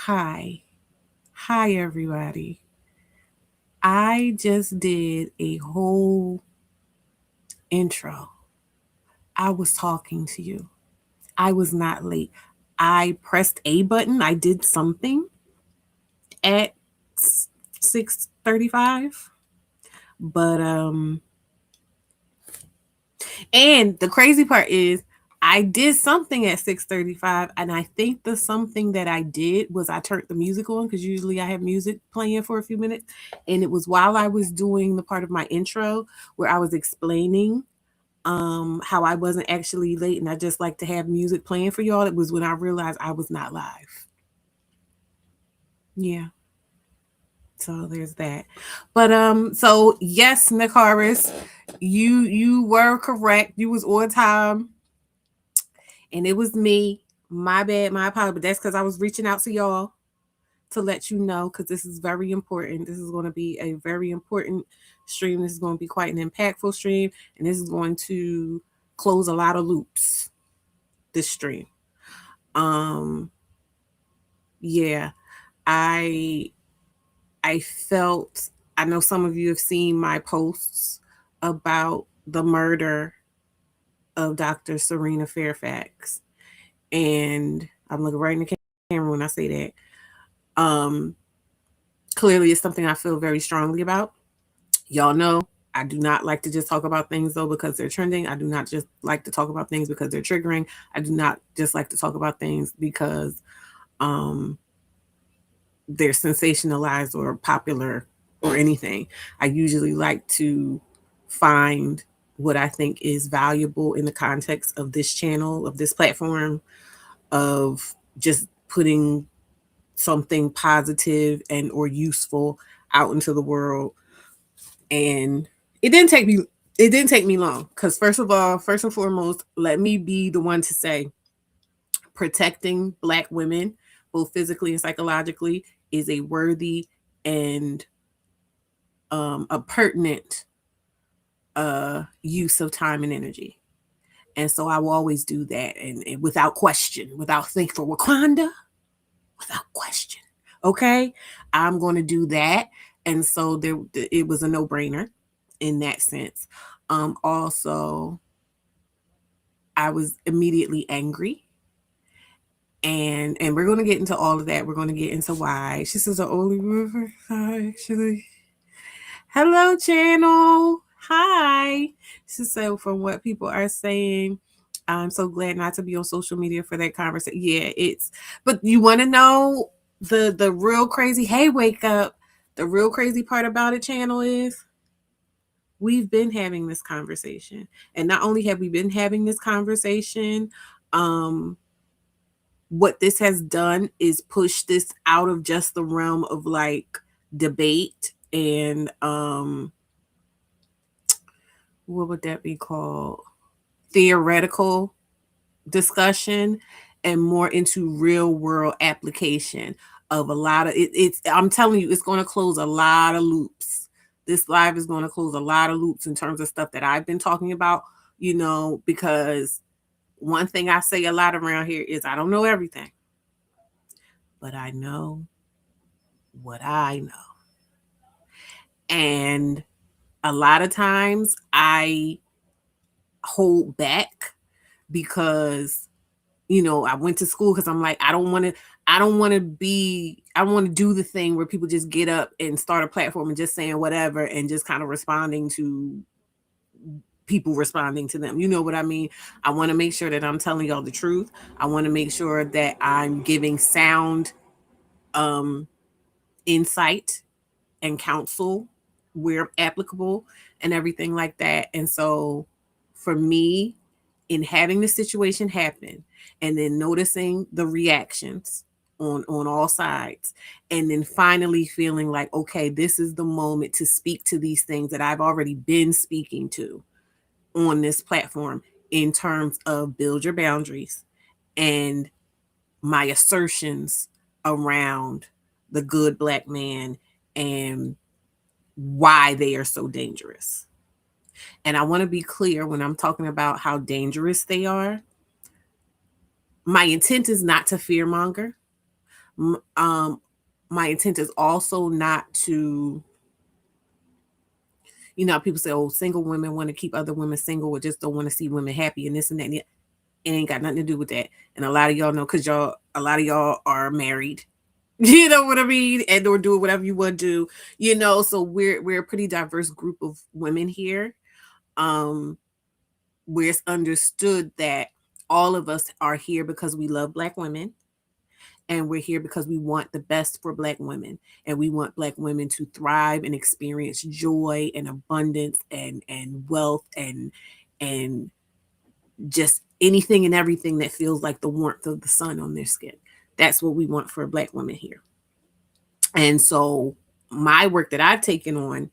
Hi. Hi, everybody. I just did a whole intro. I was talking to you. I was not late. I pressed a button. I did something at 6:35. But and the crazy part is I did something at 6:35, and I think the something that I did was I turned the music on because usually I have music playing for a few minutes, and it was while I was doing the part of my intro where I was explaining how I wasn't actually late and I just like to have music playing for y'all. It was when I realized I was not live. Yeah. So there's that. But yes, Nakaris, you were correct. You was on time. And it was me. My bad, my apology. But that's because I was reaching out to y'all to let you know because this is very important. This is going to be a very important stream. This is going to be quite an impactful stream, and this is going to close a lot of loops. This stream. Um, yeah, I I felt. I know some of you have seen my posts about the murder of Dr. Cerina Fairfax, and I'm looking right in the camera when I say that. Clearly it's something I feel very strongly about. Y'all know I do not like to just talk about things though because they're trending. I do not just like to talk about things because they're triggering. I do not just like to talk about things because um they're sensationalized or popular or anything. I usually like to find what I think is valuable in the context of this channel, of this platform, of just putting something positive and or useful out into the world. And it didn't take me long because first and foremost, let me be the one to say protecting Black women both physically and psychologically is a worthy and a pertinent use of time and energy. And so I will always do that, and without question, without think, for Wakanda, without question. Okay, I'm going to do that, and so it was a no brainer in that sense. Also, I was immediately angry, and we're going to get into all of that. We're going to get into why. She says the only river actually. Hello, channel. Hi. She said from what people are saying. I'm so glad not to be on social media for that conversation. Yeah, it's. But you want to know the real crazy? Hey, wake up! The real crazy part about it, channel, is we've been having this conversation, and not only have we been having this conversation, um, what this has done is push this out of just the realm of like debate and what would that be called? Theoretical discussion and more into real world application of a lot of it's I'm telling you, it's going to close a lot of loops. This live is going to close a lot of loops in terms of stuff that I've been talking about, because one thing I say a lot around here is I don't know everything, but I know what I know. And a lot of times I hold back because I went to school because I'm like, I don't want to do the thing where people just get up and start a platform and just saying whatever and just kind of responding to people responding to them. You know what I mean? I want to make sure that I'm telling y'all the truth. I want to make sure that I'm giving sound um, insight and counsel where applicable and everything like that. And so for me, in having the situation happen and then noticing the reactions on all sides and then finally feeling like, okay, this is the moment to speak to these things that I've already been speaking to on this platform in terms of build your boundaries and my assertions around the good Black man and why they are so dangerous. And I want to be clear when I'm talking about how dangerous they are. My intent is not to fearmonger. My intent is also not to, people say, oh, single women want to keep other women single or just don't want to see women happy and this and that. And it ain't got nothing to do with that. And a lot of y'all know, because a lot of y'all are married. You know what I mean? And or do whatever you want to do, so we're a pretty diverse group of women here. Where it's understood that all of us are here because we love Black women, and we're here because we want the best for Black women, and we want Black women to thrive and experience joy and abundance and wealth and just anything and everything that feels like the warmth of the sun on their skin. That's what we want for Black women here. And so my work that I've taken on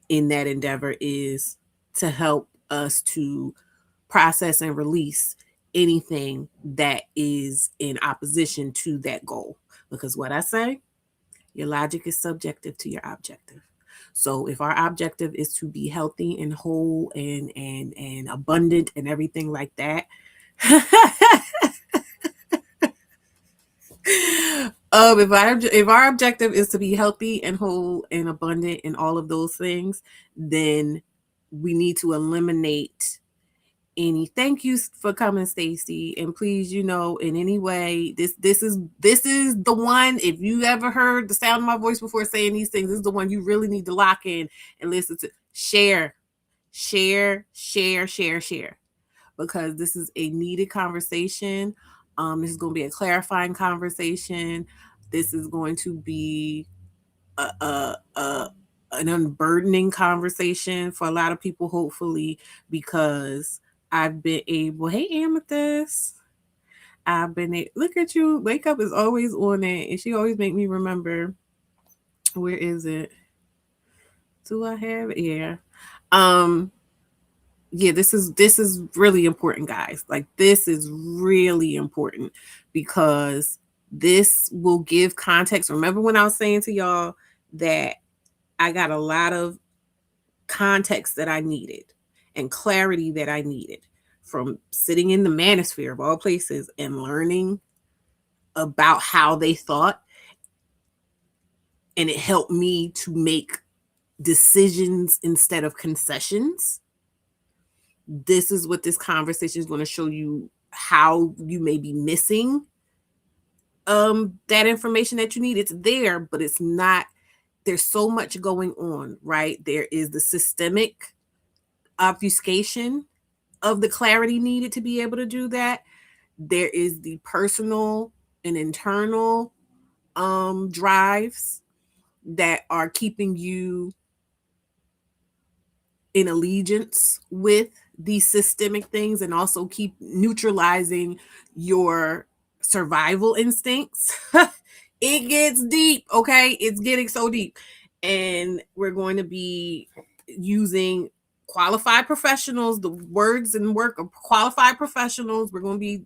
in that endeavor is to help us to process and release anything that is in opposition to that goal. Because what I say, your logic is subjective to your objective. So if our objective is to be healthy and whole and abundant and everything like that, if our objective is to be healthy and whole and abundant and all of those things, then we need to eliminate any. Thank you for coming, Stacy, and please, in any way, this is the one. If you ever heard the sound of my voice before saying these things, this is the one you really need to lock in and listen to. Share, because this is a needed conversation. This is going to be a clarifying conversation. This is going to be an unburdening conversation for a lot of people, hopefully, because I've been able. Hey, Amethyst. Look at you. Wake Up is always on it, and she always make me remember. Where is it? Do I have it? Yeah. Yeah, this is really important, guys. Like, this is really important because this will give context. Remember when I was saying to y'all that I got a lot of context that I needed and clarity that I needed from sitting in the manosphere of all places and learning about how they thought. And it helped me to make decisions instead of concessions. This is what this conversation is going to show you, how you may be missing that information that you need. It's there, but it's not. There's so much going on, right? There is the systemic obfuscation of the clarity needed to be able to do that. There is the personal and internal drives that are keeping you in allegiance with these systemic things, and also keep neutralizing your survival instincts. It gets deep, okay? It's getting so deep. And we're going to be using qualified professionals, the words and work of qualified professionals. We're going to be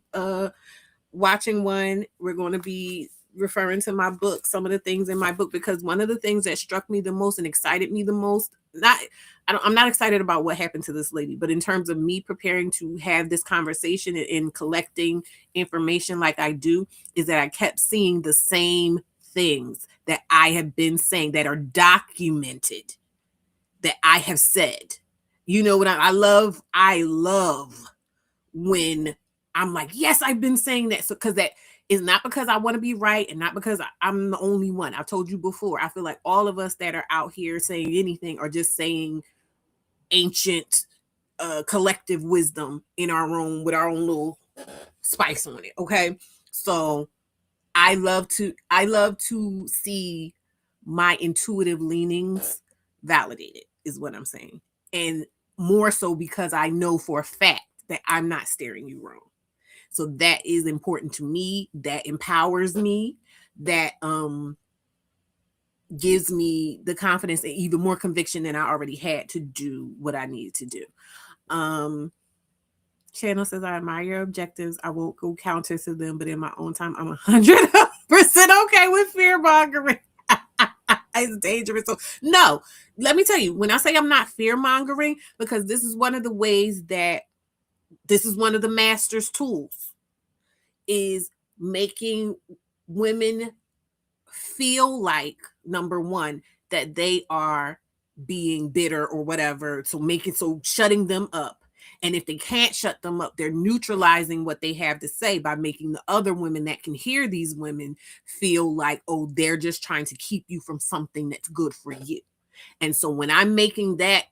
watching one. We're going to be referring to my book, some of the things in my book, because one of the things that struck me the most and excited me the most, I'm not excited about what happened to this lady, but in terms of me preparing to have this conversation and collecting information like I do, is that I kept seeing the same things that I have been saying that are documented, that I have said. You know what I love when I'm like, yes, I've been saying that. So, because that is not because I want to be right, and not because I'm the only one. I've told you before, I feel like all of us that are out here saying anything are just saying ancient collective wisdom in our own, with our own little spice on it. Okay. So I love to see my intuitive leanings validated, is what I'm saying. And more so because I know for a fact that I'm not steering you wrong. So that is important to me. That empowers me. That gives me the confidence and even more conviction than I already had to do what I needed to do. Channel says, I admire your objectives. I won't go counter to them, but in my own time, I'm 100% okay with fear mongering. It's dangerous. So, no, let me tell you, when I say I'm not fear mongering, because this is one of the ways that this is one of the master's tools, is making women feel like, number one, that they are being bitter or whatever, so shutting them up. And if they can't shut them up, they're neutralizing what they have to say by making the other women that can hear these women feel like, oh, they're just trying to keep you from something that's good for you. And so when I'm making that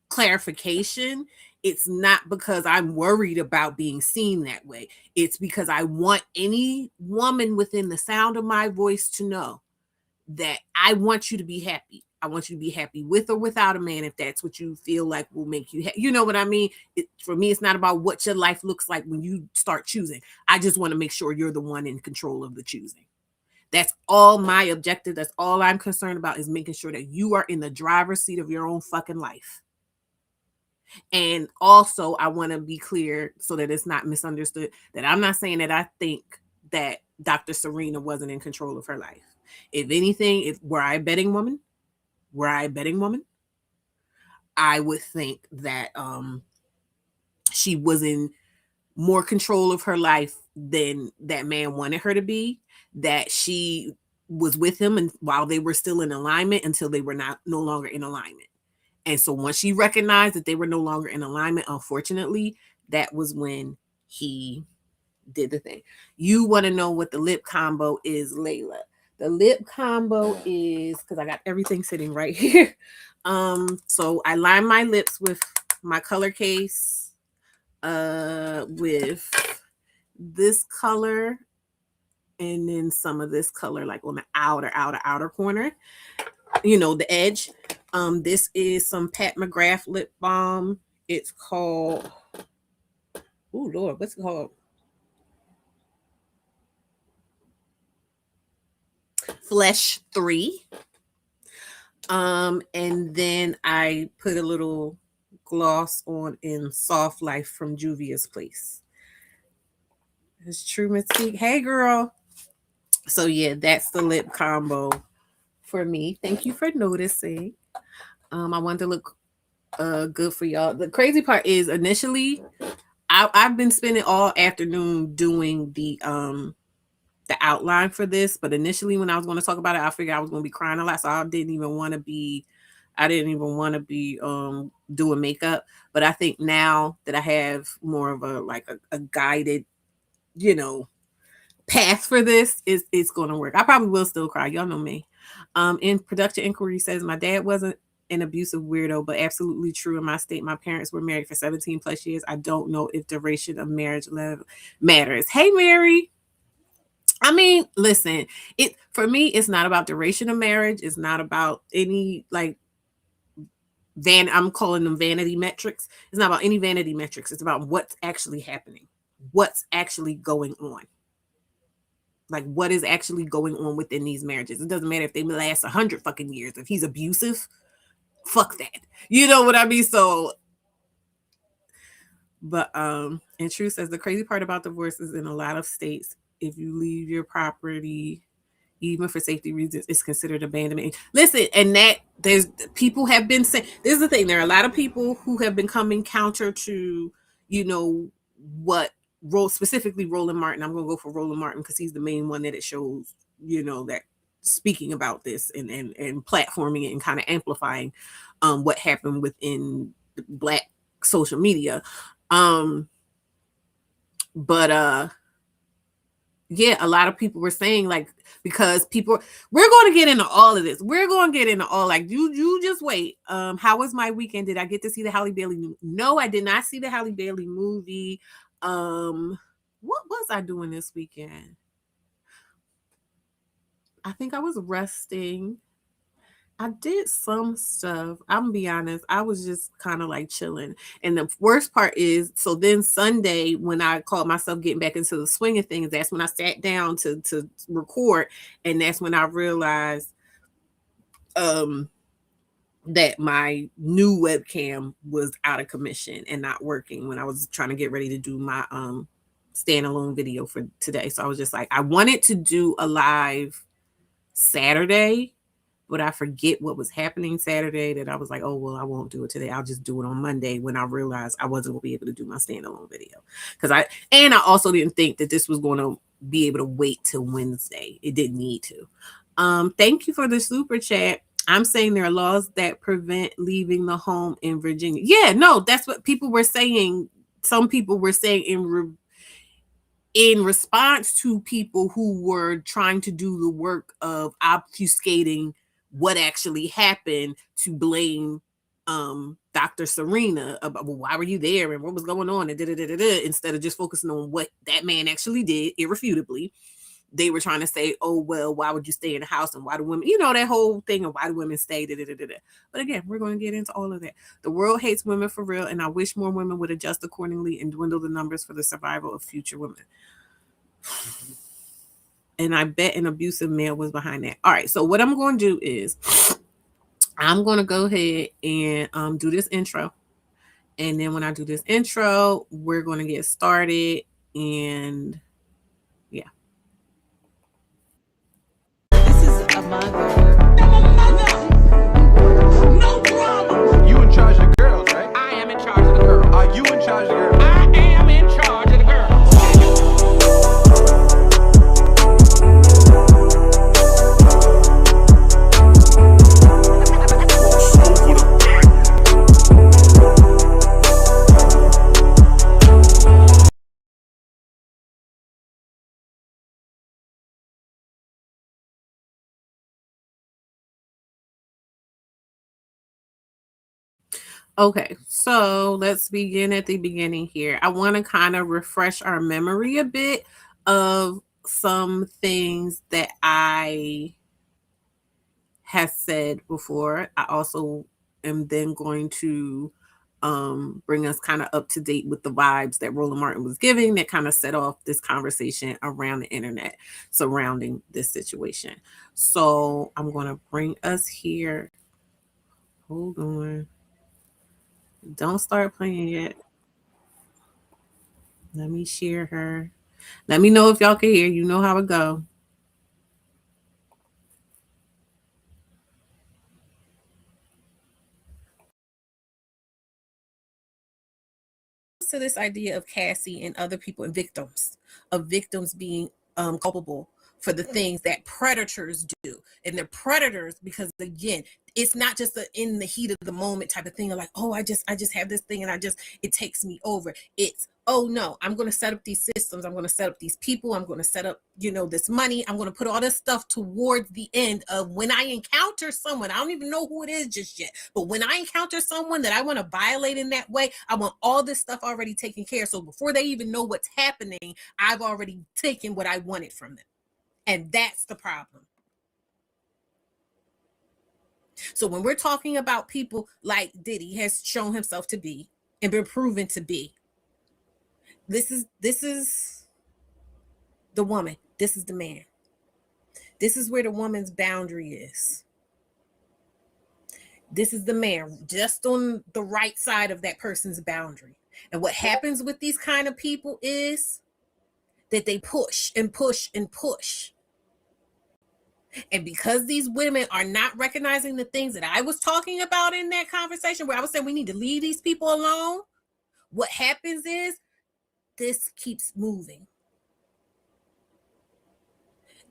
clarification, it's not because I'm worried about being seen that way. It's because I want any woman within the sound of my voice to know that I want you to be happy. I want you to be happy with or without a man, if that's what you feel like will make you happy. You know what I mean? For me, it's not about what your life looks like when you start choosing. I just want to make sure you're the one in control of the choosing. That's all my objective. That's all I'm concerned about, is making sure that you are in the driver's seat of your own fucking life. And also, I want to be clear so that it's not misunderstood, that I'm not saying that I think that Dr. Cerina wasn't in control of her life. If anything, were I a betting woman, I would think that she was in more control of her life than that man wanted her to be, that she was with him and while they were still in alignment until they were no longer in alignment. And so once she recognized that they were no longer in alignment, unfortunately, that was when he did the thing. You want to know what the lip combo is, Layla. The lip combo is, because I got everything sitting right here. So I line my lips with my color case, with this color, and then some of this color, like on the outer corner, you know, the edge. This is some Pat McGrath lip balm. It's called, oh Lord, what's it called? Flesh 3. And then I put a little gloss on in Soft Life from Juvia's Place. It's true, Mystique. Hey, girl. So yeah, that's the lip combo for me. Thank you for noticing. I wanted to look good for y'all. The crazy part is, initially, I've been spending all afternoon doing the outline for this, but initially when I was going to talk about it, I figured I was going to be crying a lot, so I didn't even want to be doing makeup. But I think now that I have more of a guided, you know, path for this, it's going to work. I probably will still cry. Y'all know me. In production inquiry says my dad wasn't an abusive weirdo, but absolutely true. In my state, my parents were married for 17 plus years. I don't know if duration of marriage matters. Hey, Mary. I mean, listen, for me, it's not about duration of marriage. It's not about any I'm calling them vanity metrics. It's not about any vanity metrics. It's about what's actually happening, what's actually going on. Like, what is actually going on within these marriages? It doesn't matter if they last 100 fucking years. If he's abusive, fuck that. You know what I mean? So, but and Truth says the crazy part about divorce is in a lot of states, if you leave your property, even for safety reasons, it's considered abandonment. Listen, and that there's people have been saying, this is the thing, there are a lot of people who have been coming counter to, you know, what specifically Roland Martin. I'm gonna go for Roland Martin because he's the main one that it shows, you know, that speaking about this and platforming it and kind of amplifying what happened within the Black social media. But yeah, a lot of people were saying, like, because we're going to get into all of this. We're going to get into all, like, you just wait. How was my weekend? Did I get to see the Halle Bailey movie? No, I did not see the Halle Bailey movie. What was I doing this weekend? I think I was resting. I did some stuff. I'm gonna be honest. I was just kind of like chilling. And the worst part is, so then Sunday, when I called myself getting back into the swing of things, that's when I sat down to record, and that's when I realized that my new webcam was out of commission and not working when I was trying to get ready to do my standalone video for today. So I was just like, I wanted to do a live Saturday, but I forget what was happening Saturday, that I was like, oh, well, I won't do it today. I'll just do it on Monday, when I realized I wasn't going to be able to do my standalone video. I also didn't think that this was going to be able to wait till Wednesday. It didn't need to. Thank you for the super chat. I'm saying there are laws that prevent leaving the home in Virginia. Yeah, no, that's what people were saying. Some people were saying in response to people who were trying to do the work of obfuscating what actually happened to blame Dr. Cerina about, well, why were you there and what was going on, and instead of just focusing on what that man actually did irrefutably. They were trying to say, oh, well, why would you stay in the house, and why do women, that whole thing of why do women stay, But again, we're going to get into all of that. The world hates women for real, and I wish more women would adjust accordingly and dwindle the numbers for the survival of future women. And I bet an abusive male was behind that. All right, so what I'm going to do is I'm going to go ahead and do this intro. And then when I do this intro, we're going to get started. And yeah. This is a mother. No problem. You in charge of the girls, right? I am in charge of the girls. Are you in charge of the girls? I am in charge of the girls. Okay, so let's begin at the beginning here. I want to kind of refresh our memory a bit of some things that I have said before. I also am then going to bring us kind of up to date with the vibes that Roland Martin was giving that kind of set off this conversation around the internet surrounding this situation. So I'm going to bring us here. Hold on. Don't start playing yet. Let me share her. Let me know if y'all can hear. You know how it go. To this idea of Cassie and other people and victims, of victims being culpable for the things that predators do. And they're predators because, again, it's not just in the heat of the moment type of thing, like, oh, I just have this thing and it takes me over. It's, oh no, I'm going to set up these systems, I'm going to set up these people, I'm going to set up, this money, I'm going to put all this stuff towards the end of when I encounter someone. I don't even know who it is just yet, but when I encounter someone that I want to violate in that way, I want all this stuff already taken care of. So before they even know what's happening, I've already taken what I wanted from them. And that's the problem. So when we're talking about people like Diddy has shown himself to be and been proven to be, this is the woman, this is the man. This is where the woman's boundary is. This is the man just on the right side of that person's boundary. And what happens with these kind of people is that they push and push and push. And because these women are not recognizing the things that I was talking about in that conversation, where I was saying we need to leave these people alone, what happens is this keeps moving.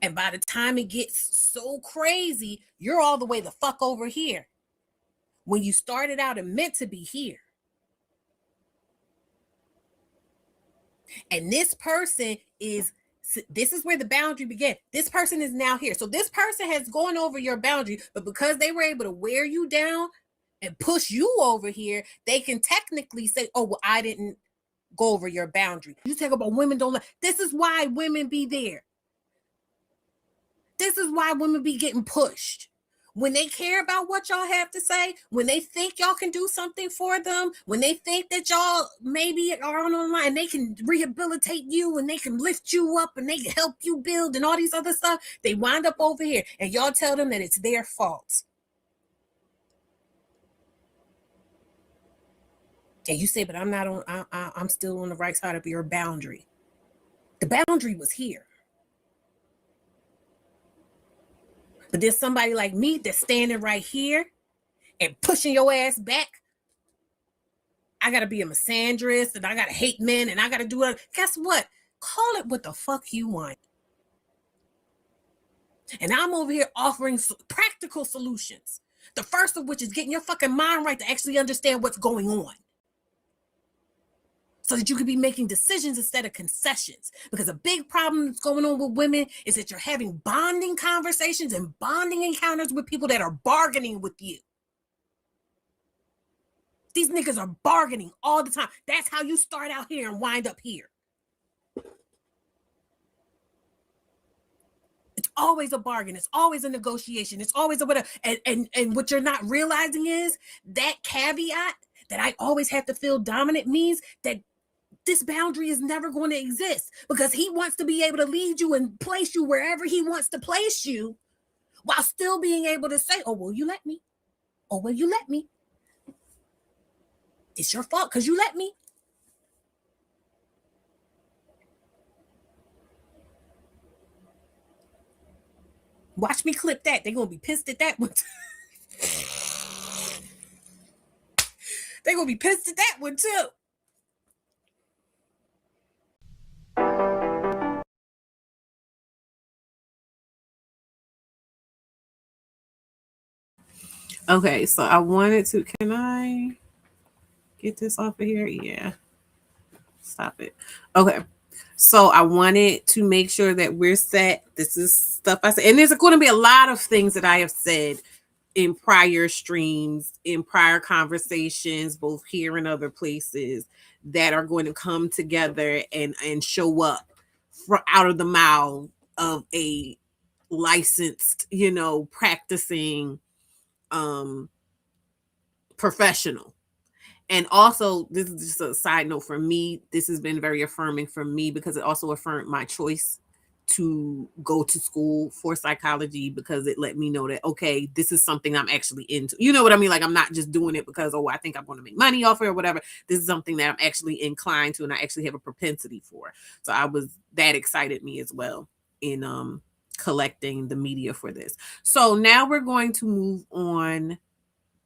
And by the time it gets so crazy, you're all the way the fuck over here when you started out and meant to be here. And this person this is where the boundary began. This person is now here. So this person has gone over your boundary, but because they were able to wear you down and push you over here, they can technically say, oh, well, I didn't go over your boundary. You talk about women don't like. This is why women be there. This is why women be getting pushed. When they care about what y'all have to say, when they think y'all can do something for them, when they think that y'all maybe are on the line and they can rehabilitate you and they can lift you up and they can help you build and all these other stuff, they wind up over here and y'all tell them that it's their fault. And you say, but I'm not on, I'm still on the right side of your boundary. The boundary was here. But there's somebody like me that's standing right here and pushing your ass back. I got to be a misandrist and I got to hate men and I got to do it. Guess what? Call it what the fuck you want. And I'm over here offering practical solutions. The first of which is getting your fucking mind right to actually understand what's going on, so that you can be making decisions instead of concessions. Because a big problem that's going on with women is that you're having bonding conversations and bonding encounters with people that are bargaining with you. These niggas are bargaining all the time. That's how you start out here and wind up here. It's always a bargain. It's always a negotiation. It's always a whatever. And what you're not realizing is that caveat that I always have to feel dominant means that this boundary is never going to exist, because he wants to be able to lead you and place you wherever he wants to place you, while still being able to say, oh, will you let me? Oh, will you let me? It's your fault because you let me. Watch me clip that. They're going to be pissed at that one. They're going to be pissed at that one too. Okay, so I wanted to, can I get this off of here? Yeah. Stop it. Okay. So I wanted to make sure that we're set. This is stuff I said. And there's going to be a lot of things that I have said in prior streams, in prior conversations, both here and other places, that are going to come together and show up out of the mouth of a licensed, practicing professional. And also, this is just a side note for me. This has been very affirming for me, because it also affirmed my choice to go to school for psychology, because it let me know that, okay, this is something I'm actually into. You know what I mean? Like, I'm not just doing it because, oh, I think I'm going to make money off it or whatever. This is something that I'm actually inclined to, and I actually have a propensity for. So that excited me as well in collecting the media for this. So now we're going to move on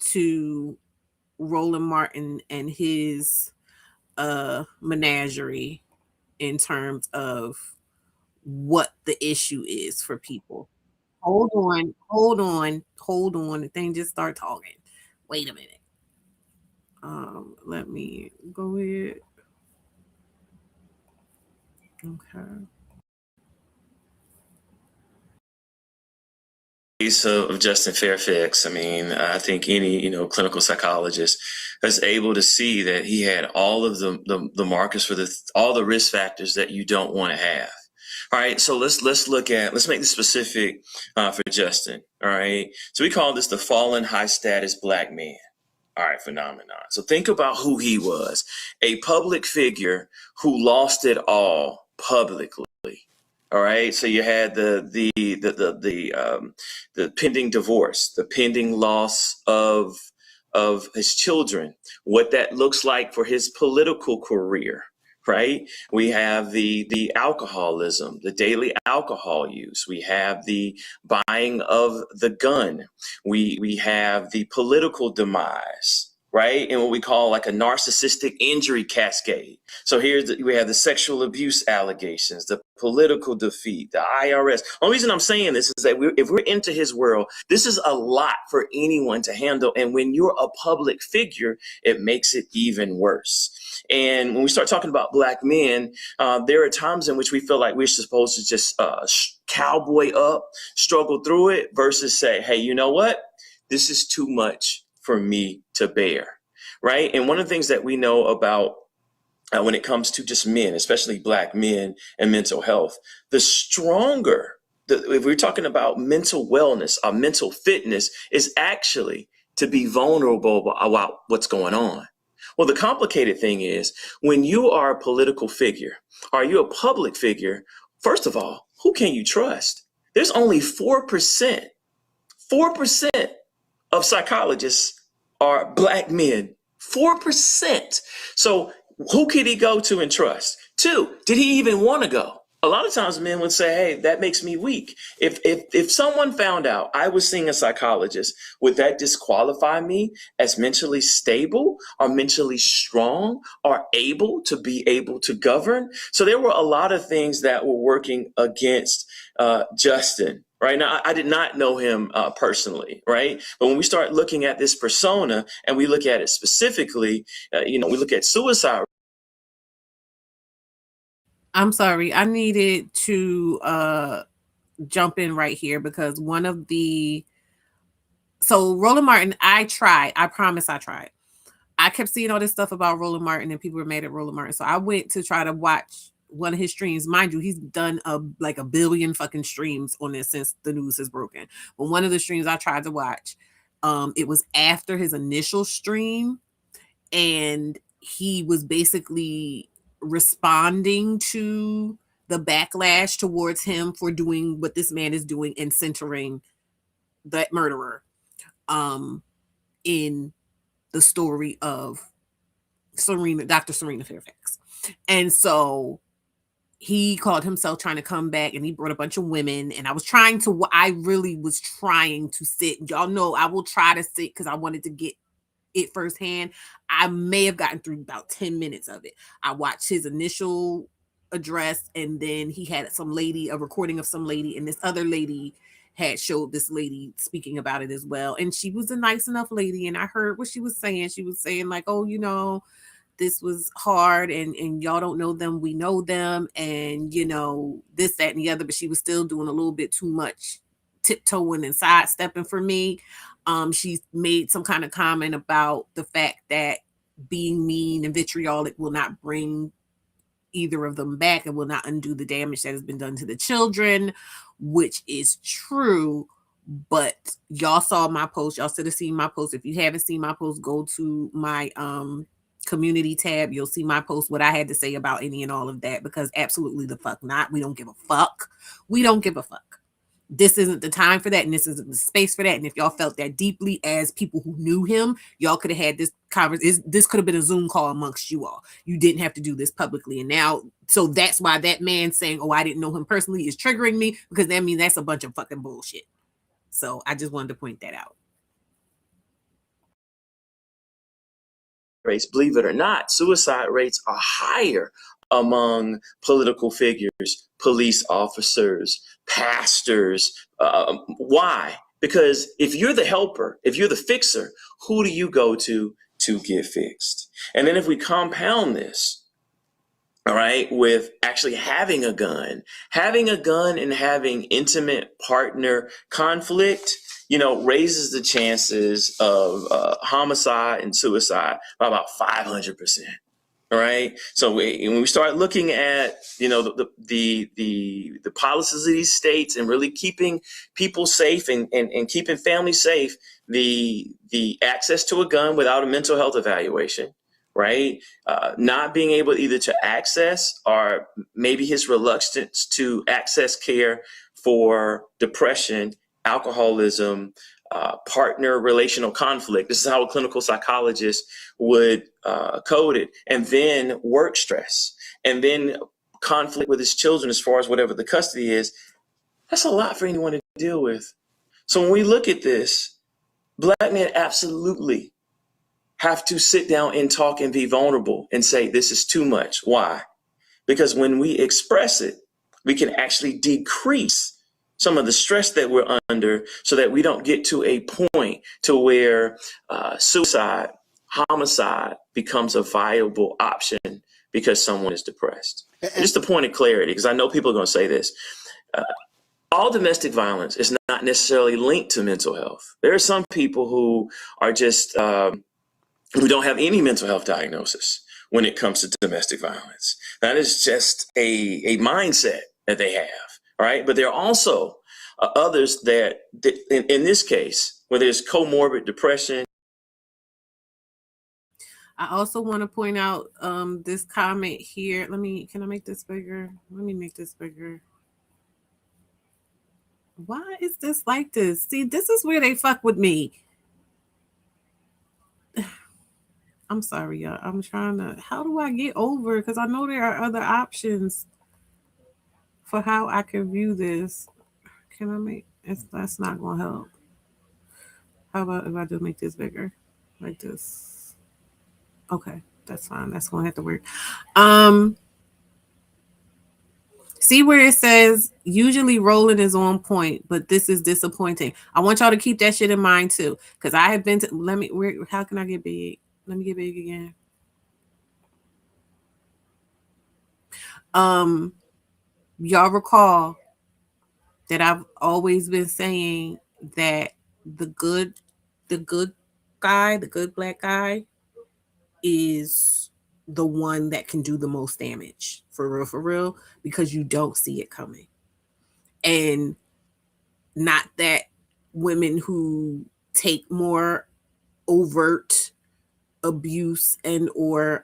to Roland Martin and his menagerie in terms of what the issue is for people. Hold on. The thing just start talking. Wait a minute. Let me go ahead. Okay. Case of Justin Fairfax, I mean, I think any clinical psychologist is able to see that he had all of the markers for all the risk factors that you don't want to have. All right, so let's make this specific for Justin. All right, so we call this the fallen high status black man. All right, phenomenon. So think about who he was: a public figure who lost it all publicly. All right, so you had the pending divorce, the pending loss of his children, what that looks like for his political career, right? We have the alcoholism, the daily alcohol use. We have the buying of the gun. We have the political demise, right? And what we call like a narcissistic injury cascade. So we have the sexual abuse allegations, the political defeat, the IRS. The only reason I'm saying this is that if we're into his world, this is a lot for anyone to handle. And when you're a public figure, it makes it even worse. And when we start talking about black men, there are times in which we feel like we're supposed to just cowboy up, struggle through it, versus say, hey, you know what? This is too much for me to bear, right? And one of the things that we know about when it comes to just men, especially black men and mental health, the stronger, if we're talking about mental wellness, our mental fitness is actually to be vulnerable about what's going on. Well, the complicated thing is when you are a political figure, are you a public figure? First of all, who can you trust? There's only 4% of psychologists are black men. 4%. So who could he go to and trust? 2, did he even want to go? A lot of times men would say, hey, that makes me weak. If someone found out I was seeing a psychologist, would that disqualify me as mentally stable or mentally strong or able to govern? So there were a lot of things that were working against Justin. Right now, I did not know him personally, right? But when we start looking at this persona and we look at it specifically, we look at suicide. I'm sorry, I needed to jump in right here because Roland Martin, I promise I tried. I kept seeing all this stuff about Roland Martin and people were mad at Roland Martin. So I went to try to watch one of his streams. Mind you, he's done like a billion fucking streams on this since the news has broken. But one of the streams I tried to watch, it was after his initial stream, and he was basically responding to the backlash towards him for doing what this man is doing and centering that murderer in the story of Dr. Cerina Fairfax. And so he called himself trying to come back, and he brought a bunch of women, and I really was trying to sit. Y'all know I will try to sit because I wanted to get it firsthand. I may have gotten through about 10 minutes of it. I watched his initial address, and then he had a recording of some lady, and this other lady had showed this lady speaking about it as well. And she was a nice enough lady, and I heard what she was saying. She was saying like, oh, this was hard, and y'all don't know them, we know them, and this, that, and the other. But she was still doing a little bit too much tiptoeing and sidestepping for me. She made some kind of comment about the fact that being mean and vitriolic will not bring either of them back and will not undo the damage that has been done to the children, which is true. But y'all saw my post. Y'all should have seen my post. If you haven't seen my post, go to my community tab. You'll see my post, what I had to say about any and all of that, because absolutely the fuck not. We don't give a fuck. We don't give a fuck. This isn't the time for that, and this isn't the space for that. And if y'all felt that deeply as people who knew him, y'all could have had this conversation. This could have been a Zoom call amongst you all. You didn't have to do this publicly. And now, so that's why that man saying, oh, I didn't know him personally, is triggering me, because that means that's a bunch of fucking bullshit. So I just wanted to point that out. Rates, believe it or not, suicide rates are higher among political figures, police officers, pastors. Why? Because if you're the helper, if you're the fixer, who do you go to get fixed? And then if we compound this, all right, with actually having a gun and having intimate partner conflict, raises the chances of homicide and suicide by about 500%. All right. So when we start looking at, the policies of these states and really keeping people safe and keeping families safe, the access to a gun without a mental health evaluation, right? Not being able either to access, or maybe his reluctance to access care for depression, alcoholism, partner relational conflict. This is how a clinical psychologist would code it. And then work stress, and then conflict with his children as far as whatever the custody is. That's a lot for anyone to deal with. So when we look at this, Black men absolutely have to sit down and talk and be vulnerable and say, this is too much. Why? Because when we express it, we can actually decrease some of the stress that we're under, so that we don't get to a point to where suicide, homicide becomes a viable option because someone is depressed. And just a point of clarity, because I know people are going to say this. All domestic violence is not necessarily linked to mental health. There are some people who are just, who don't have any mental health diagnosis when it comes to domestic violence. That is just a mindset that they have. All right. But there are also others that in this case, where there's comorbid depression. I also want to point out this comment here. Can I make this bigger? Let me make this bigger. Why is this like this? See, this is where they fuck with me. I'm sorry, y'all. I'm trying to, how do I get over? Because I know there are other options for how I can view this. Can I make that's not gonna help. How about if I just make this bigger? Like this. Okay, that's fine. That's gonna have to work. See where it says usually rolling is on point, but this is disappointing. I want y'all to keep that shit in mind too, because I have been to. Let me. Where? How can I get big? Let me get big again. Um, y'all recall that I've always been saying that the good, the good guy, the good black guy, is the one that can do the most damage for real, because you don't see it coming. And not that women who take more overt abuse and or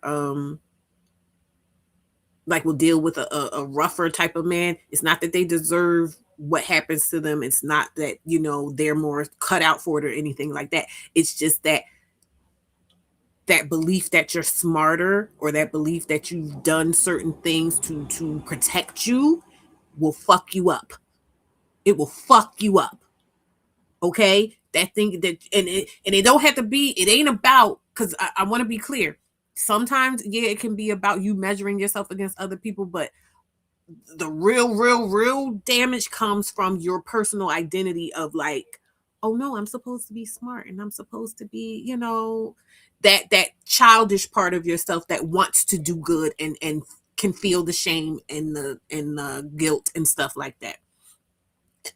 like will deal with a rougher type of man, it's not that they deserve what happens to them. It's not that, you know, they're more cut out for it or anything like that. It's just that that belief that you're smarter, or that belief that you've done certain things to protect you, will fuck you up. It will fuck you up. Okay, that thing that, and it don't have to be, it ain't about, because I want to be clear, sometimes yeah it can be about you measuring yourself against other people, but the real damage comes from your personal identity of like, oh no, I'm supposed to be smart, and I'm supposed to be, you know, that childish part of yourself that wants to do good and can feel the shame and the guilt and stuff like that.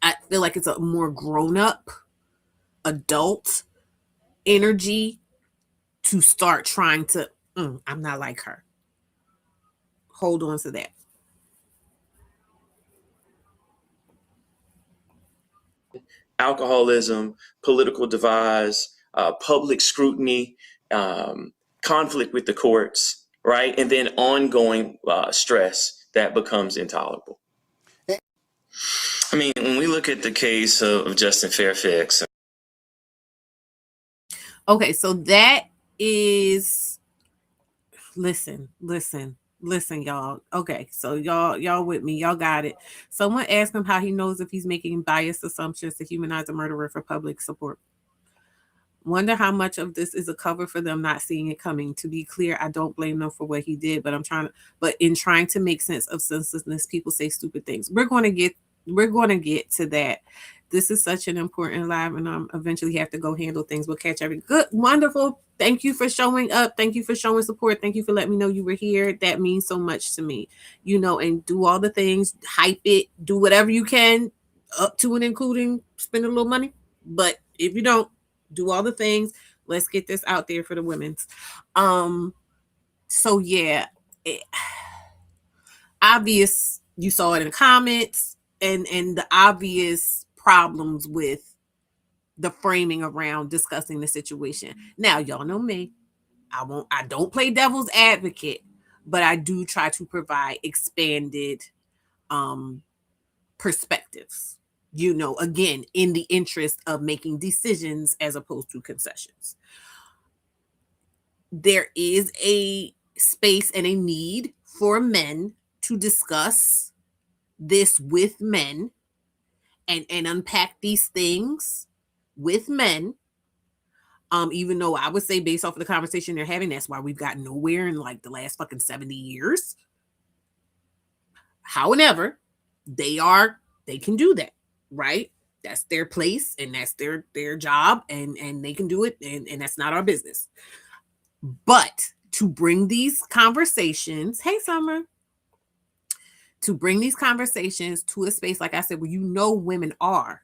I feel like it's a more grown up adult energy to start trying to, I'm not like her. Hold on to that. Alcoholism, political devise, public scrutiny, conflict with the courts, right? And then ongoing stress that becomes intolerable. I mean, when we look at the case of Justin Fairfax. Okay, so that is, listen, y'all. Okay, so y'all with me, y'all got it. Someone asked him how he knows if he's making biased assumptions to humanize a murderer for public support. Wonder how much of this is a cover for them not seeing it coming. To be clear, I don't blame them for what he did, but but in trying to make sense of senselessness, people say stupid things. We're going to get to that. This is such an important live, and eventually have to go handle things. We'll catch every good, wonderful. Thank you for showing up. Thank you for showing support. Thank you for letting me know you were here. That means so much to me, you know. And do all the things, hype it, do whatever you can, up to and including spend a little money. But if you don't, do all the things. Let's get this out there for the women's. So yeah, obvious. You saw it in the comments, and the obvious problems with the framing around discussing the situation. Now, y'all know me. I don't play devil's advocate, but I do try to provide expanded perspectives. You know, again, in the interest of making decisions as opposed to concessions. There is a space and a need for men to discuss this with men and unpack these things with men. Even though I would say, based off of the conversation they're having, that's why we've gotten nowhere in like the last fucking 70 years. However, they can do that, right? That's their place and that's their job, and they can do it, and that's not our business. But to bring these conversations, hey Summer, to bring these conversations to a space, like I said, where you know women are,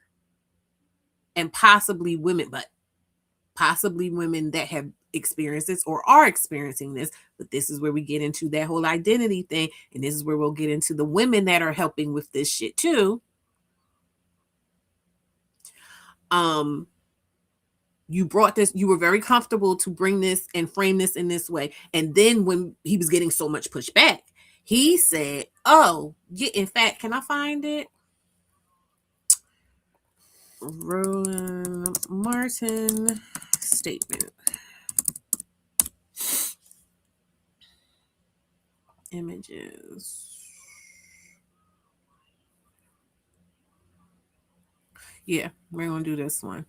and possibly women that have experienced this or are experiencing this. But this is where we get into that whole identity thing, and this is where we'll get into the women that are helping with this shit too. You brought this, you were very comfortable to bring this and frame this in this way. And then when he was getting so much pushback, he said, oh, yeah, in fact, can I find it? Roland Martin statement. Images. Yeah, we're going to do this one.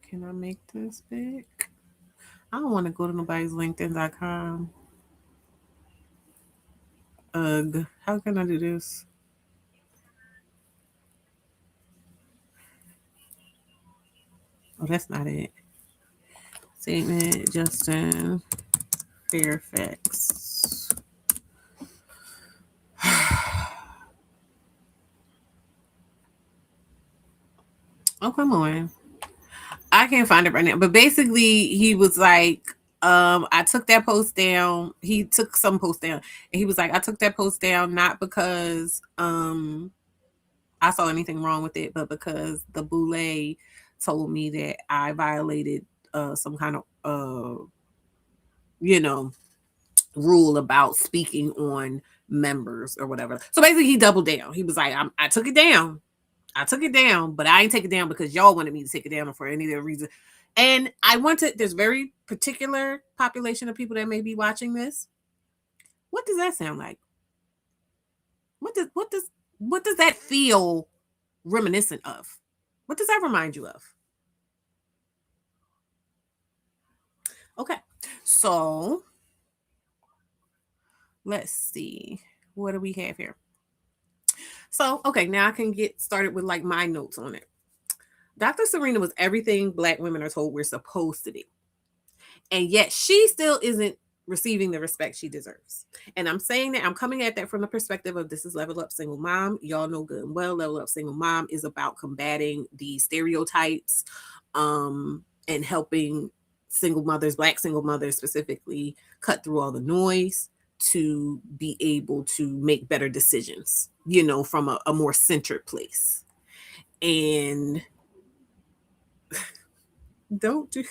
Can I make this big? I don't want to go to nobody's LinkedIn.com. Ugh. How can I do this? Oh, that's not it. Statement Justin Fairfax. Oh, come on. I can't find it right now. But basically, he was like, I took that post down. He took some post down. And he was like, I took that post down not because I saw anything wrong with it, but because the boule told me that I violated some kind of you know, rule about speaking on members or whatever. So basically, he doubled down. He was like, I took it down. I took it down, but I ain't take it down because y'all wanted me to take it down for any other reason. And I wanted there's very particular population of people that may be watching this. What does that sound like? What does that feel reminiscent of? What does that remind you of? Okay. So let's see. What do we have here? So, okay, now I can get started with like my notes on it. Dr. Cerina was everything Black women are told we're supposed to be. And yet she still isn't receiving the respect she deserves. And I'm saying that I'm coming at that from the perspective of this is Level Up Single Mom. Y'all know good and well, Level Up Single Mom is about combating the stereotypes and helping single mothers, Black single mothers specifically, cut through all the noise to be able to make better decisions, from a more centered place. And don't do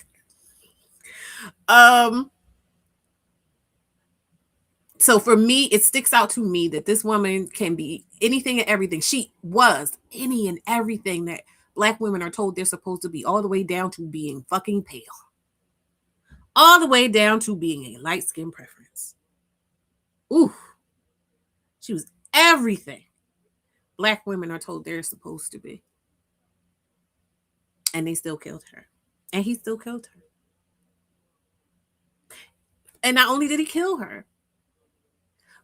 so for me, it sticks out to me that this woman can be anything and everything. She was any and everything that Black women are told they're supposed to be, all the way down to being fucking pale, all the way down to being a light skin preference. Ooh, she was everything Black women are told they're supposed to be. And they still killed her. And he still killed her. And not only did he kill her,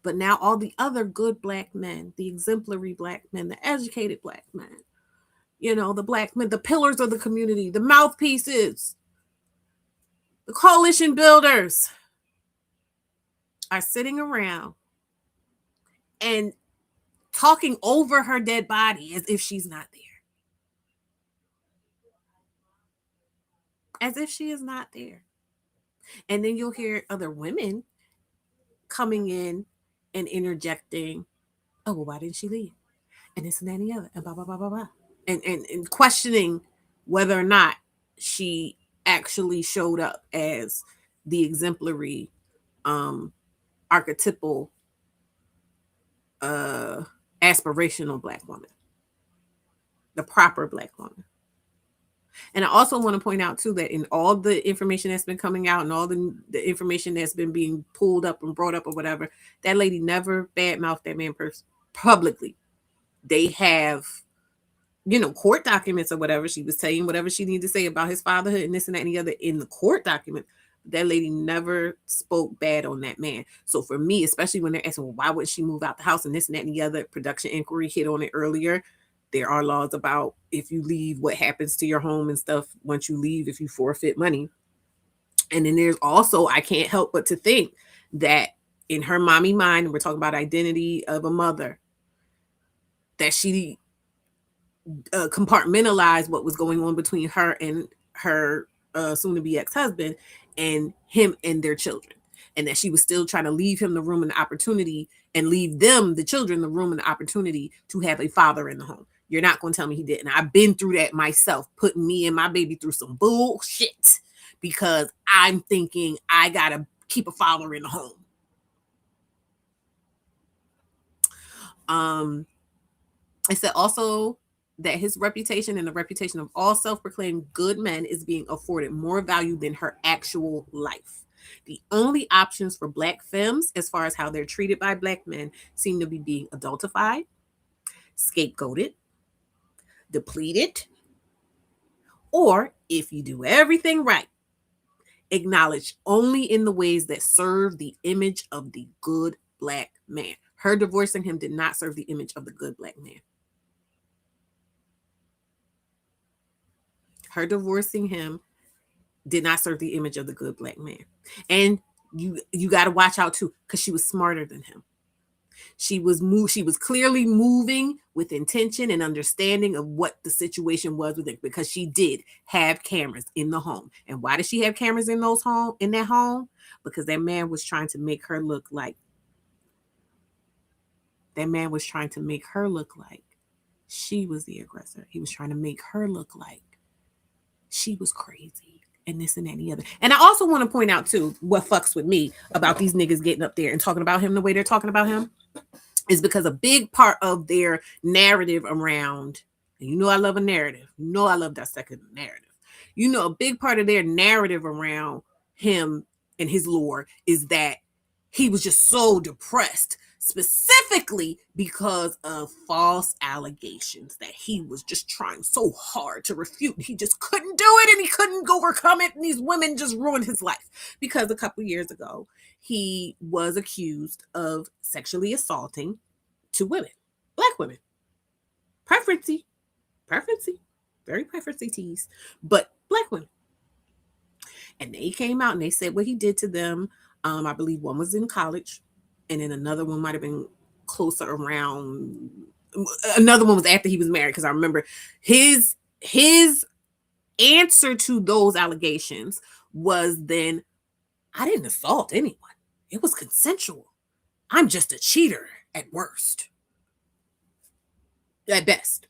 but now all the other good Black men, the exemplary Black men, the educated Black men, the Black men, the pillars of the community, the mouthpieces, the coalition builders are sitting around and talking over her dead body as if she's not there. As if she is not there. And then you'll hear other women coming in and interjecting, oh, well, why didn't she leave? And this and that and the other, and blah, blah, blah, blah, blah. And questioning whether or not she actually showed up as the exemplary, archetypal, aspirational Black woman, the proper Black woman. And I also want to point out, too, that in all the information that's been coming out and all the information that's been being pulled up and brought up or whatever, that lady never badmouthed that man publicly. They have, court documents or whatever. She was saying whatever she needed to say about his fatherhood and this and that and the other in the court document. That lady never spoke bad on that man. So for me, especially when they're asking, well, why wouldn't she move out the house and this and that and the other, production inquiry hit on it earlier. There are laws about if you leave, what happens to your home and stuff once you leave, if you forfeit money. And then there's also, I can't help but to think that in her mommy mind, and we're talking about identity of a mother, that she compartmentalized what was going on between her and her soon-to-be ex-husband and him and their children. And that she was still trying to leave him the room and the opportunity and leave them, the children, the room and the opportunity to have a father in the home. You're not going to tell me he didn't. I've been through that myself, putting me and my baby through some bullshit because I'm thinking I got to keep a father in the home. It said also that his reputation and the reputation of all self-proclaimed good men is being afforded more value than her actual life. The only options for Black femmes, as far as how they're treated by Black men, seem to be being adultified, scapegoated, depleted, or if you do everything right, acknowledged only in the ways that serve the image of the good Black man. Her divorcing him did not serve the image of the good black man. Her divorcing him did not serve the image of the good black man. And you got to watch out too, because she was smarter than him. She was clearly moving with intention and understanding of what the situation was with it, because she did have cameras in the home. And why did she have cameras in that home? Because that man was trying to make her look like she was the aggressor. He was trying to make her look like she was crazy and this and that and the other. And I also want to point out too, what fucks with me about these niggas getting up there and talking about him the way they're talking about him is because a big part of their narrative around, and I love a narrative. I love dissecting the narrative. A big part of their narrative around him and his lore is that he was just so depressed, specifically because of false allegations that he was just trying so hard to refute. He just couldn't do it, and he couldn't overcome it, and these women just ruined his life. Because a couple years ago, he was accused of sexually assaulting 2 women, black women. Preferency, very preferency tease, but black women. And they came out and they said what he did to them. I believe one was in college, and then another one might have been closer around. Another one was after he was married, because I remember his answer to those allegations was then, I didn't assault anyone. It was consensual. I'm just a cheater at worst. At best,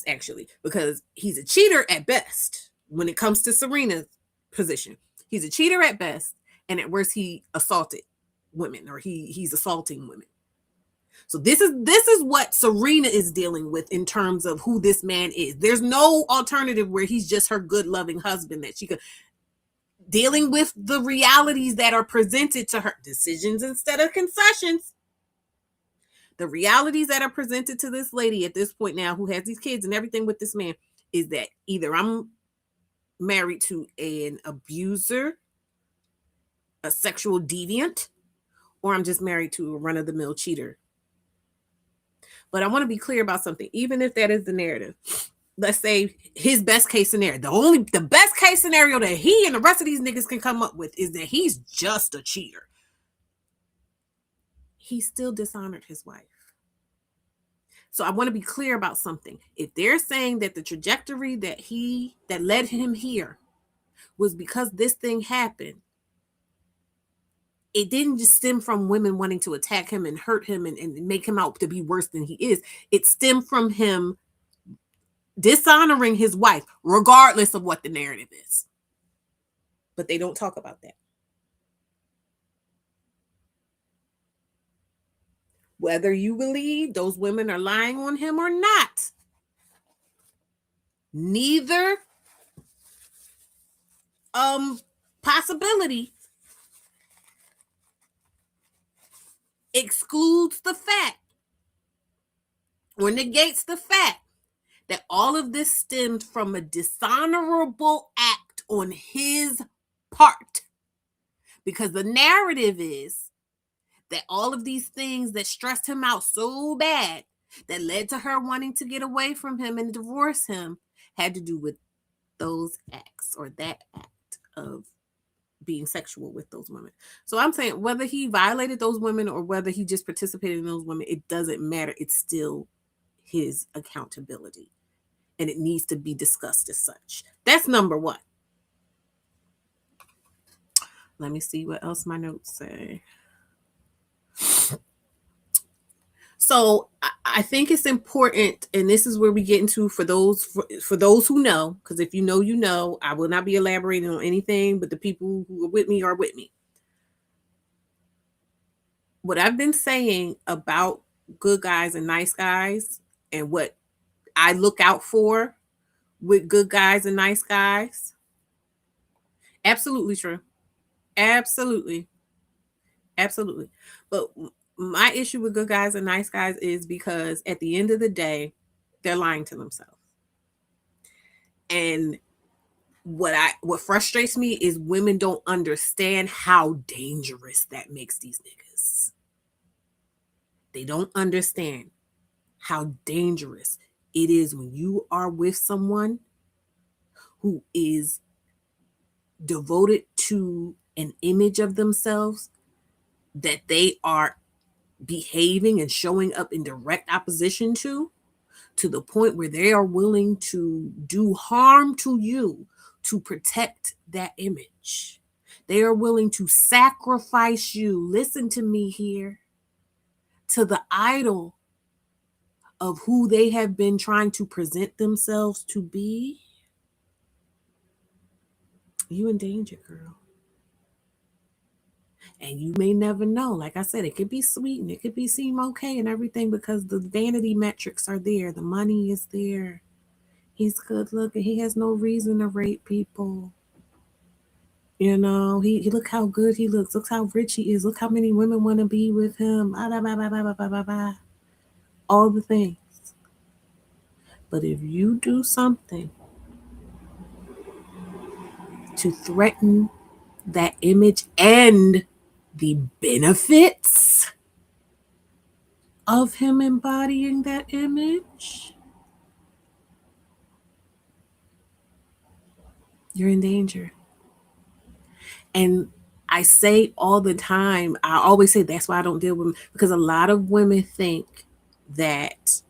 actually, because he's a cheater at best when it comes to Cerina's position. He's a cheater at best, and at worst, he assaulted women, or he's assaulting women. So this is what Cerina is dealing with in terms of who this man is. There's no alternative where he's just her good, loving husband that she could, dealing with the realities that are presented to her, decisions instead of concessions. The realities that are presented to this lady at this point now, who has these kids and everything with this man, is that either I'm married to an abuser, a sexual deviant, or I'm just married to a run-of-the-mill cheater. But I want to be clear about something. Even if that is the narrative, let's say his best case scenario, the best case scenario that he and the rest of these niggas can come up with is that he's just a cheater. He still dishonored his wife. So I want to be clear about something. If they're saying that the trajectory that led him here was because this thing happened, it didn't just stem from women wanting to attack him and hurt him and make him out to be worse than he is. It stemmed from him dishonoring his wife, regardless of what the narrative is. But they don't talk about that. Whether you believe those women are lying on him or not, neither possibility excludes the fact or negates the fact that all of this stemmed from a dishonorable act on his part. Because the narrative is that all of these things that stressed him out so bad that led to her wanting to get away from him and divorce him had to do with those acts, or that act of being sexual with those women. So I'm saying whether he violated those women or whether he just participated in those women, it doesn't matter. It's still his accountability, and it needs to be discussed as such. That's number one. Let me see what else my notes say. So I think it's important, and this is where we get into for those who know, because if you know, you know, I will not be elaborating on anything, but the people who are with me are with me. What I've been saying about good guys and nice guys, and what I look out for with good guys and nice guys, absolutely true. Absolutely. But my issue with good guys and nice guys is because at the end of the day, they're lying to themselves. And what frustrates me is women don't understand how dangerous that makes these niggas. They don't understand how dangerous it is when you are with someone who is devoted to an image of themselves that they are behaving and showing up in direct opposition to the point where they are willing to do harm to you to protect that image. They are willing to sacrifice you, listen to me here, to the idol of who they have been trying to present themselves to be. You in danger, girl. And you may never know. Like I said, it could be sweet and it could be seem okay and everything because the vanity metrics are there. The money is there. He's good looking. He has no reason to rape people. You know, he look how good he looks. Look how rich he is. Look how many women want to be with him. All the things. But if you do something to threaten that image and the benefits of him embodying that image, you're in danger. And I say all the time, I always say that's why I don't deal with them, because a lot of women think that,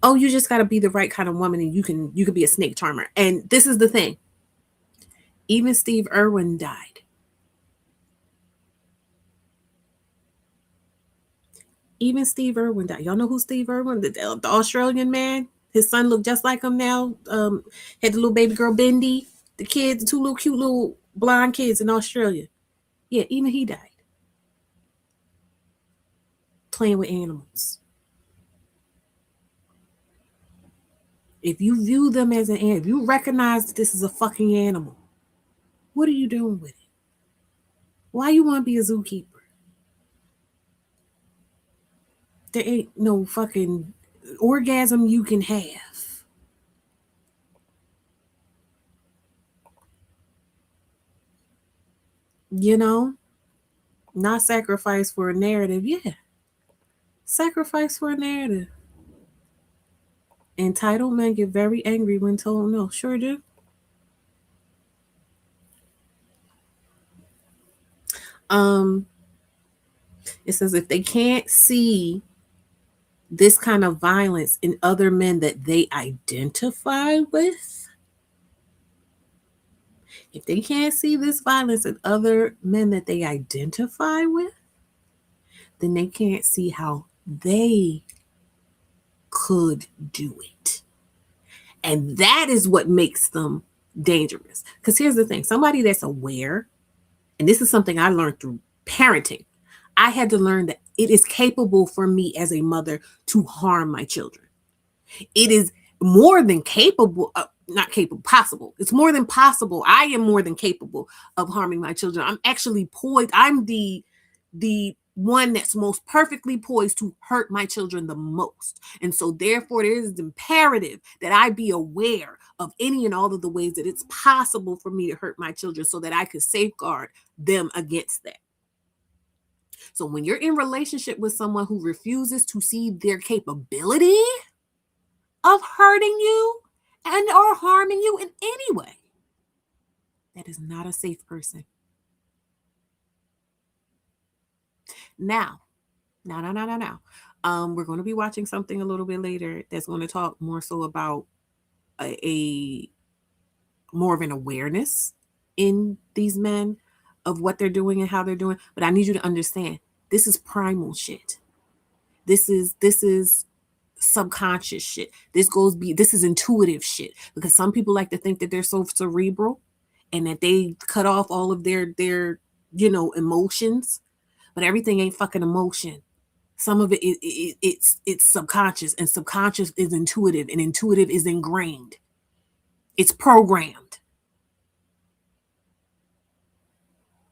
oh, you just got to be the right kind of woman and you can be a snake charmer. And this is the thing. Even Steve Irwin died. Even Steve Irwin died. Y'all know who Steve Irwin? The Australian man. His son looked just like him now. Had the little baby girl Bendy. The kids, the two little cute little blonde kids in Australia. Yeah, even he died. Playing with animals. If you view them as an animal, if you recognize that this is a fucking animal, what are you doing with it? Why you want to be a zookeeper? There ain't no fucking orgasm you can have. You know? Not sacrifice for a narrative. Yeah. Sacrifice for a narrative. Entitled men get very angry when told no. Sure do. It says if they can't see this kind of violence in other men that they identify with, if they can't see this violence in other men that they identify with, then they can't see how they could do it. And that is what makes them dangerous. Because here's the thing, somebody that's aware, and this is something I learned through parenting, I had to learn that it is capable for me as a mother to harm my children. It is more than capable, not capable, possible. It's more than possible. I am more than capable of harming my children. I'm actually poised. I'm the one that's most perfectly poised to hurt my children the most. And so therefore it is imperative that I be aware of any and all of the ways that it's possible for me to hurt my children so that I could safeguard them against that. So when you're in relationship with someone who refuses to see their capability of hurting you and or harming you in any way, that is not a safe person. Now, we're going to be watching something a little bit later that's going to talk more so about a more of an awareness in these men of what they're doing and how they're doing. But I need you to understand, this is primal shit. This is subconscious shit. This is intuitive shit, because some people like to think that they're so cerebral and that they cut off all of their emotions, but everything ain't fucking emotion. Some of it's subconscious, and subconscious is intuitive, and intuitive is ingrained. It's programmed.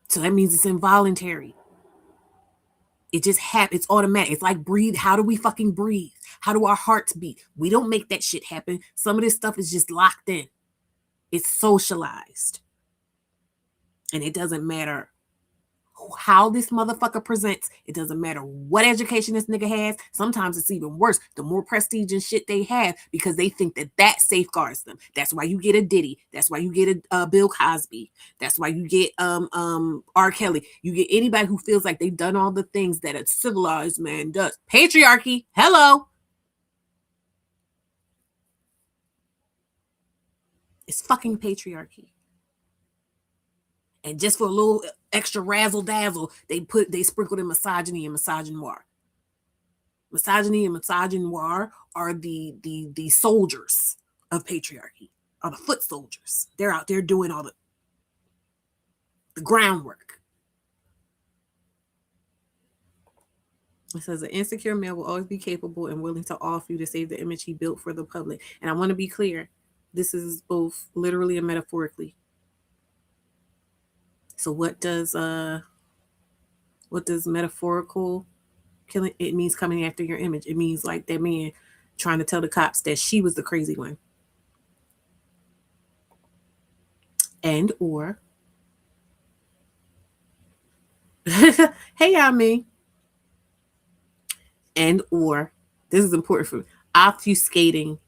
So that means it's involuntary. It just happens. It's automatic. It's like breathe. How do we fucking breathe? How do our hearts beat? We don't make that shit happen. Some of this stuff is just locked in. It's socialized. And it doesn't matter how this motherfucker presents. It doesn't matter what education this nigga has. Sometimes it's even worse. The more prestige and shit they have, because they think that that safeguards them. That's why you get a Diddy. That's why you get a Bill Cosby. That's why you get R. Kelly. You get anybody who feels like they've done all the things that a civilized man does. Patriarchy. Hello. It's fucking patriarchy. And just for a little extra razzle dazzle, they sprinkled in misogyny and misogynoir. Misogyny and misogynoir are the soldiers of patriarchy, are the foot soldiers. They're out there doing all the groundwork. It says an insecure male will always be capable and willing to offer you to save the image he built for the public. And I want to be clear, this is both literally and metaphorically. So what does metaphorical killing? It means coming after your image. It means like that man trying to tell the cops that she was the crazy one. And or hey y'all, me. And or this is important for me, obfuscating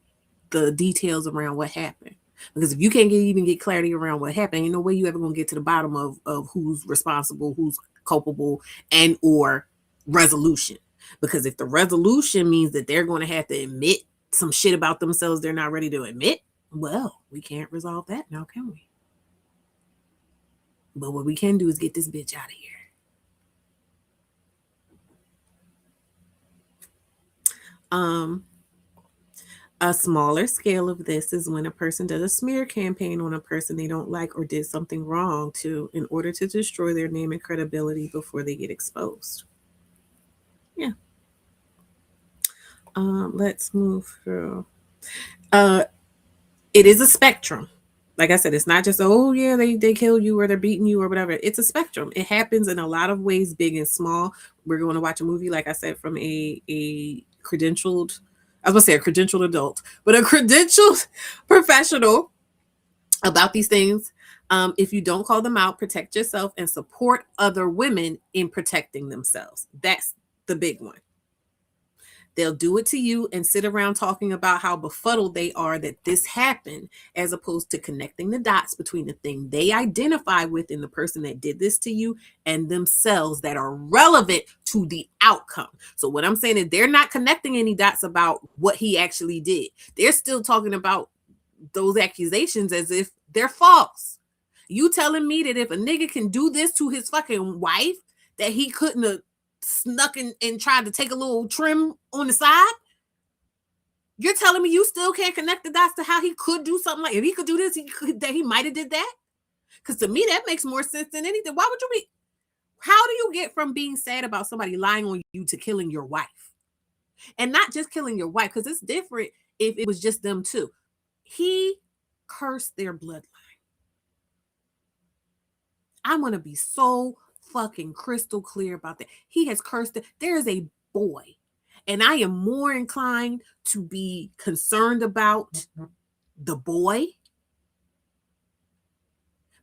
the details around what happened. Because if you can't even get clarity around what happened, ain't no way you ever gonna get to the bottom of who's responsible, who's culpable, and or resolution. Because if the resolution means that they're going to have to admit some shit about themselves they're not ready to admit, well, we can't resolve that now, can we? But what we can do is get this bitch out of here. A smaller scale of this is when a person does a smear campaign on a person they don't like or did something wrong to in order to destroy their name and credibility before they get exposed. Yeah. Let's move through. It is a spectrum. Like I said, it's not just, oh yeah, they killed you or they're beating you or whatever. It's a spectrum. It happens in a lot of ways, big and small. We're going to watch a movie, like I said, from a credentialed, I was going to say a credentialed adult, but a credentialed professional about these things. If you don't call them out, protect yourself and support other women in protecting themselves. That's the big one. They'll do it to you and sit around talking about how befuddled they are that this happened, as opposed to connecting the dots between the thing they identify with in the person that did this to you and themselves that are relevant to the outcome. So what I'm saying is they're not connecting any dots about what he actually did. They're still talking about those accusations as if they're false. You telling me that if a nigga can do this to his fucking wife, that he couldn't have snuck in and tried to take a little trim on the side? You're telling me you still can't connect the dots to how he could do something like, if he could do this, that he might have did that? Because to me, that makes more sense than anything. Why would you be? How do you get from being sad about somebody lying on you to killing your wife? And not just killing your wife, because it's different if it was just them too. He cursed their bloodline. I want to be so fucking crystal clear about that. He has cursed it. There is a boy, and I am more inclined to be concerned about the boy,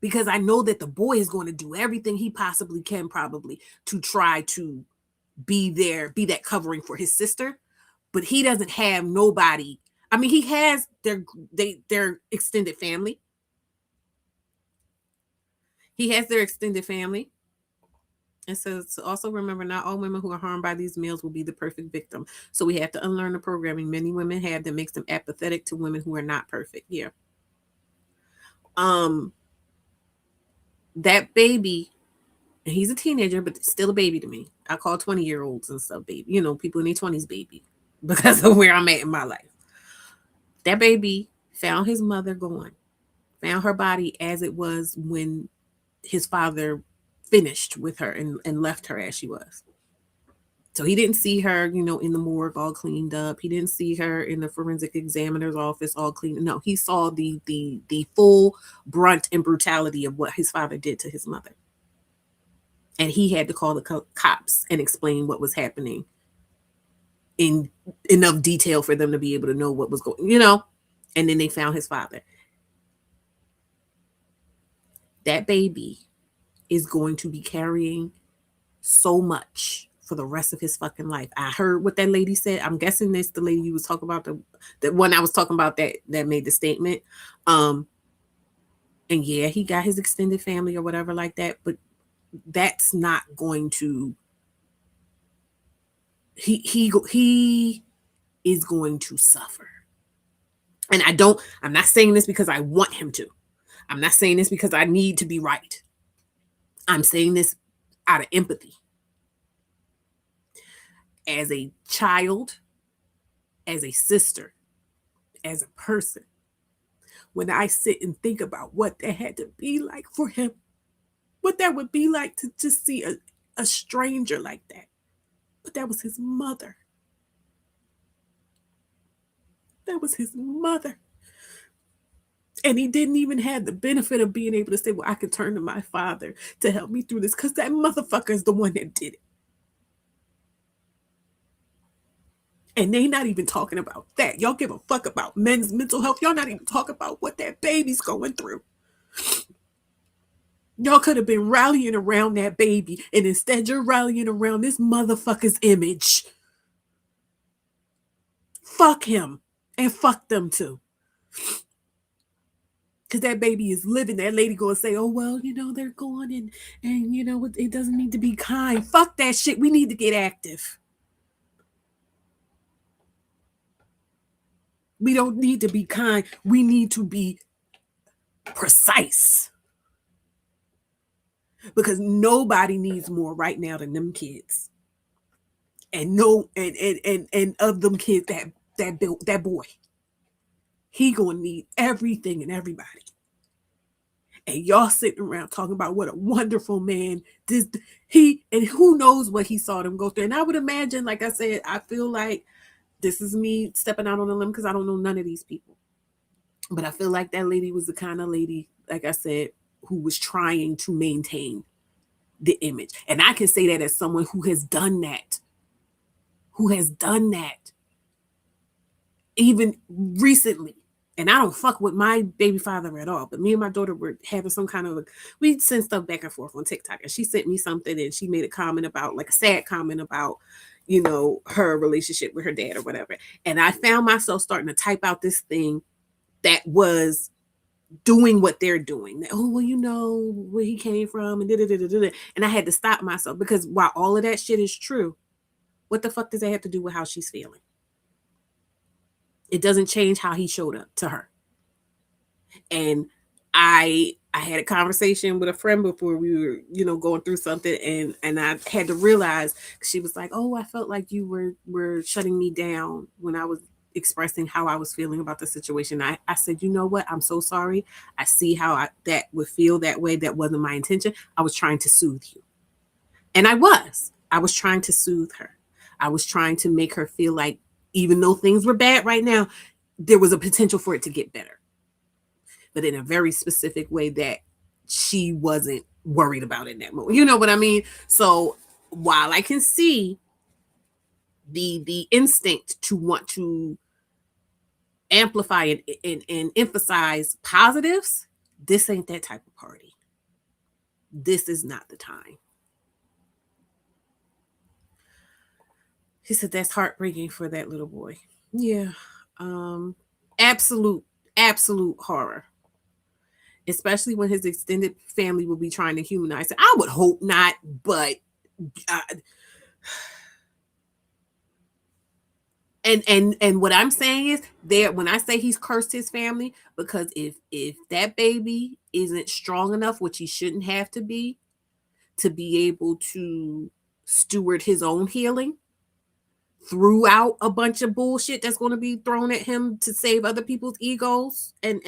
because I know that the boy is going to do everything he possibly can, probably, to try to be that covering for his sister. But he doesn't have nobody. I mean, he has their extended family. He has their extended family. It says, also remember, not all women who are harmed by these males will be the perfect victim. So we have to unlearn the programming many women have that makes them apathetic to women who are not perfect. Yeah. That baby, and he's a teenager, but still a baby to me. I call 20-year-olds and stuff baby. You know, people in their 20s baby, because of where I'm at in my life. That baby found his mother gone, found her body as it was when his father finished with her and left her as she was. So he didn't see her, in the morgue all cleaned up. He didn't see her in the forensic examiner's office all clean. No, he saw the full brunt and brutality of what his father did to his mother. And he had to call the cops and explain what was happening in enough detail for them to be able to know what was going, and then they found his father. That baby is going to be carrying so much for the rest of his fucking life. I heard what that lady said. I'm guessing that's the lady you was talking about, the one I was talking about that made the statement. And yeah, he got his extended family or whatever like that, but that's not going to, he is going to suffer. And I'm not saying this because I want him to. I'm not saying this because I need to be right. I'm saying this out of empathy. As a child, as a sister, as a person, when I sit and think about what that had to be like for him, what that would be like to just see a stranger like that. But that was his mother. That was his mother. And he didn't even have the benefit of being able to say, well, I can turn to my father to help me through this, because that motherfucker is the one that did it. And they not even talking about that. Y'all give a fuck about men's mental health. Y'all not even talking about what that baby's going through. Y'all could have been rallying around that baby, and instead you're rallying around this motherfucker's image. Fuck him, and fuck them too. Because that baby is living. That lady gonna say, oh, well, they're going and it doesn't need to be kind. Fuck that shit. We need to get active. We don't need to be kind. We need to be precise. Because nobody needs more right now than them kids. And of them kids, that boy, he gonna need everything and everybody. And y'all sitting around talking about what a wonderful man this and who knows what he saw them go through. And I would imagine, like I said, I feel like this is me stepping out on a limb because I don't know none of these people. But I feel like that lady was the kind of lady, like I said, who was trying to maintain the image. And I can say that as someone who has done that. Even recently. And I don't fuck with my baby father at all. But me and my daughter were having some kind of, we'd send stuff back and forth on TikTok. And she sent me something and she made a comment about, like a sad comment about, her relationship with her dad or whatever. And I found myself starting to type out this thing that was doing what they're doing. Oh, well, where he came from and da-da-da-da-da. And I had to stop myself, because while all of that shit is true, what the fuck does that have to do with how she's feeling? It doesn't change how he showed up to her. And I had a conversation with a friend before we were, going through something, and I had to realize, she was like, oh, I felt like you were shutting me down when I was expressing how I was feeling about the situation. I said, you know what? I'm so sorry. I see how that would feel that way. That wasn't my intention. I was trying to soothe you. And I was trying to soothe her. I was trying to make her feel like, even though things were bad right now, there was a potential for it to get better. But in a very specific way that she wasn't worried about in that moment. You know what I mean? So while I can see the instinct to want to amplify and emphasize positives, this ain't that type of party. This is not the time. He said, that's heartbreaking for that little boy. Yeah. Absolute horror. Especially when his extended family will be trying to humanize it. I would hope not, but and what I'm saying is, when I say he's cursed his family, because if that baby isn't strong enough, which he shouldn't have to be able to steward his own healing throughout a bunch of bullshit that's going to be thrown at him to save other people's egos and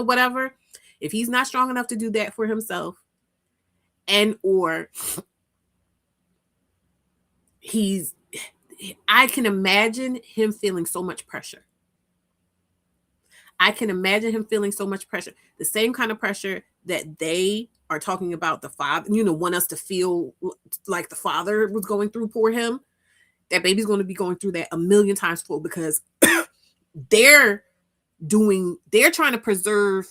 whatever. If he's not strong enough to do that for himself, or I can imagine him feeling so much pressure. The same kind of pressure that they are talking about the father, want us to feel like the father was going through for him. That baby's going to be going through that a million times full, because they're trying to preserve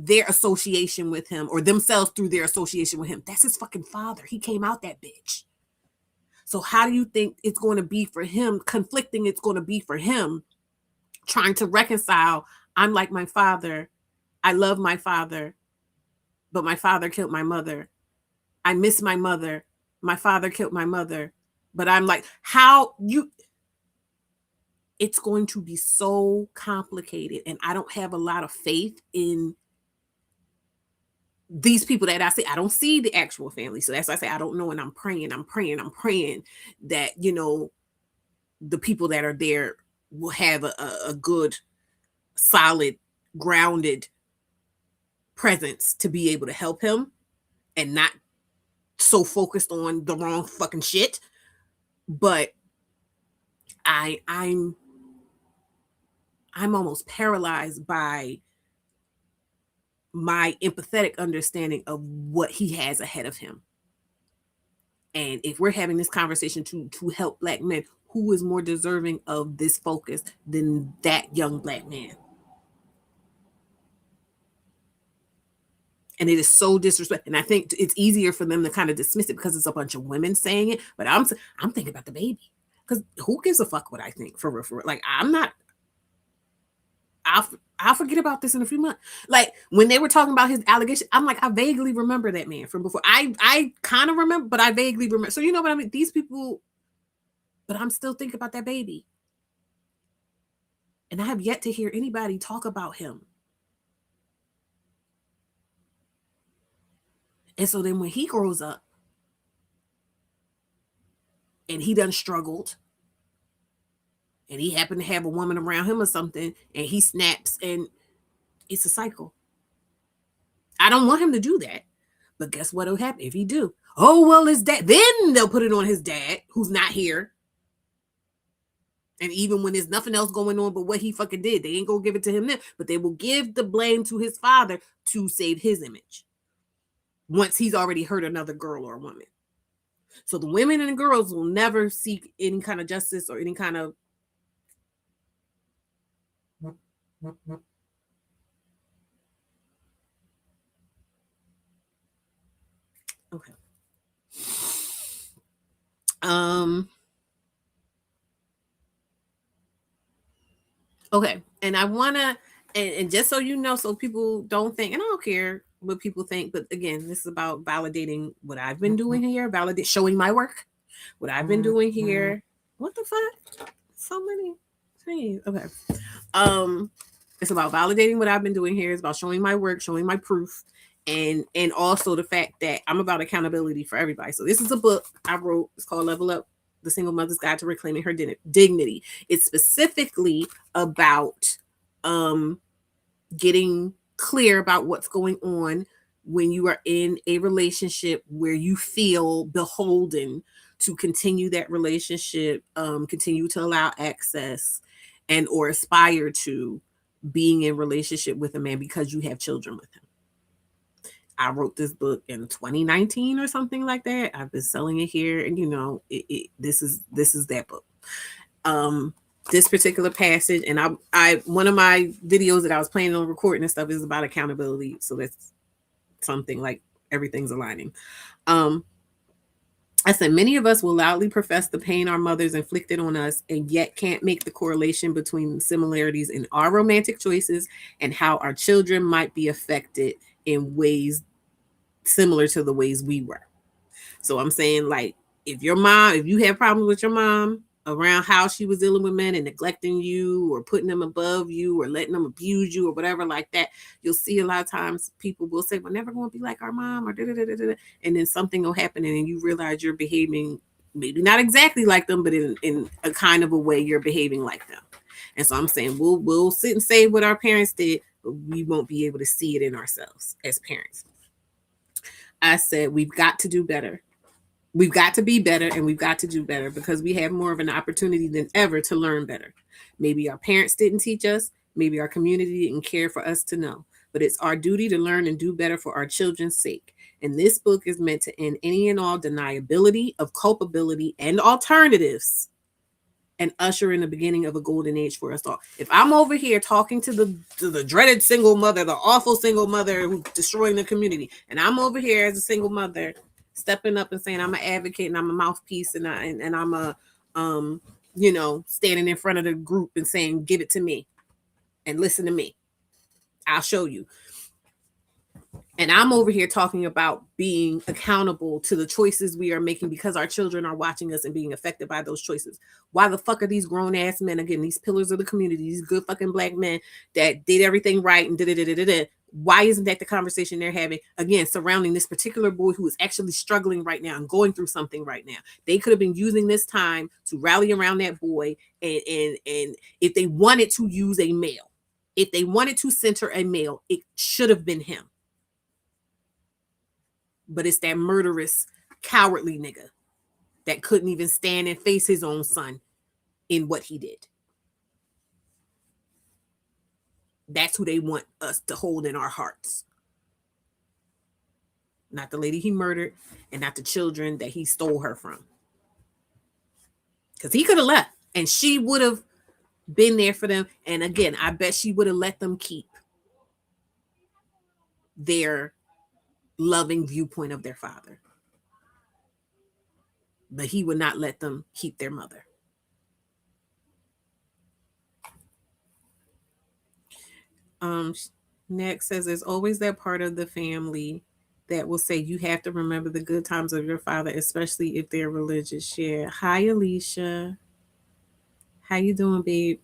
their association with him or themselves through their association with him. That's his fucking father. He came out that bitch. So how do you think it's going to be for him? Conflicting it's going to be for him trying to reconcile. I'm like my father. I love my father, but my father killed my mother. I miss my mother. My father killed my mother. But I'm like, how you... It's going to be so complicated. And I don't have a lot of faith in these people that I see. I don't see the actual family. So that's why I say I don't know. And I'm praying that, you know, the people that are there will have a good, solid, grounded presence to be able to help him and not so focused on the wrong fucking shit. But I'm almost paralyzed by my empathetic understanding of what he has ahead of him. And if we're having this conversation to help Black men, who is more deserving of this focus than that young Black man? And it is so disrespectful. And I think it's easier for them to kind of dismiss it because it's a bunch of women saying it. But I'm thinking about the baby. Because who gives a fuck what I think, for real, for real? Like, I'll forget about this in a few months. Like, when they were talking about his allegation, I'm like, I vaguely remember that man from before. I kind of remember, but I vaguely remember. So you know what I mean? These people, but I'm still thinking about that baby. And I have yet to hear anybody talk about him. And so then when he grows up and he done struggled and he happened to have a woman around him or something and he snaps, and it's a cycle. I don't want him to do that. But guess what will happen if he do? Oh, well, his dad. Then they'll put it on his dad who's not here. And even when there's nothing else going on but what he fucking did, they ain't gonna give it to him then. But they will give the blame to his father to save his image. Once he's already hurt another girl or a woman. So the women and the girls will never seek any kind of justice or any kind of... Okay. Okay. And I want to, and just so you know, so people don't think, and I don't care what people think, but again, this is about validating what I've been doing here, showing my work, what I've been doing here. What the fuck? So many things. Okay. It's about validating what I've been doing here. It's about showing my work, showing my proof, and also the fact that I'm about accountability for everybody. So this is a book I wrote. It's called Level Up: The Single Mother's Guide to Reclaiming Her Dignity. It's specifically about getting clear about what's going on when you are in a relationship where you feel beholden to continue that relationship, continue to allow access and or aspire to being in relationship with a man because you have children with him. I wrote this book in 2019 or something like that. I've been selling it here, and you know, this is that book. This particular passage, and I one of my videos that I was planning on recording and stuff is about accountability. So that's something like everything's aligning. I said, many of us will loudly profess the pain our mothers inflicted on us and yet can't make the correlation between similarities in our romantic choices and how our children might be affected in ways similar to the ways we were. So I'm saying, like, if you have problems with your mom around how she was dealing with men and neglecting you or putting them above you or letting them abuse you or whatever like that, you'll see a lot of times people will say, we're never going to be like our mom or da-da-da-da-da. And then something will happen and you realize you're behaving maybe not exactly like them, but in a kind of a way you're behaving like them. And so I'm saying we'll sit and say what our parents did, but we won't be able to see it in ourselves as parents. I said, we've got to do better. We've got to be better, and we've got to do better because we have more of an opportunity than ever to learn better. Maybe our parents didn't teach us. Maybe our community didn't care for us to know. But it's our duty to learn and do better for our children's sake. And this book is meant to end any and all deniability of culpability and alternatives and usher in the beginning of a golden age for us all. If I'm over here talking to the dreaded single mother, the awful single mother who's destroying the community, and I'm over here as a single mother stepping up and saying I'm an advocate and I'm a mouthpiece and I'm a standing in front of the group and saying give it to me and listen to me, I'll show you. And I'm over here talking about being accountable to the choices we are making because our children are watching us and being affected by those choices. Why the fuck are these grown ass men, again, these pillars of the community, these good fucking black men that did everything right and did? Why isn't that the conversation they're having, again, surrounding this particular boy who is actually struggling right now and going through something right now? They could have been using this time to rally around that boy. And if they wanted to use a male, if they wanted to center a male, it should have been him. But it's that murderous, cowardly nigga that couldn't even stand and face his own son in what he did. That's who they want us to hold in our hearts. Not the lady he murdered and not the children that he stole her from. Because he could have left and she would have been there for them. And again, I bet she would have let them keep their loving viewpoint of their father. But he would not let them keep their mother. Next says there's always that part of the family that will say you have to remember the good times of your father, especially if they're religious. Yeah. Hi, Alicia. How you doing, babe?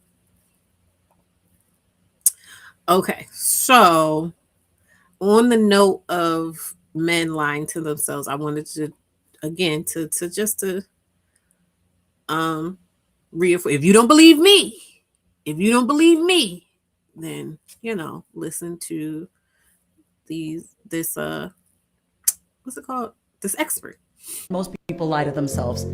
Okay, so on the note of men lying to themselves, I wanted to again to reinforce. If you don't believe me, then listen to this what's it called? This expert. Most people lie to themselves.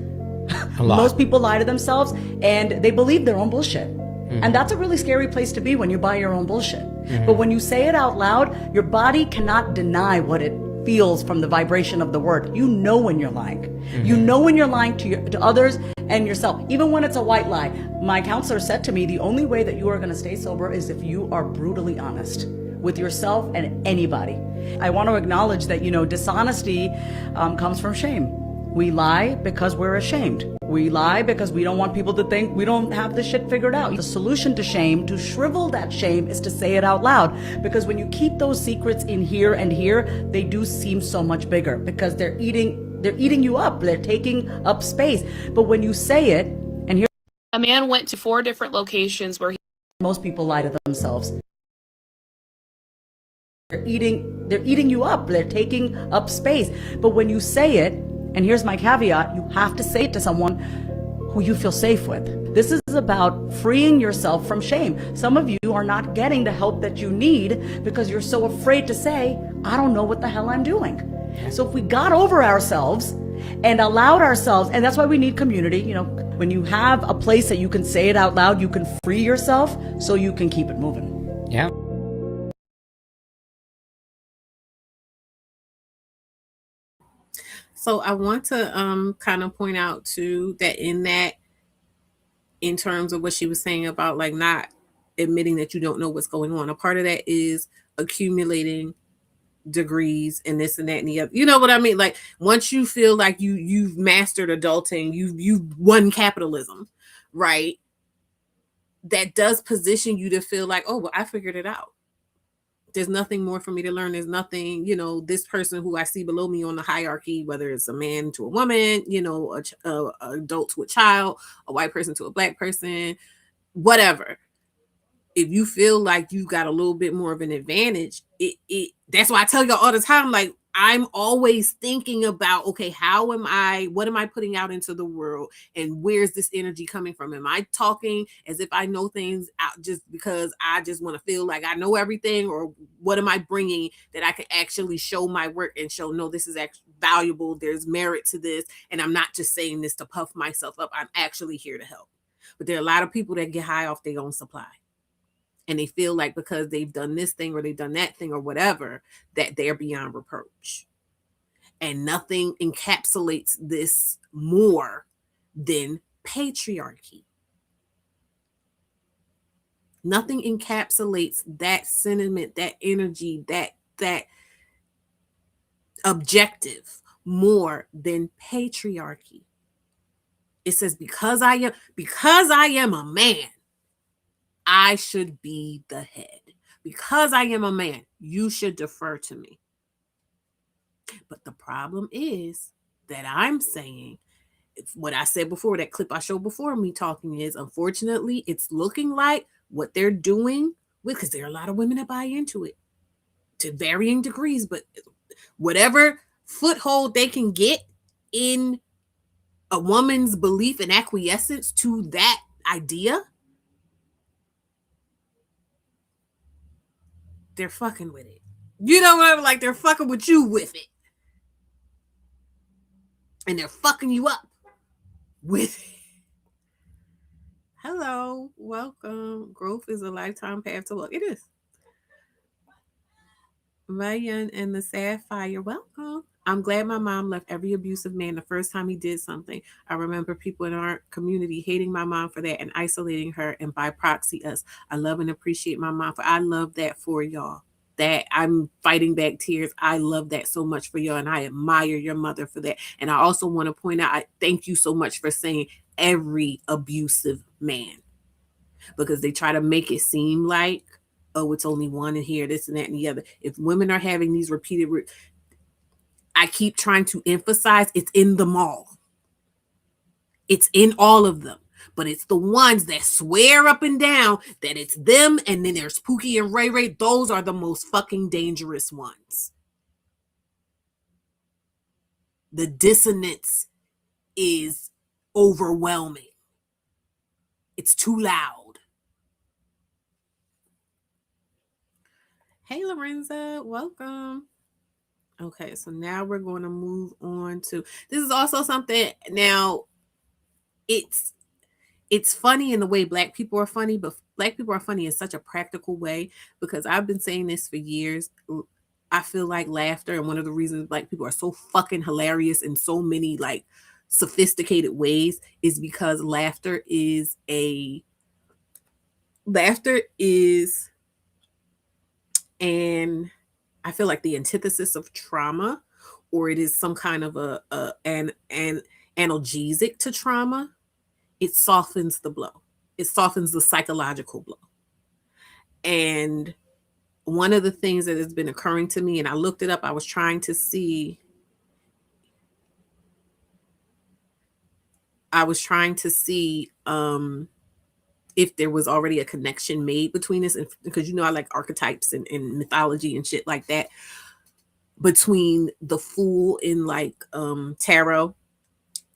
Most people lie to themselves and they believe their own bullshit. And that's a really scary place to be when you buy your own bullshit. But when you say it out loud, your body cannot deny what it feels from the vibration of the word. You know when you're lying. You know when you're lying to others and yourself, even when it's a white lie. My counselor said to me, the only way that you are going to stay sober is if you are brutally honest with yourself and anybody. I want to acknowledge that, dishonesty comes from shame. We lie because we're ashamed. We lie because we don't want people to think we don't have this shit figured out. The solution to shame, to shrivel that shame, is to say it out loud. Because when you keep those secrets in here and here, they do seem so much bigger because they're eating you up. They're taking up space. But when you say it, and here, a man went to 4 different locations where most people lie to themselves. They're eating you up. They're taking up space. But when you say it, and here's my caveat, you have to say it to someone who you feel safe with. This is about freeing yourself from shame. Some of you are not getting the help that you need because you're so afraid to say, I don't know what the hell I'm doing. So if we got over ourselves and allowed ourselves, and that's why we need community, when you have a place that you can say it out loud, you can free yourself so you can keep it moving. Yeah. So I want to kind of point out too that in terms of what she was saying about like not admitting that you don't know what's going on, a part of that is accumulating degrees and this and that and the other. You know what I mean? Like once you feel like you've mastered adulting, you've won capitalism, right? That does position you to feel like, oh, well, I figured it out. There's nothing more for me to learn. There's nothing, this person who I see below me on the hierarchy, whether it's a man to a woman, a adult to a child, a white person to a black person, whatever. If you feel like you've got a little bit more of an advantage, that's why I tell y'all all the time, like, I'm always thinking about, okay, what am I putting out into the world? And where's this energy coming from? Am I talking as if I know things out just because I just want to feel like I know everything? Or what am I bringing that I can actually show my work and show, no, this is actually valuable. There's merit to this. And I'm not just saying this to puff myself up. I'm actually here to help. But there are a lot of people that get high off their own supply. And they feel like because they've done this thing or they've done that thing or whatever, that they're beyond reproach. And nothing encapsulates this more than patriarchy. Nothing encapsulates that sentiment, that energy, that objective more than patriarchy. It says because I am a man, I should be the head. Because I am a man, you should defer to me. But the problem is that I'm saying, what I said before, that clip I showed before me talking, is unfortunately it's looking like what they're doing with, because there are a lot of women that buy into it to varying degrees, but whatever foothold they can get in a woman's belief and acquiescence to that idea, they're fucking with it. You know what I'm like? They're fucking with you with it. And they're fucking you up with it. Hello, welcome. Growth is a lifetime path to look. It is. Ryan and the Sapphire, welcome. I'm glad my mom left every abusive man the first time he did something. I remember people in our community hating my mom for that and isolating her, and by proxy us. I love and appreciate my mom for. I love that for y'all. That I'm fighting back tears. I love that so much for y'all, and I admire your mother for that. And I also want to point out, I thank you so much for saying every abusive man, because they try to make it seem like, oh, it's only one in here, this and that and the other. If women are having these repeated, I keep trying to emphasize it's in them all. It's in all of them. But it's the ones that swear up and down that it's them, and then there's Pookie and Ray Ray. Those are the most fucking dangerous ones. The dissonance is overwhelming. It's too loud. Hey, Lorenza, welcome. Okay, so now we're going to move on to, this is also something, now it's funny in the way Black people are funny, but Black people are funny in such a practical way, because I've been saying this for years. I feel like laughter, and one of the reasons Black people are so fucking hilarious in so many like sophisticated ways, is because laughter is and I feel like the antithesis of trauma, or it is some kind of an analgesic to trauma. It softens the blow. It softens the psychological blow. And one of the things that has been occurring to me, and I looked it up, I was trying to see if there was already a connection made between this, because I like archetypes and mythology and shit like that, between the Fool in like tarot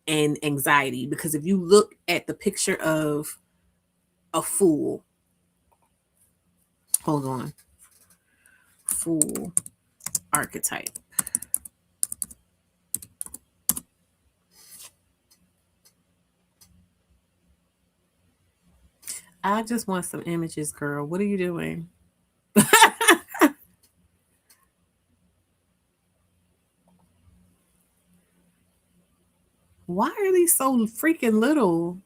and anxiety. Because if you look at the picture of a Fool, hold on, Fool archetype. I just want some images, girl. What are you doing? Why are these so freaking little?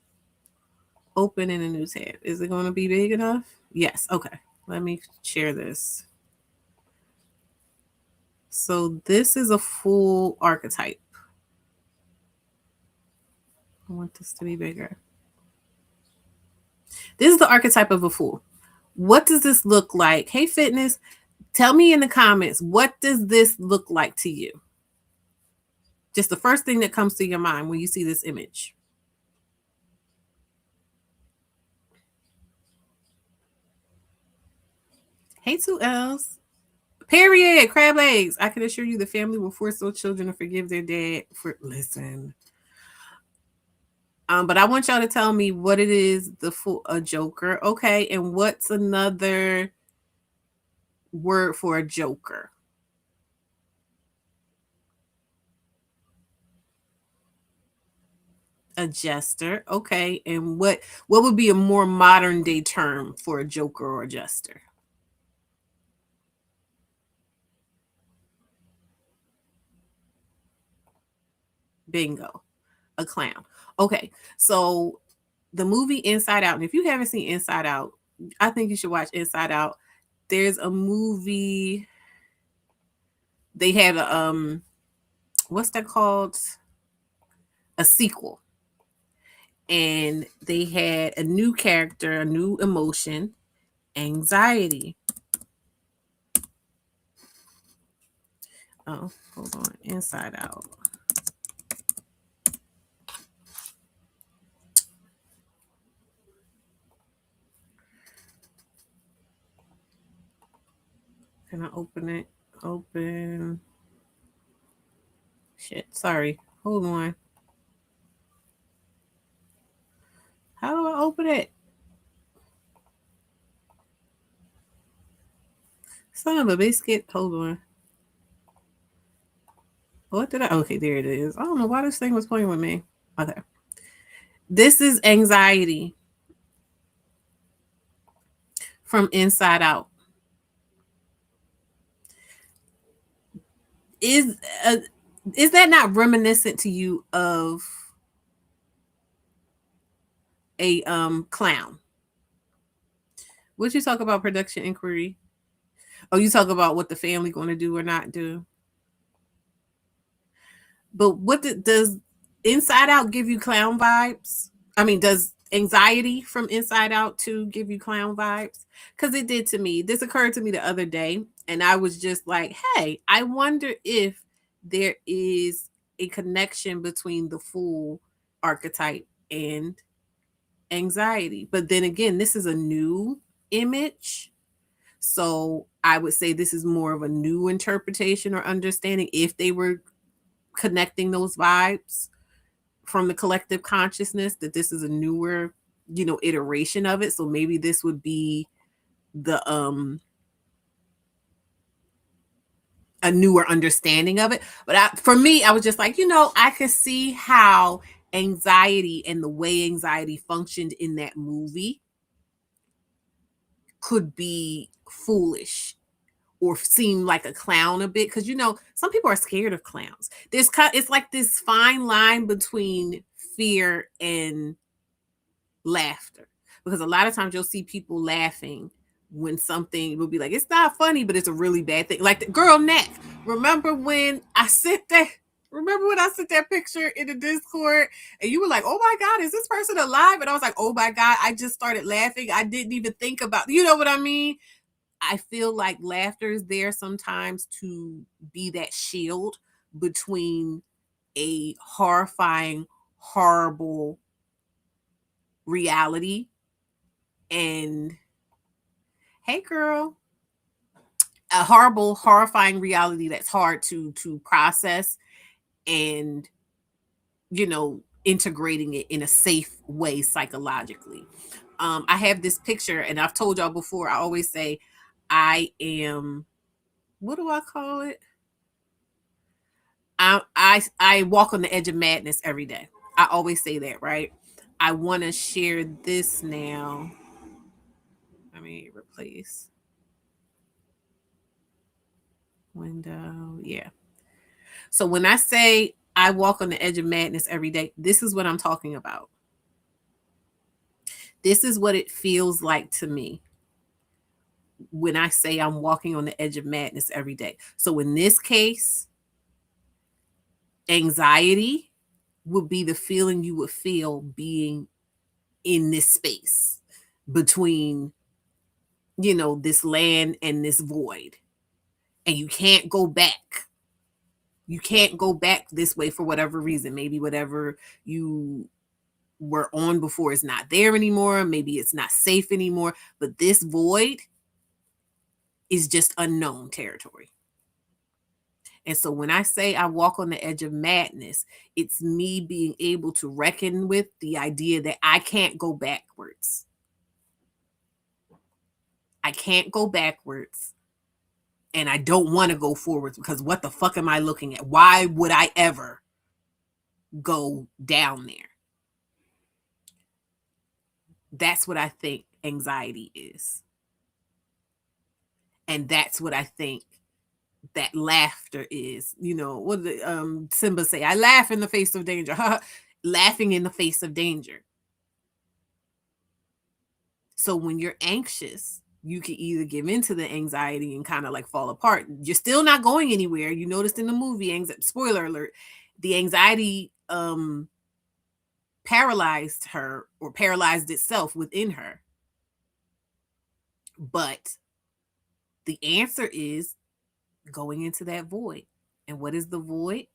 Open in a new tab. Is it going to be big enough? Yes. Okay. Let me share this. So this is a Fool archetype. I want this to be bigger. This is the archetype of a Fool. What does this look like? Hey, Fitness, tell me in the comments, what does this look like to you? Just the first thing that comes to your mind when you see this image. Hey, 2Ls. Period. Crab legs. I can assure you the family will force those children to forgive their dad for, listen. But I want y'all to tell me what it is, a joker. Okay, and what's another word for a joker? A jester. Okay, and what would be a more modern day term for a joker or a jester? Bingo. A clown. Okay, so the movie Inside Out, and if you haven't seen Inside Out, I think you should watch Inside Out. There's a movie. They had a what's that called? A sequel. And they had a new character, a new emotion, anxiety. Oh, hold on. Inside Out. Can I open it? Open. Shit. Sorry. Hold on. How do I open it? Son of a biscuit. Hold on. What did I? Okay, there it is. I don't know why this thing was playing with me. Okay. This is anxiety from Inside Out. Is that not reminiscent to you of a clown? What you talk about production inquiry? Oh, you talk about what the family going to do or not do. But what does Inside Out give you clown vibes? I mean, does anxiety from Inside Out 2 give you clown vibes? Because it did to me. This occurred to me the other day, and I was just like, hey, I wonder if there is a connection between the fool archetype and anxiety. But then again, this is a new image. So I would say this is more of a new interpretation or understanding if they were connecting those vibes from the collective consciousness, that this is a newer, iteration of it. So maybe this would be the a newer understanding of it. But for me, I was just like, I could see how anxiety and the way anxiety functioned in that movie could be foolish or seem like a clown a bit, because some people are scared of clowns. It's like this fine line between fear and laughter, because a lot of times you'll see people laughing when something will be like, it's not funny, but it's a really bad thing. Like the girl neck. Remember when I sent that picture in the Discord and you were like, oh my God, is this person alive? And I was like, oh my God, I just started laughing. I didn't even think about, you know what I mean? I feel like laughter is there sometimes to be that shield between a horrifying, horrible reality and, hey girl, a horrible, horrifying reality that's hard to process and, integrating it in a safe way psychologically. I have this picture, and I've told y'all before, I always say, I am, what do I call it? I walk on the edge of madness every day. I always say that, right? I want to share this now. Let me replace window. Yeah. So when I say I walk on the edge of madness every day, this is what I'm talking about. This is what it feels like to me when I say I'm walking on the edge of madness every day. So in this case, anxiety would be the feeling you would feel being in this space between, this land and this void. And you can't go back. You can't go back this way for whatever reason. Maybe whatever you were on before is not there anymore. Maybe it's not safe anymore. But this void is just unknown territory. And so when I say I walk on the edge of madness, it's me being able to reckon with the idea that I can't go backwards. I can't go backwards. And I don't want to go forwards, because what the fuck am I looking at? Why would I ever go down there? That's what I think anxiety is. And that's what I think that laughter is. What did Simba say? I laugh in the face of danger. Laughing in the face of danger. So when you're anxious, you can either give into the anxiety and kind of like fall apart. You're still not going anywhere. You noticed in the movie, spoiler alert, the anxiety paralyzed her, or paralyzed itself within her. But the answer is going into that void. And what is the void?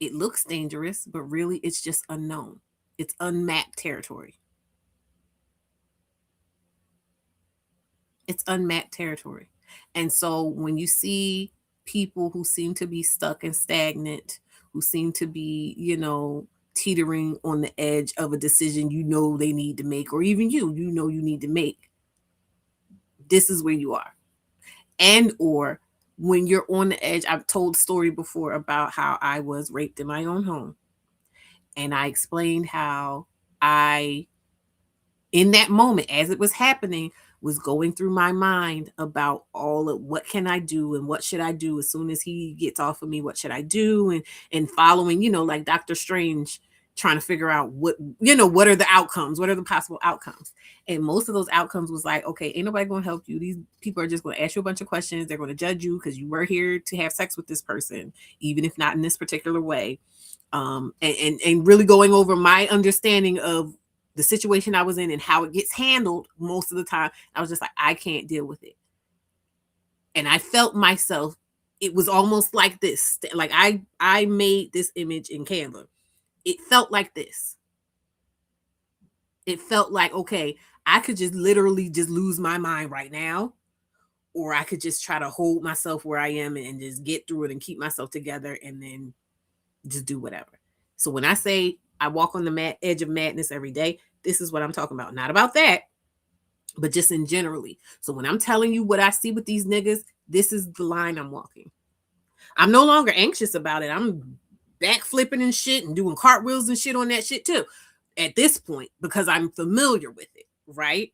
It looks dangerous, but really it's just unknown. It's unmapped territory. It's unmapped territory. And so when you see people who seem to be stuck and stagnant, who seem to be, teetering on the edge of a decision they need to make, or even you need to make, this is where you are. And or when you're on the edge, I've told the story before about how I was raped in my own home. And I explained how I, in that moment, as it was happening, was going through my mind about all of what can I do and what should I do as soon as he gets off of me, what should I do? And following, like Dr. Strange, trying to figure out what are the outcomes, what are the possible outcomes. And most of those outcomes was like, okay, ain't nobody going to help you. These people are just going to ask you a bunch of questions. They're going to judge you because you were here to have sex with this person, even if not in this particular way. And really going over my understanding of the situation I was in and how it gets handled most of the time. I was just like, I can't deal with it. And I felt myself, it was almost like this. Like I made this image in Canva. It felt like this. It felt like, okay, I could just literally just lose my mind right now, or I could just try to hold myself where I am and just get through it and keep myself together and then just do whatever. So when I say I walk on the edge of madness every day, this is what I'm talking about. Not about that, but just in generally. So when I'm telling you what I see with these niggas, this is the line I'm walking. I'm no longer anxious about it. I'm backflipping and shit and doing cartwheels and shit on that shit too at this point, because I'm familiar with it, right?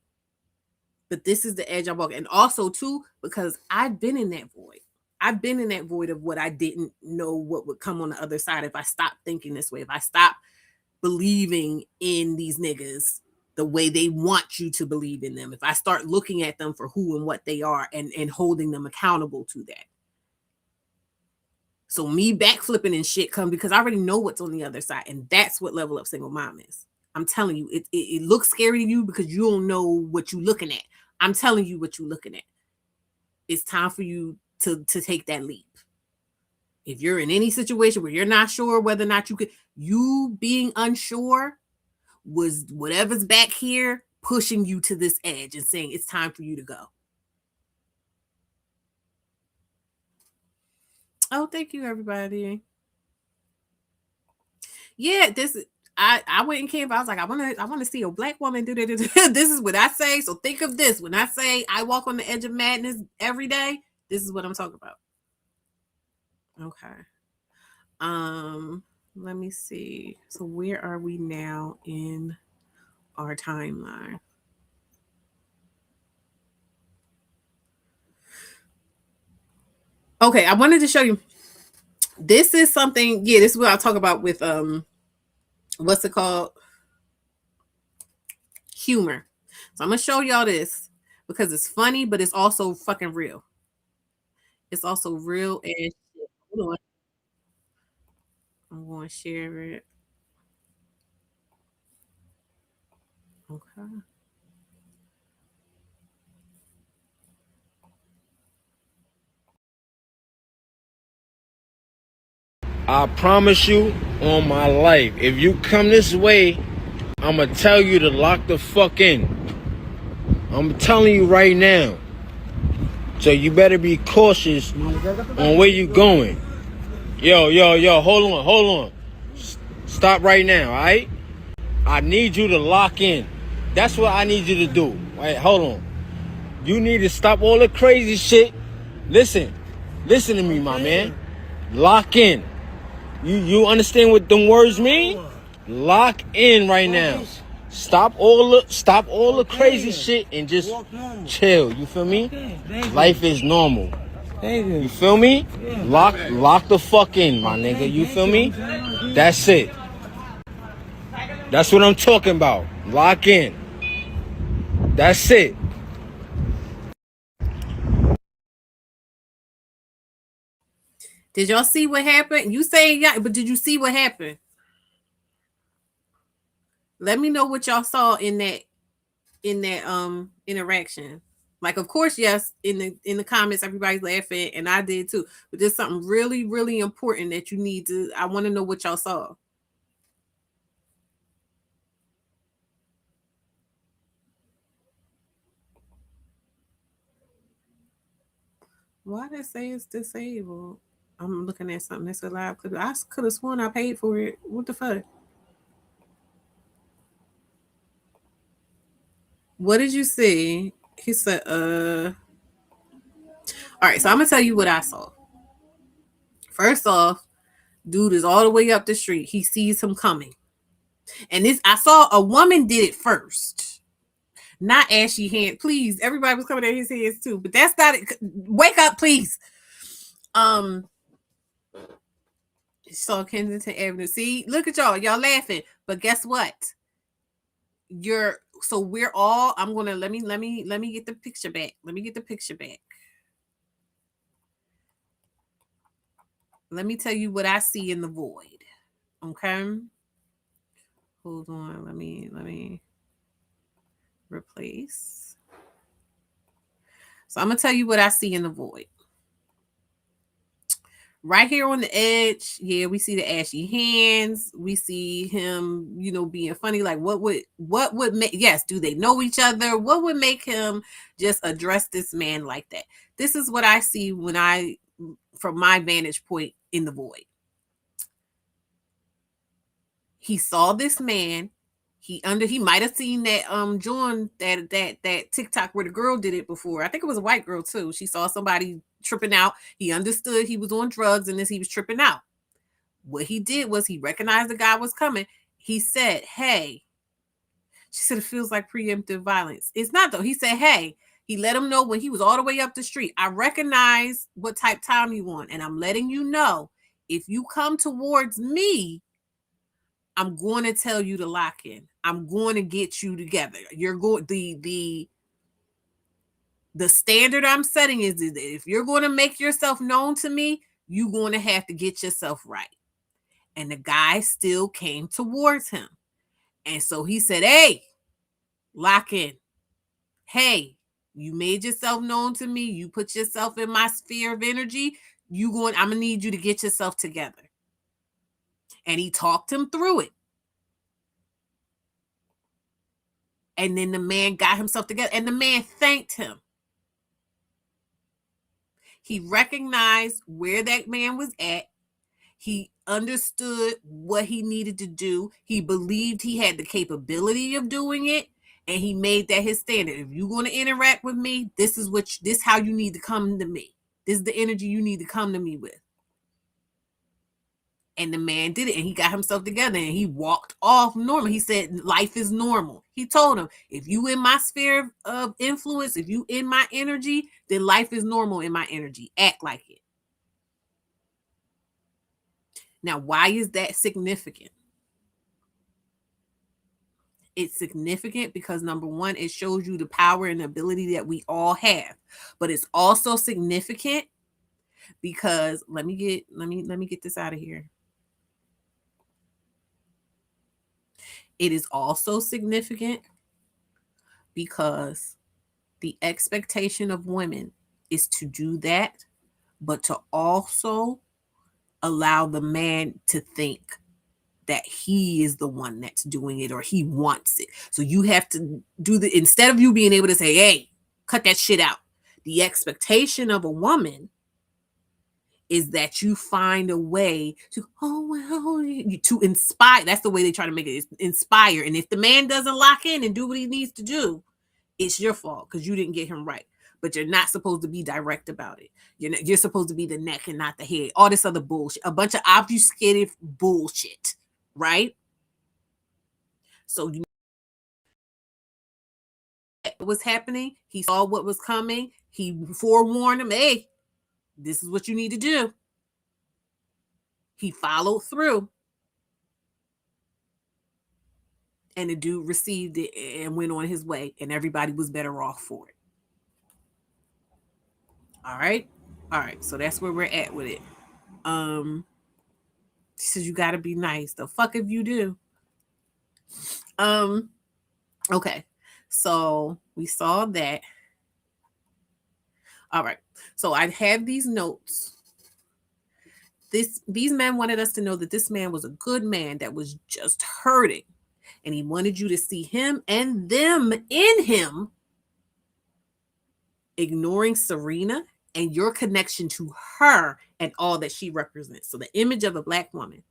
But this is the edge I'm walking. And also too, because I've been in that void. I've been in that void of what I didn't know what would come on the other side if I stopped thinking this way, if I stopped believing in these niggas the way they want you to believe in them, if I start looking at them for who and what they are and holding them accountable to that. So me backflipping and shit come because I already know what's on the other side. And that's what Level Up Single Mom is. I'm telling you, it looks scary to you because you don't know what you're looking at. I'm telling you what you're looking at. It's time for you to take that leap. If you're in any situation where you're not sure whether or not you being unsure was whatever's back here pushing you to this edge and saying it's time for you to go. Oh, thank you, everybody. Yeah, I went in Canva. I was like, I want to see a black woman do this. This is what I say. So think of this. When I say I walk on the edge of madness every day, this is what I'm talking about. Okay. Let me see. So where are we now in our timeline? Okay, I wanted to show you. This is something, this is what I'll talk about with what's it called? Humor. So I'm gonna show y'all this because it's funny, but it's also fucking real. It's also real as shit. Hold on. I'm going to share it. Okay. I promise you on my life, if you come this way, I'm going to tell you to lock the fuck in. I'm telling you right now. So you better be cautious on where you going. Yo, hold on. Stop right now, all right? I need you to lock in. That's what I need you to do. Wait, hold on. You need to stop all the crazy shit. Listen to me, my man. Lock in. You understand what them words mean? Lock in right now. Stop all the crazy shit and just chill. You feel me? Life is normal. You feel me? Lock the fuck in, my nigga. You feel me? That's it. That's what I'm talking about. Lock in. That's it. Did y'all see what happened? You say yeah, but did you see what happened? Let me know what y'all saw in that interaction. Like, of course, yes, in the comments, everybody's laughing, and I did too. But there's something really, really important that you need to. I want to know what y'all saw. Why did it say it's disabled? I'm looking at something that's alive. I could have sworn I paid for it. What the fuck? What did you see? He said, all right, so I'm gonna tell you what I saw. First off, dude is all the way up the street. He sees him coming. And this, I saw a woman did it first. Not ashy hand. Please, everybody was coming at his hands too. But that's not it. Wake up, please. Saw Kensington Avenue. See, look at y'all. Y'all laughing. But guess what? We're all, I'm gonna let me get the picture back. Let me get the picture back. Let me tell you what I see in the void. Okay. Hold on. Let me replace. So I'm gonna tell you what I see in the void. Right here on the edge, yeah, we see the ashy hands. We see him, being funny. Like, what would make? Yes, do they know each other? What would make him just address this man like that? This is what I see from my vantage point in the void. He saw this man. He might have seen that John that TikTok where the girl did it before. I think it was a white girl too. She saw somebody tripping out. He understood he was on drugs and he was tripping out. What he did was he recognized the guy was coming. He said, "Hey." She said it feels like preemptive violence. It's not though. He said, "Hey." He let him know when he was all the way up the street. I recognize what type time you want, and I'm letting you know if you come towards me, I'm going to tell you to lock in. I'm going to get you together. You're going the standard I'm setting is that if you're going to make yourself known to me, you're going to have to get yourself right. And the guy still came towards him. And so he said, "Hey, lock in. Hey, you made yourself known to me. You put yourself in my sphere of energy. I'm going to need you to get yourself together." And he talked him through it. And then the man got himself together and the man thanked him. He recognized where that man was at. He understood what he needed to do. He believed he had the capability of doing it. And he made that his standard. If you're going to interact with me, this is how you need to come to me. This is the energy you need to come to me with. And the man did it, and he got himself together, and he walked off normal. He said, life is normal. He told him, if you in my sphere of influence, if you in my energy, then life is normal in my energy. Act like it. Now, why is that significant? It's significant because number one, it shows you the power and ability that we all have. But it's also significant because let me get this out of here. It is also significant because the expectation of women is to do that, but to also allow the man to think that he is the one that's doing it or he wants it. So you have to do instead of you being able to say, "Hey, cut that shit out." The expectation of a woman is that you find a way to, to inspire. That's the way they try to make it, inspire. And if the man doesn't lock in and do what he needs to do, it's your fault because you didn't get him right. But you're not supposed to be direct about it. You're supposed to be the neck and not the head. All this other bullshit, a bunch of obfuscated bullshit, right? So what was happening? He saw what was coming. He forewarned him, "Hey, this is what you need to do." He followed through. And the dude received it and went on his way, and everybody was better off for it. All right. All right. So that's where we're at with it. She says, you gotta be nice. The fuck if you do. Okay. So we saw that. All right. So I have these notes. These men wanted us to know that this man was a good man that was just hurting. And he wanted you to see him and them in him, ignoring Cerina and your connection to her and all that she represents. So the image of a Black woman,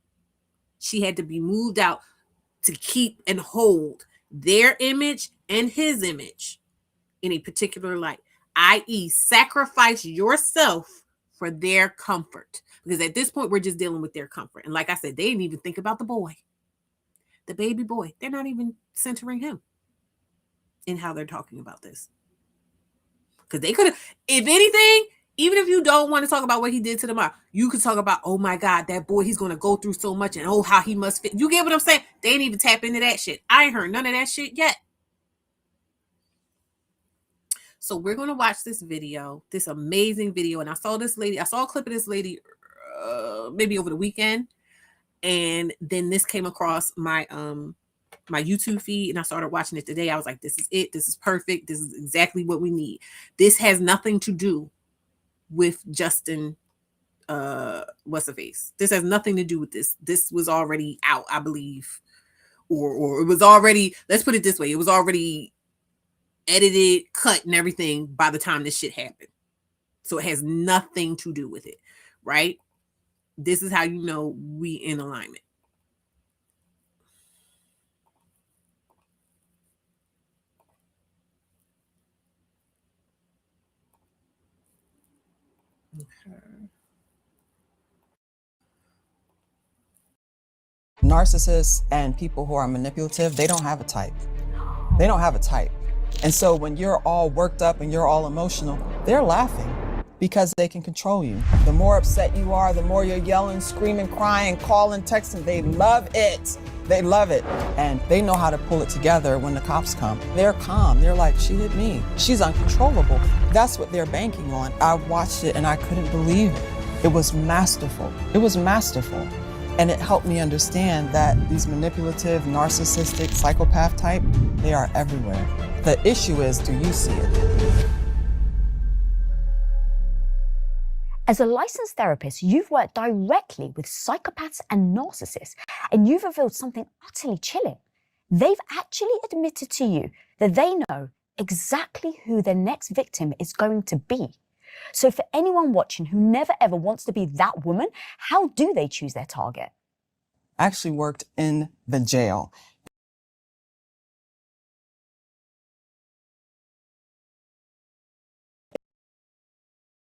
she had to be moved out to keep and hold their image and his image in a particular light, i.e., sacrifice yourself for their comfort. Because at this point, we're just dealing with their comfort. And like I said, they didn't even think about the boy, the baby boy. They're not even centering him in how they're talking about this. Because they could have, if anything, even if you don't want to talk about what he did to the mom, you could talk about, oh my God, that boy, he's going to go through so much and oh, how he must fit. You get what I'm saying? They ain't even tap into that shit. I ain't heard none of that shit yet. So we're going to watch this video, this amazing video. And I saw a clip of this lady maybe over the weekend. And then this came across my my YouTube feed and I started watching it today. I was like, this is it. This is perfect. This is exactly what we need. This has nothing to do with Justin, what's the face? This has nothing to do with this. This was already out, I believe. Or it was already, let's put it this way, it was already edited, cut, and everything by the time this shit happened. So it has nothing to do with it, right? This is how you know we in alignment. Okay. Narcissists and people who are manipulative, they don't have a type. They don't have a type. And so when you're all worked up and you're all emotional, they're laughing because they can control you. The more upset you are, the more you're yelling, screaming, crying, calling, texting. They love it. They love it. And they know how to pull it together when the cops come. They're calm. They're like, she hit me. She's uncontrollable. That's what they're banking on. I watched it and I couldn't believe it. It was masterful. It was masterful. And it helped me understand that these manipulative, narcissistic, psychopath type, they are everywhere. The issue is, do you see it? As a licensed therapist, you've worked directly with psychopaths and narcissists, and you've revealed something utterly chilling. They've actually admitted to you that they know exactly who their next victim is going to be. So for anyone watching who never ever wants to be that woman, how do they choose their target? I actually worked in the jail.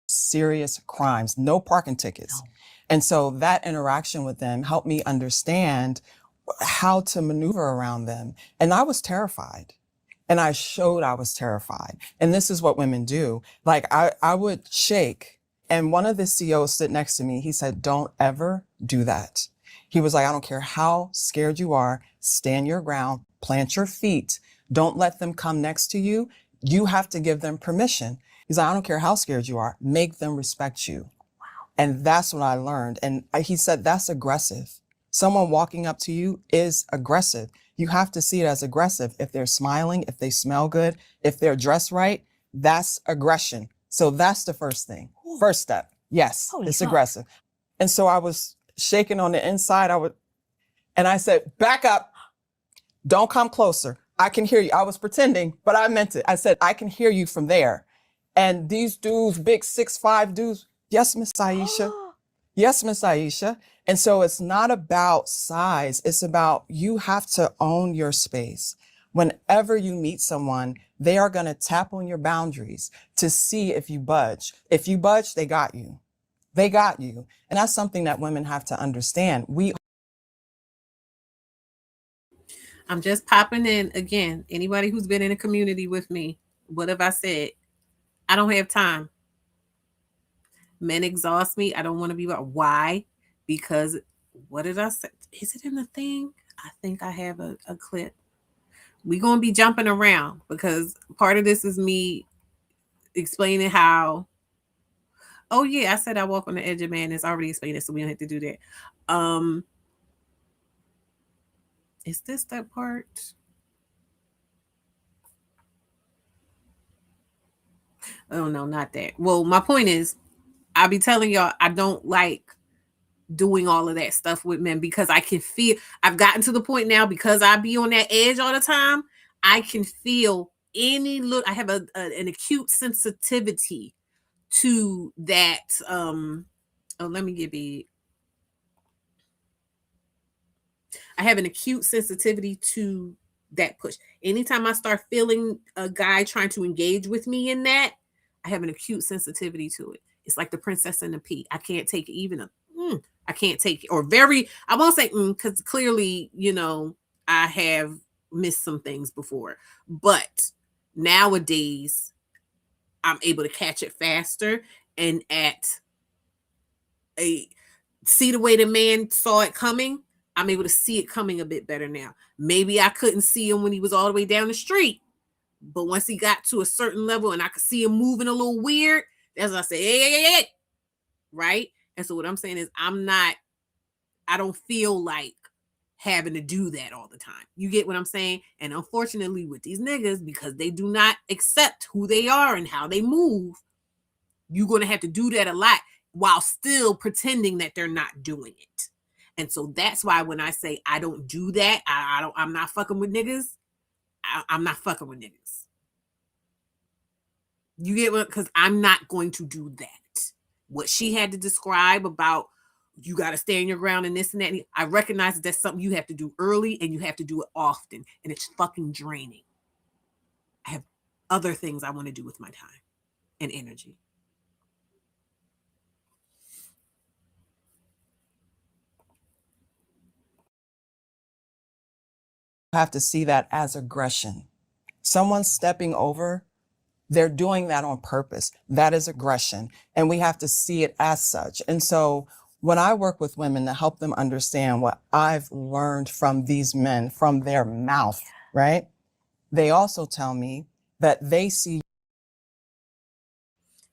Serious crimes, no parking tickets. No. And so that interaction with them helped me understand how to maneuver around them. And I was terrified. And I showed I was terrified. And this is what women do. Like I would shake. And one of the CEOs stood next to me. He said, don't ever do that. He was like, I don't care how scared you are, stand your ground, plant your feet. Don't let them come next to you. You have to give them permission. He's like, I don't care how scared you are, make them respect you. Wow. And that's what I learned. And he said, that's aggressive. Someone walking up to you is aggressive. You have to see it as aggressive. If they're smiling, if they smell good, if they're dressed right, that's aggression. So that's the first thing. Ooh. First step. Yes, holy it's fuck. Aggressive. And so I was shaking on the inside. And I said, back up. Don't come closer. I can hear you. I was pretending, but I meant it. I said, I can hear you from there. And these dudes, big 6'5" dudes, yes, Miss Aisha. Yes, Miss Aisha. And so it's not about size. It's about you have to own your space. Whenever you meet someone, they are going to tap on your boundaries to see if you budge. If you budge, they got you. They got you. And that's something that women have to understand. I'm just popping in again. Anybody who's been in a community with me, what have I said? I don't have time. Men exhaust me. I don't want to be about why? Because what did I say? Is it in the thing? I think I have a clip. We're going to be jumping around because part of this is me explaining how, oh yeah, I said I walk on the edge of madness. I already explained it, so we don't have to do that. Is this that part? Oh no, not that. Well, my point is, I'll be telling y'all I don't like doing all of that stuff with men because I can feel, I've gotten to the point now because I be on that edge all the time. I can feel any look. I have an acute sensitivity to that. Let me give you. I have an acute sensitivity to that push. Anytime I start feeling a guy trying to engage with me in that, I have an acute sensitivity to it. It's like the princess and the pea. I can't take it even I can't take it. Or very, I won't say because clearly, I have missed some things before. But nowadays, I'm able to catch it faster and see the way the man saw it coming. I'm able to see it coming a bit better now. Maybe I couldn't see him when he was all the way down the street, but once he got to a certain level and I could see him moving a little weird, that's when I say, hey, right? And so what I'm saying is I don't feel like having to do that all the time. You get what I'm saying? And unfortunately with these niggas, because they do not accept who they are and how they move, you're going to have to do that a lot while still pretending that they're not doing it. And so that's why when I say I don't do that, I'm not fucking with niggas. I'm not fucking with niggas. You get what? Because I'm not going to do that. What she had to describe about you got to stand your ground and this and that. I recognize that that's something you have to do early and you have to do it often. And it's fucking draining. I have other things I want to do with my time and energy. Have to see that as aggression. Someone stepping over, they're doing that on purpose. That is aggression. And we have to see it as such. And so when I work with women to help them understand what I've learned from these men, from their mouth, right? They also tell me that they see.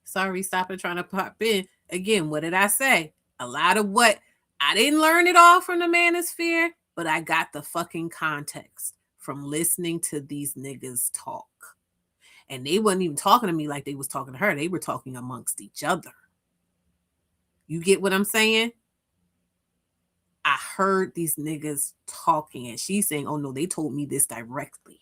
Sorry, stopping trying to pop in. Again, what did I say? A lot of what I didn't learn it all from the manosphere, but I got the fucking context from listening to these niggas talk. And they wasn't even talking to me like they was talking to her. They were talking amongst each other. You get what I'm saying? I heard these niggas talking and she's saying, oh no, they told me this directly.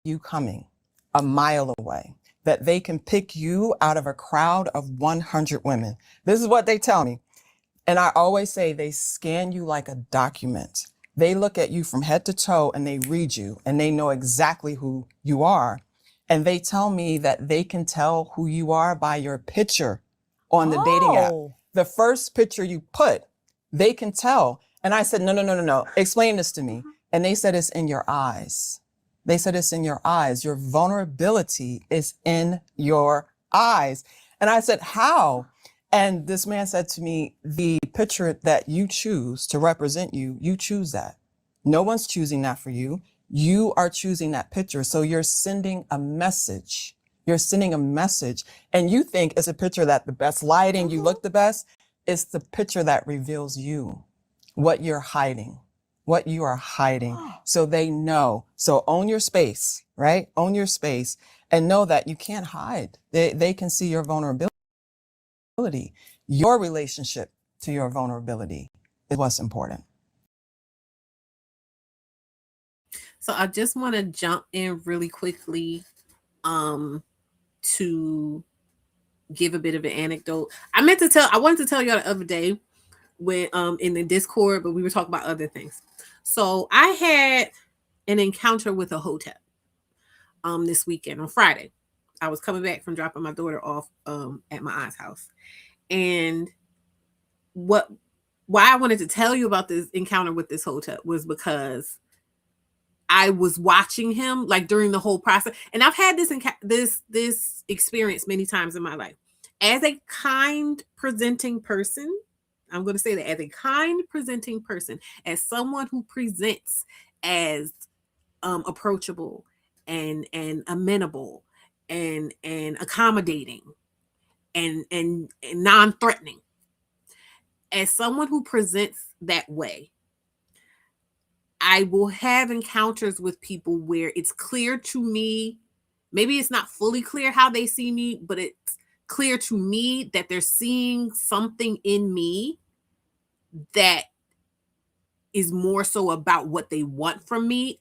You coming a mile away, that they can pick you out of a crowd of 100 women. This is what they tell me. And I always say they scan you like a document. They look at you from head to toe and they read you and they know exactly who you are. And they tell me that they can tell who you are by your picture on the dating app. The first picture you put, they can tell. And I said, no. Explain this to me. And they said, it's in your eyes. They said, it's in your eyes. Your vulnerability is in your eyes. And I said, how? And this man said to me, the picture that you choose to represent you, you choose that. No one's choosing that for you. You are choosing that picture. So you're sending a message. You're sending a message. And you think it's a picture that the best lighting, you look the best. It's the picture that reveals you, what you're hiding, what you are hiding. So they know. So own your space, right? Own your space and know that you can't hide. They can see your vulnerability. Your relationship to your vulnerability is what's important. So I just want to jump in really quickly to give a bit of an anecdote. I wanted to tell y'all the other day when in the Discord, but we were talking about other things. So I had an encounter with a hotel this weekend on Friday. I was coming back from dropping my daughter off at my aunt's house. And why I wanted to tell you about this encounter with this hotel was because I was watching him like during the whole process. And I've had this experience many times in my life. As a kind presenting person, I'm going to say that as a kind presenting person, as someone who presents as approachable and amenable and accommodating and non-threatening, as someone who presents that way, I will have encounters with people where it's clear to me, maybe it's not fully clear how they see me, but it's clear to me that they're seeing something in me that is more so about what they want from me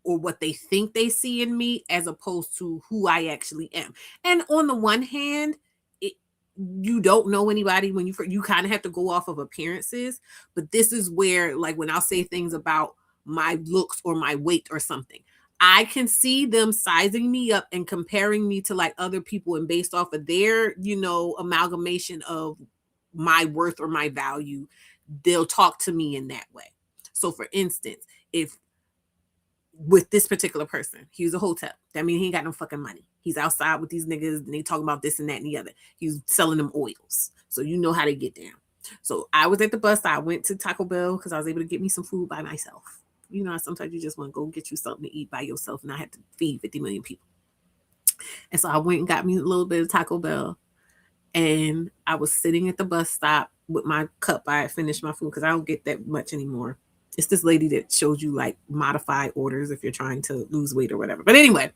or what they think they see in me as opposed to who I actually am. And on the one hand, you don't know anybody when you kind of have to go off of appearances, but this is where, like, when I'll say things about my looks or my weight or something, I can see them sizing me up and comparing me to like other people, and based off of their, amalgamation of my worth or my value, they'll talk to me in that way. So for instance, if with this particular person, he was a hotel, that means he ain't got no fucking money. He's outside with these niggas and they talking about this and that and the other. He's selling them oils. So you know how they get down. So I was at the bus. I went to Taco Bell because I was able to get me some food by myself. You know, sometimes you just want to go get you something to eat by yourself and I had to feed 50 million people. And so I went and got me a little bit of Taco Bell. And I was sitting at the bus stop with my cup. I had finished my food because I don't get that much anymore. It's this lady that shows you like modified orders if you're trying to lose weight or whatever. But anyway,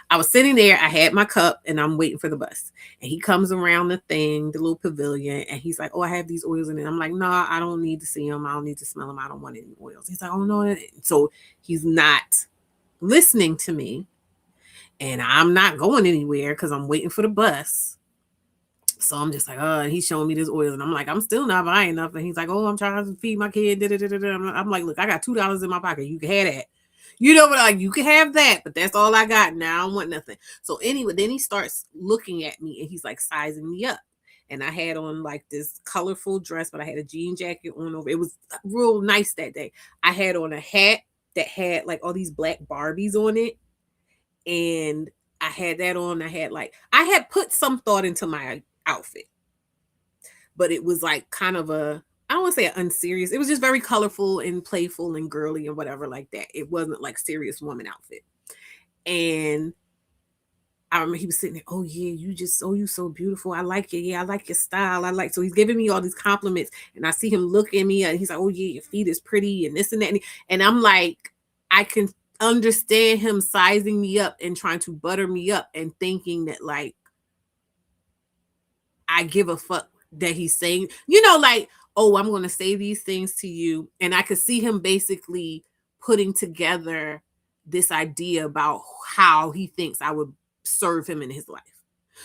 I was sitting there. I had my cup and I'm waiting for the bus. And he comes around the thing, the little pavilion, and he's like, "Oh, I have these oils in it." I'm like, "No, I don't need to see them. I don't need to smell them. I don't want any oils." He's like, "Oh, no." So he's not listening to me. And I'm not going anywhere because I'm waiting for the bus. So I'm just like, he's showing me this oil. And I'm like, I'm still not buying nothing. He's like, "Oh, I'm trying to feed my kid." I'm like, "Look, I got $2 in my pocket. You can have that. You know what? Like, you can have that, but that's all I got now. I don't want nothing." So anyway, then he starts looking at me and he's like sizing me up. And I had on like this colorful dress, but I had a jean jacket on over. It was real nice that day. I had on a hat that had like all these black Barbies on it. And I had that on. I had put some thought into my outfit, but it was like kind of I don't want to say unserious. It was just very colorful and playful and girly and whatever like that. It wasn't like serious woman outfit. And I remember he was sitting there, "Oh yeah, you so beautiful. I like you. Yeah, I like your style. So he's giving me all these compliments and I see him look at me and he's like, "Oh yeah, your feet is pretty and this and that." And I'm like, I can understand him sizing me up and trying to butter me up and thinking that like I give a fuck that he's saying, like, "Oh, I'm going to say these things to you." And I could see him basically putting together this idea about how he thinks I would serve him in his life.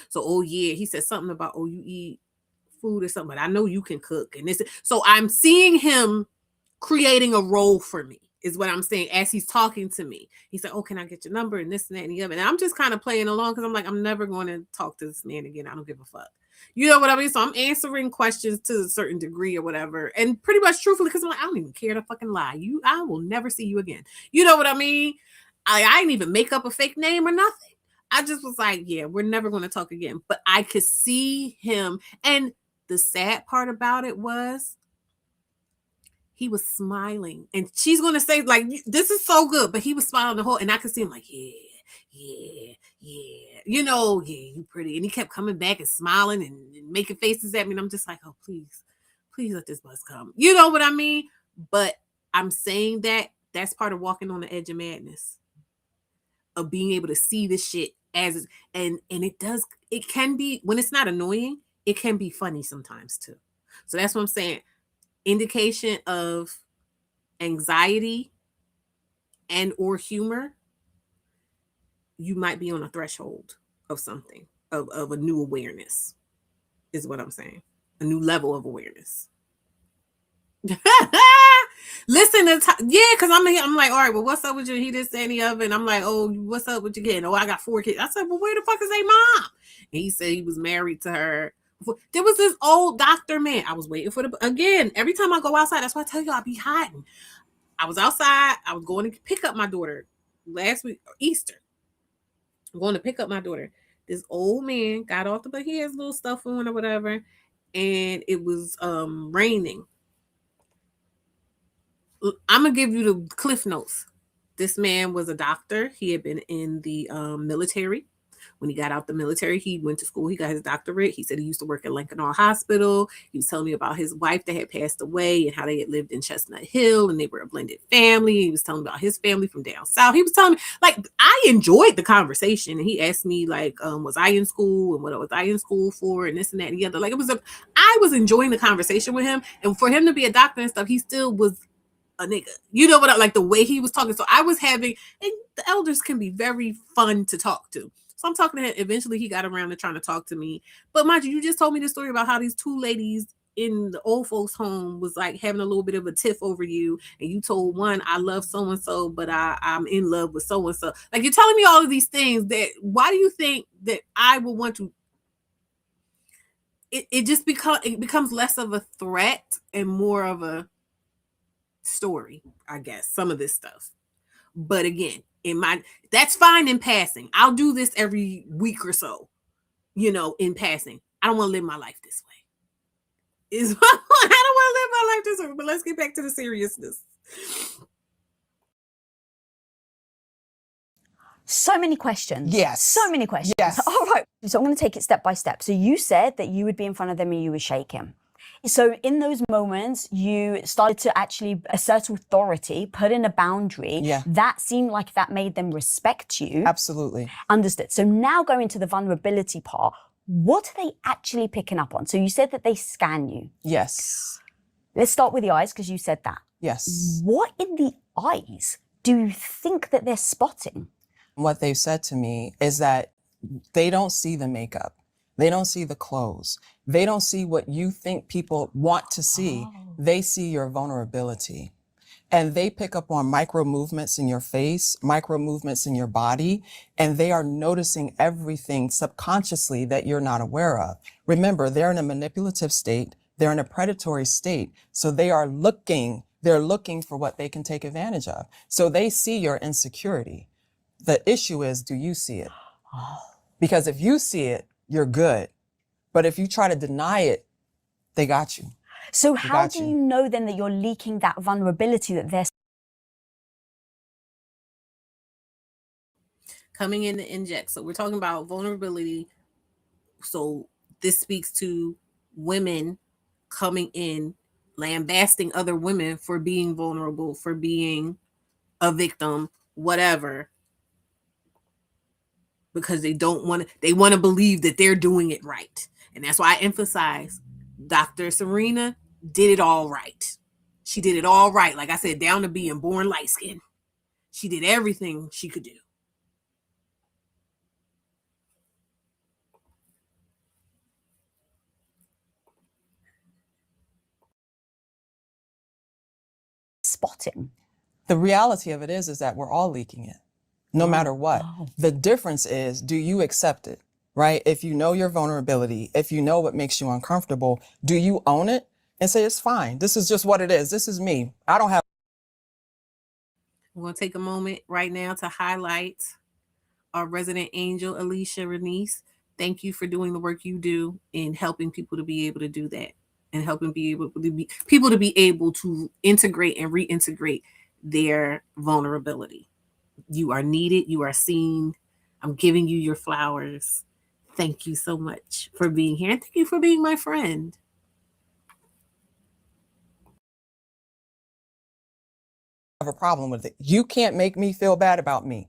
So, "Oh yeah," he said something about, "Oh, you eat food or something, but I know you can cook." And this, so I'm seeing him creating a role for me, is what I'm saying, as he's talking to me. He's like, "Oh, can I get your number?" And this and that and the other. And I'm just kind of playing along because I'm like, I'm never going to talk to this man again. I don't give a fuck. You know what I mean? So I'm answering questions to a certain degree or whatever. And pretty much truthfully, because I'm like, I don't even care to fucking lie. I will never see you again. You know what I mean? I didn't even make up a fake name or nothing. I just was like, yeah, we're never going to talk again. But I could see him. And the sad part about it was he was smiling. And she's going to say, like, "This is so good." But he was smiling the whole, and I could see him like, yeah. "Yeah, you pretty." And he kept coming back and smiling and making faces at me. And I'm just like, "Oh, please let this bus come." You know what I mean? But I'm saying that's part of walking on the edge of madness, of being able to see this shit as, and it can be, when it's not annoying, it can be funny sometimes too. So that's what I'm saying. Indication of anxiety and or humor. You might be on a threshold of something, of a new awareness, is what I'm saying. A new level of awareness. Listen to because I'm like, "All right, well, what's up with you?" He didn't say any of it. And I'm like, "Oh, what's up with your kid?" "Oh, I got 4 kids." I said, "Well, where the fuck is their mom?" And he said he was married to her. There was this old doctor man. I was waiting for again, every time I go outside, that's why I tell you I be hiding. I was outside. I was going to pick up my daughter last week, Easter. I'm going to pick up my daughter. This old man got off the bus. He has little stuff on or whatever. and it was raining. I'm gonna give you the cliff notes. This man was a doctor. He had been in the military. When he got out the military, he went to school. He got his doctorate. He said he used to work at Lincoln Hospital. He was telling me about his wife that had passed away and how they had lived in Chestnut Hill and they were a blended family. He was telling me about his family from down south. He was telling me, like, I enjoyed the conversation. And he asked me, like, was I in school and what was I in school for and this and that and the other. Like, I was enjoying the conversation with him. And for him to be a doctor and stuff, he still was a nigga. You know what I like, the way he was talking. So I was having, and the elders can be very fun to talk to. So I'm talking to him. Eventually he got around to trying to talk to me. But mind you, you just told me the story about how these two ladies in the old folks home was like having a little bit of a tiff over you. And you told one, I love so-and-so, but I'm in love with so-and-so. Like, you're telling me all of these things that, why do you think that I will want to, it becomes less of a threat and more of a story, I guess, some of this stuff. But again, that's fine in passing. I'll do this every week or so, in passing. I don't want to live my life this way. I don't want to live my life this way. But let's get back to the seriousness. So many questions. Yes. So many questions. Yes. All right. So I'm going to take it step by step. So you said that you would be in front of them and you would shake him. So in those moments, you started to actually assert authority, put in a boundary. Yeah. That seemed like that made them respect you. Absolutely. Understood. So now going to the vulnerability part, what are they actually picking up on? So you said that they scan you. Yes. Let's start with the eyes because you said that. Yes. What in the eyes do you think that they're spotting? What they've said to me is that they don't see the makeup. They don't see the clothes. They don't see what you think people want to see. They see your vulnerability. And they pick up on micro movements in your face, micro movements in your body, and they are noticing everything subconsciously that you're not aware of. Remember, they're in a manipulative state. They're in a predatory state. So they're looking for what they can take advantage of. So they see your insecurity. The issue is, do you see it? Because if you see it, you're good. But if you try to deny it, they got you. So how do you know then that you're leaking that vulnerability that they're coming in to inject? So we're talking about vulnerability. So this speaks to women coming in, lambasting other women for being vulnerable, for being a victim, whatever. Because they want to believe that they're doing it right. And that's why I emphasize Dr. Cerina did it all right. She did it all right. Like I said, down to being born light skinned. She did everything she could do. spotting? The reality of it is that we're all leaking it, no matter what. The difference is, do you accept it, right? If you know your vulnerability, if you know what makes you uncomfortable, do you own it and say, it's fine. This is just what it is. This is me. I don't have. I'm going to take a moment right now to highlight our resident angel, Alicia Renice. Thank you for doing the work you do in helping people to be able to do that and helping people to be able to integrate and reintegrate their vulnerability. You are needed. You are seen. I'm giving you your flowers. Thank you so much for being here. And thank you for being my friend. Have a problem with it. You can't make me feel bad about me.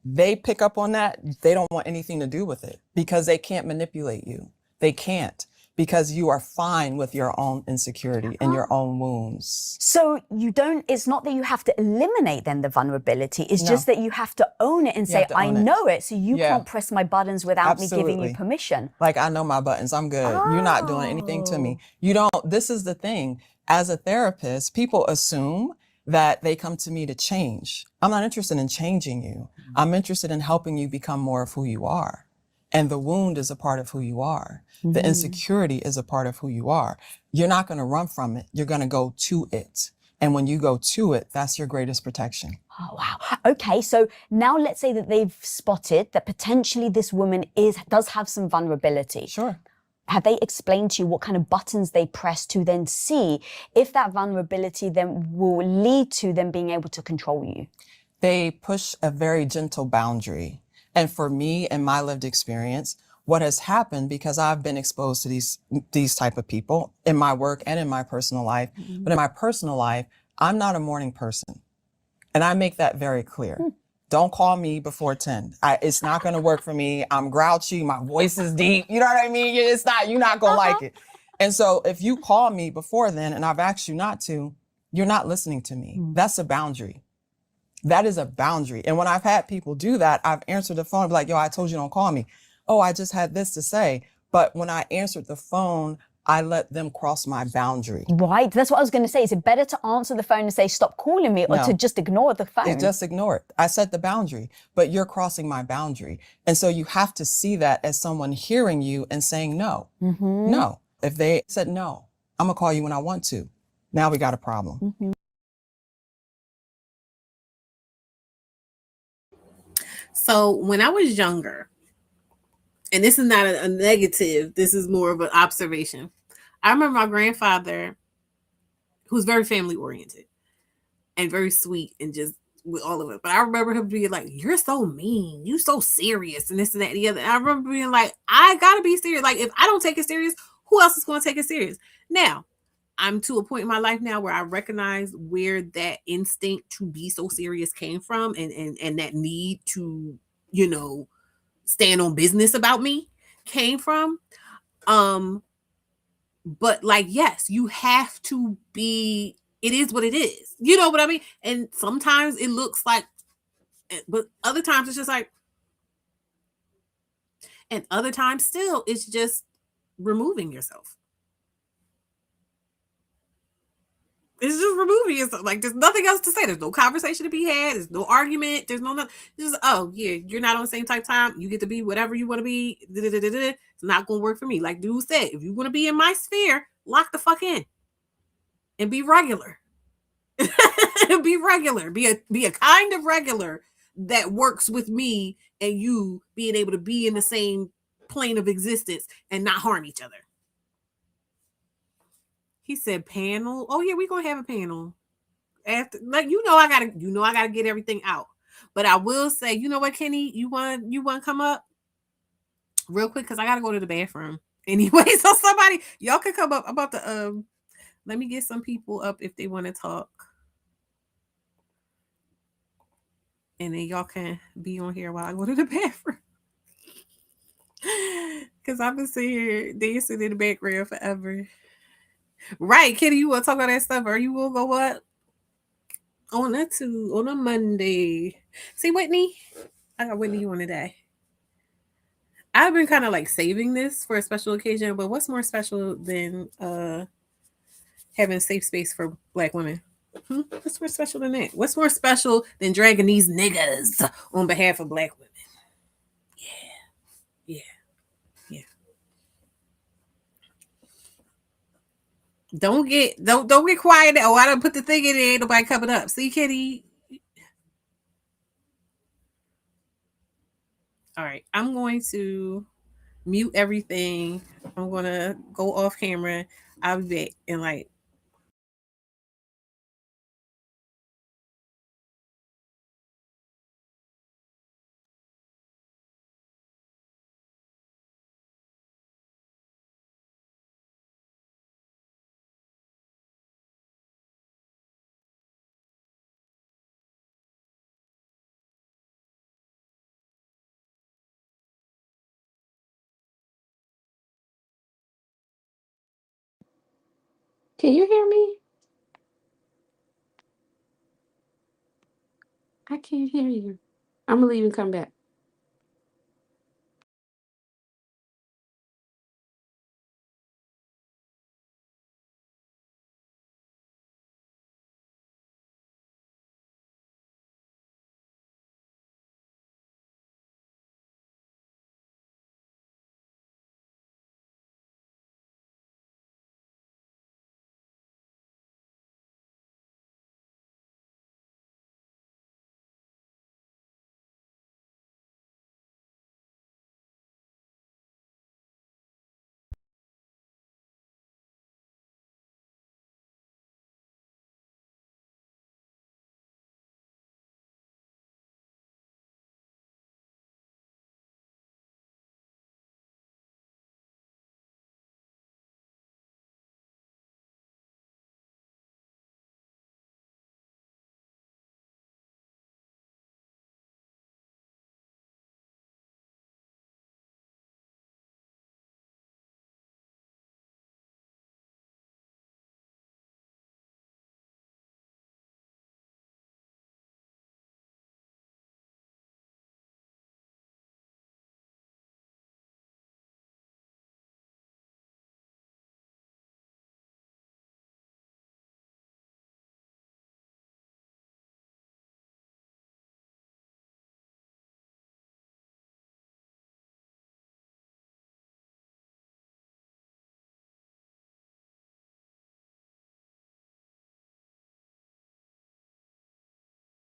They pick up on that. They don't want anything to do with it because they can't manipulate you. They can't, because you are fine with your own insecurity and your own wounds. So you don't, it's not that you have to eliminate then the vulnerability. It's just that you have to own it and say, I know it. So you can't press my buttons without me giving you permission. Like, I know my buttons. I'm good. You're not doing anything to me. You don't, this is the thing. As a therapist, people assume that they come to me to change. I'm not interested in changing you. I'm interested in helping you become more of who you are. And the wound is a part of who you are. The insecurity is a part of who you are. You're not going to run from it. You're going to go to it. And when you go to it, that's your greatest protection. Oh, wow. Okay, so now let's say that they've spotted that potentially this woman does have some vulnerability. Sure. Have they explained to you what kind of buttons they press to then see if that vulnerability then will lead to them being able to control you? They push a very gentle boundary. And for me, in my lived experience, what has happened, because I've been exposed to these type of people in my work and in my personal life, but in my personal life, I'm not a morning person. And I make that very clear. Don't call me before 10. It's not going to work for me. I'm grouchy. My voice is deep. You know what I mean? You're not going to like it. And so if you call me before then and I've asked you not to, you're not listening to me. That's a boundary. That is a boundary. And when I've had people do that, I've answered the phone and be like, yo, I told you don't call me. Oh, I just had this to say. But when I answered the phone, I let them cross my boundary. Right. That's what I was going to say. Is it better to answer the phone and say, stop calling me, or No. to just ignore the phone? Just ignore it. I set the boundary, but you're crossing my boundary. And so you have to see that as someone hearing you and saying no. No. If they said no, I'm going to call you when I want to. Now we got a problem. So when I was younger, and this is not a negative, this is more of an observation. I remember my grandfather, who's very family oriented and very sweet and just with all of it. But I remember him being like, you're so mean. You so serious and this and that and the other. And I remember being like, I got to be serious. Like, if I don't take it serious, who else is going to take it serious? Now, I'm to a point in my life now where I recognize where that instinct to be so serious came from, and that need to, you know, stand on business about me came from. But like, yes, you have to be, it is what it is. You know what I mean? And sometimes it looks like, but other times it's just like, and other times still it's just removing yourself. It's just removing yourself. Like, there's nothing else to say. There's no conversation to be had. There's no argument. There's no nothing. Just, oh yeah, you're not on the same type of time. You get to be whatever you want to be. It's not gonna work for me. Like dude said, if you want to be in my sphere, lock the fuck in and be regular. Be regular. Be a kind of regular that works with me and you being able to be in the same plane of existence and not harm each other. He said panel. Oh yeah, we're gonna have a panel. After, like, I gotta get everything out. But I will say, you know what, Kenny, you want to come up real quick because I gotta go to the bathroom anyway. So somebody, y'all can come up. I'm about to let me get some people up if they want to talk, and then y'all can be on here while I go to the bathroom. Because I've been sitting here dancing in the background forever. Right, Kenny, you want to talk about that stuff, or you will go what? On a Monday. See, Whitney? I got Whitney on today. I've been kind of like saving this for a special occasion, but what's more special than having a safe space for Black women? What's more special than that? What's more special than dragging these niggas on behalf of Black women? Yeah. Don't get quiet. Oh, I don't put the thing in there. Nobody coming up. See, Kitty. All right, I'm going to mute everything. I'm gonna go off camera. I'll be back in like Can you hear me? I can't hear you. I'm gonna leave and come back.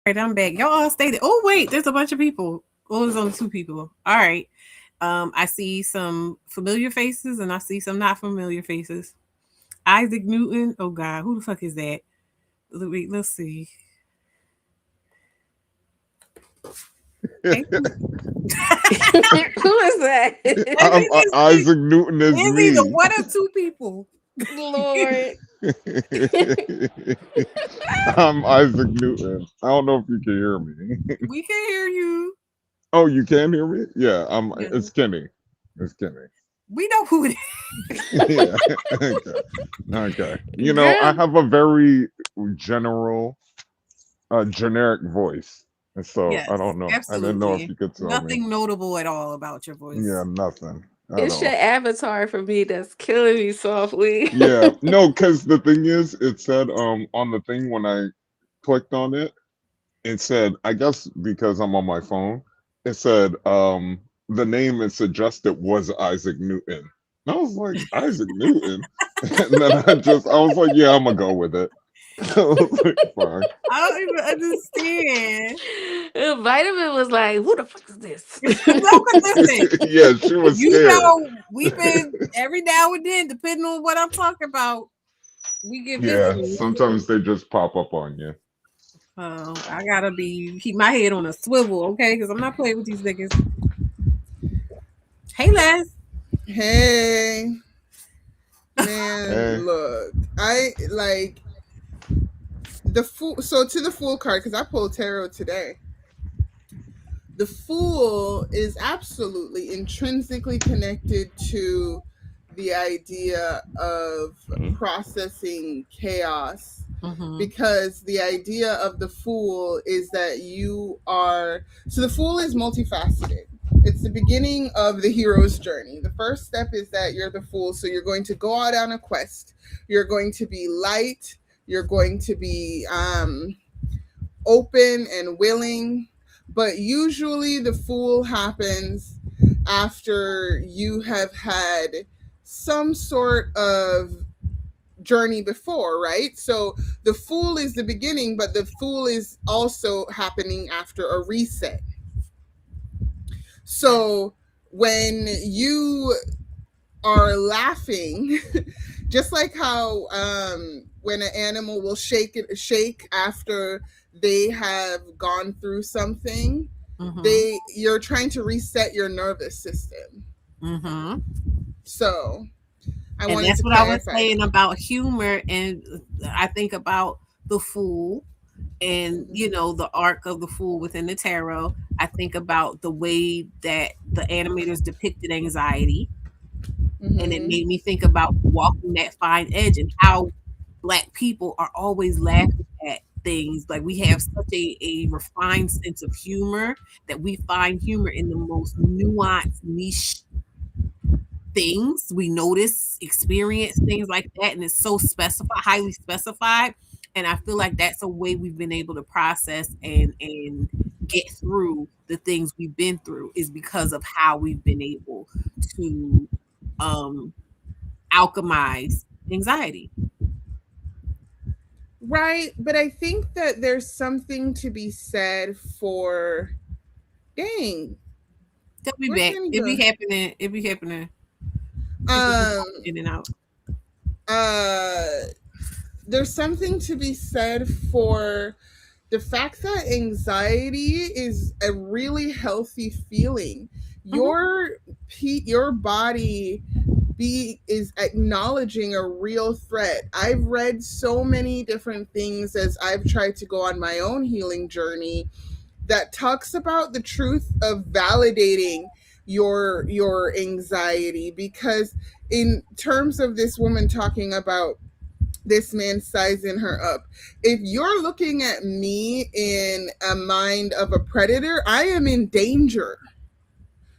All right, I'm back. Y'all all stayed. Oh wait, there's a bunch of people. Oh, there's only 2 people. All right. I see some familiar faces and I see some not familiar faces. Isaac Newton. Oh God, who the fuck is that? Wait, let's see. Hey, Who is that? Isaac Newton is it's me. either 1 or 2 people. Lord. I'm Isaac Newton. I don't know if you can hear me. We can hear you. Oh, you can hear me? Yeah, Yeah. it's Kenny. It's Kenny. We know who it is. Yeah. Okay. You know, I have a very general, generic voice. And so Yes, I don't know. I didn't know if absolutely. you could tell Nothing me. notable at all about your voice. Yeah, nothing at It's your all. avatar for me that's killing me softly. Yeah, no, because the thing is, it said on the thing when I clicked on it, it said, I guess because I'm on my phone, it said the name it suggested was Isaac Newton. And I was like, Isaac Newton? And then I was like, yeah, I'm gonna go with it. I was like, fine. I don't even understand. Vitamin was like, who the fuck is this? No, 'cause listen, Yeah, she was you scared. know, we've been every now and then, depending on what I'm talking about, we get Yeah, visitors. sometimes they just pop up on you. I gotta keep my head on a swivel, okay? Because I'm not playing with these niggas. Hey, Les. Hey, man, Hey. look, I like the fool. So to the fool card, because I pulled tarot today. The fool is absolutely intrinsically connected to the idea of processing chaos, because the idea of the fool is that you are, so the fool is multifaceted. It's the beginning of the hero's journey. The first step is that you're the fool, so you're going to go out on a quest. You're going to be light. You're going to be open and willing. But usually the fool happens after you have had some sort of journey before, right? So the fool is the beginning, but the fool is also happening after a reset. So when you are laughing, just like how when an animal will shake after they have gone through something, you're trying to reset your nervous system. So I And wanted that's to what I was clarify saying about humor, and I think about the fool and the arc of the fool within the tarot. I think about the way that the animators depicted anxiety, and it made me think about walking that fine edge and how Black people are always laughing at things. Like, we have such a refined sense of humor that we find humor in the most nuanced, niche things. We notice, experience things like that, and it's so specified, highly specified. And I feel like that's a way we've been able to process and get through the things we've been through, is because of how we've been able to alchemize anxiety. Right, but I think that there's something to be said for, dang, They'll be where's back. Kenny It be go? happening. It be happening. People be in and out. There's something to be said for the fact that anxiety is a really healthy feeling. Your body is acknowledging a real threat. I've read so many different things as I've tried to go on my own healing journey that talks about the truth of validating your anxiety, because in terms of this woman talking about this man sizing her up, if you're looking at me in a mind of a predator, I am in danger,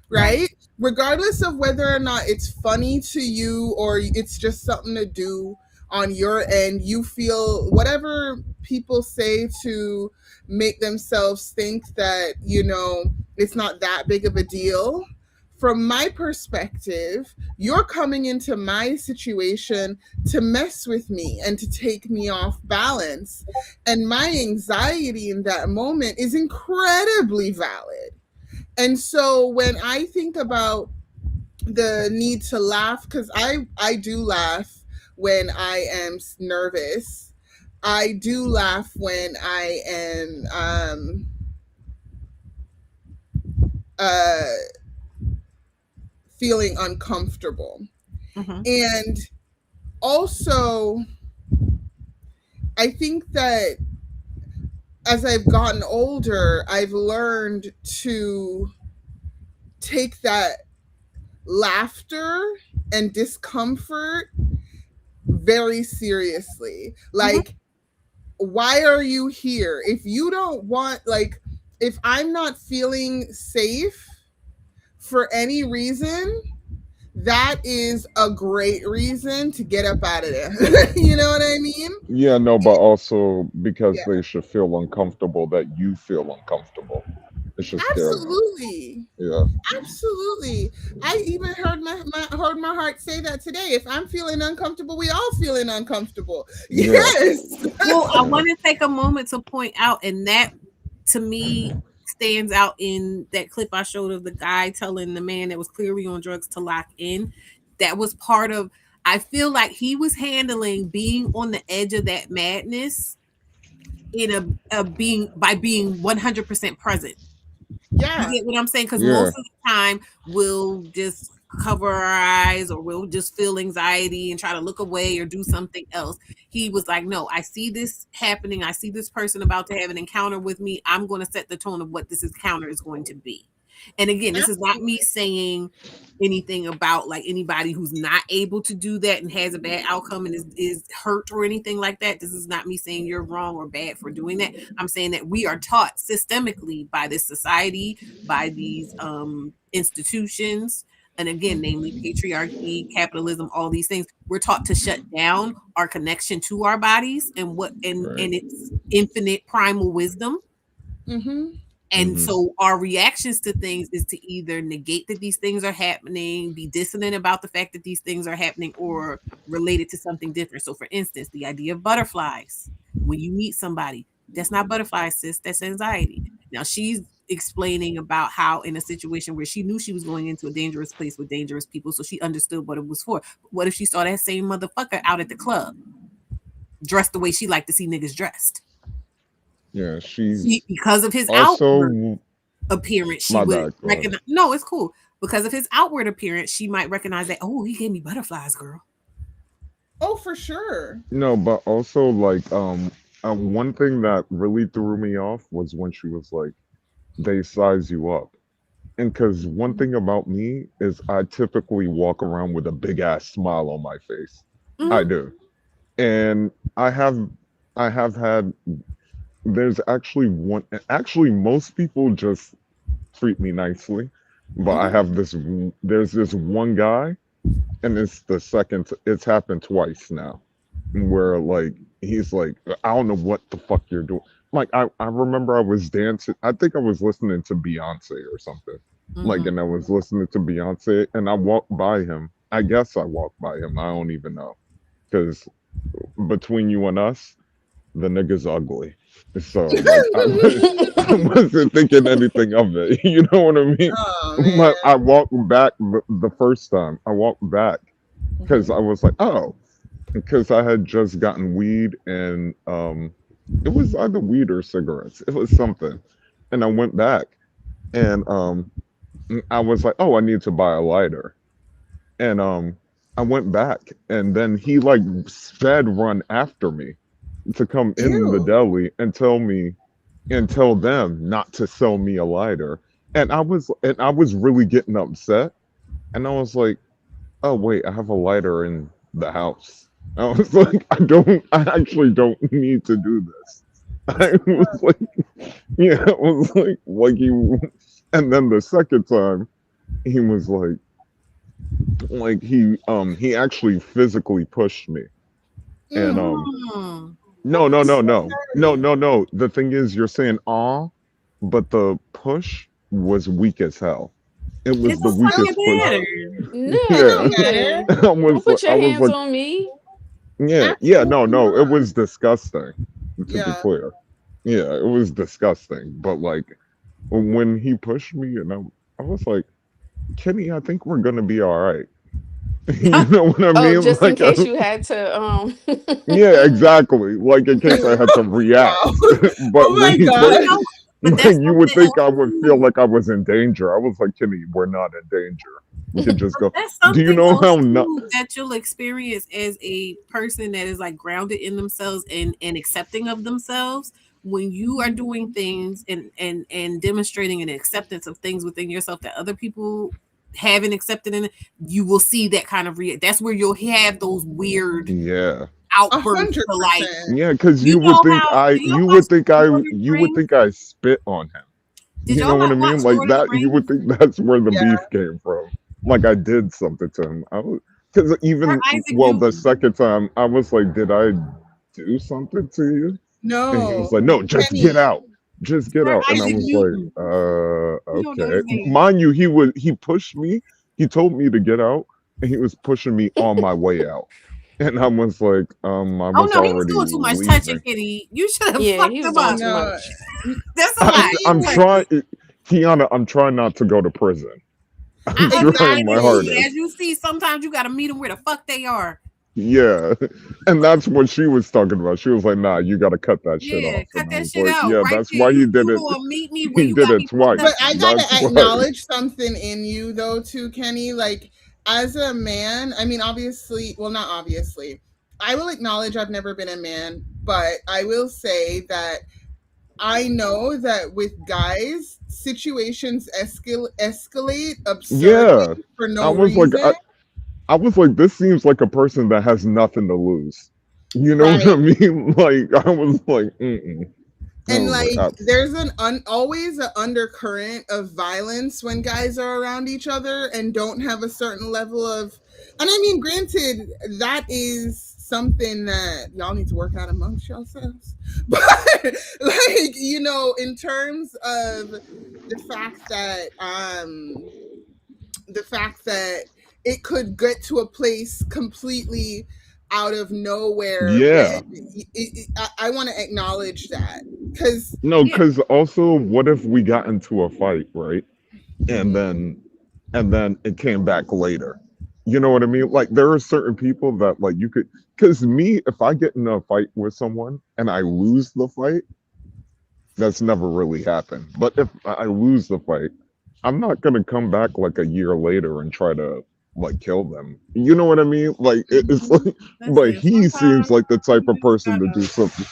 right? Regardless of whether or not it's funny to you or it's just something to do on your end, you feel whatever people say to make themselves think that, it's not that big of a deal. from my perspective, you're coming into my situation to mess with me and to take me off balance. And my anxiety in that moment is incredibly valid. And so when I think about the need to laugh, because I do laugh when I am nervous. I do laugh when I am feeling uncomfortable. And also, I think that as I've gotten older, I've learned to take that laughter and discomfort very seriously. Like, why are you here? If you don't want, like, if I'm not feeling safe for any reason, that is a great reason to get up out of there. You know what I mean? Yeah, no, but also because Yeah. they should feel uncomfortable that you feel uncomfortable. It should scare them. Absolutely. Yeah. Absolutely. I even heard my heart say that today. If I'm feeling uncomfortable, we all feeling uncomfortable. Yeah. Yes. Well, I want to take a moment to point out, and that to me stands out in that clip I showed of the guy telling the man that was clearly on drugs to lock in. That was part of, I feel like he was handling being on the edge of that madness in a being 100% present. Yeah. You get what I'm saying? Because Yeah. most of the time we'll just cover our eyes, or we'll just feel anxiety and try to look away or do something else. He was like, no, I see this happening. I see this person about to have an encounter with me. I'm going to set the tone of what this encounter is going to be. And again, this is not me saying anything about like anybody who's not able to do that and has a bad outcome and is hurt or anything like that. This is not me saying you're wrong or bad for doing that. I'm saying that we are taught systemically by this society, by these institutions, and again, namely patriarchy, capitalism, all these things. We're taught to shut down our connection to our bodies and its infinite primal wisdom. And so our reactions to things is to either negate that these things are happening, be dissonant about the fact that these things are happening, or relate it to something different. So for instance, the idea of butterflies. When you meet somebody, that's not butterflies, sis, that's anxiety. Now she's explaining about how in a situation where she knew she was going into a dangerous place with dangerous people, so she understood what it was for. But what if she saw that same motherfucker out at the club, dressed the way she liked to see niggas dressed? Yeah, she's because of his also outward appearance, she would recognize. No, it's cool. Because of his outward appearance, she might recognize that. Oh, he gave me butterflies, girl. Oh, for sure. No, but also like one thing that really threw me off was when she was like, they size you up. And because one thing about me is I typically walk around with a big ass smile on my face. I do. And I have had, there's actually most people just treat me nicely, but I have there's this one guy, and it's happened twice now, where like he's like, I don't know what the fuck you're doing. Like I remember I was dancing, I think I was listening to Beyonce or something, like, and I was listening to Beyonce and I walked by him. I guess I walked by him, I don't even know, because between you and us, the nigga's ugly. So like, I wasn't thinking anything of it. You know what I mean? But I walked back the first time. I walked back because I was like, oh, because I had just gotten weed, and it was either weed or cigarettes. It was something, and I went back, and I was like, oh, I need to buy a lighter, and I went back, and then he like sped run after me to come in the deli and tell them not to sell me a lighter. And I was really getting upset. And I was like, oh wait, I have a lighter in the house. I was like, I actually don't need to do this. I was like, yeah, it was like you. And then the second time, he was like he actually physically pushed me. And no. The thing is, you're saying "aw," but the push was weak as hell. It It was the don't fucking weakest push. matter. Yeah. No. I Don't put your was hands like, on me. yeah, no, Absolutely no, it not. was disgusting, to be Yeah. clear. Yeah, it was disgusting. But like when he pushed me, and I was like, Kenny, I think we're gonna be all right. You know what I Oh, mean? just in Like, case you had to yeah, exactly. Like in case I had to react. Wow. But Oh when my he But god. pushed, no, but like that's you would something think else I would feel too. like I was in danger. I was like, Kenny, we're not in danger. We could just But go. that's Do you something know else how not? too that you'll experience as a person that is like grounded in themselves and accepting of themselves. When you are doing things and demonstrating an acceptance of things within yourself that other people haven't accepted in, you will see that kind of that's where you'll have those weird Yeah. outbursts to like, 100%. Yeah, because you know how do y'all watch Lord of the you would Rings? think I spit on him. Did You y'all know what I watch mean? Like Lord of the that. You would Rings? think that's where the Yeah. beef came from. Like I did something to him. Because Sir even Isaac the Newton. second time, I was like, "Did I do something to you?" And he was No. like, "No, just get Kenny. out, just get Sir out." And I Isaac was like, Newton. You don't know okay." his name. Mind you, he pushed me. He told me to get out, and he was pushing me on my way out. And I was like, I Oh was no, he was already doing too much touching, leaving. Kitty. You should have Yeah, he fucked was him doing up. too No. much. That's a lot. I'm Touching. trying, Kiana. I'm trying not to go to prison. I I'm trying my understand, but Exactly. as hardest. you see, sometimes you gotta meet them where the fuck they are. Yeah, and that's what she was talking about. She was like, "Nah, you got to cut that shit Yeah, off." cut And I that was shit like, out "Yeah, right that's there. why he did You it. gonna meet me where He you did got it me fucked twice. up But I at. gotta That's why." acknowledge something in you though too, Kenny. Like as a man, I mean obviously, well not obviously. I will acknowledge I've never been a man, but I will say that I know that with guys, situations escalate absurdly Yeah, for I no was like, reason. I was like, this seems like a person that has nothing to lose. You know what I Right. mean? Like, I was like, mm-mm. I And was like, like there's an always an undercurrent of violence when guys are around each other and don't have a certain level of, and I mean granted that is something that y'all need to work out amongst yourselves, but like in terms of the fact that it could get to a place completely out of nowhere when yeah. I want to acknowledge that because No, Yeah. because also, what if we got into a fight, right? And then it came back later. You know what I mean? Like there are certain people that like you could, because me, if I get in a fight with someone and I lose the fight, that's never really happened. But if I lose the fight, I'm not gonna come back like a year later and try to like kill them. You know what I mean? Like it's like, but Listen, he seems sometimes like the type of you just person to gotta do something.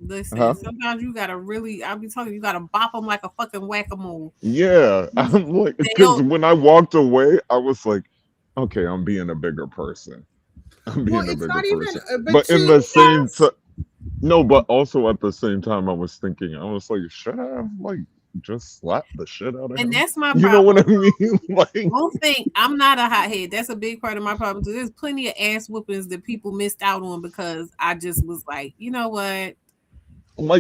listen. Huh? Sometimes you gotta really. I'll be telling you, you gotta bop them like a fucking whack a mole. Yeah, I'm like, because They'll. when I walked away, I was like, okay, I'm being a bigger person. I'm well being a it's bigger not even person. but But in two the same Sometimes time, no, but also at the same time, I was thinking, I was like, should I have like just slapped the shit out of and him? that's my You know what problem. I mean? Like, Don't think I'm not a hothead. That's a big part of my problem too. There's plenty of ass whoopings that people missed out on because I just was like, you know what?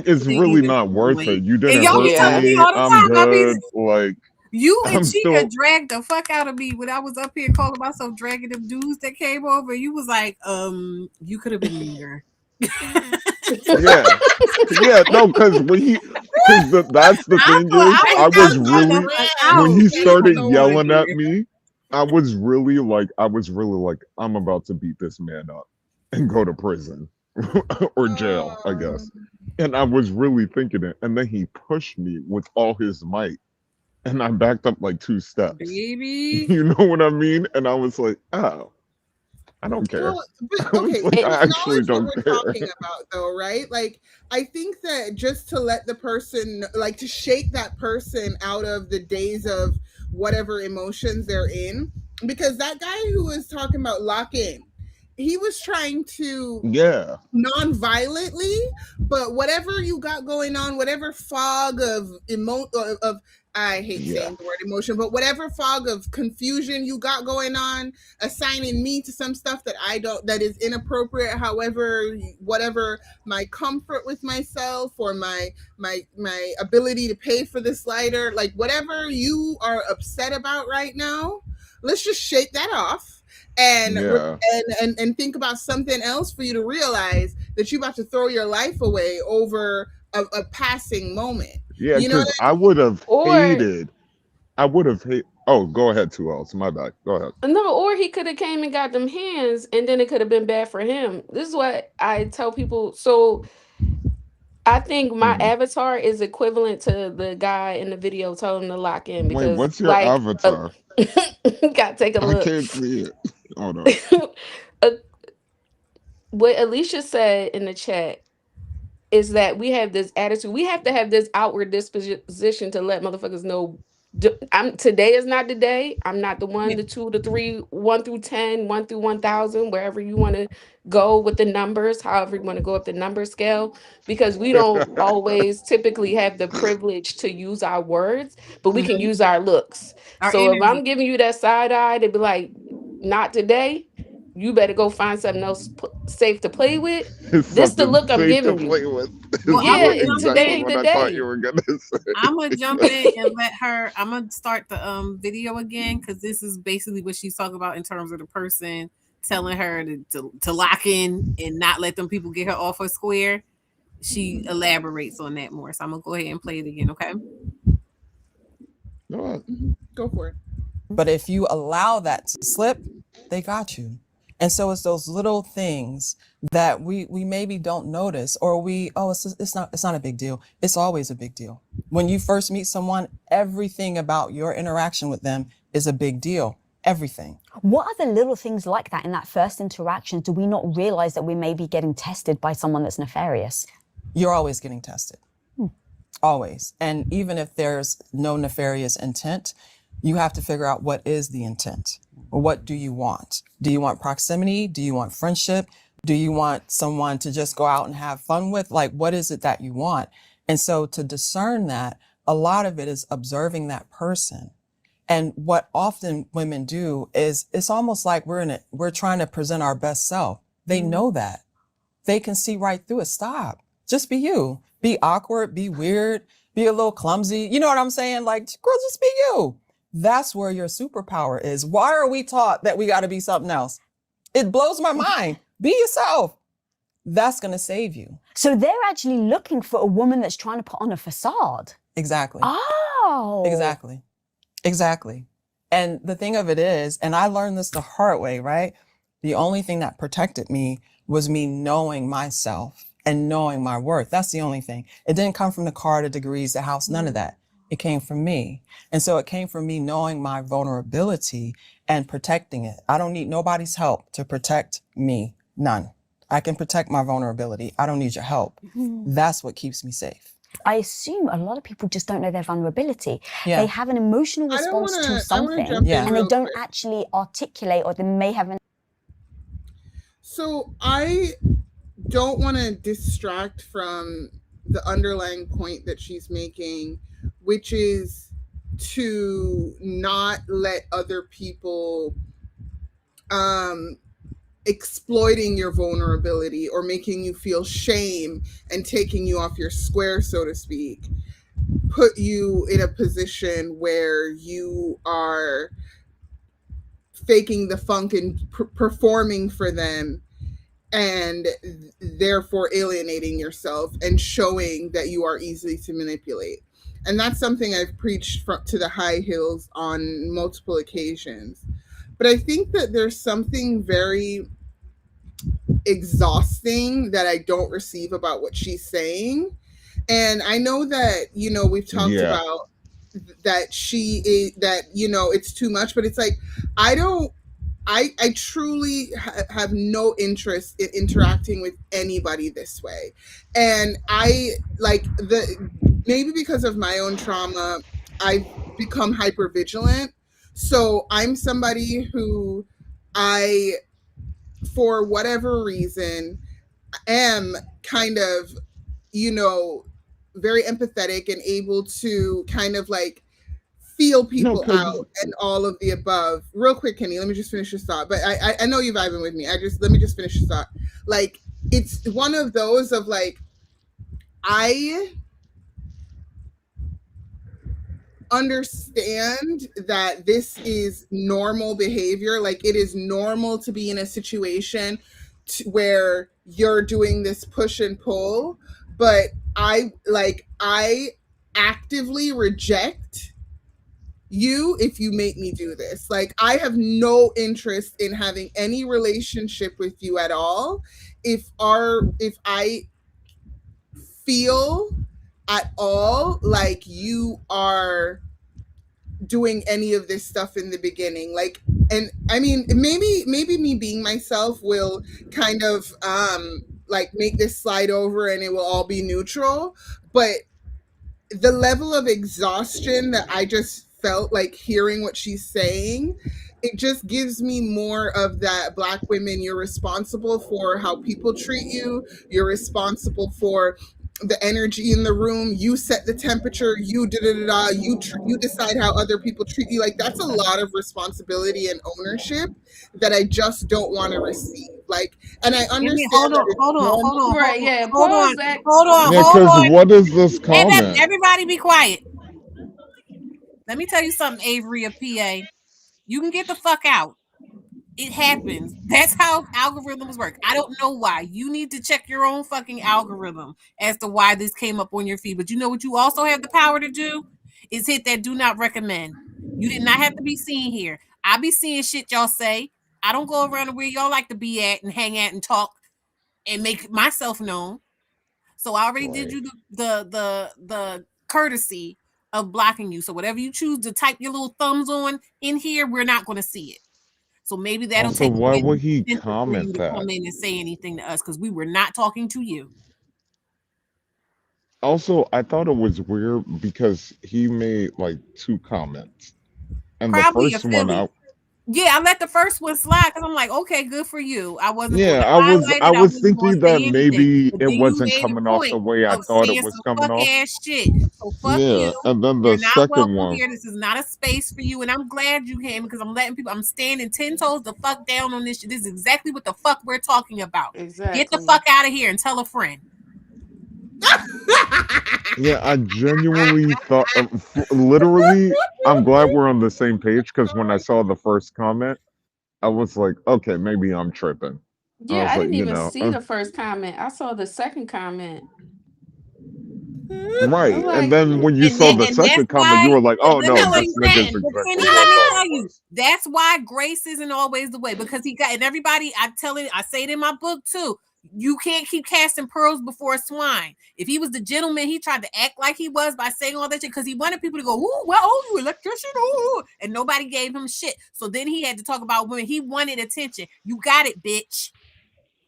it's It ain't really even not the worth it. point. You And didn't y'all be hurt telling Yeah. me me. all the I'm time. I be good. Like, you and I'm Chica still, dragged the fuck out of me when I was up here calling myself dragging them dudes that came over. You was like, you could have been meaner. yeah. Yeah, no, because that's the thing is, I was I was cussing him the really, fuck when out. he It was started so yelling at funny. me, I was really like, I'm about to beat this man up and go to prison or jail, I guess. And I was really thinking it. And then he pushed me with all his might. And I backed up like 2 steps. Baby. You know what I mean? And I was like, oh, I don't care. well but I was okay like, It, to I actually acknowledge what don't we're care. talking about though, right? Like I think that just to let the person, like to shake that person out of the days of whatever emotions they're in, because that guy who was talking about lock in, he was trying to Yeah. non-violently, but whatever you got going on, whatever fog of I hate saying the word emotion, but whatever fog of confusion you got going on, assigning me to some stuff that I don't, that is inappropriate. However, whatever my comfort with myself or my ability to pay for this lighter, like whatever you are upset about right now, let's just shake that off and and think about something else for you to realize that you're about to throw your life away over a passing moment. Yeah, You know because I would have Or hated. I would have hated. Oh, go ahead, 2Ls. My bad. Go ahead. no, or he could have came and got them hands, and then it could have been bad for him. This is what I tell people. So I think my avatar is equivalent to the guy in the video telling him to lock in Wait, because, what's your like, avatar? gotta take a I look. can't see it. Hold on. Uh, what Alicia said in the chat is that we have this attitude. We have to have this outward disposition to let motherfuckers know. Today is not the day. I'm not the one, the two, the three, 1 through 10, 1 through 1,000, wherever you want to go with the numbers, however you want to go up the number scale, because we don't always typically have the privilege to use our words, but we can use our looks. Our So if energy. I'm giving you that side eye, to be like, not today. You better go find something else safe to play with. It's This the something look I'm safe to giving play you. with. Well, Is I'm Yeah, gonna what jump today exactly in. ain't what the I thought you day. were gonna say. I'm gonna jump in and let her. I'm gonna start the video again because this is basically what she's talking about in terms of the person telling her to lock in and not let them people get her off her square. She elaborates on that more. So I'm gonna go ahead and play it again. Okay. Go ahead. Go for it. But if you allow that to slip, they got you. And so it's those little things that we maybe don't notice, or it's not a big deal. It's always a big deal. When you first meet someone, everything about your interaction with them is a big deal. Everything. What are the little things like that in that first interaction? Do we not realize that we may be getting tested by someone that's nefarious? You're always getting tested. Always. And even if there's no nefarious intent, you have to figure out what is the intent. What do you want? Do you want proximity? Do you want friendship? Do you want someone to just go out and have fun with? Like, what is it that you want? And so to discern that, a lot of it is observing that person. And what often women do is it's almost like we're trying to present our best self. They know that. They can see right through it. Stop. Just be you. Be awkward, be weird, be a little clumsy. You know what I'm saying? Like, girl, just be you. That's where your superpower is. Why are we taught that we got to be something else? It blows my mind. Be yourself. That's going to save you. So they're actually looking for a woman that's trying to put on a facade. Exactly. Oh. Exactly. Exactly. And the thing of it is, and I learned this the hard way, right? The only thing that protected me was me knowing myself and knowing my worth. That's the only thing. It didn't come from the car, the degrees, the house, none of that. It came from me. And so it came from me knowing my vulnerability and protecting it. I don't need nobody's help to protect me. None. I can protect my vulnerability. I don't need your help. That's what keeps me safe. I assume a lot of people just don't know their vulnerability. Yeah. They have an emotional response to something and they don't actually articulate, or they may have an... So I don't want to distract from the underlying point that she's making, which is to not let other people exploiting your vulnerability or making you feel shame and taking you off your square, so to speak, put you in a position where you are faking the funk and performing for them, and therefore alienating yourself and showing that you are easy to manipulate. And that's something I've preached to the high hills on multiple occasions. But I think that there's something very exhausting that I don't receive about what she's saying. And I know that, you know, we've talked about that she is, that, you know, it's too much, but it's like, I truly have no interest in interacting with anybody this way. And I like maybe because of my own trauma, I've become hyper vigilant. So I'm somebody who for whatever reason, am kind of, you know, very empathetic and able to kind of like feel No, people because out and all of the above. Real quick, Kenny, let me just finish this thought. But I know you're vibing with me. Let me just finish this thought. Like, it's one of those of like, I understand that this is normal behavior. Like, it is normal to be in a situation where you're doing this push and pull, but I actively reject you if you make me do this. Like, I have no interest in having any relationship with you at all if I feel at all like you are doing any of this stuff in the beginning. Like, and I mean, maybe me being myself will kind of like make this slide over and it will all be neutral, but the level of exhaustion that I just felt like hearing what she's saying, it just gives me more of that Black women, you're responsible for how people treat you. You're responsible for the energy in the room. You set the temperature. You you decide how other people treat you. Like, that's a lot of responsibility and ownership that I just don't want to receive. Like, and I understand Hold on, that it's hold on, hold normal. on, Right, yeah. hold on, Pause that. hold on, yeah, hold because on. what is this comment? Everybody be quiet. Let me tell you something, Avery of PA. You can get the fuck out. It happens. That's how algorithms work. I don't know why. You need to check your own fucking algorithm as to why this came up on your feed. But you know what you also have the power to do? Is hit that do not recommend. You did not have to be seen here. I be seeing shit y'all say. I don't go around to where y'all like to be at and hang at and talk and make myself known. So I already did you the courtesy of blocking you. So whatever you choose to type your little thumbs on in here, we're not going to see it. So maybe that'll Also, take why away would the he incentive for you comment to that? come in and say anything to us because we were not talking to you. Also, I thought it was weird because he made like 2 comments. And the Probably a first one, Philly. Yeah, I let the first one slide because I'm like, okay, good for you. I wasn't going yeah, to I was highlight I it. I was wasn't going thinking to say that anything. maybe But it then you wasn't made coming a off point the way I of thought it saying was some coming fuck off. ass shit. So fuck Yeah, you. and then the You're not second welcome one, here. This is not a space for you. And I'm glad you came because I'm letting people, I'm standing 10 toes the fuck down on this shit. This is exactly what the fuck we're talking about. Get the Exactly. fuck out of here and tell a friend. yeah, I genuinely thought, literally, I'm glad we're on the same page because when I saw the first comment, I was like, okay, maybe I'm tripping. I Yeah, was I like, didn't even see the first comment. I saw the second comment. I'm right. And like, then when you saw the And that's second comment, you why, were like, oh let no, me that's tell what this you I'm nigga's something. saying. But exactly Kenny, what let I me thought tell it you, was. that's why grace isn't always the way because he got, and everybody, I say it in my book too. You can't keep casting pearls before swine. If he was the gentleman, he tried to act like he was by saying all that shit because he wanted people to go, ooh, well, oh, you electrician, ooh, and nobody gave him shit. So then he had to talk about women. He wanted attention. You got it, bitch.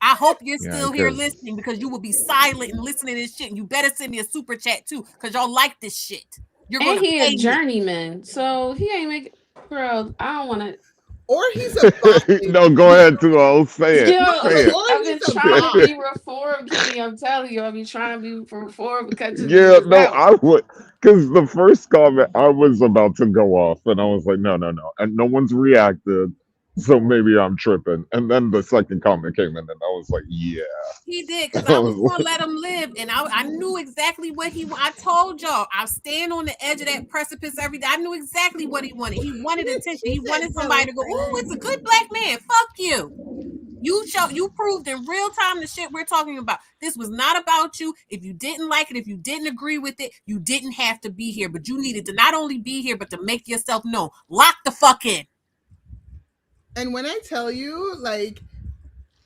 I hope you're Yeah, still here because listening because you will be silent and listening to this shit. And you better send me a super chat too because y'all like this shit. You're And gonna he a pay me. journeyman. So he ain't making, girl, I don't want to. Or he's a bondage. no, go ahead, Tuo. Say Yo, it. Say Or I've he's been a trying to bond. be reformed, Kenny. I'm telling you, I've been trying to be reformed because of Yeah, this no, out. I would, because the first comment I was about to go off, and I was like, no, no, no, and no one's reacted, so maybe I'm tripping. And then the second comment came in, and I was like, yeah, He did because I I was was gonna like, let him live, and I knew exactly what he. I told y'all I stand on the edge of that precipice every day. I knew exactly what he wanted. He wanted attention. She He said, wanted "Tell a somebody to go, "Ooh, friend." it's a good black man." Fuck you. You proved in real time the shit we're talking about. This was not about you. If you didn't like it, if you didn't agree with it, you didn't have to be here. But you needed to not only be here, but to make yourself known. Lock the fuck in. And when I tell you, like,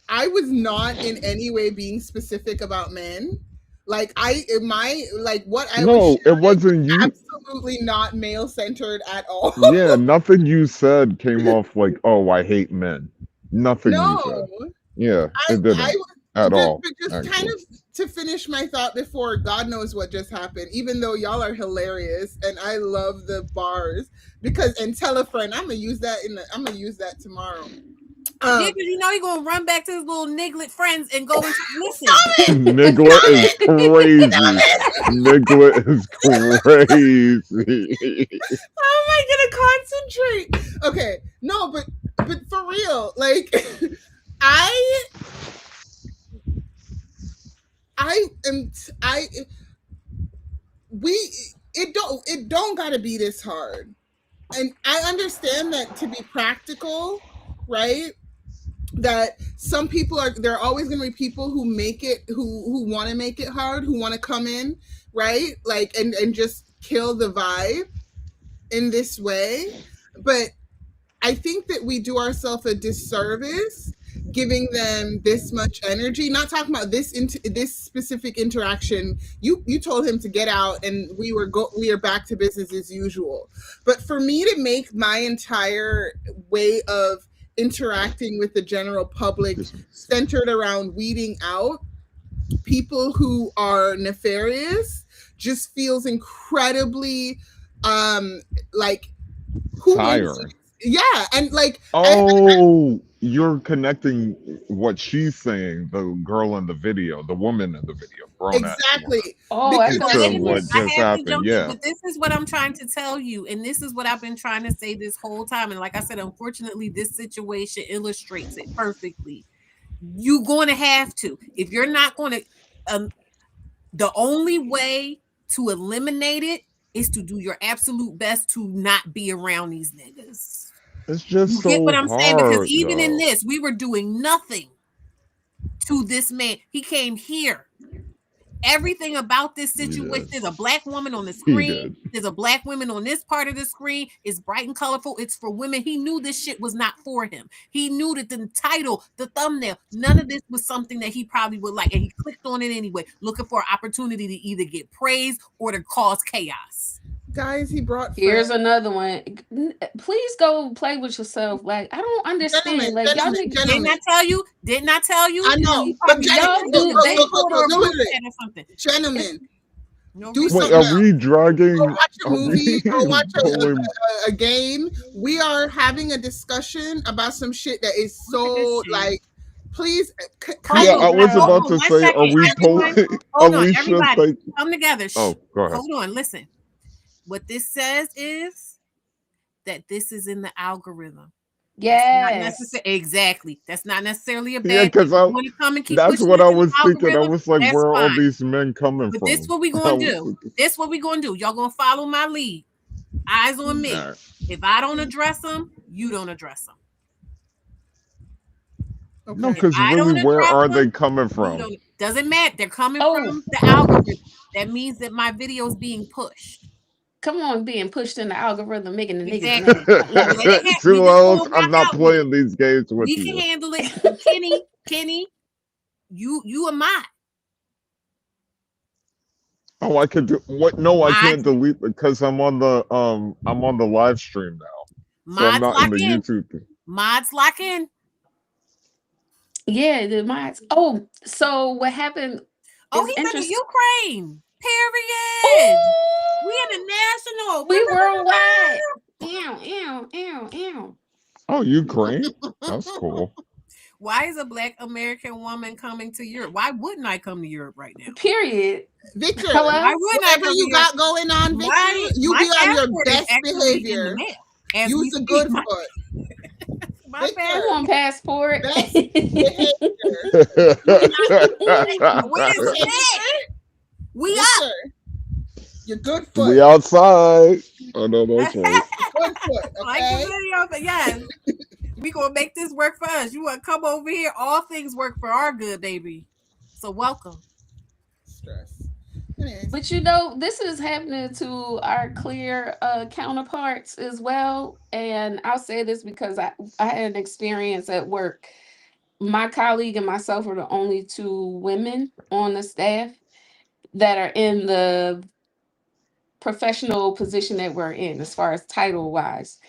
I was not in any way being specific about men. Like, what I was no, it sharing wasn't was you. absolutely not male centered at all. Yeah, nothing you said came off like, oh, I hate men. Nothing you No, said. Yeah, I it didn't at all, but just kind actually. of to finish my thought before God knows what just happened. Even though y'all are hilarious and I love the bars because and tell a friend I'm gonna use that tomorrow. Yeah, because you know he gonna run back to his little niglet friends and go and listen. Nigla is crazy. Nigla is crazy. How am I gonna concentrate? Okay, no, but for real, like I am it don't gotta be this hard. And I understand that to be practical, right? That some people there are always going to be people who make it who want to make it hard, who want to come in, right? Like and just kill the vibe in this way. But I think that we do ourselves a disservice giving them this much energy. Not talking about this specific interaction. You told him to get out, and we are back to business as usual. But for me to make my entire way of interacting with the general public centered around weeding out people who are nefarious just feels incredibly like who tiring. Yeah, and like You're connecting what she's saying, the girl in the video, the woman in the video, exactly. To what just happened. Yeah, but this is what I'm trying to tell you, and this is what I've been trying to say this whole time. And like I said, unfortunately, this situation illustrates it perfectly. You're going to have to, if you're not going to, the only way to eliminate it is to do your absolute best to not be around these niggas. It's just you get what I'm saying? Because even though. in this, we were doing nothing to this man. He came here. Everything about this situation, there's a black woman on the screen. There's a black woman on this part of the screen. It's bright and colorful. It's for women. He knew this shit was not for him. He knew that the title, the thumbnail, none of this was something that he probably would like. And he clicked on it anyway, looking for an opportunity to either get praise or to cause chaos. Guys, he brought here's another one. Please go play with yourself. Like, I don't understand. Gentlemen, didn't I tell you? Didn't I tell you? I know. But gentlemen, do something. Wait, are we dragging? Go watch a movie. Go watch a game. We are having a discussion about some shit that is so like. Please, I was about to say, are we pulling? Hold on, everybody, come together. Oh, go ahead. Hold on, listen. What this says is that this is in the algorithm. Yes, exactly. That's not necessarily a bad. Yeah, because that's what I was thinking. I was like, where are all these men coming from? This what we gonna do. This what we gonna do. Y'all gonna follow my lead. Eyes on me. Right. If I don't address them, you don't address them. Okay. No, because really, where are they coming from? Doesn't matter. They're coming from the algorithm. That means that my video is being pushed. Come on, being pushed in the algorithm, making the niggas. Too old. I'm not playing these games with you. We can handle it. Kenny, you are mine. Oh, I could do what? No, I can't delete because I'm on the live stream now. So I'm not in the YouTube thing. Mods lock in. Yeah, the mods. Oh, so what happened? Oh, he's in the Ukraine. Period. Ooh. We international. We worldwide. Ew. Oh, Ukraine? That's cool. Why is a black American woman coming to Europe? Why wouldn't I come to Europe right now? Period. Victor, why wouldn't I you got going on, Victor? You be on your best behavior. Use a good foot. My passport. Best behavior. We up. Your good foot. We outside. Oh no, that's right. Good foot. Okay. Yes. We gonna make this work for us. You want to come over here? All things work for our good, baby. So welcome. Stress. But you know, this is happening to our clear counterparts as well. And I'll say this because I had an experience at work. My colleague and myself are the only two women on the staff that are in the professional position that we're in as far as title wise.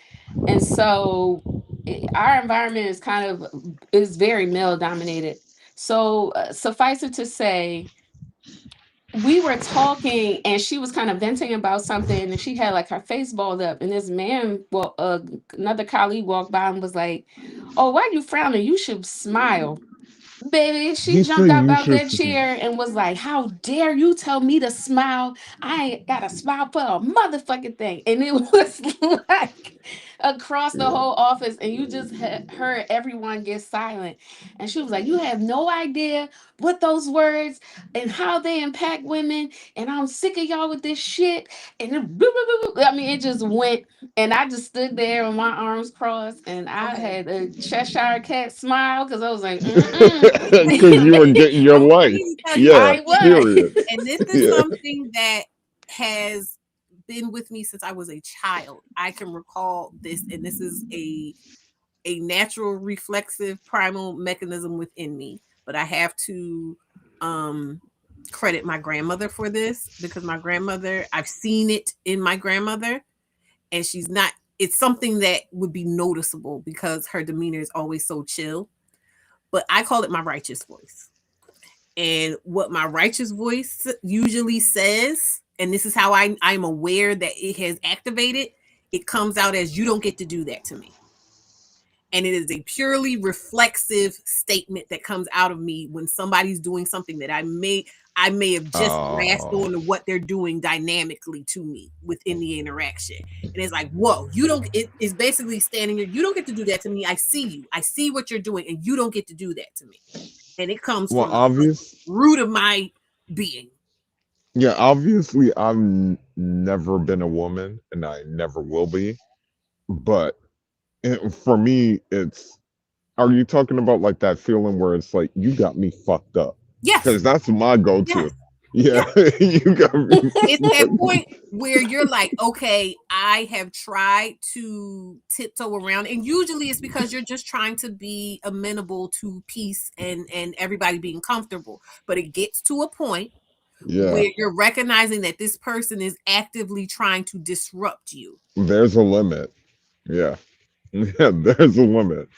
And so our environment is very male dominated. So suffice it to say, we were talking and she was kind of venting about something and she had like her face balled up and this man, well, another colleague walked by and was like, "Oh, why are you frowning? You should smile." Baby, she He jumped said up you out should. that chair and was like, "How dare you tell me to smile? I ain't got to smile for a motherfucking thing." And it was like across the Yeah. whole office, and you just heard everyone get silent. And she was like, "You have no idea what those words and how they impact women. And I'm sick of y'all with this shit." And I mean, it just went. And I just stood there with my arms crossed, and I had a Cheshire cat smile because I was like, mm-mm. Because you were getting your Okay, life. because Yeah. I was. Period. and this is Yeah. something that has been with me since I was a child. I can recall this, and this is a natural reflexive primal mechanism within me. But I have to credit my grandmother for this, because my grandmother, I've seen it in my grandmother, and she's not, it's something that would be noticeable because her demeanor is always so chill. But I call it my righteous voice. And what my righteous voice usually says, and this is how I'm aware that it has activated, it comes out as, "You don't get to do that to me." And it is a purely reflexive statement that comes out of me when somebody's doing something that I may have just grasped on to what they're doing dynamically to me within the interaction. And it's like, whoa, you don't, it is basically standing there, "You don't get to do that to me. I see you. I see what you're doing, and you don't get to do that to me." And it comes Well, from the root of my being. yeah, obviously, never been a woman, and I never will be. But for me, it's. Are you talking about like that feeling where it's like you got me fucked up? Yes. Because that's my go-to. Yes. Yeah, you got me. It's that point where you're like, okay, I have tried to tiptoe around, and usually it's because you're just trying to be amenable to peace and everybody being comfortable. But it gets to a point where you're recognizing that this person is actively trying to disrupt you. There's a limit. Yeah, yeah, there's a limit.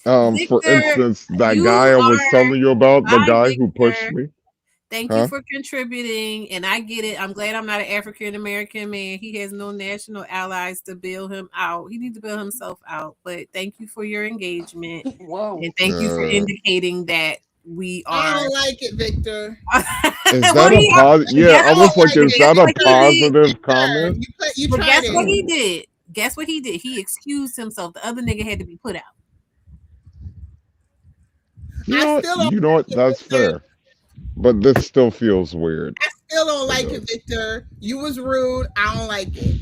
Victor, For instance, that you guy I was are- telling you about, the Bye, guy who Victor. pushed me. Thank Huh? you for contributing, and I get it. I'm glad I'm not an African American man. He has no national allies to bail him out. He needs to bail himself out. But thank you for your engagement, Whoa. and thank you for indicating that we I are. don't like it, Victor. Is Well, that a he- positive? Yeah, guess I was what- like, is guess that a what he did? positive comment? You But tried guess it. what he did? Guess what he did? He excused himself. The other nigga had to be put out. You I know, still don't you know what? like it, That's Victor. fair. But this still feels weird. I still don't like it, Victor. You was rude. I don't like it.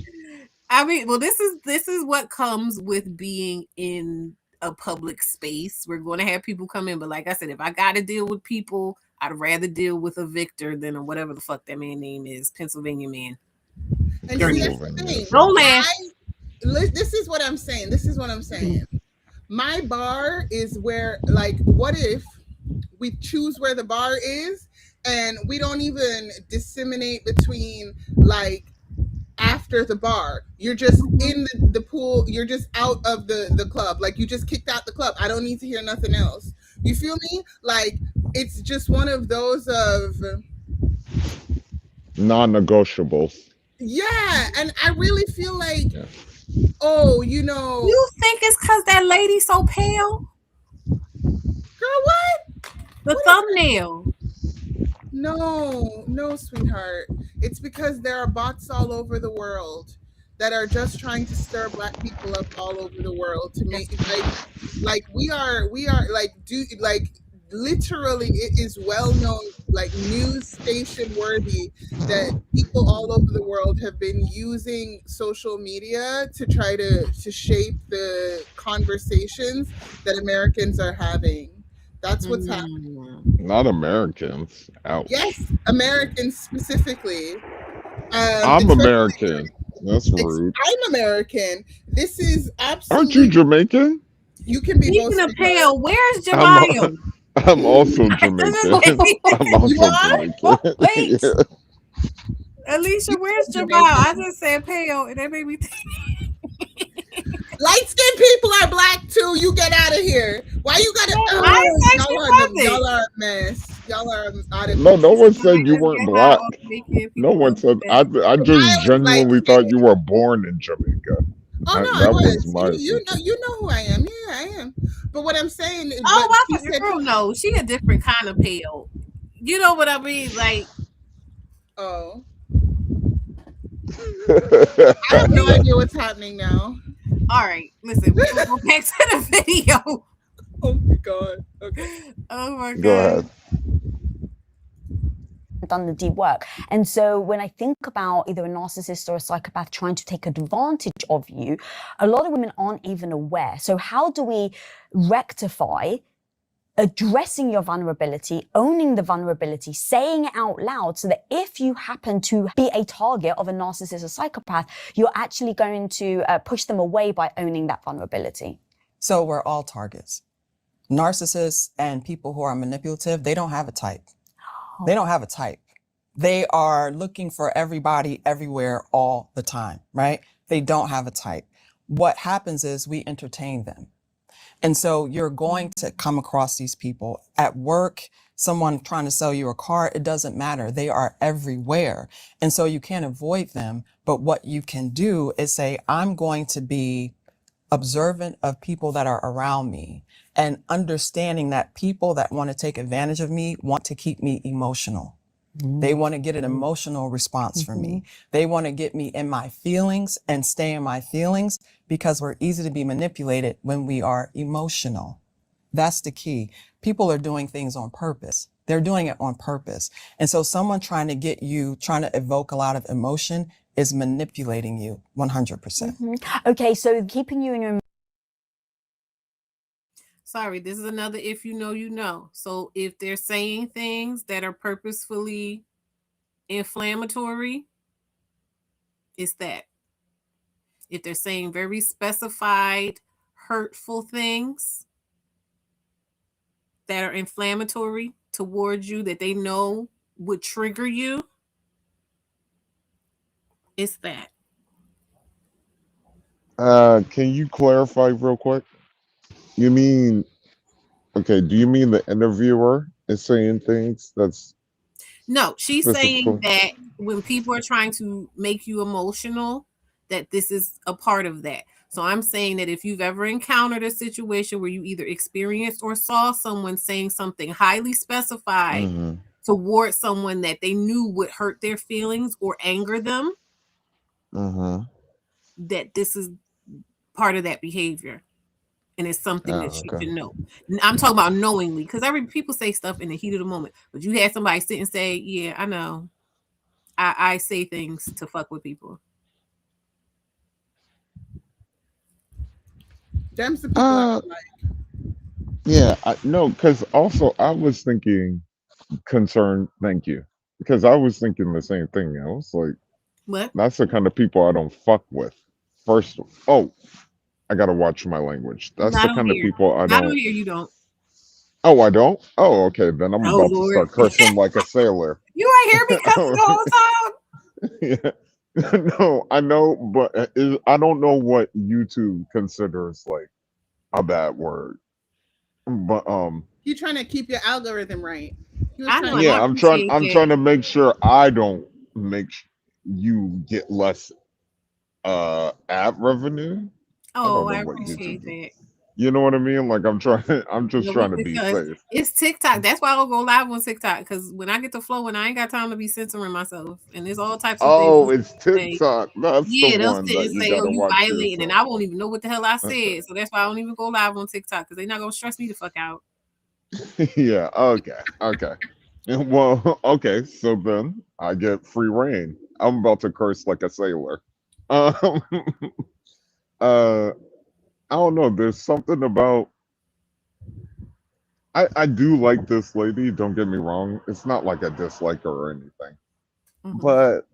I mean, well, this is what comes with being in a public space. We're going to have people come in, but like I said, if I got to deal with people, I'd rather deal with a Victor than a whatever the fuck that man name is, Pennsylvania man. And see, that's the thing. Don't laugh. This is what I'm saying. This is what I'm saying. My bar is where, like, what if we choose where the bar is and we don't even disseminate between, like, after the bar, you're just in the pool, you're just out of the club, like you just kicked out the club. I don't need to hear nothing else. You feel me? Like, it's just one of those of non-negotiables. Yeah, and I really feel like, oh, you know, you think it's because that lady so pale? Girl, what? The thumbnail. No, sweetheart. It's because there are bots all over the world that are just trying to stir Black people up all over the world to make like we are like literally it is well known, like news station worthy, that people all over the world have been using social media to try to shape the conversations that Americans are having. That's what's happening. Not Americans. Ouch. Yes, Americans specifically. I'm American. That's rude. I'm American. This is absolutely. Aren't you Jamaican? You can be Speaking both. of pale, where's Jemiah? I'm also Jamaican. I'm also Jamaican. Wait. Yeah. Alicia, where's Jemiah? I just said pale, and that made me think. Light-skinned people are Black too. You get out of here. Why you gotta? I ain't y'all are a mess. y'all are out of No, no control. one said you Let's weren't get high black. off making No people one said. upset. I just I was like, genuinely thought you were born in Jamaica. oh no, I That was was. my assumption. You know who I am. Yeah, I am. But what I'm saying, Oh, but I she thought said, girl, no, she a different kind of pale. You know what I mean? Like, oh, I have no we idea what's happening now. all right. Listen, we gonna go back to the video. Oh my god. Okay. Oh my Go god. ahead. Done the deep work. And so when I think about either a narcissist or a psychopath trying to take advantage of you, a lot of women aren't even aware. So how do we rectify addressing your vulnerability, owning the vulnerability, saying it out loud so that if you happen to be a target of a narcissist or psychopath, you're actually going to push them away by owning that vulnerability? So we're all targets. Narcissists and people who are manipulative, they don't have a type. They don't have a type. They are looking for everybody everywhere all the time, right? They don't have a type. What happens is we entertain them. And so you're going to come across these people at work, someone trying to sell you a car. It doesn't matter. They are everywhere. And so you can't avoid them. But what you can do is say, I'm going to be observant of people that are around me and understanding that people that want to take advantage of me want to keep me emotional. They want to get an emotional response from me. They want to get me in my feelings and stay in my feelings because we're easy to be manipulated when we are emotional. That's the key. People are doing things on purpose. They're doing it on purpose. And so someone trying to get you, trying to evoke a lot of emotion is manipulating you 100%. Okay, so keeping you in your Sorry, this is another if you know, you know. So if they're saying things that are purposefully inflammatory, it's that. If they're saying very specified, hurtful things that are inflammatory towards you that they know would trigger you, it's that. Can you clarify real quick? You mean okay? Do you mean the interviewer is saying things that's No, she's saying specifically? that when people are trying to make you emotional, that this is a part of that. So I'm saying that if you've ever encountered a situation where you either experienced or saw someone saying something highly specified Mm-hmm. towards someone that they knew would hurt their feelings or anger them, Mm-hmm. that this is part of that behavior. And it's something Oh, that you okay. should know. I'm talking about knowingly, because every people say stuff in the heat of the moment. But you had somebody sit and say, "Yeah, I know. I say things to fuck with people." Them's the people I Uh, don't like. yeah. No, because also I was thinking concerned. Thank you. Because I was thinking the same thing. I was like, What? that's the kind of people I don't fuck with. First, oh, I gotta watch my language. That's the Not on kind of here. people I Not on don't. here. You don't. Oh, I don't. Oh, okay. Then I'm Oh about to Lord, start cursing like a sailor. you ain't hear me cussing the whole time. Yeah. No, I know, but I don't know what YouTube considers like a bad word. But You trying to keep your algorithm right. He was I know, trying to and I yeah, keep. appreciate I'm that. trying to make sure I don't make you get less ad revenue. I Oh, don't know I what appreciate YouTube does. that. You know what I mean? Like I'm trying I'm just No, trying to be because safe. it's TikTok. That's why I don't go live on TikTok. Because when I get to flowing, I ain't got time to be censoring myself. And there's all types of things Oh, people it's say. TikTok. That's the Yeah, they'll one sit that and you say, "Oh, gotta you watch violating," and yourself. I won't even know what the hell I Okay. said. So that's why I don't even go live on TikTok because they're not gonna stress me the fuck out. Yeah, okay, okay. Well, okay, so then I get free reign. I'm about to curse like a sailor. Um, uh, I don't know. There's something about I do like this lady. Don't get me wrong. It's not like I dislike her or anything. Hmm. But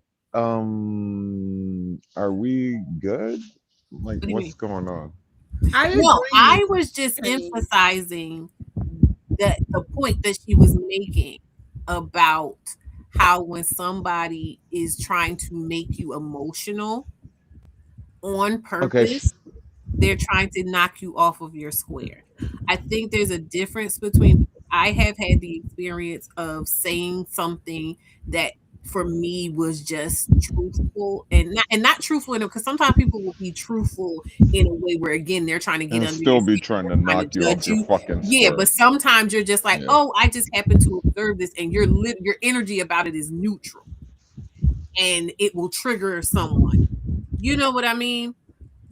are we good? Like, What do you mean? what's going on? I No, agree, I was just Penny. emphasizing the point that she was making about how when somebody is trying to make you emotional on Okay. purpose, they're trying to knock you off of your square. I think there's a difference between I have had the experience of saying something that for me was just truthful and not truthful in because sometimes people will be truthful in a way where again they're trying to get And under your still be skin, trying they're to trying knock to you off judge your you. fucking Yeah, but square. sometimes you're just like, Yeah. oh, I just happen to observe this, and your energy about it is neutral, and it will trigger someone. You know what I mean?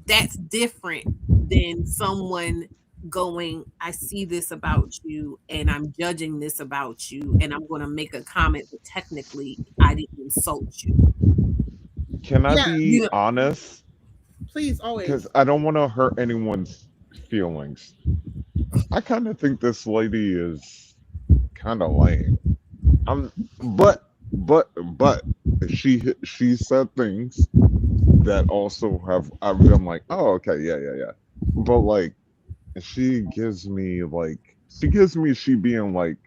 That's different than someone going, I see this about you and I'm judging this about you and I'm going to make a comment, but technically I didn't insult you. Can I Yeah, be You know, honest? please, Because always. I don't want to hurt anyone's feelings. I kind of think this lady is kind of lame. I'm, but she said things that also have I've been like, oh, okay, yeah, yeah, yeah. But like, she gives me she being like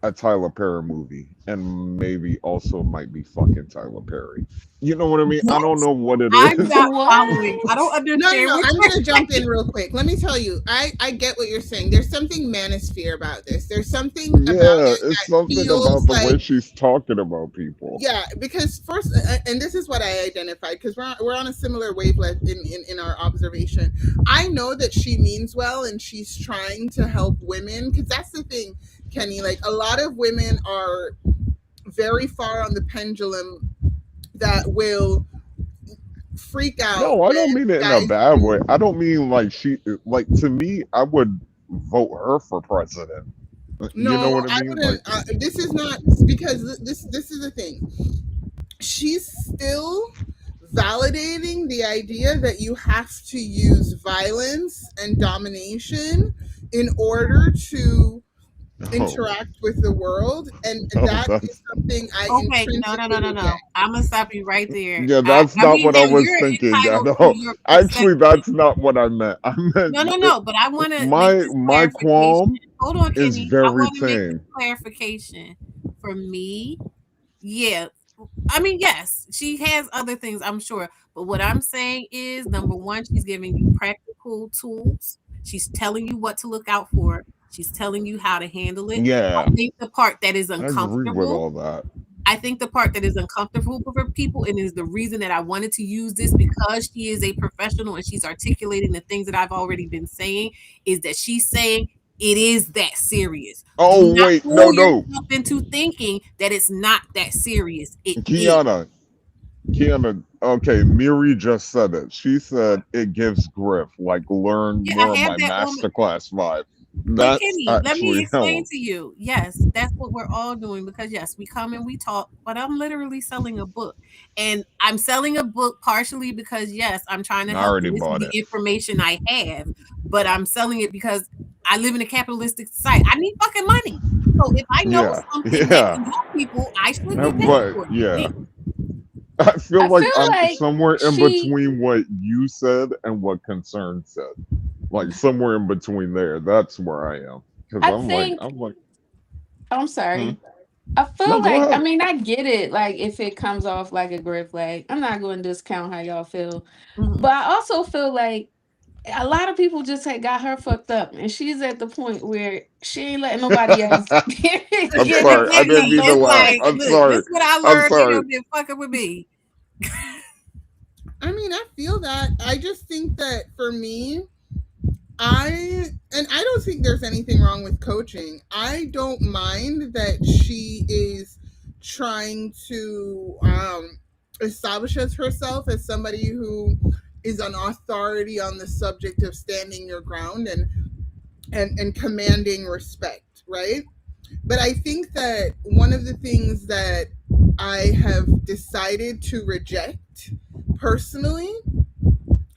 a Tyler Perry movie, and maybe also might be fucking Tyler Perry. You know what I mean? I what? don't know what it I'm is. not following. I don't What? No, no, understand no. what I'm you're gonna jump in saying. real quick. Let me tell you, I get what you're saying. There's something manosphere about this. There's something about Yeah, it it's that something about feels the way like, she's talking about people. yeah, because first, and this is what I identified because we're on a similar wavelength in our observation. I know that she means well and she's trying to help women because that's the thing, Kenny. Like a lot of women are very far on the pendulum that will freak out No, I don't when mean it in a guys bad way. do. I don't mean like to me, I would vote her for president. You know No, what I I mean? Like, wouldn't. This is not because this is the thing. She's still validating the idea that you have to use violence and domination in order to oh, interact with the world, and oh, that is that's something I Okay, no, no, no, intrinsically no, no. reject. I'm gonna stop you right there. yeah, I, that's I not mean, what I now was you're thinking. I entitled to know. your Actually, perception. that's not what I meant. I meant No, no, no. But I want to make this my clarification. qualm Hold on, is Kenny. I very want to make this tame. clarification. For me, yeah. I mean, yes, she has other things, I'm sure. But what I'm saying is, number one, she's giving you practical tools. She's telling you what to look out for. She's telling you how to handle it. I Yeah, think the part that is I agree with uncomfortable, all that. I think the part that is uncomfortable for people, and is the reason that I wanted to use this because she is a professional and she's articulating the things that I've already been saying, is that she's saying it is that serious. Do Oh not wait, no, fool no, yourself into thinking that it's not that serious. It is. Kiana, Kiana. Okay, Miri just said it. She said it gives grip, like Yeah, I learn have my that on. masterclass vibe. But That's Kenny, let me actually explain hell. to you. Yes, that's what we're all doing because yes, we come and we talk, but I'm literally selling a book. And I'm selling a book partially because yes, I'm trying to I help already and this is bought the it. information I have, but I'm selling it because I live in a capitalistic society. I need fucking money. So if I know Yeah, something that yeah, can help people, I should get paid but for it. yeah, Me. I feel I like feel I'm like somewhere in she. between what you said and what Concern said. Like somewhere in between there. That's where I am. Because I think. I'm like, I'm hmm? sorry. I No, feel go like, I ahead. mean, I get it. Like, if it comes off like a gray flag, I'm not going to discount how y'all feel. Mhm. But I also feel like a lot of people just had got her fucked up, and she's at the point where she ain't letting nobody else I'm get her sorry. I didn't Exactly. mean fucked to It's laugh. up. like, I'm look, this sorry. is what I I'm learned. They sorry. have been fucking with me. I mean, I feel that. I just think that for me, I don't think there's anything wrong with coaching. I don't mind that she is trying to establish herself as somebody who is an authority on the subject of standing your ground and commanding respect, right? But I think that one of the things that I have decided to reject personally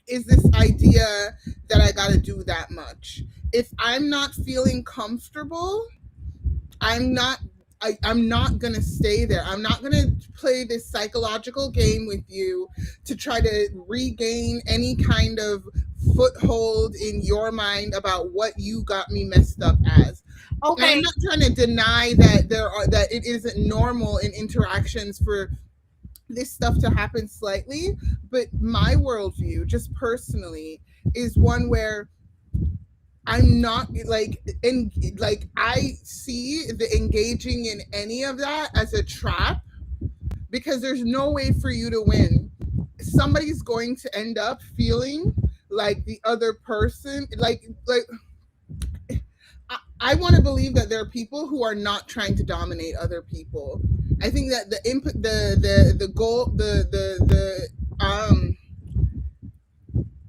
is this idea that I got to do that much. If I'm not feeling comfortable, I'm not I'm not gonna stay there. I'm not gonna play this psychological game with you to try to regain any kind of foothold in your mind about what you got me messed up as. And I'm Okay. not trying to deny that that it isn't normal in interactions for this stuff to happen slightly, but my worldview, just personally, is one where I'm not like I see the engaging in any of that as a trap, because there's no way for you to win. Somebody's going to end up feeling like the other person, I want to believe that there are people who are not trying to dominate other people. I think that the input, the goal, the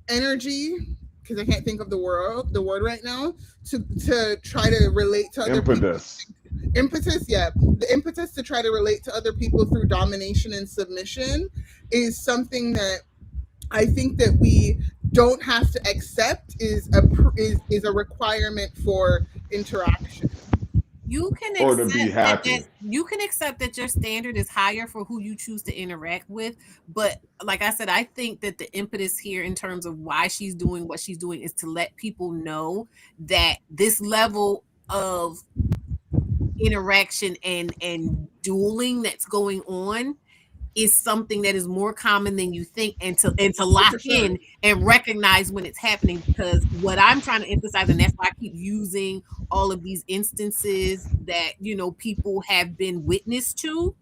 energy, because I can't think of the word right now, to try to relate to other Impetus. people. Impetus, yeah. The impetus to try to relate to other people through domination and submission is something that I think that we don't have to accept is a requirement for interaction. You can Or to be accept that happy. you can accept that your standard is higher for who you choose to interact with, but like I said, I think that the impetus here in terms of why she's doing what she's doing is to let people know that this level of interaction and dueling that's going on is something that is more common than you think, and to lock For sure. in and recognize when it's happening. Because what I'm trying to emphasize, and that's why I keep using all of these instances that people have been witness to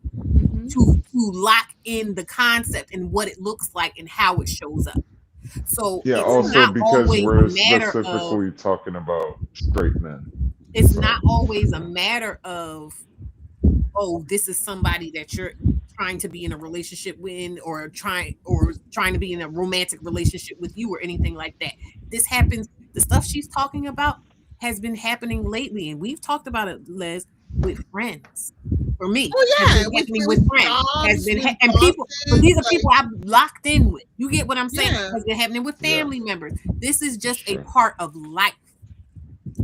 lock in the concept and what it looks like and how it shows up. So Yeah, it's also not because always a we're matter of specifically talking about straight men. it's So, not always a matter of, oh, this is somebody that you're trying to be in a relationship with, or trying to be in a romantic relationship with you, or anything like that. This happens. The stuff she's talking about has been happening lately, and we've talked about it, Les, with friends. For me, Oh has yeah, been with happening with friends. Has jobs, been with and people, but bosses, these are people I've locked in with. You get what I'm saying? yeah. Has been happening with yeah, family members. This is just a sure. part of life.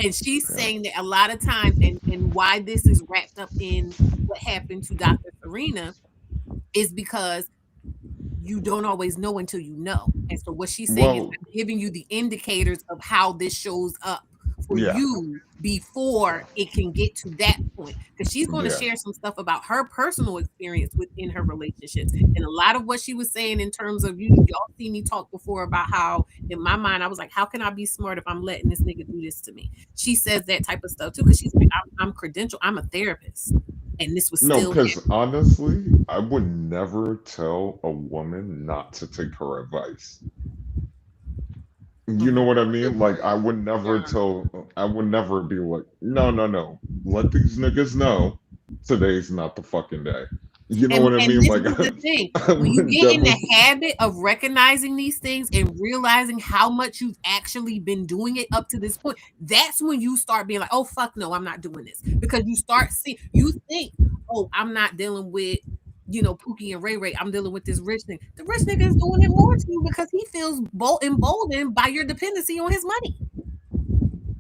And she's Yeah. saying that a lot of times, and why this is wrapped up in what happened to Dr. Cerina, is because you don't always know until you know. And so what she's saying is, Well, I'm giving you the indicators of how this shows up for yeah, you before it can get to that point. Because she's going to yeah. share some stuff about her personal experience within her relationships. And a lot of what she was saying in terms of, y'all see me talk before about how in my mind I was like, how can I be smart if I'm letting this nigga do this to me? She says that type of stuff too, because she's like, I'm credentialed, I'm a therapist. And this was No, still because happening. honestly, I would never tell a woman not to take her advice. You know what I mean? Like, I would never Yeah. I would never be like, no, no, no. Let these niggas know today's not the fucking day. You know what I And mean? this Like, is the thing. I When you would get in the definitely, habit of recognizing these things and realizing how much you've actually been doing it up to this point, that's when you start being like, oh, fuck no, I'm not doing this. Because you think, oh, I'm not dealing with, Pookie and Ray Ray. I'm dealing with this rich nigga. The rich nigga is doing it more to you because he feels emboldened by your dependency on his money.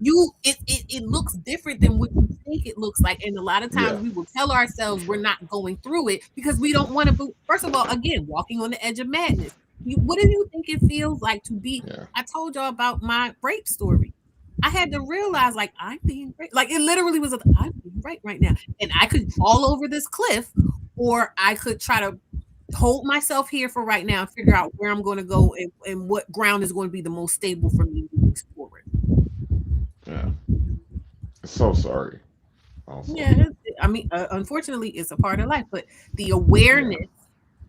It looks different than what you think it looks like, and a lot of times yeah, we will tell ourselves we're not going through it because we don't want to. First of all, again, walking on the edge of madness. What do you think it feels like to be? yeah. I told y'all about my rape story. I had to realize, like, I'm being raped. Like, it literally was I'm being raped right now, and I could fall over this cliff, or I could try to hold myself here for right now and figure out where I'm going to go and what ground is going to be the most stable for me moving forward. Yeah. So sorry. Also. Yeah, I mean, unfortunately, it's a part of life, but the Yeah. awareness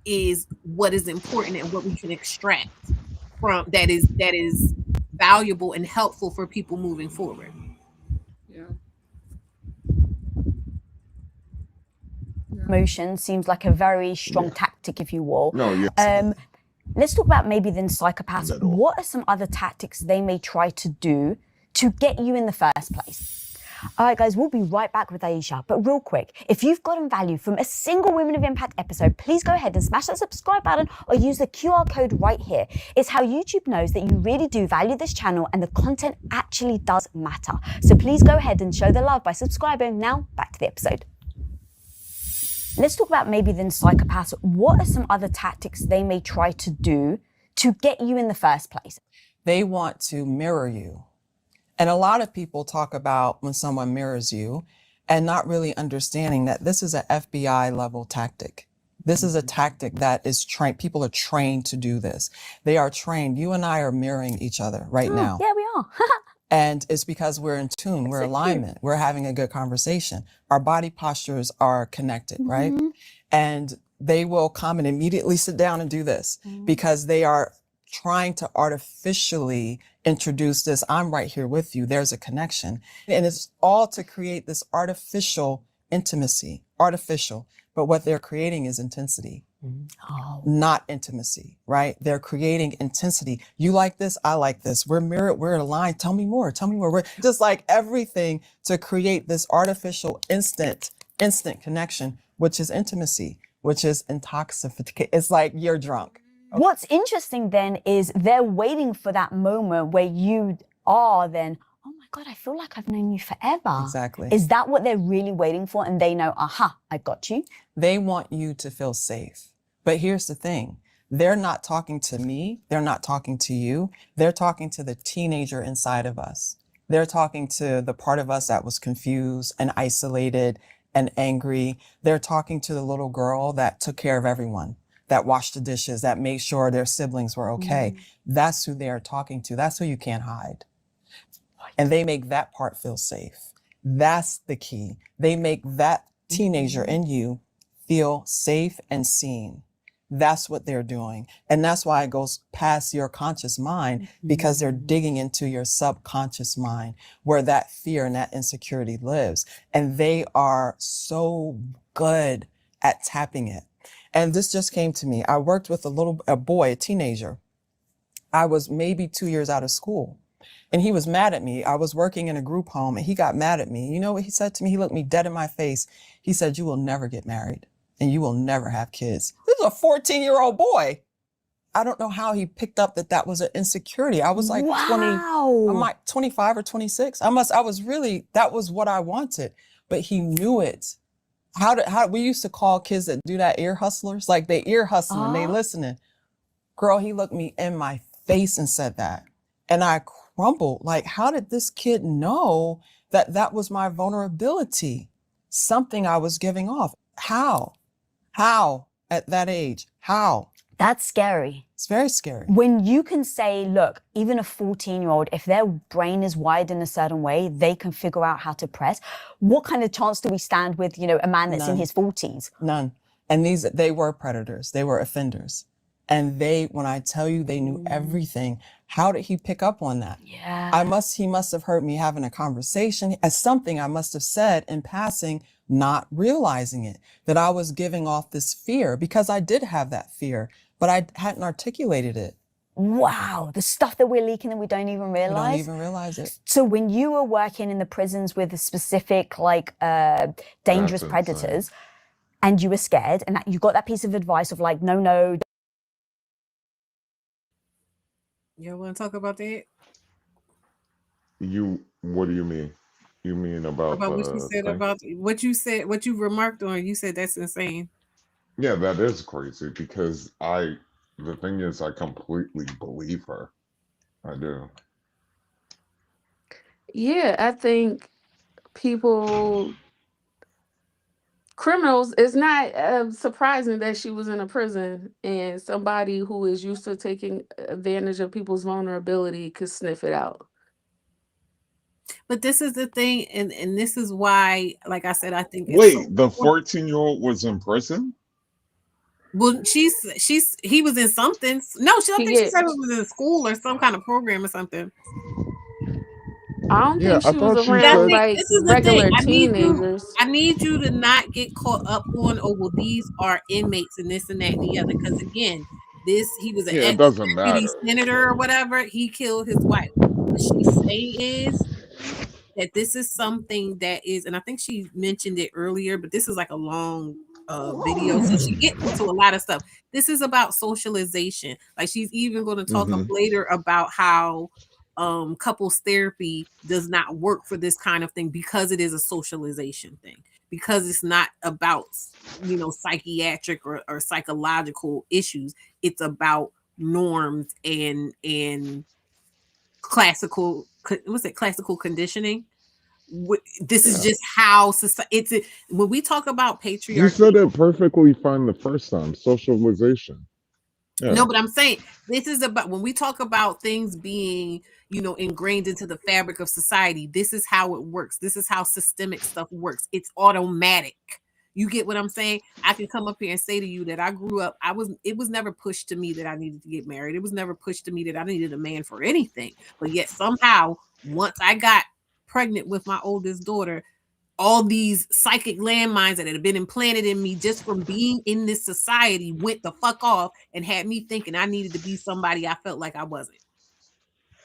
is what is important and what we can extract from that is valuable and helpful for people moving forward. Yeah. Emotion seems like a very strong Yeah. tactic, if you will. No, yeah. Let's talk about maybe then psychopaths. Not at all. What are some other tactics they may try to do to get you in the first place? All right, guys, we'll be right back with Aisha. But real quick, if you've gotten value from a single Women of Impact episode, please go ahead and smash that subscribe button or use the QR code right here. It's how YouTube knows that you really do value this channel and the content actually does matter. So please go ahead and show the love by subscribing. Now, back to the episode. Let's talk about maybe then psychopaths. What are some other tactics they may try to do to get you in the first place? They want to mirror you. And a lot of people talk about when someone mirrors you and not really understanding that this is an FBI level tactic. This is a tactic that is trained. People are trained to do this. They are trained. You and I are mirroring each other right now. Yeah, we are. And it's because we're in tune, we're alignment, we're having a good conversation. Our body postures are connected, right? And they will come and immediately sit down and do this because they are trying to artificially introduce this. I'm right here with you. There's a connection. And it's all to create this artificial intimacy, artificial. But what they're creating is intensity. Not intimacy, right? They're creating intensity. You like this, I like this. We're mirrored, we're aligned. Tell me more, tell me more. We're just like everything to create this artificial instant connection, which is intimacy, which is intoxication. It's like you're drunk. What's interesting then is they're waiting for that moment where you are then, oh my God, I feel like I've known you forever. Exactly. Is that what they're really waiting for? And they know, aha, I got you. They want you to feel safe. But here's the thing. They're not talking to me. They're not talking to you. They're talking to the teenager inside of us. They're talking to the part of us that was confused and isolated and angry. They're talking to the little girl that took care of everyone, that washed the dishes, that made sure their siblings were okay. That's who they are talking to. That's who you can't hide. And they make that part feel safe. That's the key. They make that teenager in you feel safe and seen. That's what they're doing. And that's why it goes past your conscious mind, because they're digging into your subconscious mind where that fear and that insecurity lives. And they are so good at tapping it. And this just came to me. I worked with a boy, a teenager. I was maybe 2 years out of school. And he was mad at me. I was working in a group home and he got mad at me. You know what he said to me? He looked me dead in my face. He said, "You will never get married and you will never have kids." This is a 14-year-old boy. I don't know how he picked up that was an insecurity. I was like 20, I'm like 25 or 26. That was what I wanted, but he knew it. How we used to call kids that do that ear hustlers, like they ear hustling, they listening. Girl, he looked me in my face and said that. And I crumbled. Like, how did this kid know that was my vulnerability? Something I was giving off. How at that age? How? That's scary. It's very scary. When you can say, look, even a 14-year-old, if their brain is wired in a certain way, they can figure out how to press. What kind of chance do we stand with, a man that's in his 40s? None. And they were predators. They were offenders. And when I tell you they knew everything, how did he pick up on that? Yeah. He must have heard me having a conversation as something I must have said in passing, not realizing it, that I was giving off this fear, because I did have that fear, but I hadn't articulated it. Wow, the stuff that we're leaking that we don't even realize. We don't even realize it. So when you were working in the prisons with specific, dangerous predators, and you were scared, and you got that piece of advice of no. You want to talk about that? What do you mean? You mean about what you said thing? about what you remarked on? You said that's insane. Yeah, that is crazy because the thing is, I completely believe her. I do. Yeah, I think criminals, it's not surprising that she was in a prison and somebody who is used to taking advantage of people's vulnerability could sniff it out. But this is the thing, and this is why, like I said, I think Wait, the 14-year-old was in prison? Well, he was in something. No, I think she said it was in school or some kind of program or something. I don't think she was around regular teenagers. I need you to not get caught up on, well, these are inmates and this and that and the other. Because again, he was an ex-deputy senator or whatever. He killed his wife. What she's saying is that this is something that is, and I think she mentioned it earlier, but this is like a long video, so she gets into a lot of stuff. This is about socialization. Like, she's even going to talk up later about how couples therapy does not work for this kind of thing, because it is a socialization thing, because it's not about psychiatric or psychological issues. It's about norms and classical conditioning. This is just how society. When we talk about patriarchy, you said it perfectly fine the first time. Socialization. No, but I'm saying this is about when we talk about things being, ingrained into the fabric of society. This is how it works. This is how systemic stuff works. It's automatic. You get what I'm saying? I can come up here and say to you that I grew up, it was never pushed to me that I needed to get married. It was never pushed to me that I needed a man for anything. But yet somehow, once I got pregnant with my oldest daughter, all these psychic landmines that had been implanted in me just from being in this society went the fuck off and had me thinking I needed to be somebody I felt like I wasn't,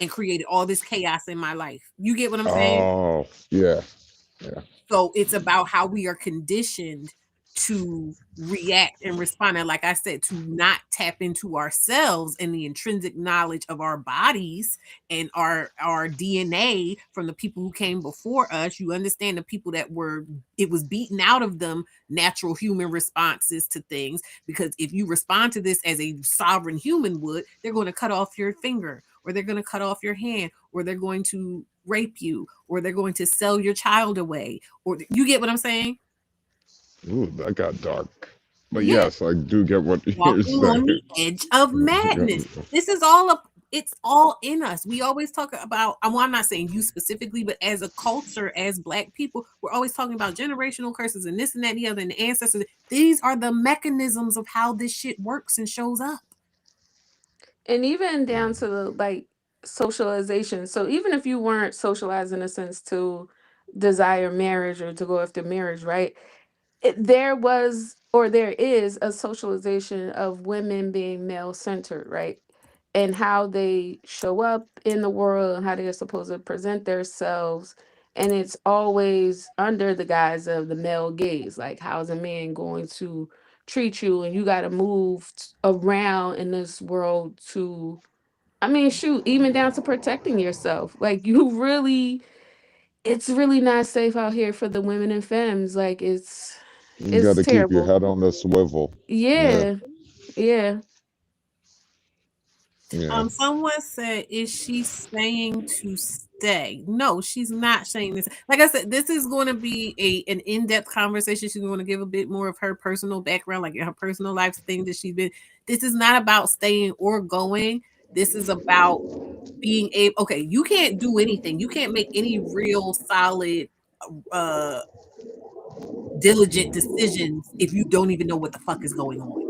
and created all this chaos in my life. You get what I'm saying? Oh, yeah. Yeah. So it's about how we are conditioned to react and respond. And like I said, to not tap into ourselves and the intrinsic knowledge of our bodies and our DNA from the people who came before us. You understand the people that it was beaten out of them natural human responses to things, because if you respond to this as a sovereign human would, they're going to cut off your finger, or they're going to cut off your hand, or they're going to rape you, or they're going to sell your child away, or you get what I'm saying? Ooh, that got dark. But Yeah. yes, I do get what you're Walking on the saying. edge of madness. This is it's all in us. We always talk about, well, I'm not saying you specifically, but as a culture, as Black people, we're always talking about generational curses and this and that and the other, and the ancestors. These are the mechanisms of how this shit works and shows up. And even down to the socialization. So even if you weren't socialized in a sense to desire marriage or to go after marriage, right? There was, or there is, a socialization of women being male centered, right? And how they show up in the world and how they are supposed to present themselves. And it's always under the guise of the male gaze. Like, how's a man going to treat you? And you got to move around in this world to, I mean, shoot, even down to protecting yourself. Like, it's really not safe out here for the women and femmes. Like, You got it's to keep your terrible. head on the swivel. Yeah. Yeah. Yeah. Someone said, is she saying to stay? No, she's not saying this. Like I said, this is going to be an in-depth conversation. She's going to give a bit more of her personal background, like her personal life thing that she's been. This is not about staying or going. This is about being able. Okay, you can't do anything. You can't make any real solid, diligent decisions if you don't even know what the fuck is going on.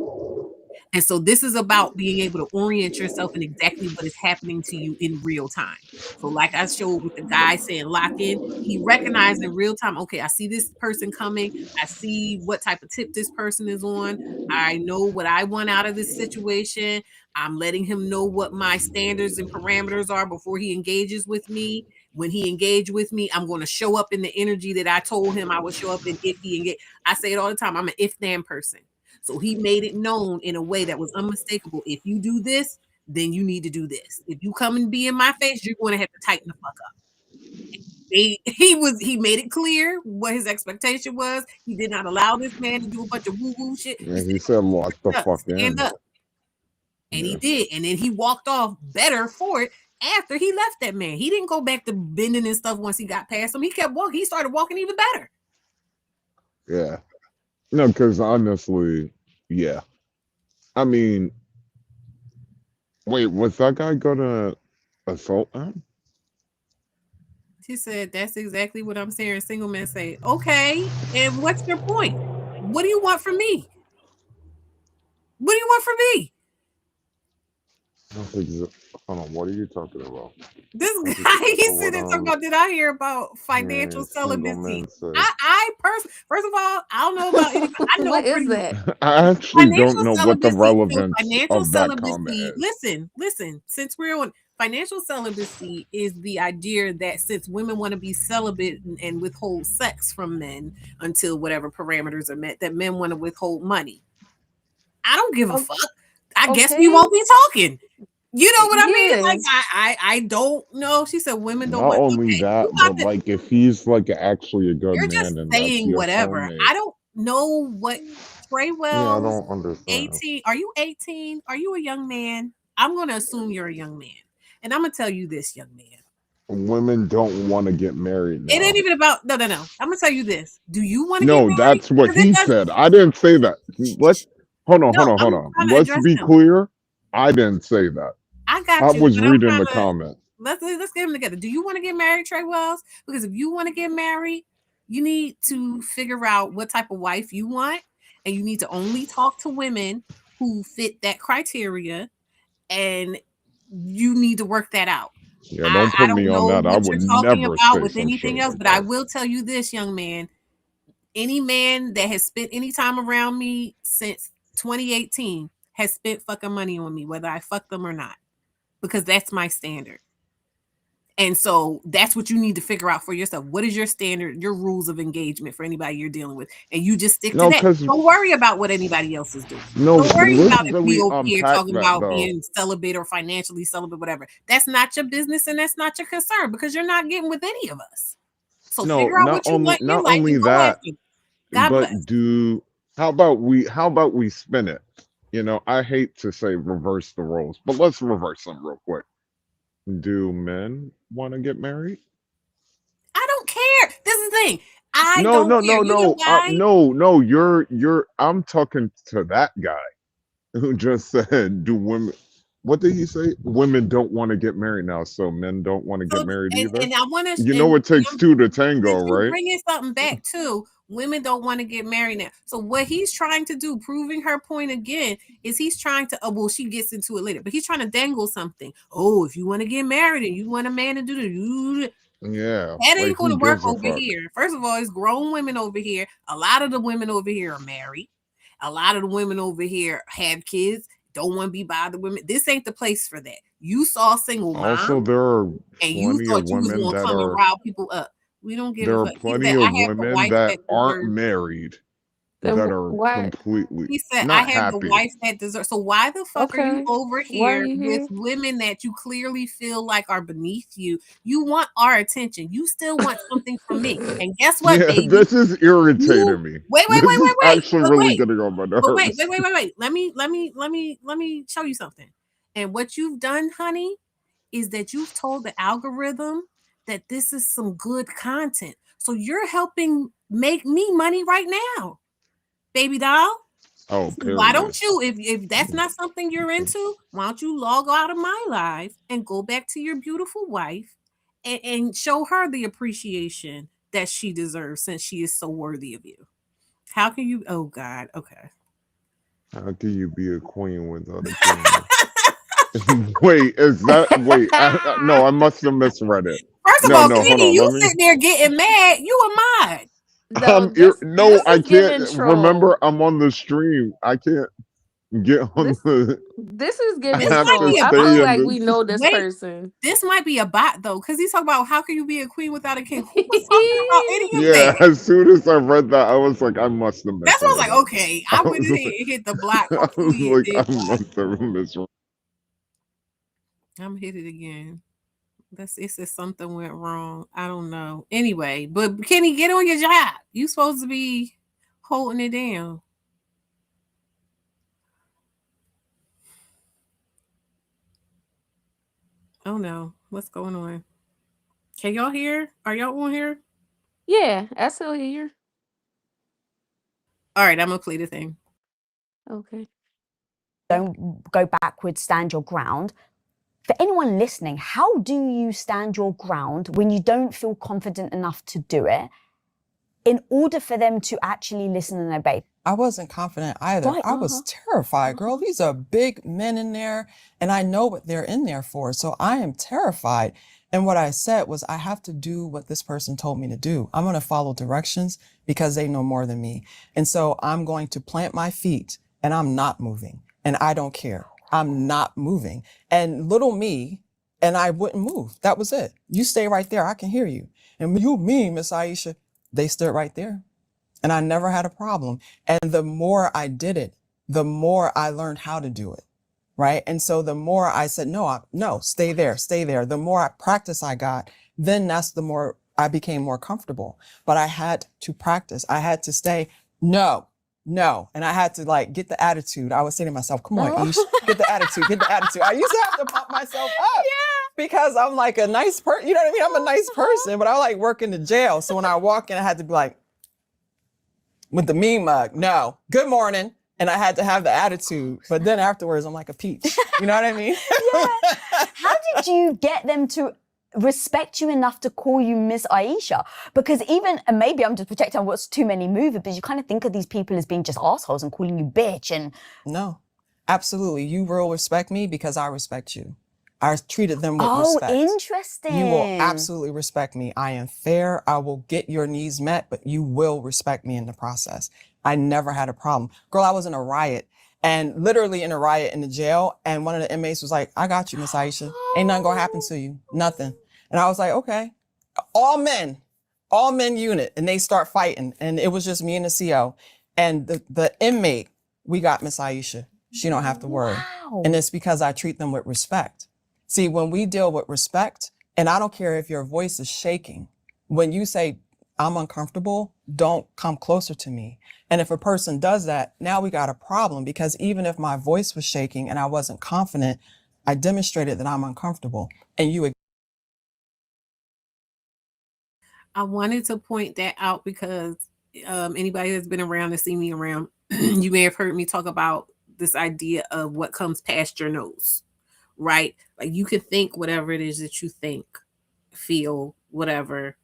And so this is about being able to orient yourself in exactly what is happening to you in real time. So like I showed with the guy saying lock in, he recognized in real time, okay, I see this person coming. I see what type of tip this person is on. I know what I want out of this situation. I'm letting him know what my standards and parameters are before he engages with me. When he engaged with me, I'm going to show up in the energy that I told him I would show up in if he engaged. I say it all the time. I'm an if-then person. So he made it known in a way that was unmistakable. If you do this, then you need to do this. If you come and be in my face, you're going to have to tighten the fuck up. He made it clear what his expectation was. He did not allow this man to do a bunch of woo-woo shit. Yeah, he said lock the fuck in. Up. And he did. And then he walked off better for it after he left that man. He didn't go back to bending and stuff once he got past him. He kept walking. He started walking even better. Yeah. No, because honestly, yeah. I mean, wait, was that guy gonna assault him? She said, that's exactly what I'm saying. Single men say, okay, and what's your point? What do you want from me? What do you want from me? Hold on, what are you talking about? This guy, he said talking about, did I hear about financial celibacy? I personally, first of all, I don't know about anybody. I know what is that? I actually don't know what the relevance of that comment is. Listen, since we're on financial celibacy is the idea that since women want to be celibate and withhold sex from men until whatever parameters are met, that men want to withhold money. I don't give a fuck. I guess we won't be talking. You know what I mean? Like I don't know. She said women don't. Not only that, but like if he's like actually a good man, just and saying whatever. I don't know what Trey Wells. Yeah, I don't understand. 18. Are you 18? Are you a young man? I'm going to assume you're a young man, and I'm gonna tell you this, young man. Women don't want to get married now. It ain't even about no. I'm gonna tell you this. Do you want to? No, get married? that's what he said. I didn't say that. Let's hold on. Let's be clear. I didn't say that. I I got you, was but I'm reading trying the to comments. let's get them together. Do you want to get married, Trey Wells? Because if you want to get married, you need to figure out what type of wife you want, and you need to only talk to women who fit that criteria, and you need to work that out. Yeah, don't I put me don't on know that. I what would you're talking never about say with some anything shit else, like but I that. will tell you this, young man. Any man that has spent any time around me since 2018 has spent fucking money on me, whether I fuck them or not, because that's my standard. And so that's what you need to figure out for yourself. What is your standard, your rules of engagement for anybody you're dealing with? And you just stick to No, that. because Don't worry about what anybody else is doing. no, Don't worry let's about if we really over here unpack talking that about though. being celibate or financially celibate, whatever. That's not your business and that's not your concern because you're not getting with any of us. So No, figure out what you want in your not life only and go that, after it. God bless. but how about we spin it? You know, I hate to say reverse the roles, but let's reverse them real quick. Do men want to get married? I don't care. This is the thing. I No, don't no, care. no, You know no, why? no. You're. I'm talking to that guy who just said, "Do women?" What did he say? Women don't want to get married now, so men don't want to So get married either. and I want to You know, and it takes two to tango, since you right? bringing something back too, women don't want to get married now. So what he's trying to do, proving her point again, is he's trying to. Oh, well, she gets into it later, but he's trying to dangle something. Oh, if you want to get married and you want a man to do Yeah, that ain't like going who to work gives a over fuck? here. First of all, it's grown women over here. A lot of the women over here are married. A lot of the women over here have kids. Don't want to be bothered women. This ain't the place for that. You saw single mom Also, there are and you plenty of thought you was women gonna that come and are rile people up. We don't give a there are fuck. He plenty said, of I have the women wife that that aren't deserves. married Then that are why? completely He said, I not have the happy. wife that deserves. So why the fuck are you Okay. over Why are here you with here? women that you clearly feel like are beneath you? You want our attention. You still want something from me. And guess what, Yeah, baby? this is You irritating me. This is wait. actually But really wait. getting on my But wait, nerves. wait. Let me show you something. And what you've done, honey, is that you've told the algorithm that this is some good content. So you're helping make me money right now, baby doll. Oh, So why period. don't you, if that's not something you're into, why don't you log out of my life and go back to your beautiful wife and show her the appreciation that she deserves since she is so worthy of you? How can you? Oh God. Okay. How can you be a queen without a king? Wait, is that wait? No, I must have misread it. First of No, all, no, hold Kenny, on. you Let me. sitting there getting mad. You a mod. No, No, this I is can't. giving troll. Remember, I'm on the stream. I can't get on This the. this is I This giving have might to troll. be a I bot. feel stay in like this. we know this Wait, person. this might be a bot though, because he's talking about how can you be a queen without a king? Who was talking about any of Yeah, that? as soon as I read that, I was like, I must have That's what I was misread like. it. Okay, I I went was ahead like, and hit the block I was Queen like, did I must have misread. I'm hit it again. That's it says something went wrong. I don't know. Anyway, but Kenny, get on your job. You supposed to be holding it down. Oh no, what's going on? Can y'all hear? Are y'all on here? Yeah, I still hear. All right, I'm gonna play the thing. Okay. Don't go backwards, stand your ground. For anyone listening, how do you stand your ground when you don't feel confident enough to do it in order for them to actually listen and obey? I wasn't confident either. Right, I was terrified, girl. These are big men in there, and I know what they're in there for. So I am terrified. And what I said was, I have to do what this person told me to do. I'm going to follow directions because they know more than me. And so I'm going to plant my feet and I'm not moving. And I don't care. I'm not moving. And little me, and I wouldn't move. That was it. You stay right there. I can hear you. And you, me, Miss Aisha, they stood right there. And I never had a problem. And the more I did it, the more I learned how to do it. Right. And so the more I said, no, stay there, stay there. The more practice I got, then that's the more I became more comfortable. But I had to practice. I had to stay, no. And I had to like get the attitude. I was saying to myself, come on, Ish, get the attitude, get the attitude. I used to have to pump myself up because I'm like a nice person. You know what I mean? I'm a nice person, but I like work in the jail. So when I walk in, I had to be like, with the mean mug, no, good morning. And I had to have the attitude. But then afterwards, I'm like a peach. You know what I mean? Yeah. How did you get them to respect you enough to call you Miss Aisha? Because even, and maybe I'm just projecting on what's too many movies, but you kind of think of these people as being just assholes and calling you bitch and... No, absolutely. You will respect me because I respect you. I treated them with respect. Oh, interesting. You will absolutely respect me. I am fair. I will get your needs met, but you will respect me in the process. I never had a problem. Girl, I was in a riot and literally in a riot in the jail. And one of the inmates was like, I got you, Miss Aisha. Ain't nothing gonna happen to you. Nothing. And I was like, okay. All men unit. And they start fighting. And it was just me and the CO. And the inmate, we got Miss Aisha. She don't have to worry. Wow. And it's because I treat them with respect. See, when we deal with respect, and I don't care if your voice is shaking, when you say, I'm uncomfortable, don't come closer to me. And if a person does that, now we got a problem, because even if my voice was shaking and I wasn't confident, I demonstrated that I'm uncomfortable. And you... I wanted to point that out because anybody that's been around and seen me around, you may have heard me talk about this idea of what comes past your nose, right? Like you can think whatever it is that you think, feel, whatever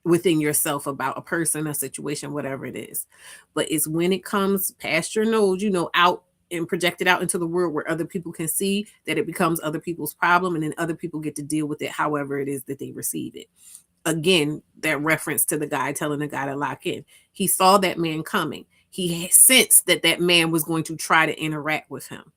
within yourself about a person, a situation, whatever it is. But it's when it comes past your nose, you know, out and projected out into the world where other people can see, that it becomes other people's problem, and then other people get to deal with it however it is that they receive it. Again, that reference to the guy telling the guy to lock in. He saw that man coming. He sensed that that man was going to try to interact with him.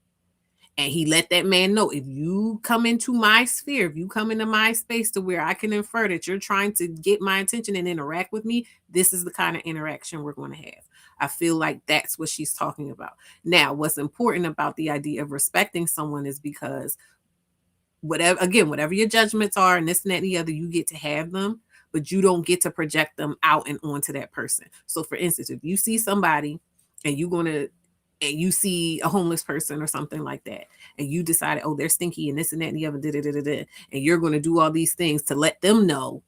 And he let that man know, if you come into my sphere, if you come into my space to where I can infer that you're trying to get my attention and interact with me, this is the kind of interaction we're going to have. I feel like that's what she's talking about. Now, what's important about the idea of respecting someone is because whatever your judgments are and this and that and the other, you get to have them, but you don't get to project them out and onto that person. So for instance, if you see somebody and you see a homeless person or something like that, and you decide, oh, they're stinky and this and that and the other, and you're going to do all these things to let them know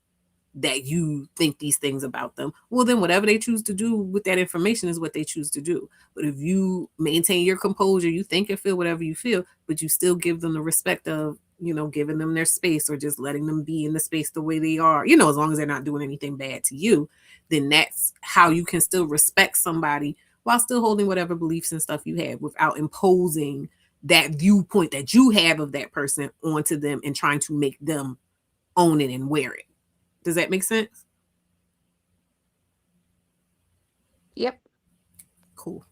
that you think these things about them, well, then whatever they choose to do with that information is what they choose to do. But if you maintain your composure, you think and feel whatever you feel, but you still give them the respect of, you know, giving them their space or just letting them be in the space the way they are, you know, as long as they're not doing anything bad to you, then that's how you can still respect somebody while still holding whatever beliefs and stuff you have without imposing that viewpoint that you have of that person onto them and trying to make them own it and wear it. Does that make sense? Yep. Cool.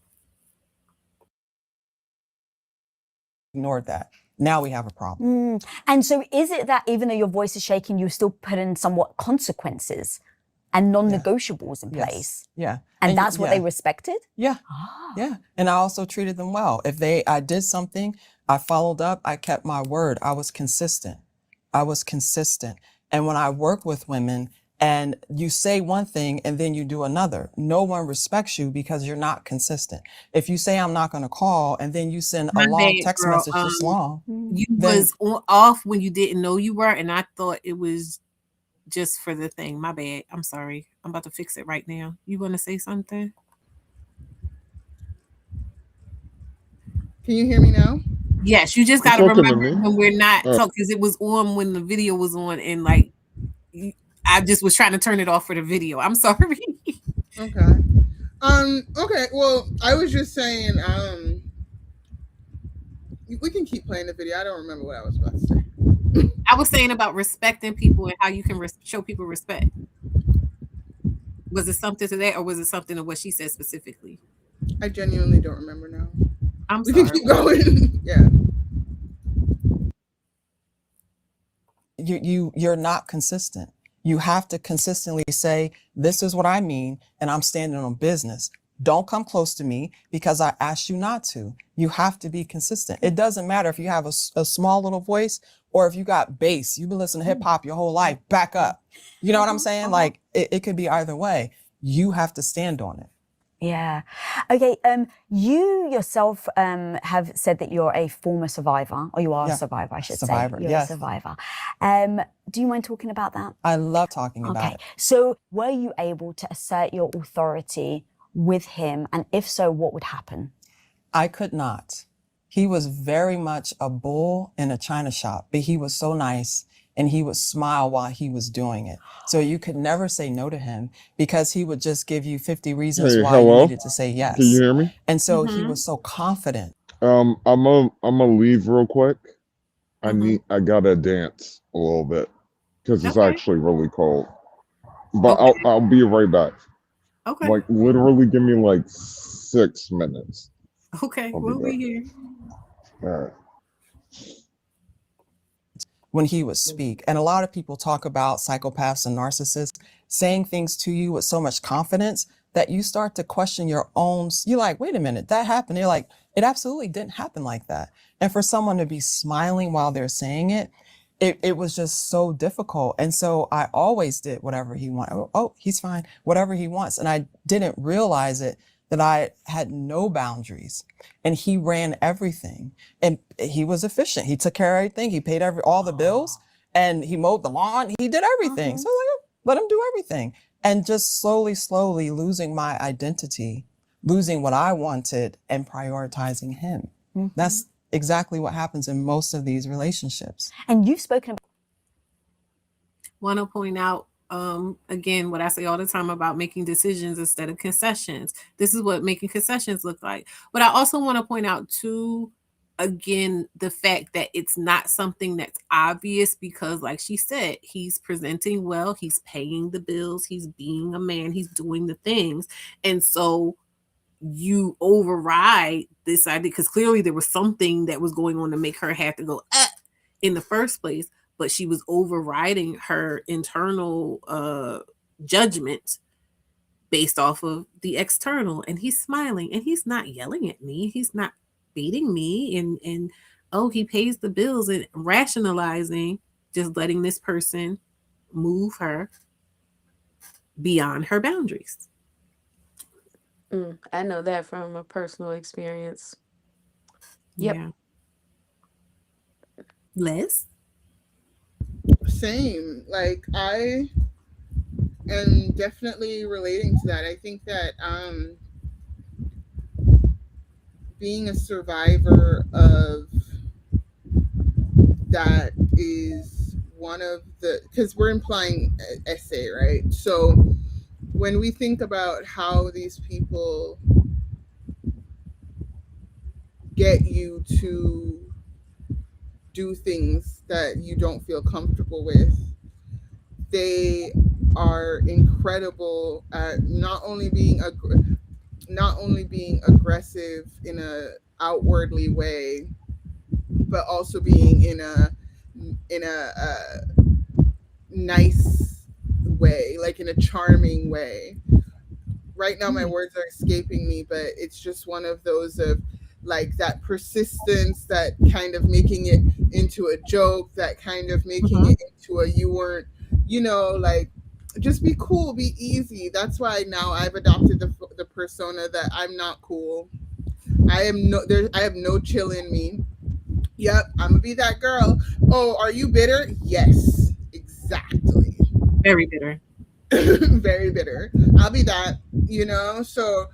Ignored that. Now we have a problem. And so is it that even though your voice is shaking, you still put in somewhat consequences and non-negotiables in place? Yeah. And that's what they respected? Yeah. Yeah. And I also treated them well. If I did something, I followed up, I kept my word. I was consistent. And when I work with women and you say one thing and then you do another, no one respects you because you're not consistent. If you say I'm not going to call and then you send a long text message this long. You was off when you didn't know you were, and I thought it was just for the thing. My bad. I'm sorry. I'm about to fix it right now. You want to say something? Can you hear me now? Yes, you just got to remember when we're not talking, because it was on when the video was on, and like I just was trying to turn it off for the video. I'm sorry. Okay. Okay. Well, I was just saying. We can keep playing the video. I don't remember what I was about to say. I was saying about respecting people and how you can show people respect. Was it something to that, or was it something to what she said specifically? I genuinely don't remember now. I'm we sorry. can keep going. Yeah. You're not consistent. You have to consistently say, this is what I mean, and I'm standing on business. Don't come close to me because I asked you not to. You have to be consistent. It doesn't matter if you have a small little voice or if you got bass. You've been listening to hip hop your whole life. Back up. You know what I'm saying? Like it could be either way. You have to stand on it. Yeah. Okay. You yourself have said that you're a former survivor, or you are a survivor, I should say. You're a survivor. Do you mind talking about that? I love talking about it. So were you able to assert your authority with him? And if so, what would happen? I could not. He was very much a bull in a china shop, but he was so nice and he would smile while he was doing it. So you could never say no to him because he would just give you 50 reasons Hey, why you hello. needed to say Can you yes. hear me? And so he was so confident. I'm gonna leave real quick. I gotta dance a little bit because it's Okay. actually really cold. But Okay. I'll be right back. Okay. Like literally, give me like 6 minutes. Okay. I'll be We'll back. be here. All right. When he would speak. And a lot of people talk about psychopaths and narcissists saying things to you with so much confidence that you start to question your own. You're like, wait a minute, that happened. You're like, it absolutely didn't happen like that. And for someone to be smiling while they're saying it, it was just so difficult. And so I always did whatever he wanted. Oh, he's fine, whatever he wants. And I didn't realize it that I had no boundaries and he ran everything and he was efficient. He took care of everything. He paid all the bills and he mowed the lawn. He did everything. So like, let him do everything. And just slowly losing my identity, losing what I wanted and prioritizing him. That's exactly what happens in most of these relationships. And you've spoken about Want to point out again what I say all the time about making decisions instead of concessions. This is what making concessions look like. But I also want to point out too, again, the fact that it's not something that's obvious because, like she said, he's presenting well, he's paying the bills, he's being a man, he's doing the things. And so you override this idea because clearly there was something that was going on to make her have to go in the first place, but she was overriding her internal judgment based off of the external. And he's smiling and he's not yelling at me, he's not beating me, and oh, he pays the bills, and rationalizing, just letting this person move her beyond her boundaries. I know that from a personal experience. Yep. Yeah. Les? Same. Like I am definitely relating to that. I think that being a survivor of that is one of the, because we're implying essay, right? So when we think about how these people get you to do things that you don't feel comfortable with, they are incredible at not only being aggressive in a outwardly way, but also being in a nice way, like in a charming way. Right now my words are escaping me, but it's just one of those of like that persistence, that kind of making it into a joke, that kind of making it into a, you weren't, like, just be cool, be easy. That's why now I've adopted the persona that I'm not cool. I have no chill in me. Yep, I'm gonna be that girl. Oh, are you bitter? Yes, exactly. Very bitter. Very bitter. I'll be that, So,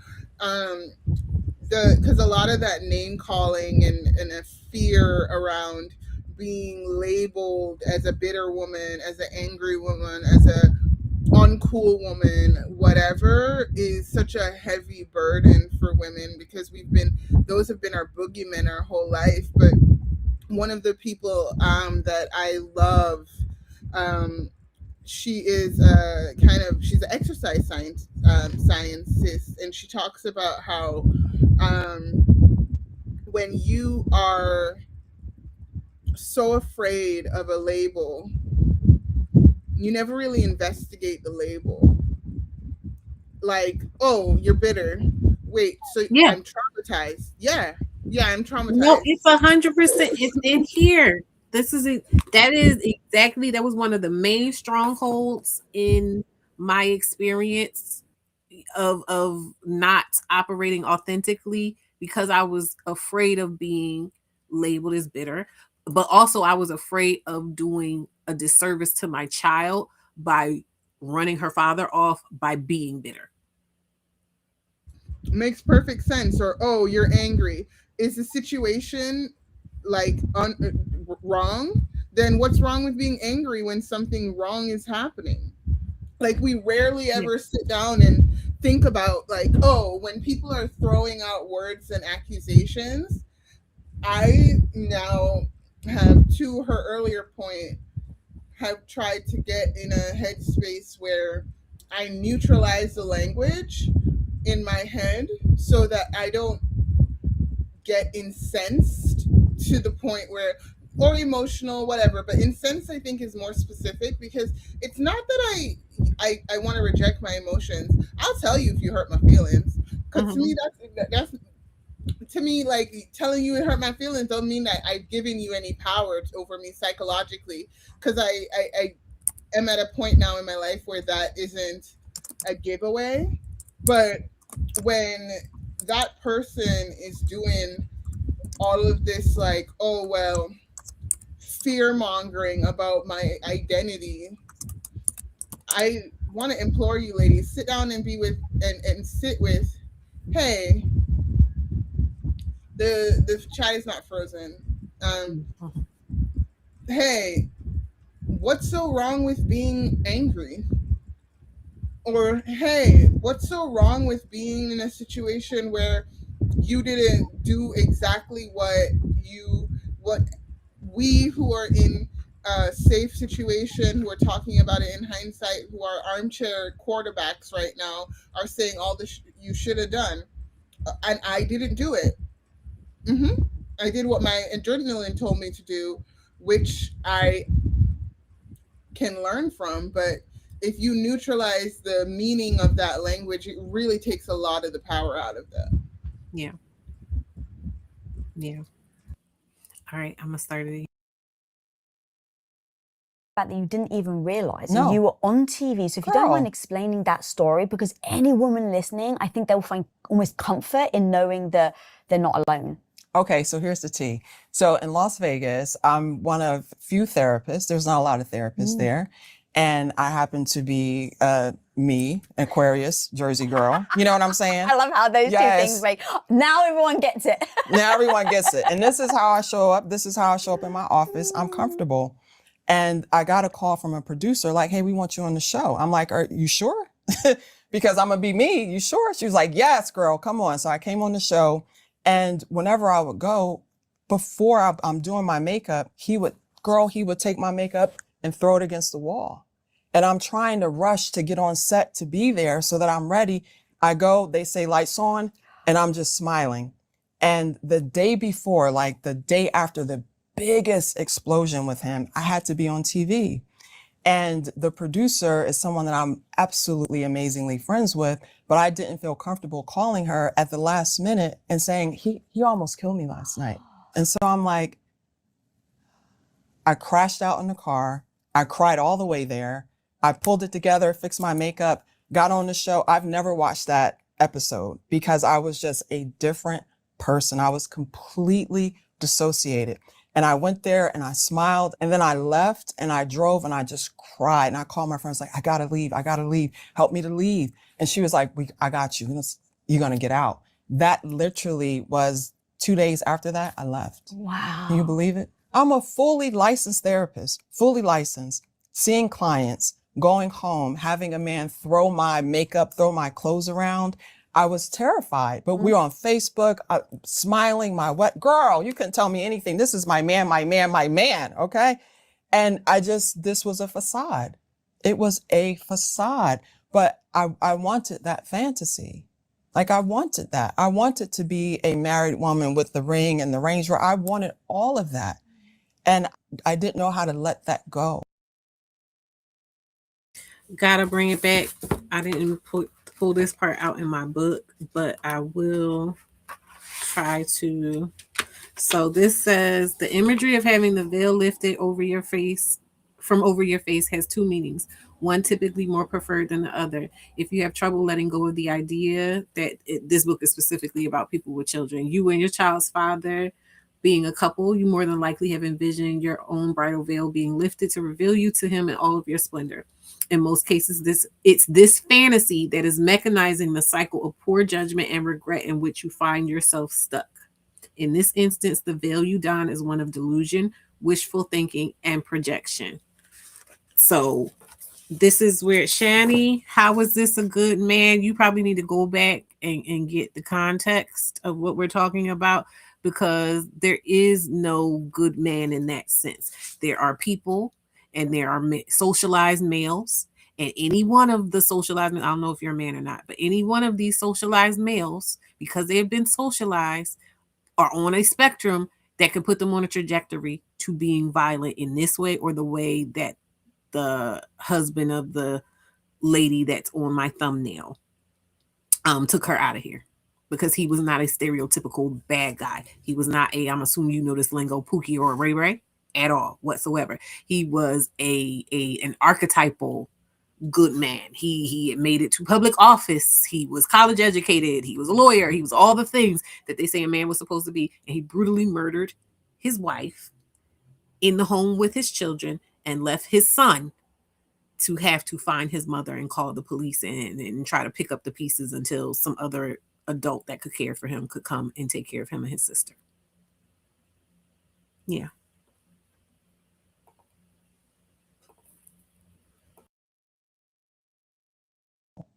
because a lot of that name calling and a fear around being labeled as a bitter woman, as an angry woman, as a uncool woman, whatever, is such a heavy burden for women because those have been our boogeymen our whole life. But one of the people that I love, she is she's an exercise scientist, and she talks about how when you are so afraid of a label, you never really investigate the label. Like, oh, you're bitter. Wait, so Yeah. I'm traumatized. Yeah, I'm traumatized. No, it's 100%. It's in here. That was one of the main strongholds in my experience of not operating authentically, because I was afraid of being labeled as bitter, but also I was afraid of doing a disservice to my child by running her father off by being bitter. makes perfect sense. Or, oh, you're angry. Is the situation like wrong? Then what's wrong with being angry when something wrong is happening? Like, we rarely ever sit down and think about, like, oh, when people are throwing out words and accusations, I now have, to her earlier point, have tried to get in a headspace where I neutralize the language in my head so that I don't get incensed to the point where, or emotional, whatever. But incensed, I think, is more specific, because it's not that I want to reject my emotions. I'll tell you if you hurt my feelings, because to me that's to me, like, telling you it hurt my feelings don't mean that I've given you any power over me psychologically, because I am at a point now in my life where that isn't a giveaway. But when that person is doing all of this, like, oh, well, fear mongering about my identity, I want to implore you ladies, sit down and be with and sit with, hey, the chat is not frozen. Hey, what's so wrong with being angry? Or, hey, what's so wrong with being in a situation where you didn't do exactly what we who are in a safe situation, who are talking about it in hindsight, who are armchair quarterbacks right now, are saying all this you should have done, and I didn't do it. I did what my adrenaline told me to do, which I can learn from. But if you neutralize the meaning of that language, it really takes a lot of the power out of that. Yeah. All right, I'm gonna start it. Fact that you didn't even realize No. you were on TV. So if you don't mind explaining that story, because any woman listening, I think they'll find almost comfort in knowing that they're not alone. Okay, so here's the tea. So in Las Vegas, I'm one of few therapists. There's not a lot of therapists there. And I happen to be me, Aquarius, Jersey girl. You know what I'm saying? I love how those two things, like, now everyone gets it. Now everyone gets it. And this is how I show up. This is how I show up in my office. I'm comfortable. And I got a call from a producer like, hey, we want you on the show. I'm like, are you sure? Because I'm going to be me. You sure? She was like, yes, girl, come on. So I came on the show. And whenever I would go, before I'm doing my makeup, he would take my makeup and throw it against the wall. And I'm trying to rush to get on set to be there so that I'm ready. I go, they say lights on, and I'm just smiling. And the day before, like the day after the biggest explosion with him, I had to be on TV. And the producer is someone that I'm absolutely amazingly friends with, but I didn't feel comfortable calling her at the last minute and saying, he almost killed me last night. And so I'm like, I crashed out in the car. I cried all the way there. I pulled it together, fixed my makeup, got on the show. I've never watched that episode because I was just a different person. I was completely dissociated. And I went there and I smiled, and then I left and I drove and I just cried. And I called my friends like, I gotta leave. Help me to leave. And she was like, I got you. You're gonna get out. That literally was 2 days after that, I left. Wow. Can you believe it? I'm a fully licensed therapist, fully licensed, seeing clients, going home, having a man throw my makeup, throw my clothes around. I was terrified, but we were on Facebook, smiling, girl, you couldn't tell me anything. This is my man, okay? And this was a facade. It was a facade, but I wanted that fantasy. Like, I wanted that. I wanted to be a married woman with the ring and the Range Rover. I wanted all of that. And I didn't know how to let that go. Gotta bring it back. I didn't pull this part out in my book, but I will try to. So this says the imagery of having the veil lifted over your face has two meanings. One typically more preferred than the other. If you have trouble letting go of the idea that this book is specifically about people with children, you and your child's father Being a couple, you more than likely have envisioned your own bridal veil being lifted to reveal you to him in all of your splendor. In most cases, it's this fantasy that is mechanizing the cycle of poor judgment and regret in which you find yourself stuck. In this instance, the veil you don is one of delusion, wishful thinking, and projection. So this is where Shani, how was this a good man? You probably need to go back and get the context of what we're talking about, because there is no good man in that sense. There are people and there are socialized males, and any one of the socialized, I don't know if you're a man or not, but any one of these socialized males, because they have been socialized, are on a spectrum that can put them on a trajectory to being violent in this way or the way that the husband of the lady that's on my thumbnail took her out of here, because he was not a stereotypical bad guy. He was not a, I'm assuming you know this lingo, Pookie or a Ray Ray at all whatsoever. He was an archetypal good man. He had made it to public office. He was college educated. He was a lawyer. He was all the things that they say a man was supposed to be. And he brutally murdered his wife in the home with his children and left his son to have to find his mother and call the police and try to pick up the pieces until some other adult that could care for him could come and take care of him and his sister. Yeah.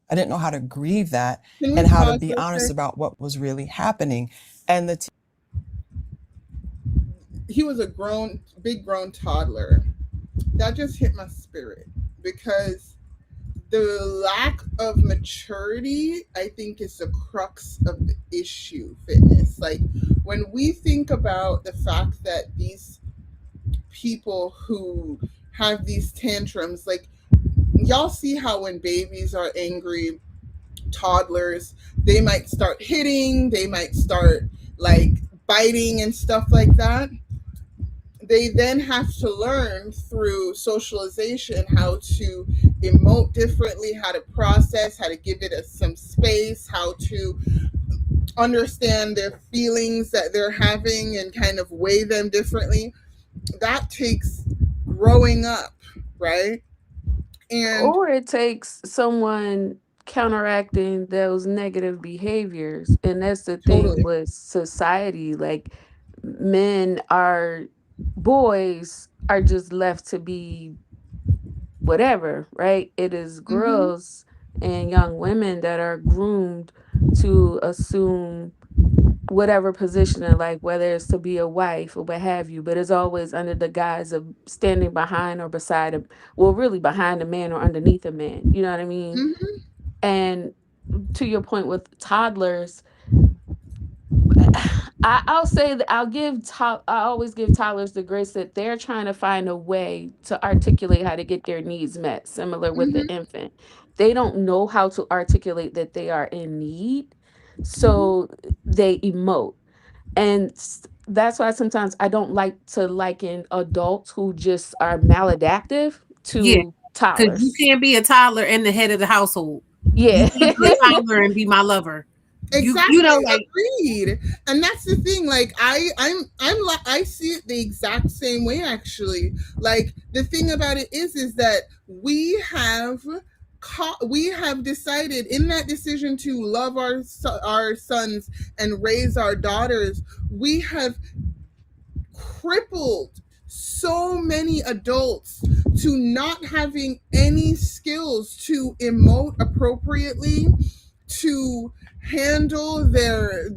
I didn't know how to grieve that and how to be honest about what was really happening. And he was a big grown toddler. That just hit my spirit, because the lack of maturity, I think, is the crux of the issue, fitness. Like, when we think about the fact that these people who have these tantrums, like, y'all see how when babies are angry, toddlers, they might start hitting, they might start like biting and stuff like that. They then have to learn through socialization how to emote differently, how to process, how to give it some space, how to understand their feelings that they're having and kind of weigh them differently. That takes growing up, right? Or it takes someone counteracting those negative behaviors. And that's the thing with society. Like, boys are just left to be whatever, right? It is girls and young women that are groomed to assume whatever position in life, whether it's to be a wife or what have you, but it's always under the guise of standing behind or beside really behind a man or underneath a man. You know what I mean? And to your point with toddlers, I'll say that I always give toddlers the grace that they're trying to find a way to articulate how to get their needs met, similar with the infant. They don't know how to articulate that they are in need, so they emote. And that's why sometimes I don't like to liken adults who just are maladaptive to toddlers. Because you can't be a toddler and the head of the household. Yeah. You can be a toddler and be my lover. Exactly. You know, like, agreed. And that's the thing. Like, I see it the exact same way, actually. Like, the thing about it is that we have decided in that decision to love our sons and raise our daughters, we have crippled so many adults to not having any skills to emote appropriately, to handle their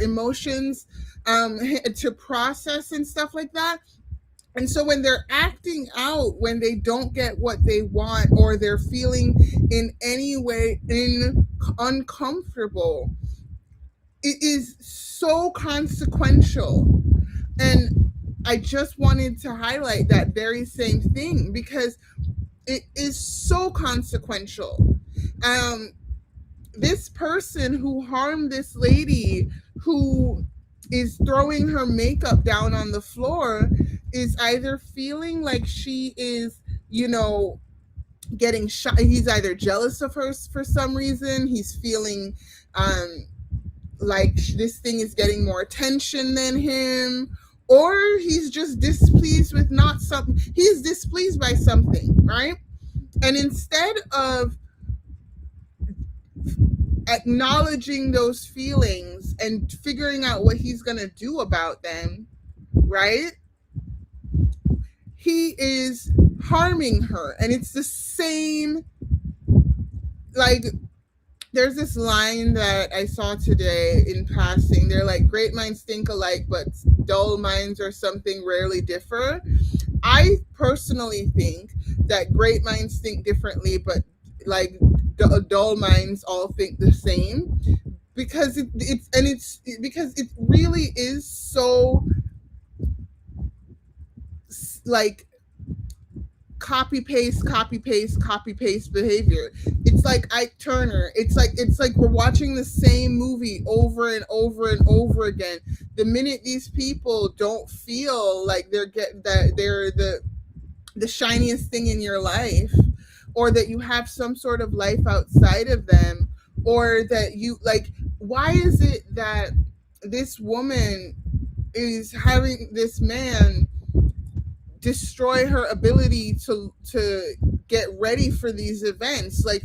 emotions, to process and stuff like that. And so when they're acting out, when they don't get what they want, or they're feeling in any way uncomfortable, it is so consequential. And I just wanted to highlight that very same thing, because it is so consequential. This person who harmed this lady, who is throwing her makeup down on the floor, is either feeling like she is, getting shot. He's either jealous of her for some reason. He's feeling like this thing is getting more attention than him, or he's just displeased with not something. He's displeased by something, right? And instead of acknowledging those feelings and figuring out what he's going to do about them, right? He is harming her. And it's the same, like, there's this line that I saw today in passing. They're like, great minds think alike, but dull minds or something rarely differ. I personally think that great minds think differently, but like dull minds all think the same, because it's because it really is so like copy paste behavior. It's like Ike Turner. It's like we're watching the same movie over and over and over again. The minute these people don't feel like they're the shiniest thing in your life, or that you have some sort of life outside of them, or that you like, why is it that this woman is having this man destroy her ability to get ready for these events, like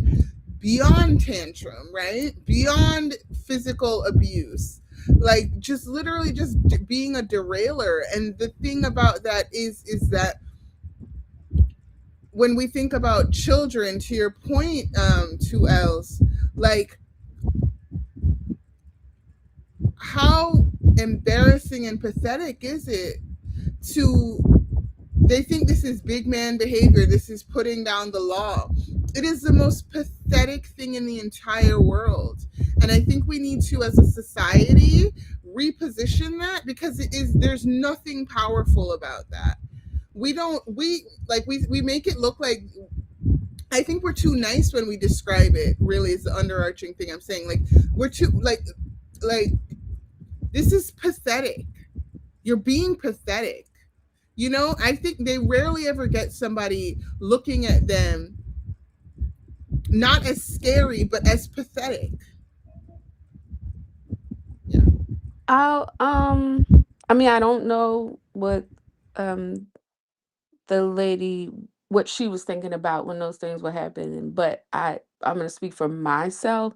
beyond tantrum, right? Beyond physical abuse, like just literally just being a derailer. And the thing about that is that when we think about children, to your point, 2Ls, like how embarrassing and pathetic is it to, they think this is big man behavior, this is putting down the law. It is the most pathetic thing in the entire world. And I think we need to, as a society, reposition that, because there's nothing powerful about that. We make it look like, I think we're too nice when we describe it, really, is the underarching thing I'm saying. Like, we're too, like, this is pathetic. You're being pathetic. You know, I think they rarely ever get somebody looking at them not as scary, but as pathetic. Yeah. I mean, I don't know what um the lady, what she was thinking about when those things were happening, but I'm gonna speak for myself.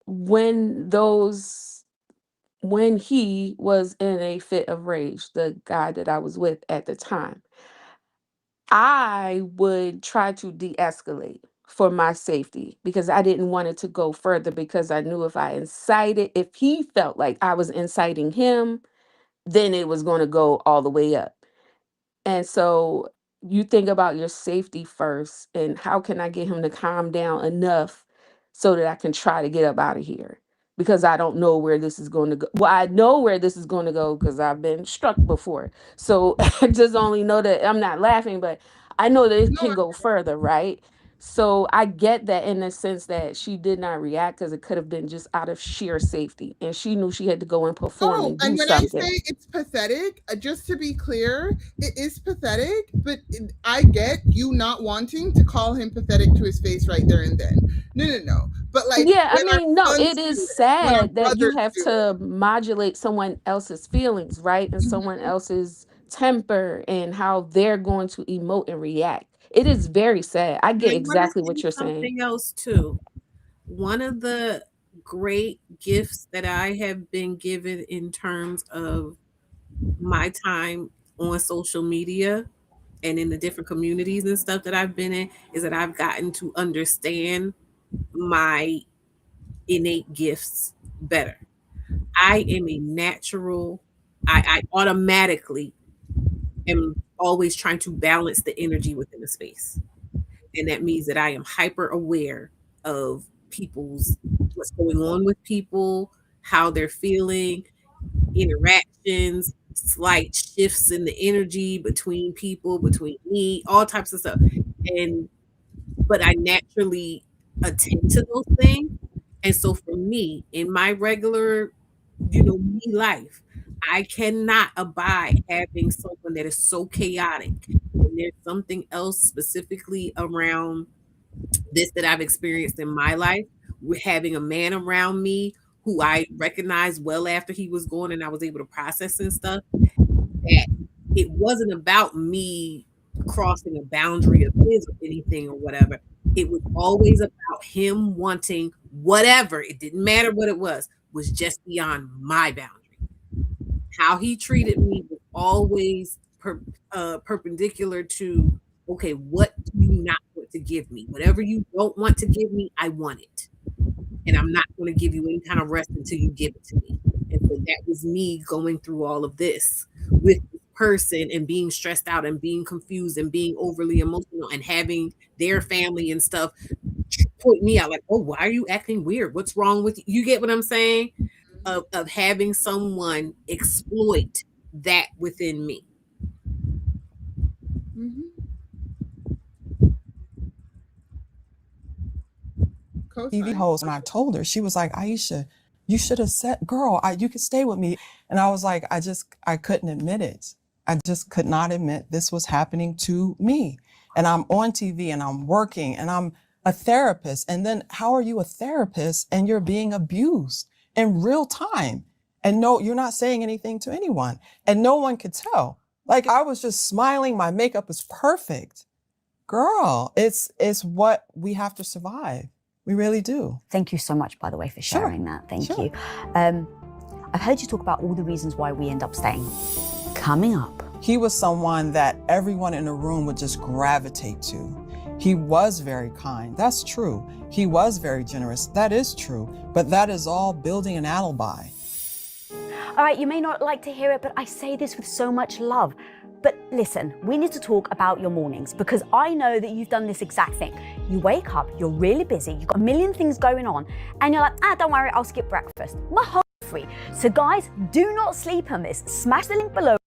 When those when he was in a fit of rage, the guy that I was with at the time, I would try to de-escalate for my safety, because I didn't want it to go further, because I knew if he felt like I was inciting him, then it was going to go all the way up. And so you think about your safety first, and how can I get him to calm down enough so that I can try to get up out of here? Because I don't know where this is going to go. Well, I know where this is going to go because I've been struck before. So I just only know that, I'm not laughing, but I know that it No. can go further, right? So I get that, in the sense that she did not react because it could have been just out of sheer safety. And she knew she had to go and perform Oh, and do and when I something. say it's pathetic, just to be clear, it is pathetic, but I get you not wanting to call him pathetic to his face right there and then. No. But like, Yeah, I when our mean, no, sons it do is it, when our sad that you brothers have do it. to modulate someone else's feelings, right? And someone else's temper and how they're going to emote and react. It is very sad. I get I want to exactly what say you're saying. something else too. One of the great gifts that I have been given in terms of my time on social media and in the different communities and stuff that I've been in is that I've gotten to understand my innate gifts better. I am a natural, I automatically am always trying to balance the energy within the space. And that means that I am hyper aware of people's, what's going on with people, how they're feeling, interactions, slight shifts in the energy between people, between me, all types of stuff. And but I naturally attend to those things. And so for me, in my regular, me life, I cannot abide having someone that is so chaotic. And there's something else specifically around this that I've experienced in my life, with having a man around me who I recognized well after he was gone and I was able to process and stuff. that it wasn't about me crossing a boundary of his or anything or whatever. It was always about him wanting whatever, it didn't matter what it was just beyond my boundary. How he treated me was always perpendicular to, okay, what do you not want to give me? Whatever you don't want to give me, I want it. And I'm not going to give you any kind of rest until you give it to me. And so that was me going through all of this with this person and being stressed out and being confused and being overly emotional and having their family and stuff point me out like, oh, why are you acting weird? What's wrong with you? You get what I'm saying? Of having someone exploit that within me. Mm-hmm. TV host, and I told her, she was like, Aisha, you should have said, girl, you could stay with me. And I was like, I couldn't admit it. I just could not admit this was happening to me. And I'm on TV and I'm working and I'm a therapist. And then how are you a therapist and you're being abused in real time? And no, you're not saying anything to anyone and no one could tell. Like I was just smiling. My makeup is perfect. Girl, it's what we have to survive. We really do. Thank you so much, by the way, for sharing that. Thank you. I've heard you talk about all the reasons why we end up staying. Coming up. He was someone that everyone in the room would just gravitate to. He was very kind. That's true. He was very generous. That is true. But that is all building an alibi. All right, you may not like to hear it, but I say this with so much love. But listen, we need to talk about your mornings because I know that you've done this exact thing. You wake up, you're really busy, you've got a million things going on, and you're like, don't worry, I'll skip breakfast. My whole free. So guys, do not sleep on this. Smash the link below.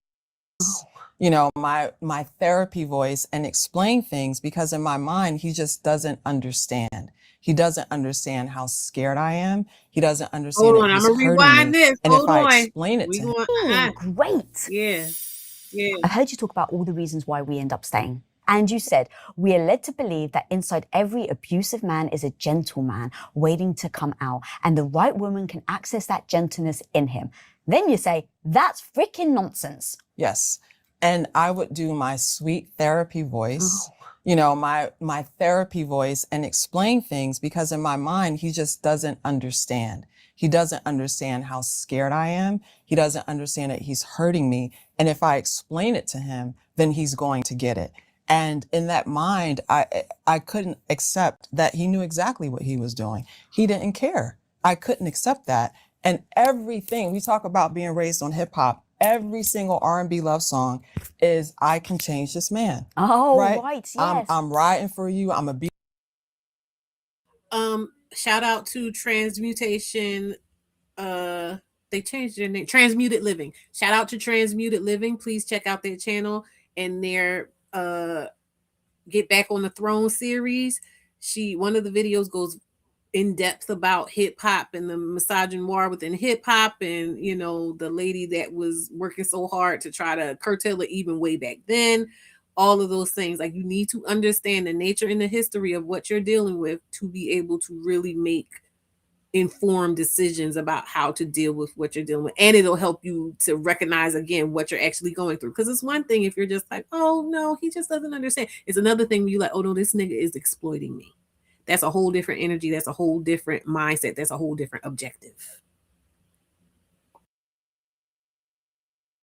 You know, my therapy voice and explain things because in my mind, he just doesn't understand. He doesn't understand how scared I am. He doesn't understand. Hold on, I'm gonna rewind this. And if I explain it to him, great. Yeah. I've heard you talk about all the reasons why we end up staying. And you said, we are led to believe that inside every abusive man is a gentle man waiting to come out, and the right woman can access that gentleness in him. Then you say, that's freaking nonsense. Yes. And I would do my sweet therapy voice, you know, my therapy voice and explain things because in my mind, he just doesn't understand. He doesn't understand how scared I am. He doesn't understand that he's hurting me. And if I explain it to him, then he's going to get it. And in that mind, I couldn't accept that he knew exactly what he was doing. He didn't care. I couldn't accept that. And everything, we talk about being raised on hip hop, every single R&B love song is, I can change this man. Oh, right, yes. I'm riding for you. I'm a Shout out to Transmutation. They changed their name, Transmuted Living. Shout out to Transmuted Living. Please check out their channel and their Get Back on the Throne series. One of the videos goes in depth about hip hop and the misogynoir within hip hop, and you know, the lady that was working so hard to try to curtail it even way back then. All of those things, like, you need to understand the nature and the history of what you're dealing with to be able to really make informed decisions about how to deal with what you're dealing with. And it'll help you to recognize again what you're actually going through. Because it's one thing if you're just like, oh no, he just doesn't understand. It's another thing when you're like, oh no, this nigga is exploiting me. That's a whole different energy. That's a whole different mindset. That's a whole different objective.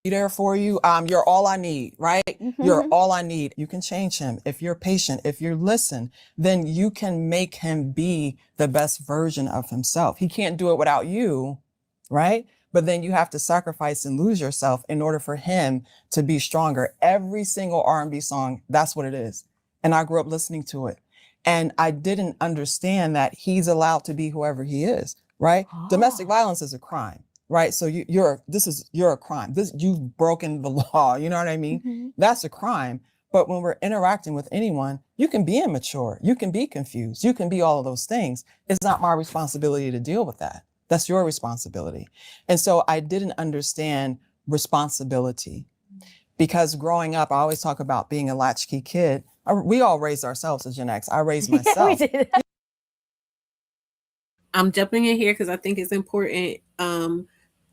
there for you. You're all I need, right? Mm-hmm. You're all I need. You can change him. If you're patient, if you listen, then you can make him be the best version of himself. He can't do it without you, right? But then you have to sacrifice and lose yourself in order for him to be stronger. Every single R&B song, that's what it is. And I grew up listening to it. And I didn't understand that he's allowed to be whoever he is, right? Oh. Domestic violence is a crime, right? So you're a crime. You've broken the law, you know what I mean? Mm-hmm. That's a crime. But when we're interacting with anyone, you can be immature, you can be confused, you can be all of those things. It's not my responsibility to deal with that. That's your responsibility. And so I didn't understand responsibility because growing up, I always talk about being a latchkey kid. We all raised ourselves as Gen X. I raised myself. We did. I'm jumping in here because I think it's important.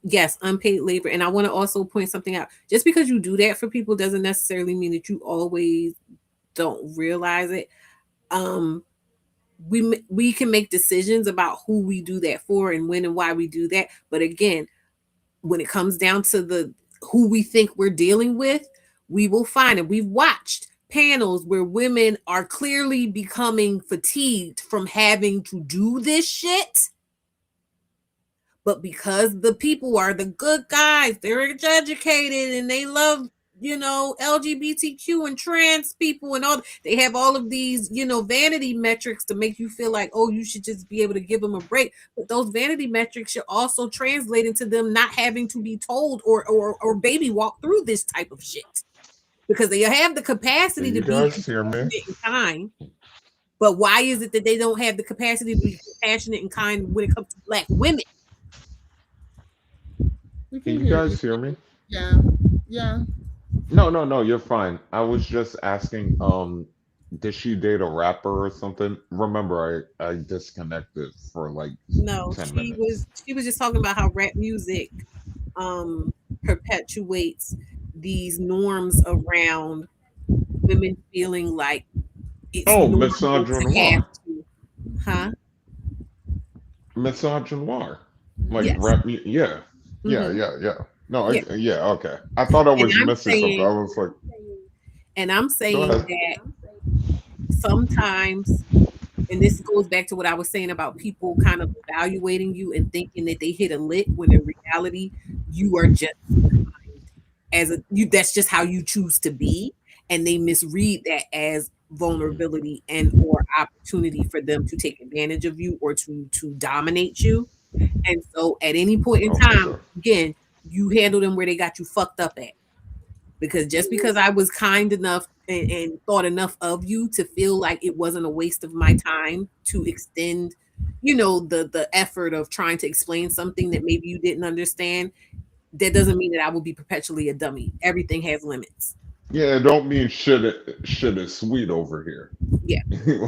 Yes, unpaid labor. And I want to also point something out. Just because you do that for people doesn't necessarily mean that you always don't realize it. Um, we can make decisions about who we do that for and when and why we do that. But again, when it comes down to the who we think we're dealing with, we will find it. We've watched panels where women are clearly becoming fatigued from having to do this shit. But because the people are the good guys, they're educated and they love, LGBTQ and trans people and all, they have all of these, vanity metrics to make you feel like, oh, you should just be able to give them a break. But those vanity metrics should also translate into them not having to be told or baby walk through this type of shit. Because they have the capacity Can to you be guys hear me? compassionate and kind. But why is it that they don't have the capacity to be compassionate and kind when it comes to Black women? We Can can you hear guys you. hear me? Yeah. Yeah. No, you're fine. I was just asking, did she date a rapper or something? Remember, I disconnected for like No, 10 she was minutes. she was just talking about how rap music um perpetuates these norms around women feeling like it's Oh, normal to have misogynoir. to, huh? Misogynoir. Like Yes. yeah. Yeah, Hmm. yeah. No, Yeah. yeah, okay. I thought I And was I'm missing something. saying, I was like, and I'm go saying ahead. that sometimes, and this goes back to what I was saying about people kind of evaluating you and thinking that they hit a lick when in reality you are just as a you that's just how you choose to be, and they misread that as vulnerability and or opportunity for them to take advantage of you or to dominate you. And so at any point in Oh, for time, sure. again, you handle them where they got you fucked up at. Because just because I was kind enough and thought enough of you to feel like it wasn't a waste of my time to extend, the effort of trying to explain something that maybe you didn't understand, that doesn't mean that I will be perpetually a dummy. Everything has limits. Yeah, don't mean shit is sweet over here. Yeah.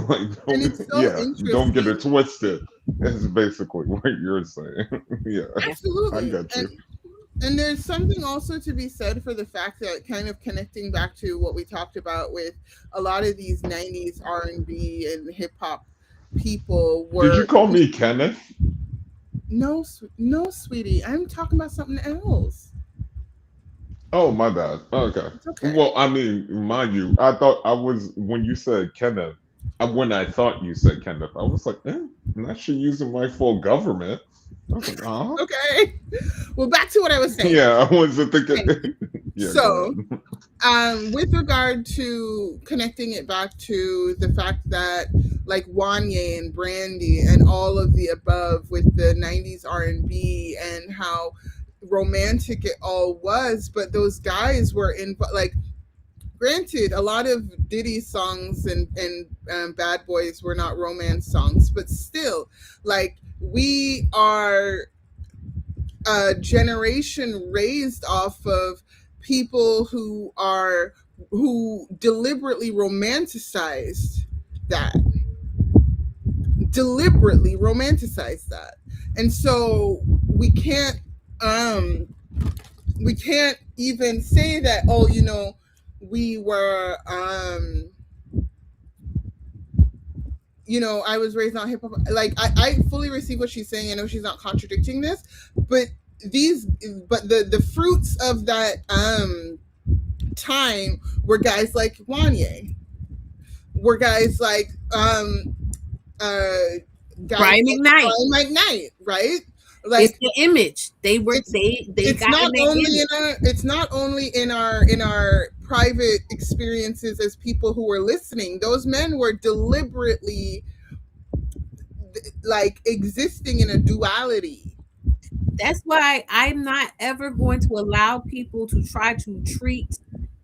Like, And don't, it's so yeah, don't get it interesting. twisted. Is basically what you're saying. Yeah, Yeah. I Absolutely. got you. And there's something also to be said for the fact that, kind of connecting back to what we talked about with a lot of these 90s R&B and hip hop people Did you were call me Kenneth? no, no, sweetie, I'm talking about something else. Oh, my bad. Okay. It's okay. Well, I mean, mind you, I thought I was when you said Kenneth. When I thought you said Kenneth, I was like, not she using my full government. I was like, huh? Okay. Well, back to what I was saying. Yeah, I wasn't thinking. Okay. Yeah, go So, ahead. with regard to connecting it back to the fact that, like, Wanye and Brandy and all of the above with the 90s R&B and how romantic it all was, but those guys were in, like, granted, a lot of Diddy songs and Bad Boys were not romance songs, but still, like, we are a generation raised off of people who deliberately romanticized that, and so we can't even say that, oh, we were I was raised on hip hop. Like, I fully receive what she's saying. I know she's not contradicting this, but the fruits of that time were guys like Wanye, were guys like Brian McKnight. Brian McKnight, right? It's Like, the image. They were it's they it's got in not that only image. in our private experiences as people who were listening. Those men were deliberately, like, existing in a duality. That's why I'm not ever going to allow people to try to treat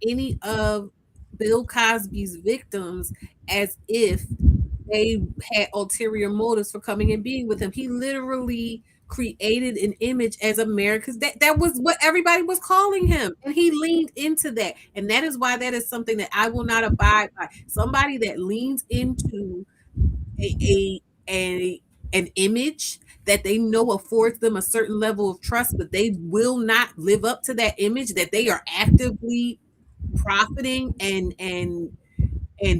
any of Bill Cosby's victims as if they had ulterior motives for coming and being with him. He literally created an image as America's that was what everybody was calling him, and he leaned into that. And that is why that is something that I will not abide by. Somebody that leans into a a an image that they know affords them a certain level of trust, but they will not live up to that image that they are actively profiting and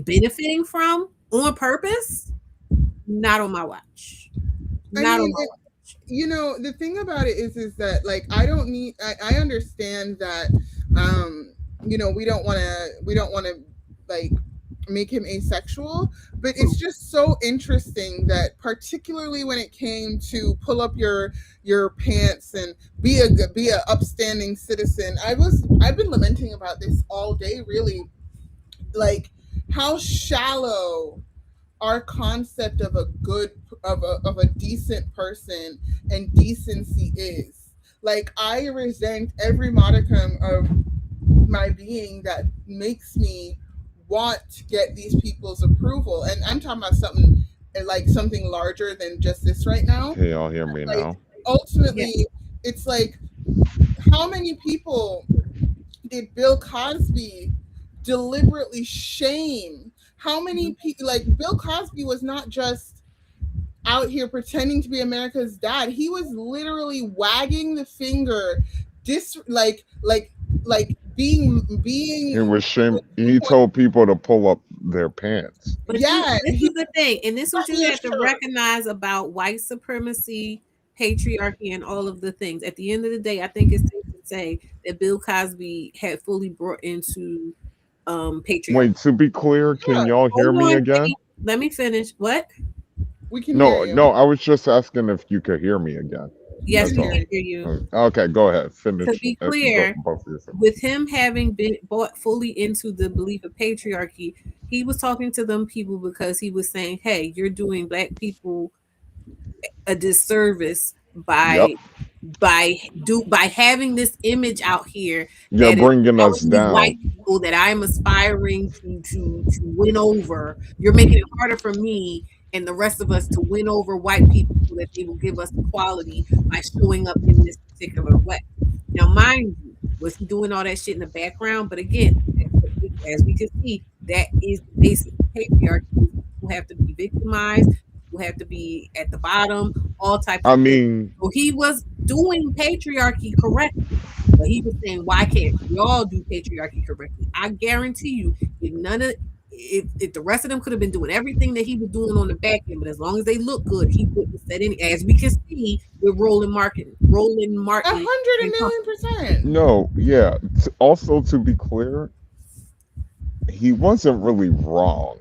benefiting from on purpose, not on my watch. Not on my watch. You know, the thing about it is that like I understand that you know, we don't want to like make him asexual, but it's just so interesting that particularly when it came to pull up your pants and be a upstanding citizen, I've been lamenting about this all day, really, like how shallow our concept of a decent person and decency is. Like, I resent every modicum of my being that makes me want to get these people's approval, and I'm talking about something larger than just this right now. Can y'all hear me Like, now? ultimately, it's like, how many people did Bill Cosby deliberately shame? How many people, like, Bill Cosby was not just out here pretending to be America's dad. He was literally wagging the finger, being. He was shame. He told people to pull up their pants. But yeah, this is the thing, and this is what you have to recognize about white supremacy, patriarchy, and all of the things. At the end of the day, I think it's safe to say that Bill Cosby had fully brought into patriarchy. Wait, to be clear, can y'all hear me again? Let me finish. What? We can hear you. No, I was just asking if you could hear me again. Yes, we can hear you. Okay, go ahead. Finish. To be clear, with him having been bought fully into the belief of patriarchy, he was talking to them people because he was saying, hey, you're doing Black people a disservice by having this image out here. You're bringing us down. White people that I'm aspiring to win over. You're making it harder for me and the rest of us to win over white people so that they will give us equality by showing up in this particular way. Now, mind you, was he doing all that shit in the background? But again, as we can see, that is basic patriarchy. People have to be victimized, people have to be at the bottom, all types of things. So he was doing patriarchy correctly. But he was saying, why can't we all do patriarchy correctly? I guarantee you, if the rest of them could have been doing everything that he was doing on the back end, but as long as they look good, he wouldn't have said any. As we can see with Roland Martin, 100,000,000%. No, yeah. Also, to be clear, he wasn't really wrong.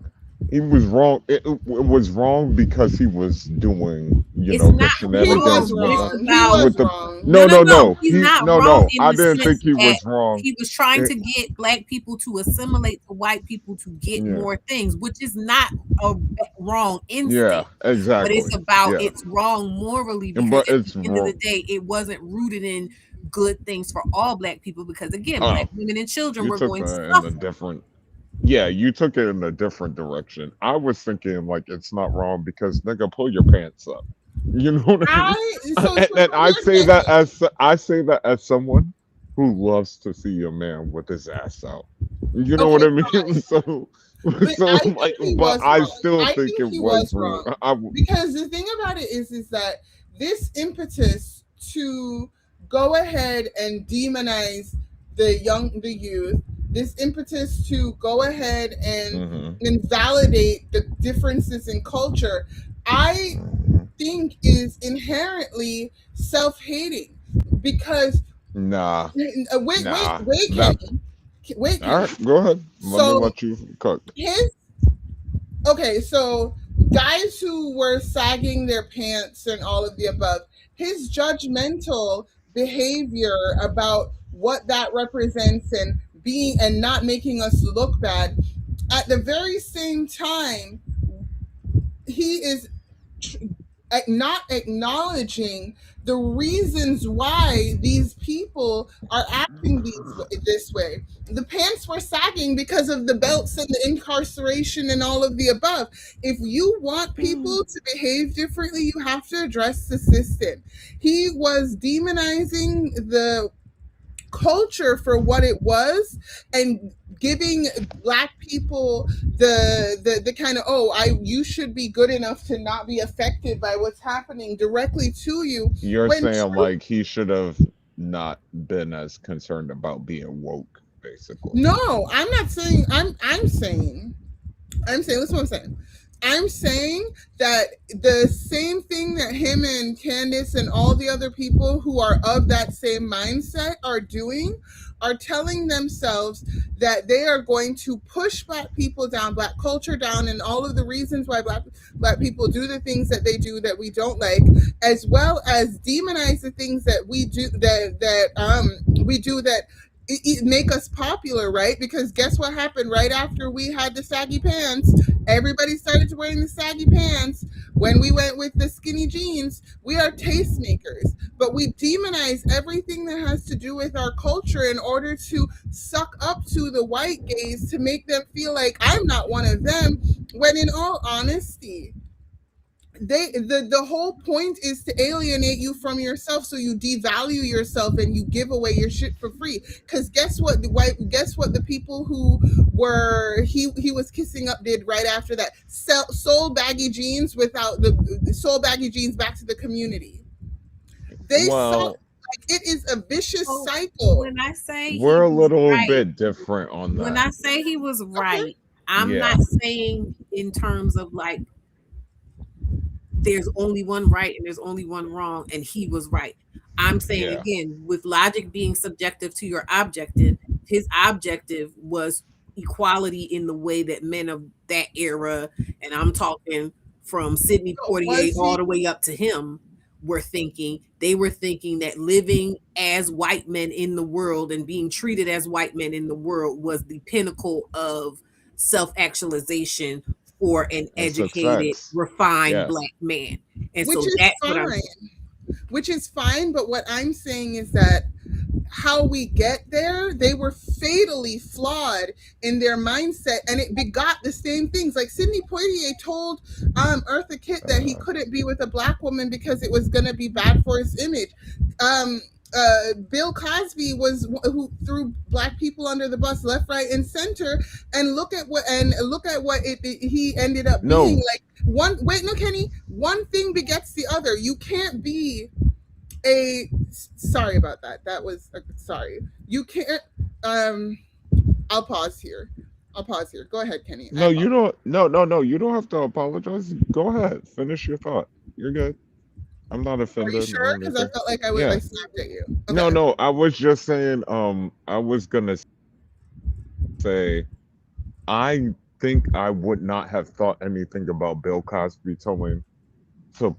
He was wrong. It was wrong because he was doing, the shenanigans with the. No. He's not wrong. I didn't think he was wrong. He was trying to get Black people to assimilate to white people to get more things, which is not a wrong instinct. Yeah, exactly. But it's about it's wrong morally because at the end of the day, it wasn't rooted in good things for all Black people because again, Black women and children were going to suffer. Yeah, you took it in a different direction. I was thinking like it's not wrong because nigga, pull your pants up. You know what I mean? And I say that as someone who loves to see a man with his ass out. You know what I mean? But I still think it was wrong. Because the thing about it is that this impetus to go ahead and demonize the youth, this impetus to go ahead and invalidate the differences in culture, I think is inherently self-hating because wait, All right, go ahead. Let me let you cook. So guys who were sagging their pants and all of the above, his judgmental behavior about what that represents and being and not making us look bad, at the very same time he is not acknowledging the reasons why these people are acting this way. The pants were sagging because of the belts and the incarceration and all of the above. If you want people to behave differently, you have to address the system. He was demonizing the culture for what it was and giving Black people the kind of, you should be good enough to not be affected by what's happening directly to you. You're When saying like he should have not been as concerned about being woke, basically. no, I'm not saying. I'm saying. Listen, what I'm saying. I'm saying that the same thing that him and Candace and all the other people who are of that same mindset are doing, are telling themselves that they are going to push Black people down, Black culture down, and all of the reasons why Black people do the things that they do that we don't like, as well as demonize the things that we do that make us popular, right? Because guess what happened right after we had the saggy pants? Everybody started wearing the saggy pants. When we went with the skinny jeans, we are tastemakers, but we demonize everything that has to do with our culture in order to suck up to the white gaze to make them feel like I'm not one of them, when in all honesty, the whole point is to alienate you from yourself, so you devalue yourself and you give away your shit for free. Because guess what the people who were he was kissing up did right after that? Sold baggy jeans without sold baggy jeans back to the community. They saw, like, it is a vicious cycle. When I say we're a little bit different on that. When I say he was right, I'm not saying in terms of like there's only one right and there's only one wrong and he was right. I'm saying again, with logic being subjective to your objective, his objective was equality in the way that men of that era, and I'm talking from Sidney Poitier all the way up to him, were thinking. They were thinking that living as white men in the world and being treated as white men in the world was the pinnacle of self-actualization for an educated, refined Black man. And so that's what I'm saying. Which is fine, but what I'm saying is that how we get there, they were fatally flawed in their mindset, and it begot the same things. Like Sidney Poitier told Eartha Kitt that he couldn't be with a Black woman because it was going to be bad for his image. Bill Cosby was who threw Black people under the bus, left, right, and center. And look at what he ended up being. Like Kenny. One thing begets the other. You can't be sorry about that. That was sorry. You can't. I'll pause here. Go ahead, Kenny. No, you don't. No. You don't have to apologize. Go ahead. Finish your thought. You're good. I'm not offended. Are you sure? Because I felt like I snapped at you. Okay. No. I was just saying. I was gonna say, I think I would not have thought anything about Bill Cosby telling the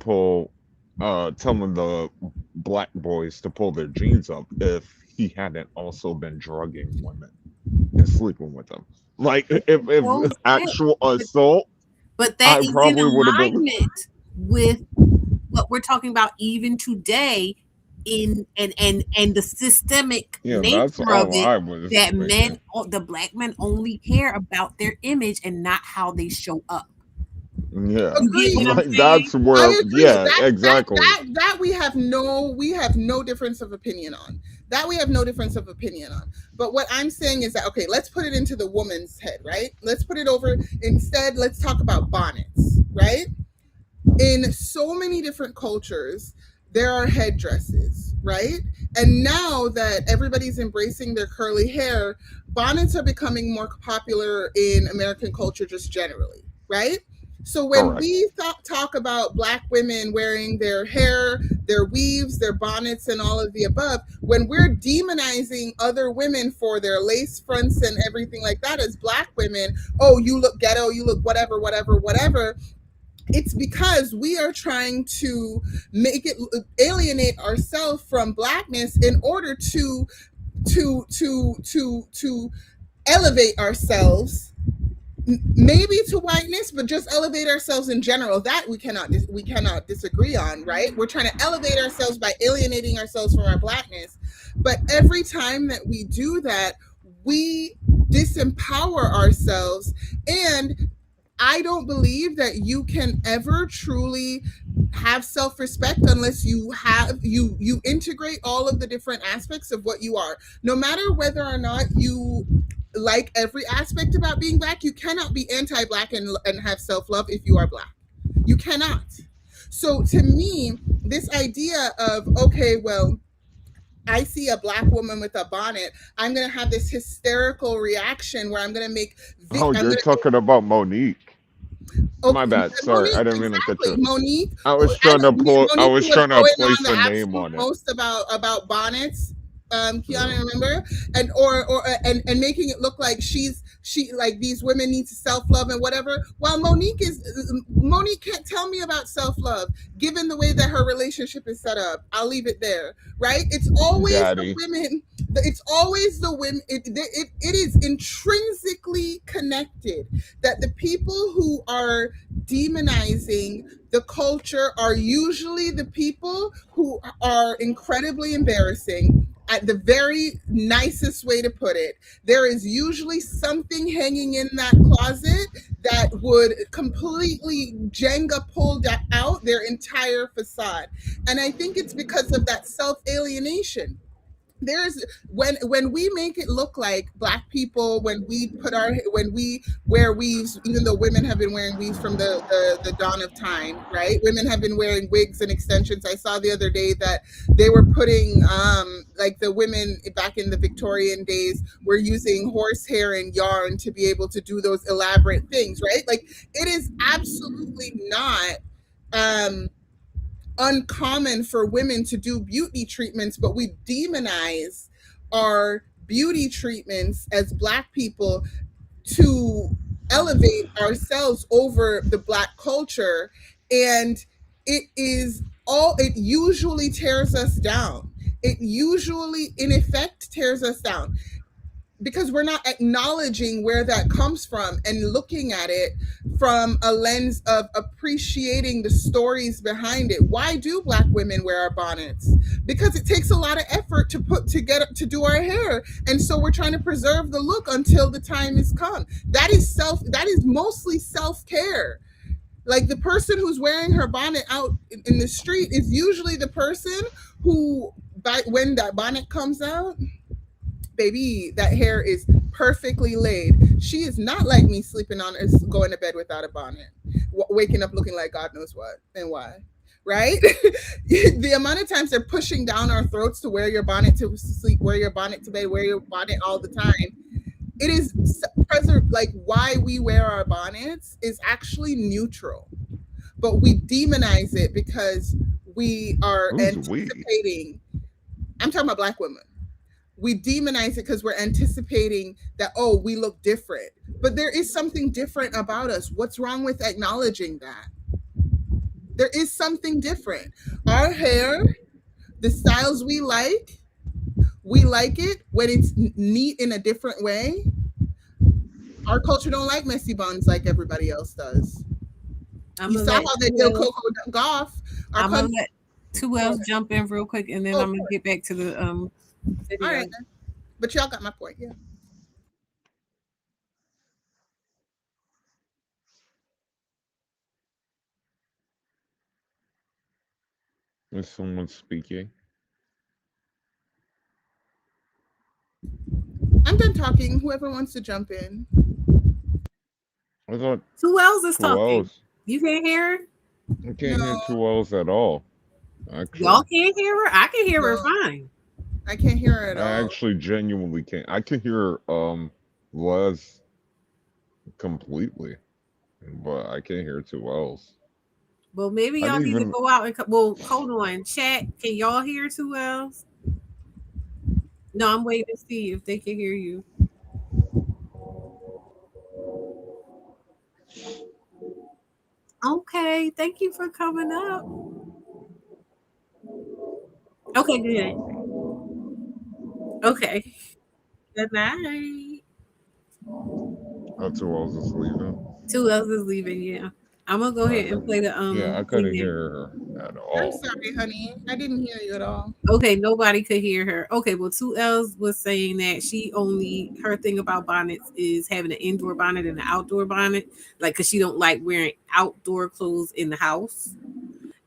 Black boys to pull their jeans up if he hadn't also been drugging women and sleeping with them. Like if actual assault. But that is in alignment with what we're talking about even today and the systemic nature of it, that the Black men only care about their image and not how they show up. Yeah, like that's where exactly. That we have no difference of opinion on. But what I'm saying is that, okay, let's put it into the woman's head, right? Let's put it over instead. Let's talk about bonnets, right? In so many different cultures, there are headdresses, right? And now that everybody's embracing their curly hair, bonnets are becoming more popular in American culture just generally, right? So when we talk about Black women wearing their hair, their weaves, their bonnets, and all of the above, when we're demonizing other women for their lace fronts and everything like that as Black women, oh, you look ghetto, you look whatever, it's because we are trying to alienate ourselves from Blackness in order to elevate ourselves, maybe to whiteness, but just elevate ourselves in general. That we cannot disagree on, right? We're trying to elevate ourselves by alienating ourselves from our Blackness. But every time that we do that, we disempower ourselves. And I don't believe that you can ever truly have self-respect unless you integrate all of the different aspects of what you are. No matter whether or not you like every aspect about being Black, you cannot be anti-Black and have self-love if you are Black. You cannot. So to me, this idea of, okay, well, I see a Black woman with a bonnet, I'm going to have this hysterical reaction where I'm going to make, Oh, I'm you're going talking about Monique. to, My bad. Sorry, I Monique, didn't mean to cut exactly. you. Monique, I was trying to I Monique was was trying to going on place the a name absolute on it. most about bonnets. Kiana, Yeah. remember? And and making it look like she like these women need to self-love and whatever. While Monique can't tell me about self-love given the way that her relationship is set up. I'll leave it there, right? It's always the Daddy. women. It's always the women. It is intrinsically connected that the people who are demonizing the culture are usually the people who are incredibly embarrassing. At the very nicest way to put it, there is usually something hanging in that closet that would completely Jenga pull out their entire facade. And I think it's because of that self-alienation. There's when we make it look like Black people, when we wear weaves, even though women have been wearing weaves from the dawn of time, right? Women have been wearing wigs and extensions. I saw the other day that they were putting like the women back in the Victorian days were using horsehair and yarn to be able to do those elaborate things, right? Like, it is absolutely not uncommon for women to do beauty treatments, but we demonize our beauty treatments as Black people to elevate ourselves over the Black culture. And it usually tears us down. It usually, in effect, tears us down because we're not acknowledging where that comes from and looking at it from a lens of appreciating the stories behind it. Why do Black women wear our bonnets? Because it takes a lot of effort to do our hair. And so we're trying to preserve the look until the time has come. That is mostly self-care. Like, the person who's wearing her bonnet out in the street is usually the person who, when that bonnet comes out, baby, that hair is perfectly laid. She is not like me, sleeping on or going to bed without a bonnet, waking up looking like God knows what and why. Right? The amount of times they're pushing down our throats to wear your bonnet to sleep, wear your bonnet to bed, wear your bonnet all the time. It is like, why we wear our bonnets is actually neutral, but we demonize it because we are anticipating. I'm talking about Black women. We demonize it because we're anticipating that, oh, we look different. But there is something different about us. What's wrong with acknowledging that? There is something different. Our hair, the styles we like it when it's neat in a different way. Our culture don't like messy buns like everybody else does. You saw how they did Coco Gauff. I'm going to let 2Ls jump in real quick, and then I'm going to get back to the video. All right, but y'all got my point, yeah. Is someone speaking? I'm done talking. Whoever wants to jump in. I thought 2Ls is talking. You can't hear her? I can't hear 2Ls at all. Actually. Y'all can't hear her? I can hear her fine. I can't hear her at all. I actually genuinely can't. I can hear Les completely, but I can't hear 2Ls. Well, maybe y'all need to go out and well, hold on. Chat, can y'all hear 2Ls? No, I'm waiting to see if they can hear you. Okay, thank you for coming up. Okay, good. Okay. Good night. 2Ls is leaving. 2Ls is leaving, yeah. I'm gonna go ahead and play the Yeah, I couldn't hear her at all. I'm sorry, honey. I didn't hear you at all. Okay, nobody could hear her. Okay, well, 2Ls was saying that her thing about bonnets is having an indoor bonnet and an outdoor bonnet, like, because she don't like wearing outdoor clothes in the house.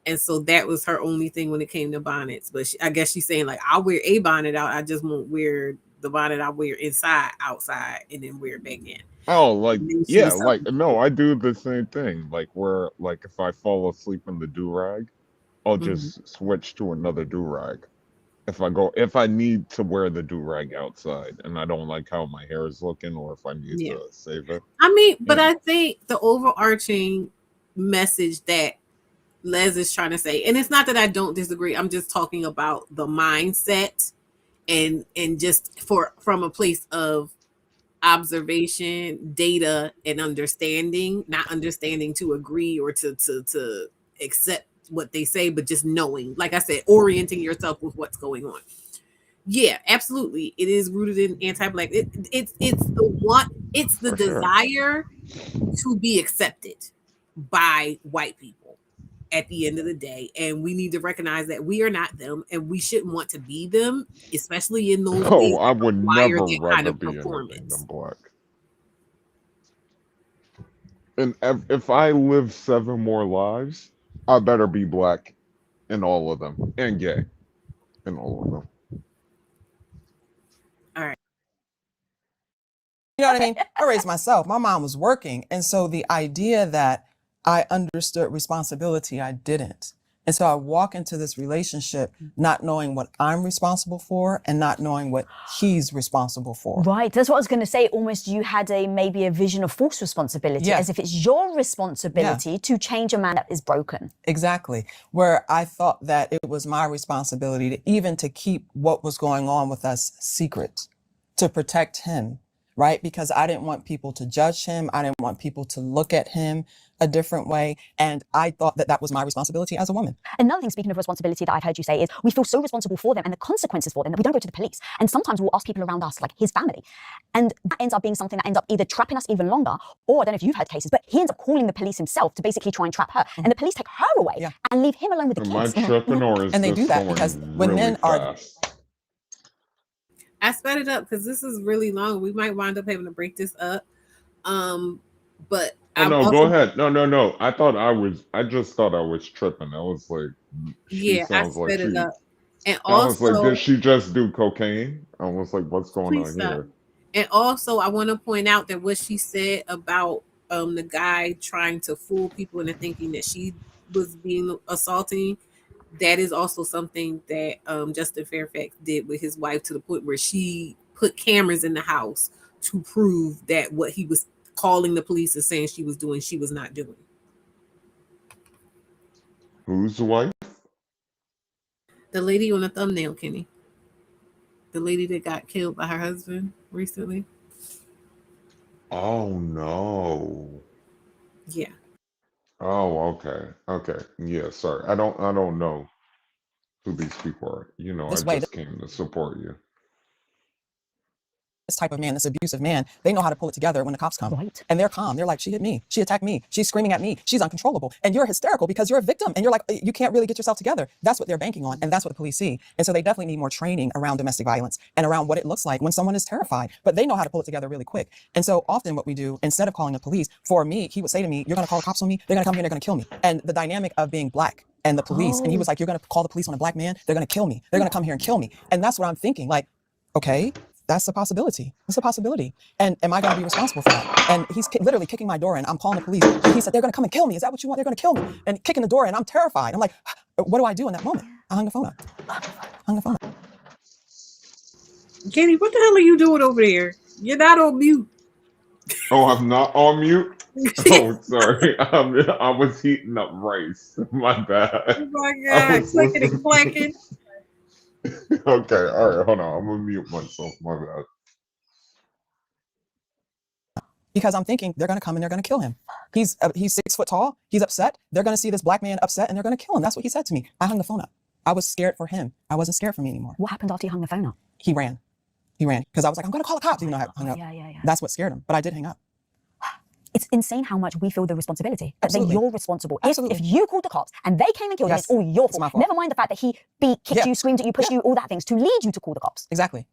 And so that was her only thing when it came to bonnets. But I guess she's saying, like, I'll wear a bonnet out. I just won't wear the bonnet I wear inside, outside, and then wear it back in. Oh, like And then she yeah, was like talking no, I do the same thing. Like where like if I fall asleep in the do-rag, I'll Mhm. just switch to another do-rag. If I need to wear the do-rag outside and I don't like how my hair is looking or if I need Yeah. to save it. I mean, but Yeah. I think the overarching message that Les is trying to say, and it's not that I don't disagree. I'm just talking about the mindset and just from a place of observation, data, and understanding, not understanding to agree or to accept what they say, but just knowing, like I said, orienting yourself with what's going on. Yeah, absolutely. It is rooted in anti-black. It's the For sure. desire to be accepted by white people at the end of the day. And we need to recognize that we are not them and we shouldn't want to be them, especially in those ways Oh, I that would require never that kind rather of be anything than performance. black. And if I live 7 more lives, I better be black in all of them and gay in all of them. All right. You know what I mean? I raised myself. My mom was working. And so the idea that I understood responsibility, I didn't. And so I walk into this relationship not knowing what I'm responsible for and not knowing what he's responsible for. Right, that's what I was going to say. Almost you had maybe a vision of false responsibility, Yeah. as if it's your responsibility to change a man that is broken. Exactly. Where I thought that it was my responsibility to even to keep what was going on with us secret, to protect him, right? Because I didn't want people to judge him. I didn't want people to look at him a different way. And I thought that that was my responsibility as a woman. Another thing, speaking of responsibility, that I've heard you say is we feel so responsible for them and the consequences for them that we don't go to the police. And sometimes we'll ask people around us, like his family. And that ends up being something that ends up either trapping us even longer, or I don't know if you've heard cases, but he ends up calling the police himself to basically try and trap her. And the police take her away and leave him alone with the Am I kids. tripping or is And they this do that going because when really men are fast? I sped it up because this is really long. We might wind up having to break this up. But Oh I'm no, go also ahead. No. I just thought I was tripping. I was like, she yeah, I sounds like sped it she. up. And I was like, also did she just do cocaine? I was like, what's going please on stop. here? And also I want to point out that what she said about the guy trying to fool people into thinking that she was being assaulting, that is also something that Justin Fairfax did with his wife, to the point where she put cameras in the house to prove that what he was calling the police and saying she was doing, she was not doing. Who's the wife? The lady on the thumbnail, Kenny. The lady that got killed by her husband recently. Oh no. Yeah. Oh, okay. Yeah, sorry. I don't know who these people are. You know, I this way, just came to support you. this type of man, this abusive man, they know how to pull it together when the cops come. Right. And they're calm. They're like, she hit me. She attacked me. She's screaming at me. She's uncontrollable. And you're hysterical because you're a victim. And you're like, you can't really get yourself together. That's what they're banking on. And that's what the police see. And so they definitely need more training around domestic violence and around what it looks like when someone is terrified. But they know how to pull it together really quick. And so often what we do, instead of calling the police, for me, he would say to me, you're going to call the cops on me? They're going to come here and they're going to kill me. And the dynamic of being black and the police. And he was like, you're going to call the police on a black man? They're going to kill me. They're going to come here and kill me. And that's what I'm thinking. Like, okay, that's a possibility. It's a possibility. And am I going to be responsible for that? And he's literally kicking my door in. I'm calling the police. And he said, they're going to come and kill me. Is that what you want? They're going to kill me. And kicking the door in. I'm terrified. I'm like, what do I do in that moment? I hung the phone up. Hung the phone up. Kenny, what the hell are you doing over there? You're not on mute. Oh, I'm not on mute? Oh, sorry. I was heating up rice. My bad. Oh my God. Clicking and clacking. Okay, all right, hold on. I'm gonna mute myself. My bad. Because I'm thinking they're going to come and they're going to kill him. He's 6 foot tall. He's upset. They're going to see this black man upset and they're going to kill him. That's what he said to me. I hung the phone up. I was scared for him. I wasn't scared for me anymore. What happened after you hung the phone up? He ran. Because I was like, I'm going to call the cops. Even though I hung up. Yeah. That's what scared him. But I did hang up. It's insane how much we feel the responsibility. That Absolutely. you're responsible. Absolutely. If you called the cops and they came and killed him, Yes. it's all your It's my fault. fault. Never mind the fact that he beat, kicked you, screamed at you, pushed you, all that things to lead you to call the cops. Exactly.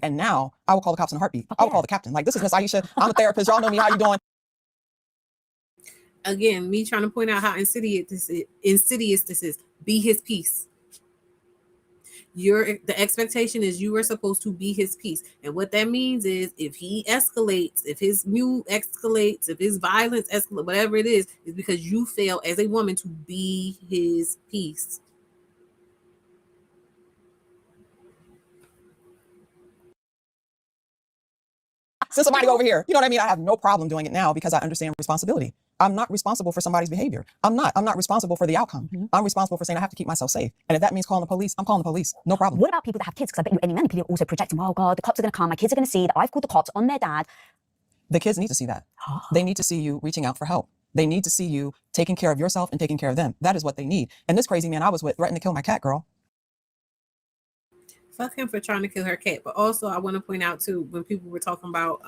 And now I will call the cops in a heartbeat. I will call the captain. Like, this is Miss Aisha. I'm a therapist. Y'all know me. How you doing? Again, me trying to point out how insidious this is. Be his peace. the expectation is you are supposed to be his peace. And what that means is if he escalates, if his mood escalates, if his violence escalates, whatever it is because you fail as a woman to be his peace. Send somebody over here. You know what I mean? I have no problem doing it now because I understand responsibility. I'm not responsible for somebody's behavior. I'm not responsible for the outcome. I'm responsible for saying I have to keep myself safe. And if that means calling the police, I'm calling the police. No problem. What about people that have kids? Because I bet you any men, people are also projecting, oh God, the cops are going to come. My kids are going to see that I've called the cops on their dad. The kids need to see that. They need to see you reaching out for help. They need to see you taking care of yourself and taking care of them. That is what they need. And this crazy man I was with threatened to kill my cat, girl. Fuck him for trying to kill her cat. But also, I want to point out, too, when people were talking about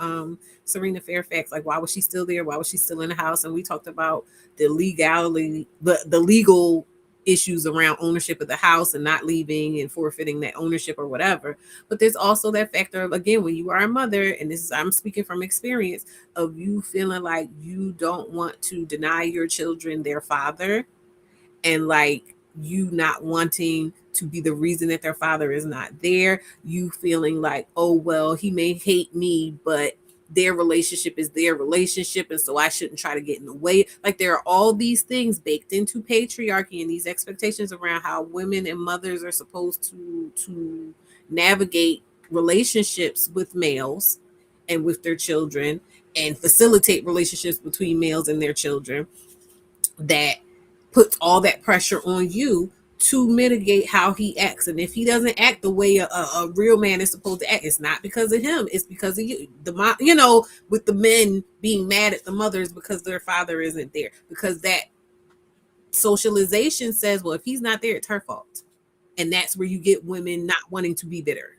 Cerina Fairfax, like, why was she still there? Why was she still in the house? And we talked about the legality, the legal issues around ownership of the house and not leaving and forfeiting that ownership or whatever. But there's also that factor of, again, when you are a mother, and this is, I'm speaking from experience, of you feeling like you don't want to deny your children their father, and like you not wanting to be the reason that their father is not there, you feeling like, oh, well, he may hate me, but their relationship is their relationship, and so I shouldn't try to get in the way. Like, there are all these things baked into patriarchy and these expectations around how women and mothers are supposed to navigate relationships with males and with their children and facilitate relationships between males and their children, that puts all that pressure on you to mitigate how he acts. And if he doesn't act the way a real man is supposed to act, it's not because of him, it's because of you. With the men being mad at the mothers because their father isn't there, because that socialization says, well, if he's not there, it's her fault. And that's where you get women not wanting to be bitter.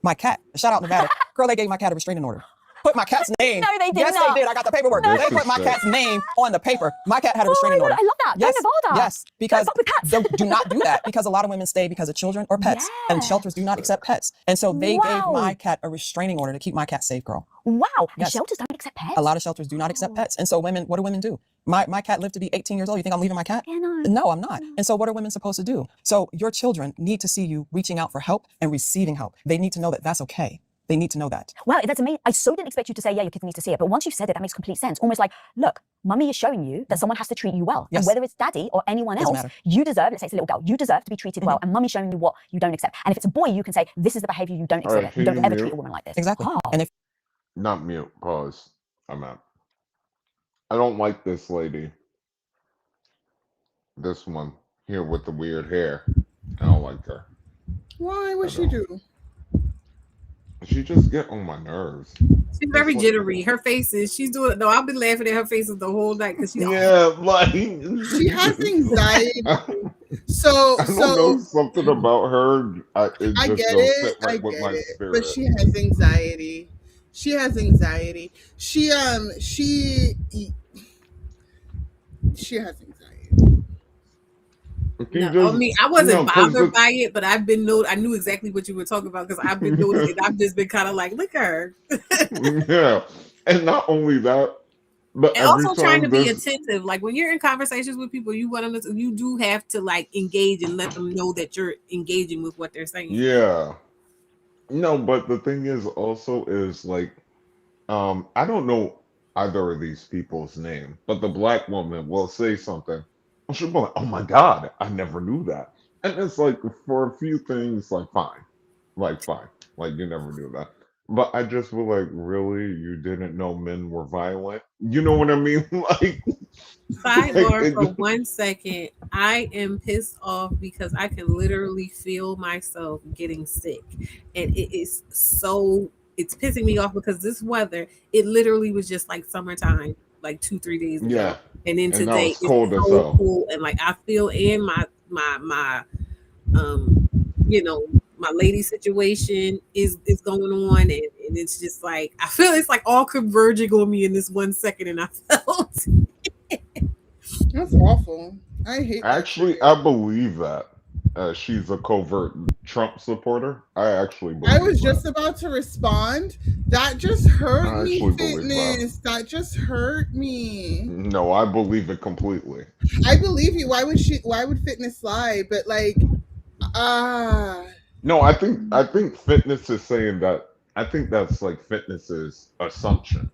My cat, shout out Nevada. Girl, they gave my cat a restraining order. Put my cat's name. No, they did yes, not. They did. I got the paperwork. No. They put my cat's name on the paper. My cat had a restraining order. I love that. Yes, Go Nevada. yes, because Don't fuck with cats. do not do that, because a lot of women stay because of children or pets, and shelters do not accept pets. And so they gave my cat a restraining order to keep my cat safe, girl. Wow. Yes. And shelters don't accept pets? A lot of shelters do not accept pets. And so women, what do women do? My cat lived to be 18 years old. You think I'm leaving my cat? Yeah, no. No, I'm not. And so what are women supposed to do? So your children need to see you reaching out for help and receiving help. They need to know that that's okay. They need to know that. Wow, that's amazing. I so didn't expect you to say, yeah, your kids need to see it. But once you said it, that makes complete sense. Almost like, look, mummy is showing you that someone has to treat you well. Yes. And whether it's daddy or anyone else, you deserve, let's say it's a little girl, you deserve to be treated well. And mummy's showing you what you don't accept. And if it's a boy, you can say, this is the behavior you don't accept. Right, You don't ever mute? treat a woman like this. Exactly. Oh. And if Not mute. Pause. I'm out. I don't like this lady. This one here with the weird hair. I don't like her. Why? What she do? She just get on my nerves. She's very jittery. Her faces, she's doing. No, I've been laughing at her faces the whole night because she's. Yeah, like she has anxiety. So I don't know, something about her. I get it. I get it. But she has anxiety. She has anxiety. She has anxiety. No, I mean, I wasn't bothered by it, but I knew exactly what you were talking about because I've been noticing. I've just been kind of like, look at her. Yeah, and not only that, but and also trying to be attentive. Like when you're in conversations with people, you do have to like engage and let them know that you're engaging with what they're saying. Yeah. No, but the thing is also is like, I don't know either of these people's name, but the black woman will say something. She'll be like, oh my God, I never knew that. And it's like, for a few things, like, fine. Like, you never knew that. But I just feel like, really? You didn't know men were violent? You know what I mean? Like, sidebar for 1 second. I am pissed off because I can literally feel myself getting sick. And it's pissing me off because this weather, it literally was just like summertime, like 2-3 days ago. Yeah. And then today it's cold so cool, and like I feel in my my lady situation is going on, and it's just like I feel it's like all converging on me in this 1 second, and I felt that's awful. I hate. Actually, I believe that she's a covert Trump supporter. I actually I believe was that. just about to respond. That just hurt I me, actually believe that. Fitness. That just hurt me. No, I believe it completely. I believe you. Why would Fitness lie? But like, No, I think Fitness is saying that. I think that's like Fitness's assumption.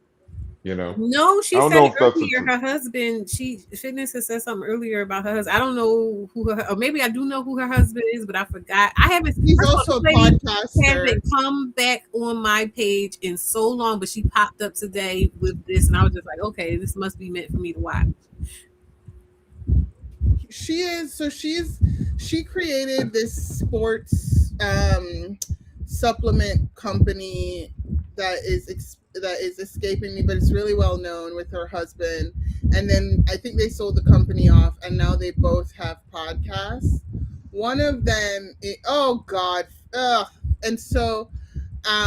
You know, No, I she don't said know it if that's a earlier. Her husband, Fitness has said something earlier about her husband. I don't know who her, or maybe I do know who her husband is, but I forgot. I haven't. he's First of all, also a this lady podcaster. hasn't come back on my page in so long, but she popped up today with this, and I was just like, okay, this must be meant for me to watch. She created this sports supplement company that is escaping me, but it's really well known, with her husband. And then I think they sold the company off, and now they both have podcasts. One of them oh god, ugh. And so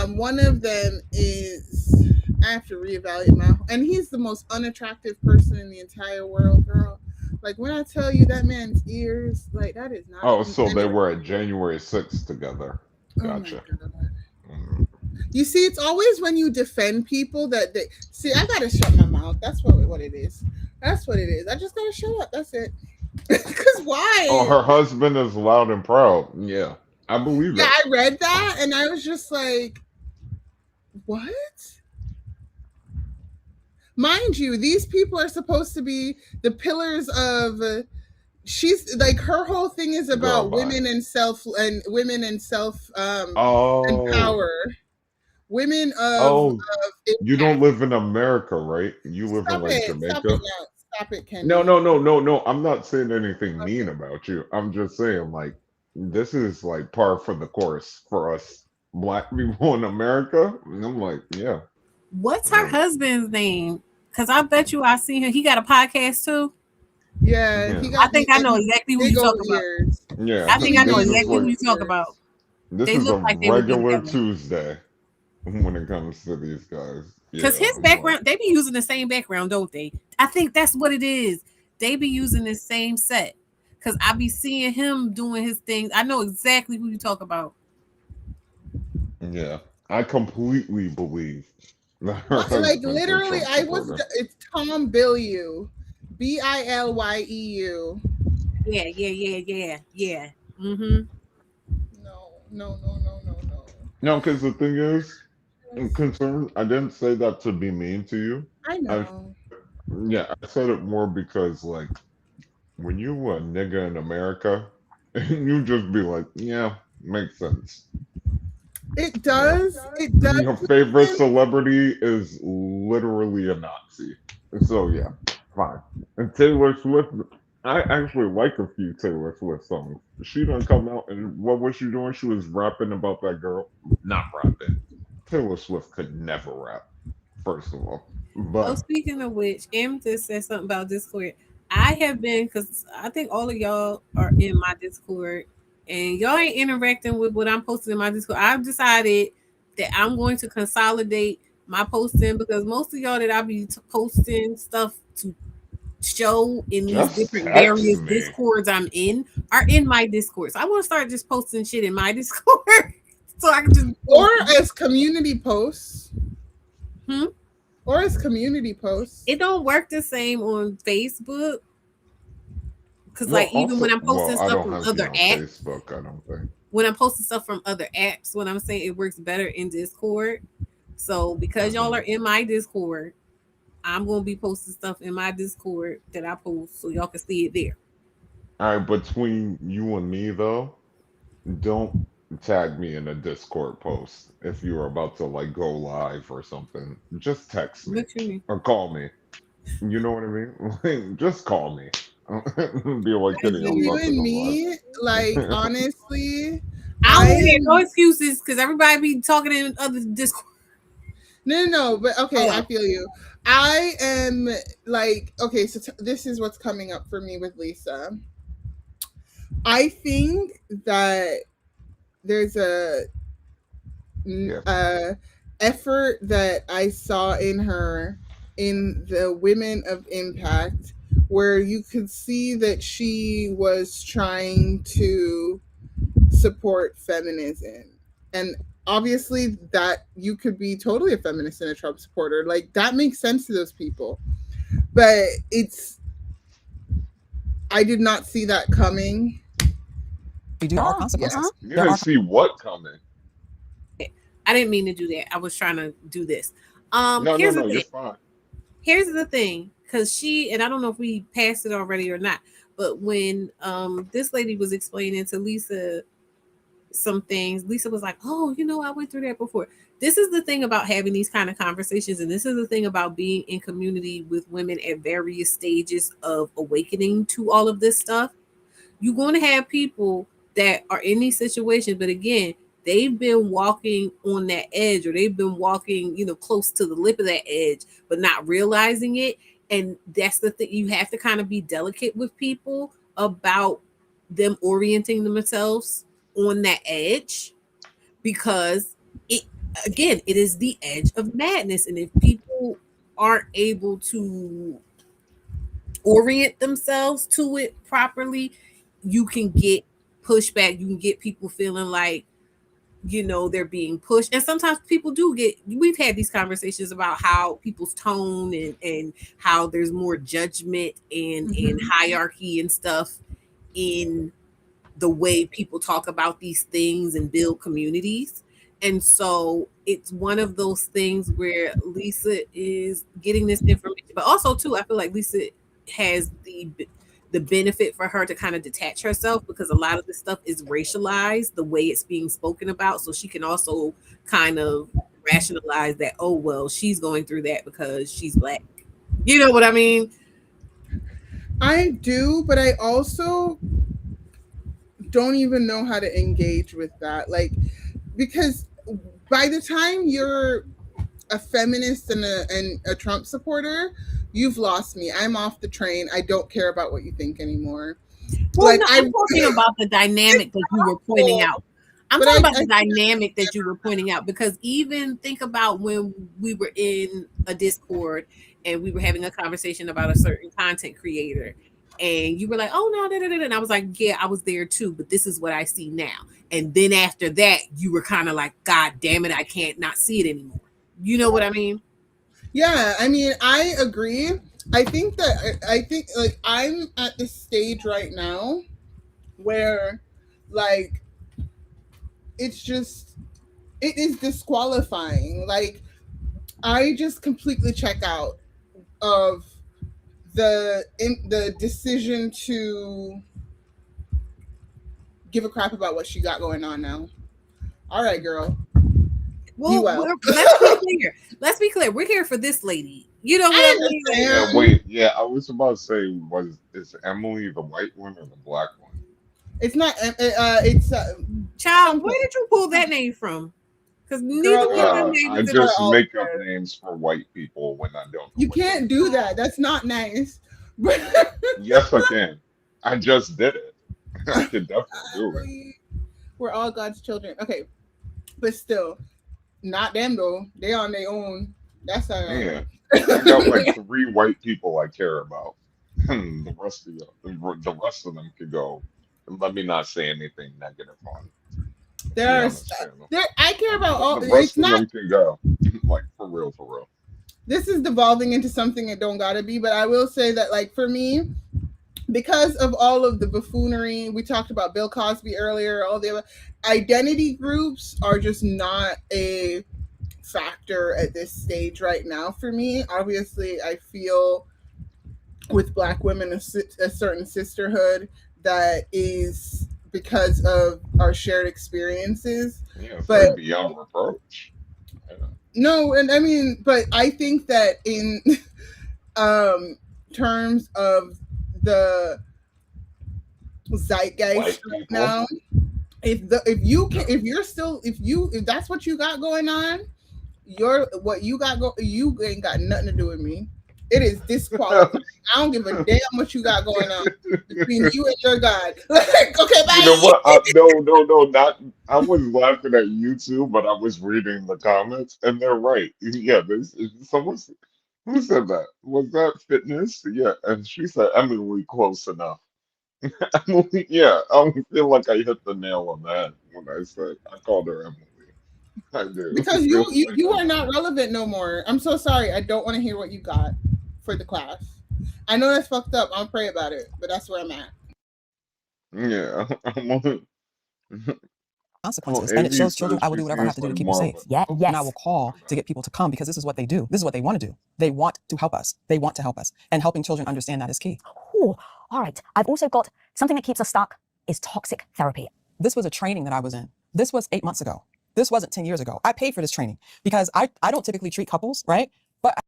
one of them is, I have to reevaluate my, and he's the most unattractive person in the entire world, girl. Like, when I tell you that man's ears, like, that is not. Oh, so they were at January 6th together. Oh my Gotcha. god. You see, it's always when you defend people that they see. I gotta shut my mouth. That's what it is. That's what it is. I just gotta shut up. That's it. Because why? Oh, her husband is loud and proud. Yeah, I believe Yeah, it. I read that and I was just like, what? Mind you, these people are supposed to be the pillars of. She's like, her whole thing is about Girl, bye. women and self Oh, empower. Women oh, you don't impact. live in America, right? You live in Stop like it! Stop it Jamaica. now! Stop it, No, Kenny. no, no, no, no. I'm not saying anything mean about you. I'm just saying like this is like par for the course for us black people in America. And I'm like, yeah, What's her yeah, husband's name? Because I bet you I seen him. He got a podcast too. Yeah, yeah, he I got think I know and exactly who big you old talk about. ears. yeah. I think I know This Big is exactly like who you talk ears. about. this They is a look like they would be regular together. Tuesday when it comes to these guys. Because Yeah, his I'm like, background, they be using the same background, don't they? I think that's what it is. They be using the same set. Because I be seeing him doing his things. I know exactly who you talk about. yeah. I completely believe that her What? Like, husband's a literally, Trump supporter. it's Tom Bilyeu, Bilyu. Yeah, yeah, yeah, yeah, yeah. Mm-hmm. No, no, no, no, no, no. No, because the thing is, I'm Yes, concerned. I didn't say that to be mean to you. I I know. Yeah, I said it more because like when you a nigga in America, you just be like, yeah, makes sense. It Yeah. does. It does. Your favorite celebrity is literally a Nazi. So yeah, fine. And Taylor Swift, I actually like a few Taylor Swift songs. She done come out and what was she doing? She was rapping about that girl. Not rapping. Taylor Swift could never rap, first of all. Oh, But speaking of which, M just said something about Discord. I have been, because I think all of y'all are in my Discord, and y'all ain't interacting with what I'm posting in my Discord. I've decided that I'm going to consolidate my posting, because most of y'all that I be posting stuff to show in these just different text various me. Discords I'm in are in my Discord. So I want to start just posting shit in my Discord so I can just Or as community posts. Hmm? Or as community posts. It don't work the same on Facebook. Because Well, like even when also, I'm posting well, I stuff don't from have you other on apps, Facebook. I don't think. when I'm posting stuff from other apps, when I'm saying it works better in Discord. So because y'all Hmm. are in my Discord, I'm gonna be posting stuff in my Discord that I post so y'all can see it there. All right, between you and me though, don't tag me in a Discord post if you're about to like go live or something. Just text me What you mean? or call me. You know what I mean? Like, just call me. Be like, Kenny, I'm Between you about to and go me, like, live. honestly, I don't I want to hear no am. excuses because everybody be talking in other Discord. No, but okay, I Oh, feel you. I am like, okay, so this is what's coming up for me with Lisa. I think that there's Yeah. a effort that I saw in her in the Women of Impact, where you could see that she was trying to support feminism. And obviously that you could be totally a feminist and a Trump supporter. Like that makes sense to those people. But I did not see that coming. There are consequences. You There didn't are. see what coming. I didn't mean to do that. I was trying to do this. No, Here's the you're thing. fine. Here's the thing, because and I don't know if we passed it already or not, but when this lady was explaining to Lisa some things, Lisa was like, "Oh, I went through that before." This is the thing about having these kind of conversations, and this is the thing about being in community with women at various stages of awakening to all of this stuff. You're going to have people that are in these situations, but again, they've been walking on that edge, or they've been walking, close to the lip of that edge, but not realizing it. And that's the thing. You have to kind of be delicate with people about them orienting themselves on that edge, because it is the edge of madness. And if people aren't able to orient themselves to it properly, you can get pushback. You can get people feeling like, they're being pushed. And sometimes people do we've had these conversations about how people's tone and how there's more judgment and hierarchy and stuff in the way people talk about these things and build communities. And so it's one of those things where Lisa is getting this information, but also too, I feel like Lisa has the benefit for her to kind of detach herself, because a lot of this stuff is racialized the way it's being spoken about. So she can also kind of rationalize that, oh, well, she's going through that because she's Black. You know what I mean? I do, but I also don't even know how to engage with that. Like, because by the time you're a feminist and a Trump supporter, you've lost me. I'm off the train. I don't care about what you think anymore. Well, Like, no, I'm talking about the dynamic that you were pointing out. I'm talking about the dynamic that you were pointing out, because even think about when we were in a Discord and we were having a conversation about a certain content creator, and you were like, "Oh no," and I was like, "Yeah, I was there too, but this is what I see now." And then after that, you were kind of like, "God damn it, I can't not see it anymore." You know what I mean? Yeah, I mean, I agree. I think like I'm at this stage right now where like it is disqualifying. Like I just completely check out of the decision to give a crap about what she got going on now. All right, girl. Well, let's be clear. We're here for this lady. You know what I mean? Yeah, wait. Yeah, I was about to say, is Emily the white one or the black one? It's not. It's child. Where did you pull that name from? Because neither one of them names. I just make up names for white people when I don't know. You can't do that. That's not nice. Yes, I can. I just did it. I can definitely do it. We're all God's children. Okay, but still, not them though. They on their own. That's how. Yeah, I got like 3 white people I care about. The rest of them could go. Let me not say anything negative on. I care about all. The rest of them can go. Like for real, for real. This is devolving into something it don't gotta be, but I will say that, like, for me, because of all of the buffoonery, we talked about Bill Cosby earlier, all the other identity groups are just not a factor at this stage right now for me. Obviously, I feel with Black women a certain sisterhood that is because of our shared experiences. Yeah, but beyond reproach. Yeah. No, and I mean, but I think that in terms of the zeitgeist right now, if that's what you got going on, you ain't got nothing to do with me. It is disqualifying. I don't give a damn what you got going on between you and your God. Like, okay, bye. You know what? No, not. I was laughing at you too, but I was reading the comments, and they're right. Yeah, someone. Who said that? Was that Fitness? Yeah, and she said Emily close enough. Yeah, I feel like I hit the nail on the head when I said I called her Emily. I do. Because Feel like you are not relevant no more. I'm so sorry. I don't want to hear what you got for the class. I know that's fucked up. I'll pray about it, but that's where I'm at. yeah, I'm on. Consequences, Oh, and it Avi shows children, says I will she do whatever I have seems to do to like keep you safe. Marlon. Yeah, Okay, And I yes. will call okay. to get people to come because this is what they do. This is what they want to do. They want to help us. They want to help us. And helping children understand that is key. Ooh, all right. I've also got something that keeps us stuck is toxic therapy. This was a training that I was in. This was 8 months ago. This wasn't 10 years ago. I paid for this training because I don't typically treat couples, right? But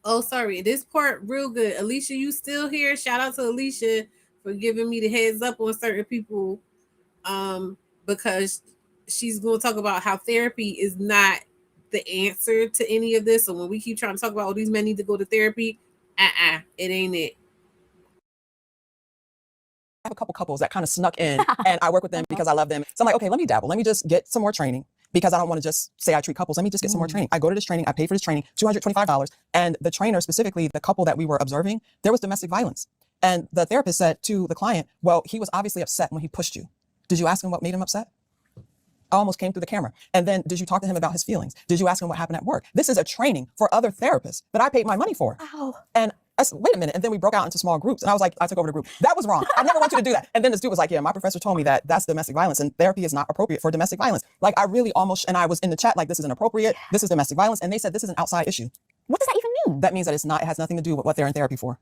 Oh, sorry. This part real good. Alicia, you still here? Shout out to Alicia for giving me the heads up on certain people. Because she's going to talk about how therapy is not the answer to any of this. So when we keep trying to talk about, oh, these men need to go to therapy, it ain't it. I have a couple couples that kind of snuck in and I work with them because I love them. So I'm like, okay, let me dabble. Let me just get some more training because I don't want to just say I treat couples. Let me just get some more training. I go to this training. I pay for this training, $225. And the trainer, specifically the couple that we were observing, there was domestic violence. And the therapist said to the client, well, he was obviously upset when he pushed you. Did you ask him what made him upset? I almost came through the camera. And then did you talk to him about his feelings? Did you ask him what happened at work? This is a training for other therapists that I paid my money for. Wow. And I said, wait a minute. And then we broke out into small groups. And I was like, I took over the group. That was wrong. I never want you to do that. And then this dude was like, yeah, my professor told me that that's domestic violence and therapy is not appropriate for domestic violence. Like I really almost, and I was in the chat like, this is inappropriate. This is domestic violence. And they said, this is an outside issue. What does that even mean? That means that it's not, it has nothing to do with what they're in therapy for.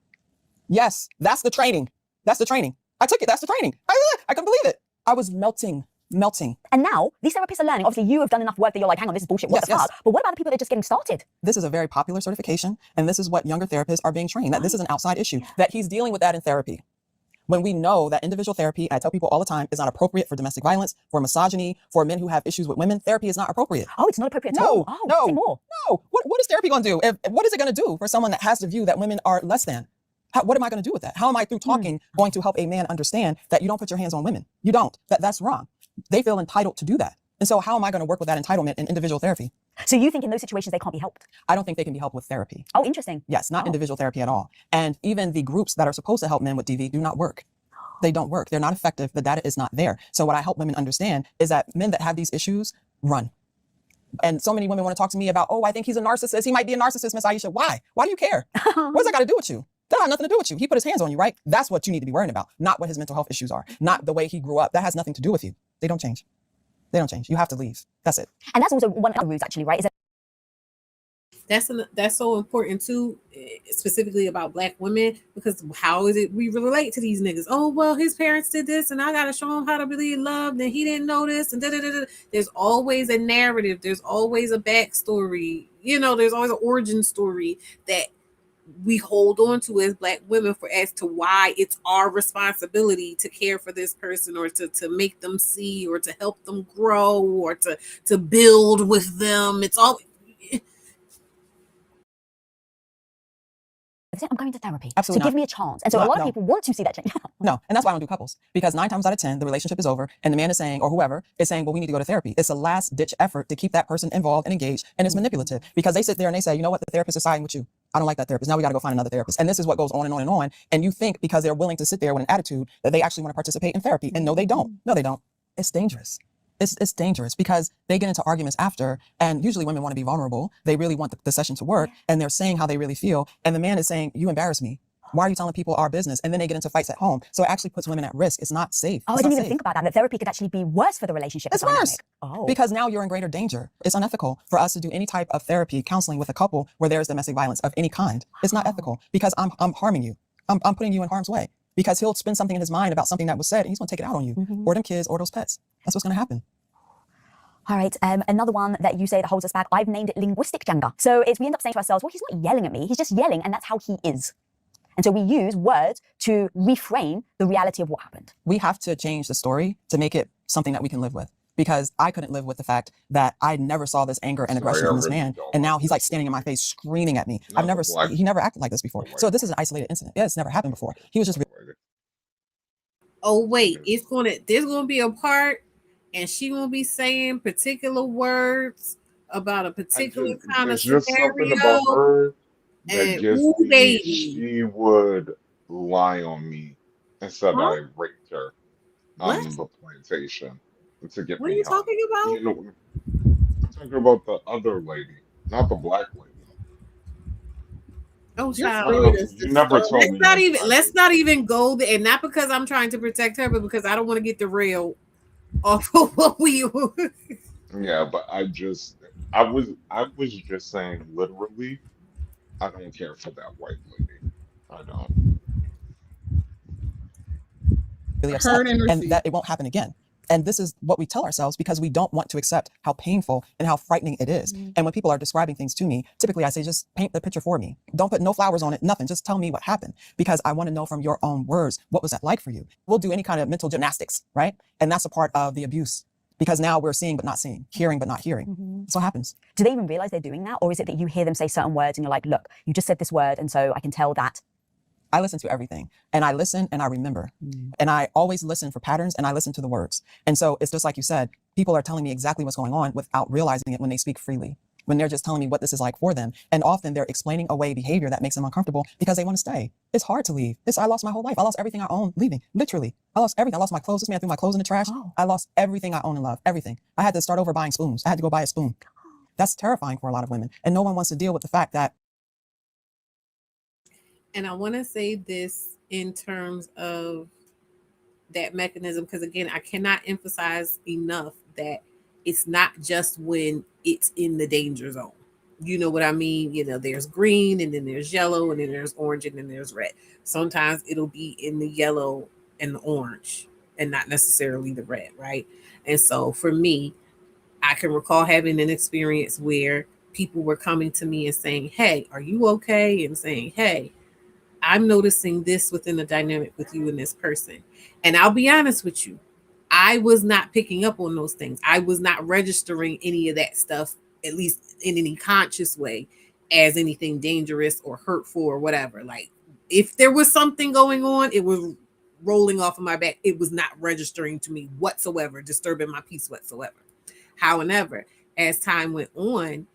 Yes, that's the training. That's the training. I took it. That's the training. I couldn't believe it. I was melting. And now these therapists are learning. Obviously, you have done enough work that you're like, hang on, this is bullshit. What the fuck? But what about the people that are just getting started? This is a very popular certification, and this is what younger therapists are being trained, that this is an outside issue, that he's dealing with that in therapy. When we know that individual therapy, I tell people all the time, is not appropriate for domestic violence, for misogyny, for men who have issues with women, therapy is not appropriate. Oh, it's not appropriate at all? Say more. No. What is therapy going to do? What is it going to do for someone that has the view that women are less than? What am I going to do with that? How am I, through talking, going to help a man understand that you don't put your hands on women? You don't. That's wrong. They feel entitled to do that. And so how am I going to work with that entitlement in individual therapy? So you think in those situations they can't be helped? I don't think they can be helped with therapy. Oh, interesting. Yes, not individual therapy at all. And even the groups that are supposed to help men with DV do not work. They don't work. They're not effective. The data is not there. So what I help women understand is that men that have these issues run. And so many women want to talk to me about, oh, I think he's a narcissist. He might be a narcissist, Miss Aisha. Why? Why do you care? What's that got to do with you? That has nothing to do with you. He put his hands on you, right? That's what you need to be worrying about, not what his mental health issues are, not the way he grew up. That has nothing to do with you. They don't change. They don't change. You have to leave. That's it. And that's also one of the routes, actually, right? Is that That's so important too, specifically about Black women, because how is it we relate to these niggas? Oh, well, his parents did this and I gotta show him how to believe love, and he didn't know this, and There's always a narrative, there's always a backstory, there's always an origin story that we hold on to as Black women for as to why it's our responsibility to care for this person, or to make them see, or to help them grow, or to build with them. It's all I'm going to therapy. Absolutely So give me a chance. And so a lot of people want to see that change. No, and that's why I don't do couples, because 9 times out of 10, the relationship is over and the man is saying, or whoever is saying, well, we need to go to therapy. It's a last ditch effort to keep that person involved and engaged, and it's manipulative because they sit there and they say, you know what, the therapist is siding with you. I don't like that therapist. Now we got to go find another therapist. And this is what goes on and on and on. And you think because they're willing to sit there with an attitude that they actually want to participate in therapy. And no, they don't. No, they don't. It's dangerous. It's dangerous because they get into arguments after, and usually women want to be vulnerable. They really want the session to work, and they're saying how they really feel. And the man is saying, you embarrass me. Why are you telling people our business? And then they get into fights at home. So it actually puts women at risk. It's not safe. Oh, I didn't even think about that. That therapy could actually be worse for the relationship. It's worse. Because now you're in greater danger. It's unethical for us to do any type of therapy, counseling with a couple where there's domestic violence of any kind. It's not ethical because I'm harming you. I'm putting you in harm's way because he'll spin something in his mind about something that was said and he's going to take it out on you or them kids or those pets. That's what's going to happen. All right, another one that you say that holds us back, I've named it linguistic gender. So we end up saying to ourselves, well, he's not yelling at me, he's just yelling, and that's how he is. And so we use words to reframe the reality of what happened. We have to change the story to make it something that we can live with. Because I couldn't live with the fact that I never saw this anger and aggression from this man, and now he's like standing in my face screaming at me. He never acted like this before. So this is an isolated incident. Yeah, it's never happened before. He was just. Oh wait, there's gonna be a part, and she gonna be saying particular words about a particular kind of just scenario. Something about her that and just ooh, baby, she would lie on me and said Huh? I raped her What? on the plantation to get What are me you high. talking about? You know, I'm talking about the other lady, not the black lady. Oh, Your I child. don't story know. is You never told disturbing. me I Let's raped not her. even go there. And not because I'm trying to protect her, but because I don't want to get derailed off of what we Yeah, but I was just saying literally, I don't care for that white lady. I don't. really upset Heard and and received. that it won't happen again. And this is what we tell ourselves because we don't want to accept how painful and how frightening it is. And when people are describing things to me, typically I say, just paint the picture for me. Don't put no flowers on it, nothing. Just tell me what happened because I want to know from your own words, what was that like for you? We'll do any kind of mental gymnastics, right? And that's a part of the abuse because now we're seeing but not seeing, hearing but not hearing. That's what happens. Do they even realize they're doing that? Or is it that you hear them say certain words and you're like, look, you just said this word, and so I can tell that? I listen to everything and I listen and I remember and I always listen for patterns and I listen to the words. And so it's just like you said, people are telling me exactly what's going on without realizing it when they speak freely, when they're just telling me what this is like for them. And often they're explaining away behavior that makes them uncomfortable because they want to stay. It's hard to leave. I lost my whole life. I lost everything I own leaving. Literally. I lost everything. I lost my clothes. This man threw my clothes in the trash. I lost everything I own and love. Everything. I had to start over buying spoons. I had to go buy a spoon. That's terrifying for a lot of women. And no one wants to deal with the fact that. and I want to say this in terms of that mechanism because again, I cannot emphasize enough that it's not just when it's in the danger zone. You know what I mean? There's green and then there's yellow and then there's orange and then there's red. Sometimes it'll be in the yellow and the orange and not necessarily the red, right? And so for me, I can recall having an experience where people were coming to me and saying, "Hey, are you okay?" and saying, "Hey, I'm noticing this within the dynamic with you and this person." And I'll be honest with you, I was not picking up on those things. I was not registering any of that stuff, at least in any conscious way, as anything dangerous or hurtful or whatever. Like, if there was something going on, it was rolling off of my back. It was not registering to me whatsoever, disturbing my peace whatsoever. However, as time went on,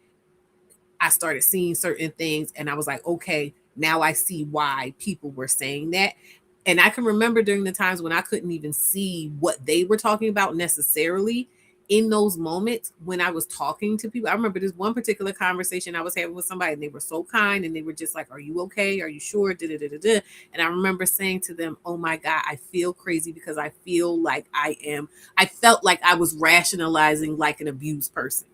I started seeing certain things and I was like, okay, now I see why people were saying that. And I can remember during the times when I couldn't even see what they were talking about necessarily in those moments when I was talking to people. I remember this one particular conversation I was having with somebody and they were so kind and they were just like, "Are you okay? Are you sure?" Da-da-da-da-da. And I remember saying to them, "Oh my God, I feel crazy because I feel like I felt like I was rationalizing like an abused person."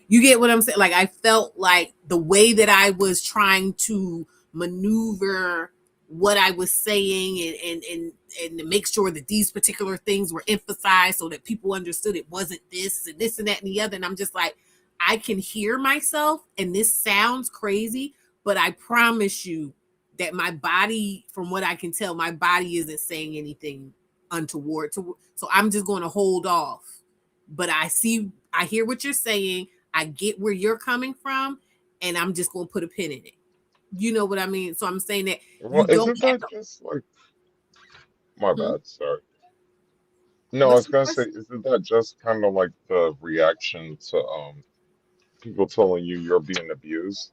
You get what I'm saying? Like, I felt like the way that I was trying to maneuver what I was saying and to make sure that these particular things were emphasized so that people understood it wasn't this and that and the other. And I'm just like, I can hear myself, and this sounds crazy, but I promise you that my body, from what I can tell, my body isn't saying anything untoward. So I'm just going to hold off. But I hear what you're saying. I get where you're coming from, and I'm just going to put a pin in it. You know what I mean? So I'm saying that Well, you don't isn't have that to. just like my Hmm? bad? Sorry. No, I What's was the gonna say, question? isn't that just kind of like the reaction to people telling you you're being abused?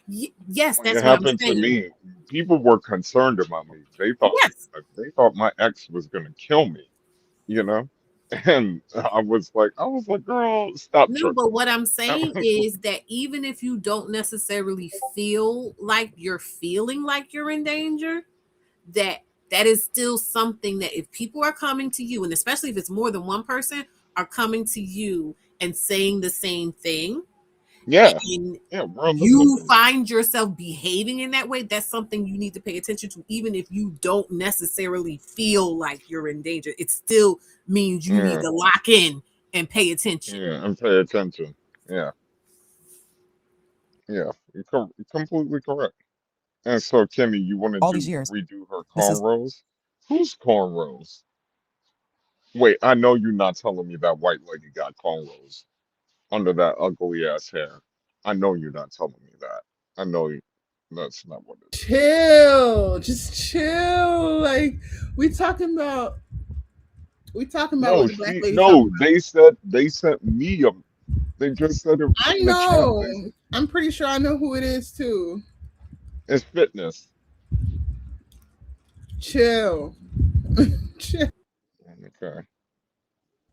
Yes, When it that's what I'm happened to saying. me, people were concerned about me. Yes. They thought my ex was gonna kill me, you know? And I was like, girl, stop No, but tricking what I'm me. saying is that even if you don't necessarily feel like you're feeling like you're in danger, that that is still something that if people are coming to you, and especially if it's more than one person, are coming to you and saying the same thing, Yeah, and yeah, we're listening you to me. find yourself behaving in that way, that's something you need to pay attention to. Even if you don't necessarily feel like you're in danger, it still means you need Yeah, to lock in and pay attention. yeah, and pay attention. Yeah, yeah, you're completely correct. And so, Kimmy, you want to All these do years, redo her this is cornrows? Whose cornrows? Wait, I know you're not telling me that white lady got cornrows under that ugly ass hair. I know you're not telling me that. I know that's not what it is. Chill, just chill. Like we talking about, what No, the black she lady talking no. about. They sent me a. They just said it I in the chat. know. I'm pretty sure I know who it is too. It's fitness. Chill. Chill. Okay.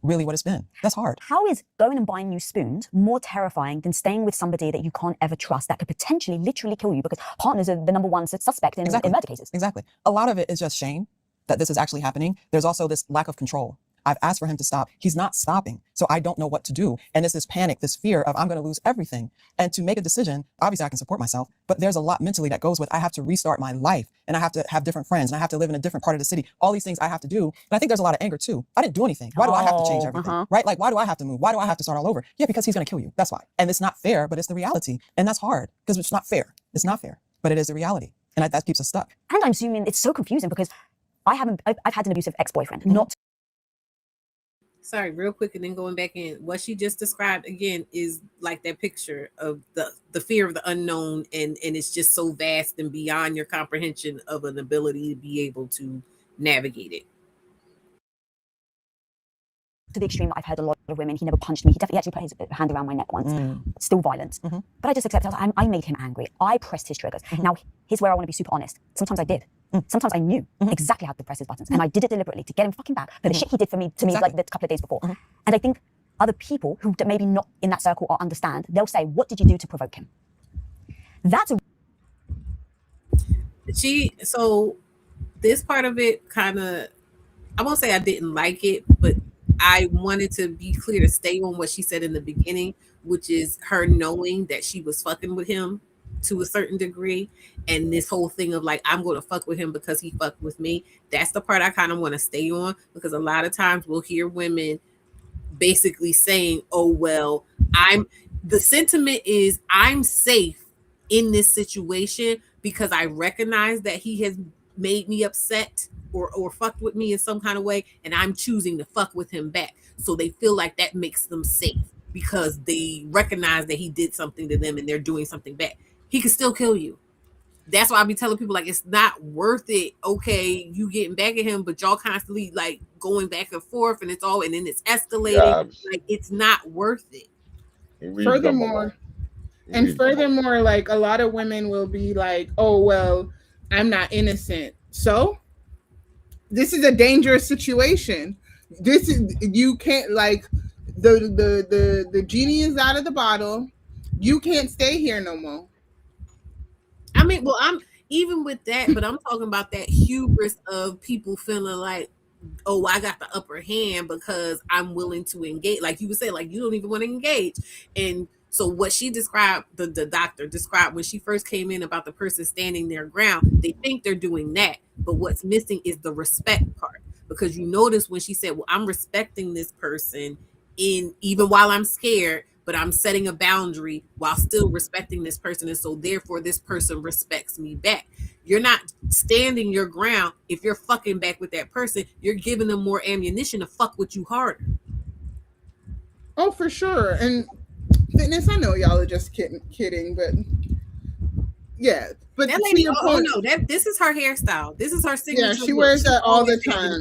Really what it's been. That's hard. How is going and buying new spoons more terrifying than staying with somebody that you can't ever trust that could potentially literally kill you, because partners are the number one suspect in murder cases? Exactly. A lot of it is just shame that this is actually happening. There's also this lack of control. I've asked for him to stop. He's not stopping. So I don't know what to do. And it's this panic, this fear of I'm going to lose everything. And to make a decision, obviously I can support myself, but there's a lot mentally that goes with I have to restart my life, and I have to have different friends, and I have to live in a different part of the city. All these things I have to do. And I think there's a lot of anger too. I didn't do anything. Why do I have to change everything? Right? Like, why do I have to move? Why do I have to start all over? Yeah, because he's going to kill you. That's why. And it's not fair, but it's the reality. And that's hard because it's not fair. It's not fair, but it is the reality. And that keeps us stuck. And I'm assuming it's so confusing because I've had an abusive ex-boyfriend, not. Sorry, real quick, and then going back in. What she just described again is like that picture of the fear of the unknown, and it's just so vast and beyond your comprehension of an ability to be able to navigate it. To the extreme, I've heard a lot of women. He never punched me. He actually put his hand around my neck once. Still violence. But I just accepted. I made him angry. I pressed his triggers. Now, here's where I want to be super honest. Sometimes I did. Sometimes I knew exactly how to press his buttons, and I did it deliberately to get him fucking back for the shit he did to me like the couple of days before. And I think other people who maybe not in that circle or understand, they'll say, "What did you do to provoke him?" That's a. So this part of it kind of, I won't say I didn't like it, but I wanted to be clear to stay on what she said in the beginning, which is her knowing that she was fucking with him to a certain degree, and this whole thing of like, I'm going to fuck with him because he fucked with me. That's the part I kind of want to stay on, because a lot of times we'll hear women basically saying, oh, well, the sentiment is I'm safe in this situation because I recognize that he has made me upset or fucked with me in some kind of way, and I'm choosing to fuck with him back. So they feel like that makes them safe because they recognize that he did something to them and they're doing something back. He could still kill you. That's why I be telling people, like, it's not worth it. Okay, you getting back at him, but y'all constantly like going back and forth, and then it's escalating. Yeah. Like, it's not worth it. Furthermore, like, a lot of women will be like, oh, well, I'm not innocent. So this is a dangerous situation. This is, you can't, like, the genie is out of the bottle. You can't stay here no more. I mean, well, I'm even with that, but I'm talking about that hubris of people feeling like, oh, I got the upper hand because I'm willing to engage. Like you would say, like, you don't even want to engage. And so what she described, the doctor described when she first came in about the person standing their ground, they think they're doing that. But what's missing is the respect part. Because you notice when she said, well, I'm respecting this person even while I'm scared, but I'm setting a boundary while still respecting this person. And so therefore this person respects me back. You're not standing your ground. If you're fucking back with that person, you're giving them more ammunition to fuck with you harder. Oh, for sure. And Fitness, I know y'all are just kidding, but yeah. But that lady, this is her hairstyle. This is her signature. Yeah, she wears that all the time.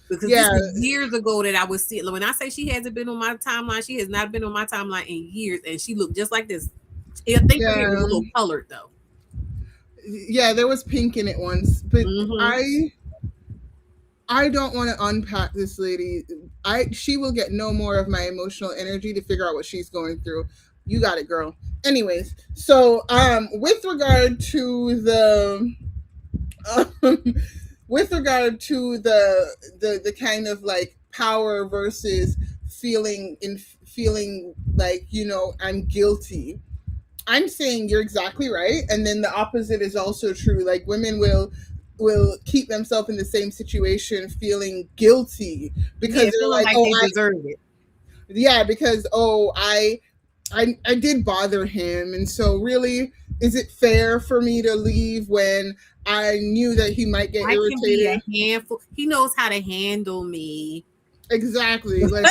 Because this was years ago that I was seeing. When I say she hasn't been on my timeline, she has not been on my timeline in years, and she looked just like this. I think her hair was a little colored though. Yeah, there was pink in it once, but I don't want to unpack this lady. She will get no more of my emotional energy to figure out what she's going through. You got it, girl. Anyways, so with regard to the kind of like power versus feeling like, you know, I'm guilty, I'm saying you're exactly right. And then the opposite is also true. Like, women will keep themselves in the same situation feeling guilty because they're like, oh, they deserve it. Yeah, because I did bother him, and so really, is it fair for me to leave when I knew that he might get irritated? Can be a handful. He knows how to handle me. Exactly. Like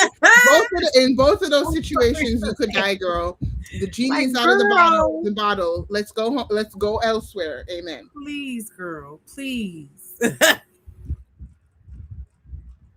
in both of those situations, you could die, girl. The genie's out of the bottle. Let's go home. Let's go elsewhere. Amen. Please, girl. Please.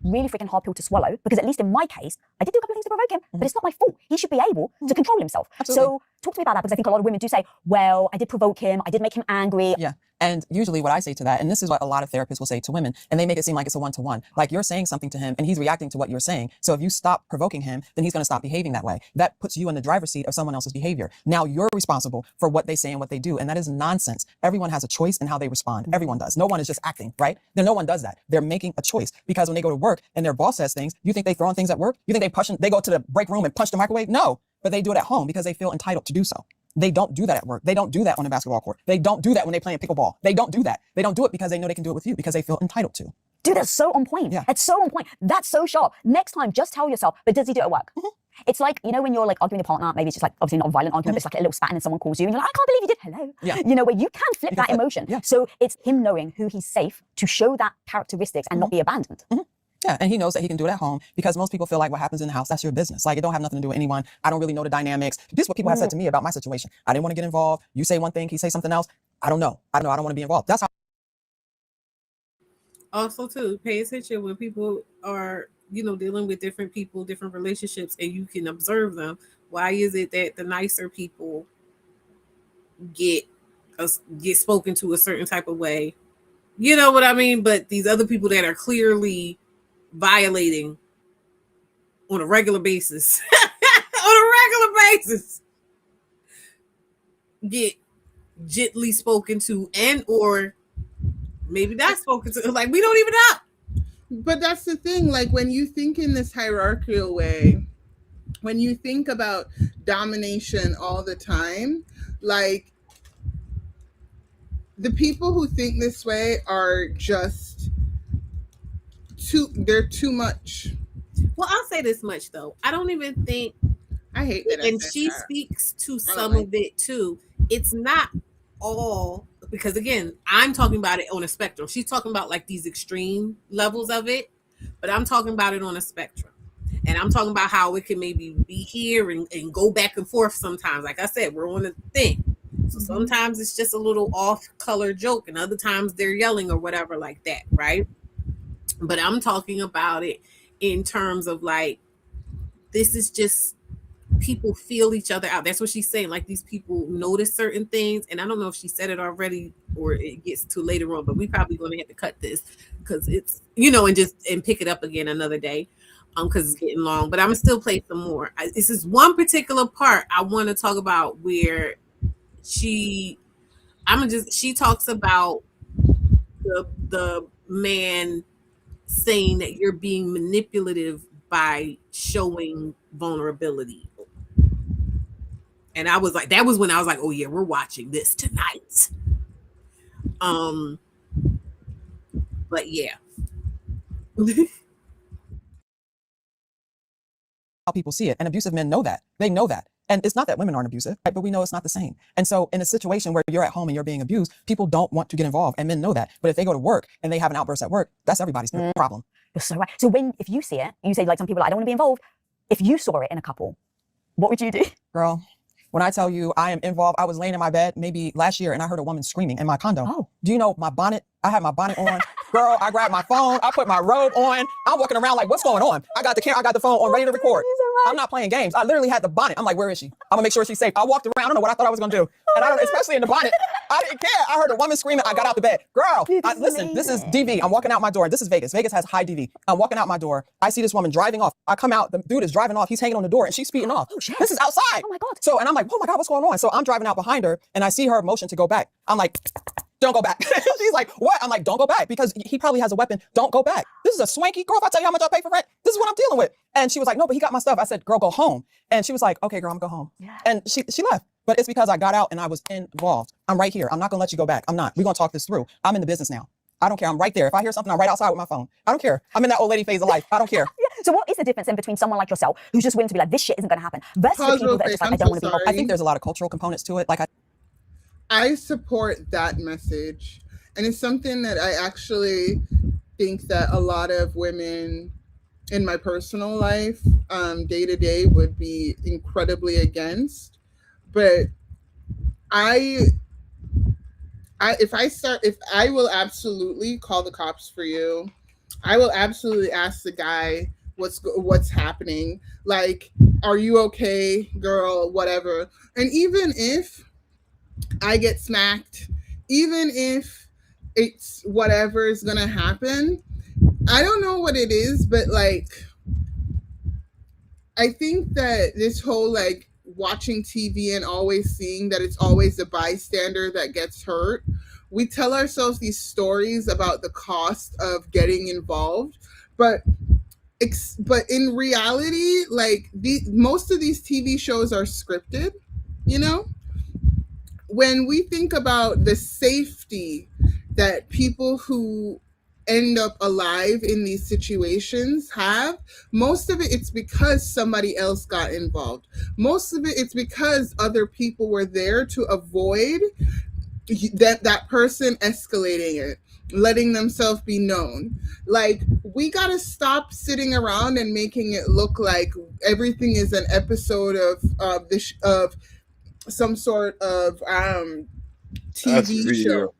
Really freaking hard pill to swallow, because at least in my case, I did do a couple of things to provoke him, but it's not my fault. He should be able to control himself. Absolutely. So talk to me about that, because I think a lot of women do say, well, I did provoke him, I did make him angry. Yeah. And usually what I say to that, and this is what a lot of therapists will say to women, and they make it seem like it's a one-to-one. Like you're saying something to him and he's reacting to what you're saying. So if you stop provoking him, then he's going to stop behaving that way. That puts you in the driver's seat of someone else's behavior. Now you're responsible for what they say and what they do. And that is nonsense. Everyone has a choice in how they respond. Everyone does. No one is just acting, right? Then no one does that. They're making a choice, because when they go to work and their boss says things, you think they throw on things at work? You think they go to the break room and punch the microwave? No, but they do it at home because they feel entitled to do so. They don't do that at work. They don't do that on a basketball court. They don't do that when they play in pickleball. They don't do that. They don't do it because they know they can do it with you, because they feel entitled to. Dude, that's so on point. Yeah. That's so on point. That's so sharp. Next time, just tell yourself, but does he do it at work? Mm-hmm. It's like, you know, when you're like arguing with your partner, maybe it's just like, obviously not a violent argument, but it's like a little spat and then someone calls you and you're like, I can't believe you did hello. Yeah. You know, where you can flip that emotion. Yeah. So it's him knowing who he's safe to show that characteristics and not be abandoned. Yeah, and he knows that he can do it at home, because most people feel like what happens in the house, that's your business. Like, it don't have nothing to do with anyone. I don't really know the dynamics. This is what people have said to me about my situation. I didn't want to get involved. You say one thing, he say something else. I don't know. I don't want to be involved. That's how. Also, too, pay attention when people are, you know, dealing with different people, different relationships, and you can observe them. Why is it that the nicer people get spoken to a certain type of way? You know what I mean? But these other people that are clearly violating on a regular basis, get gently spoken to, and or maybe not spoken to. Like, we don't even know. But that's the thing. Like, when you think in this hierarchical way, when you think about domination all the time, like, the people who think this way are just they're too much. Well, I'll say this much though. I don't even think, I hate that. and she speaks to some of it too. It's not all, because again, I'm talking about it on a spectrum. She's talking about like these extreme levels of it, but I'm talking about it on a spectrum. And I'm talking about how it can maybe be here and go back and forth sometimes. Like I said, we're on a thing. So sometimes it's just a little off-color joke, and other times they're yelling or whatever like that, right? But I'm talking about it in terms of like, this is just people feel each other out. That's what she's saying. Like, these people notice certain things, and I don't know if she said it already or it gets to later on, but we probably going to have to cut this because it's, you know, and pick it up again another day, because it's getting long. But I'm gonna still play some more. This is one particular part I want to talk about where she talks about the man saying that you're being manipulative by showing vulnerability. And I was like, that was when I was like, oh yeah, we're watching this tonight. But yeah. How people see it. And abusive men know that. They know that. And it's not that women aren't abusive, right? But we know it's not the same. And so in a situation where you're at home and you're being abused, people don't want to get involved, and men know that. But if they go to work and they have an outburst at work, that's everybody's problem. You're so right. So if you see it, you say, like, some people are like, I don't want to be involved. If you saw it in a couple, what would you do? Girl, when I tell you I am involved, I was laying in my bed maybe last year and I heard a woman screaming in my condo. Oh. Do you know my bonnet? I had my bonnet on. Girl, I grabbed my phone. I put my robe on. I'm walking around like, what's going on? I got the camera. I got the phone on, ready to record. I'm not playing games. I literally had the bonnet. I'm like, where is she? I'm gonna make sure she's safe. I walked around. I don't know what I thought I was gonna do. And I don't, especially in the bonnet, I didn't care. I heard a woman screaming. I got out the bed. Girl, listen, this is DV. I'm walking out my door. This is Vegas. Vegas has high DV. I'm walking out my door. I see this woman driving off. I come out. The dude is driving off. He's hanging on the door and she's speeding off. Oh, shit. This is outside. Oh my God. So, and I'm like, oh my God, what's going on? So I'm driving out behind her and I see her motion to go back. I'm like, don't go back. She's like, what? I'm like, don't go back, because he probably has a weapon. Don't go back. This is a swanky girl. If I tell you how much I pay for rent, this is what I'm dealing with. And she was like, no, but he got my stuff. I said, girl, go home. And she was like, okay, girl, I'm gonna go home. Yeah. And she left. But it's because I got out and I was involved. I'm right here. I'm not gonna let you go back. I'm not. We're gonna talk this through. I'm in the business now. I don't care. I'm right there. If I hear something, I'm right outside with my phone. I don't care. I'm in that old lady phase of life. I don't care. Yeah. So what is the difference in between someone like yourself, who's just willing to be like, this shit isn't gonna happen, versus the people that are just like, I don't want to be involved? I think there's a lot of cultural components to it. Like, I support that message. And it's something that I actually think that a lot of women in my personal life, day to day, would be incredibly against. But if I will absolutely call the cops for you. I will absolutely ask the guy what's happening. Like, are you okay, girl? Whatever. And even if I get smacked even if it's whatever is gonna happen, I don't know what it is, but like I think that this whole like watching TV and always seeing that it's always the bystander that gets hurt, we tell ourselves these stories about the cost of getting involved, but but in reality, like most of these TV shows are scripted, you know? When we think about the safety that people who end up alive in these situations have, most of it it's because somebody else got involved. Most of it it's because other people were there to avoid that person escalating it, letting themselves be known. Like, we got to stop sitting around and making it look like everything is an episode of this of some sort of TV SVU, show.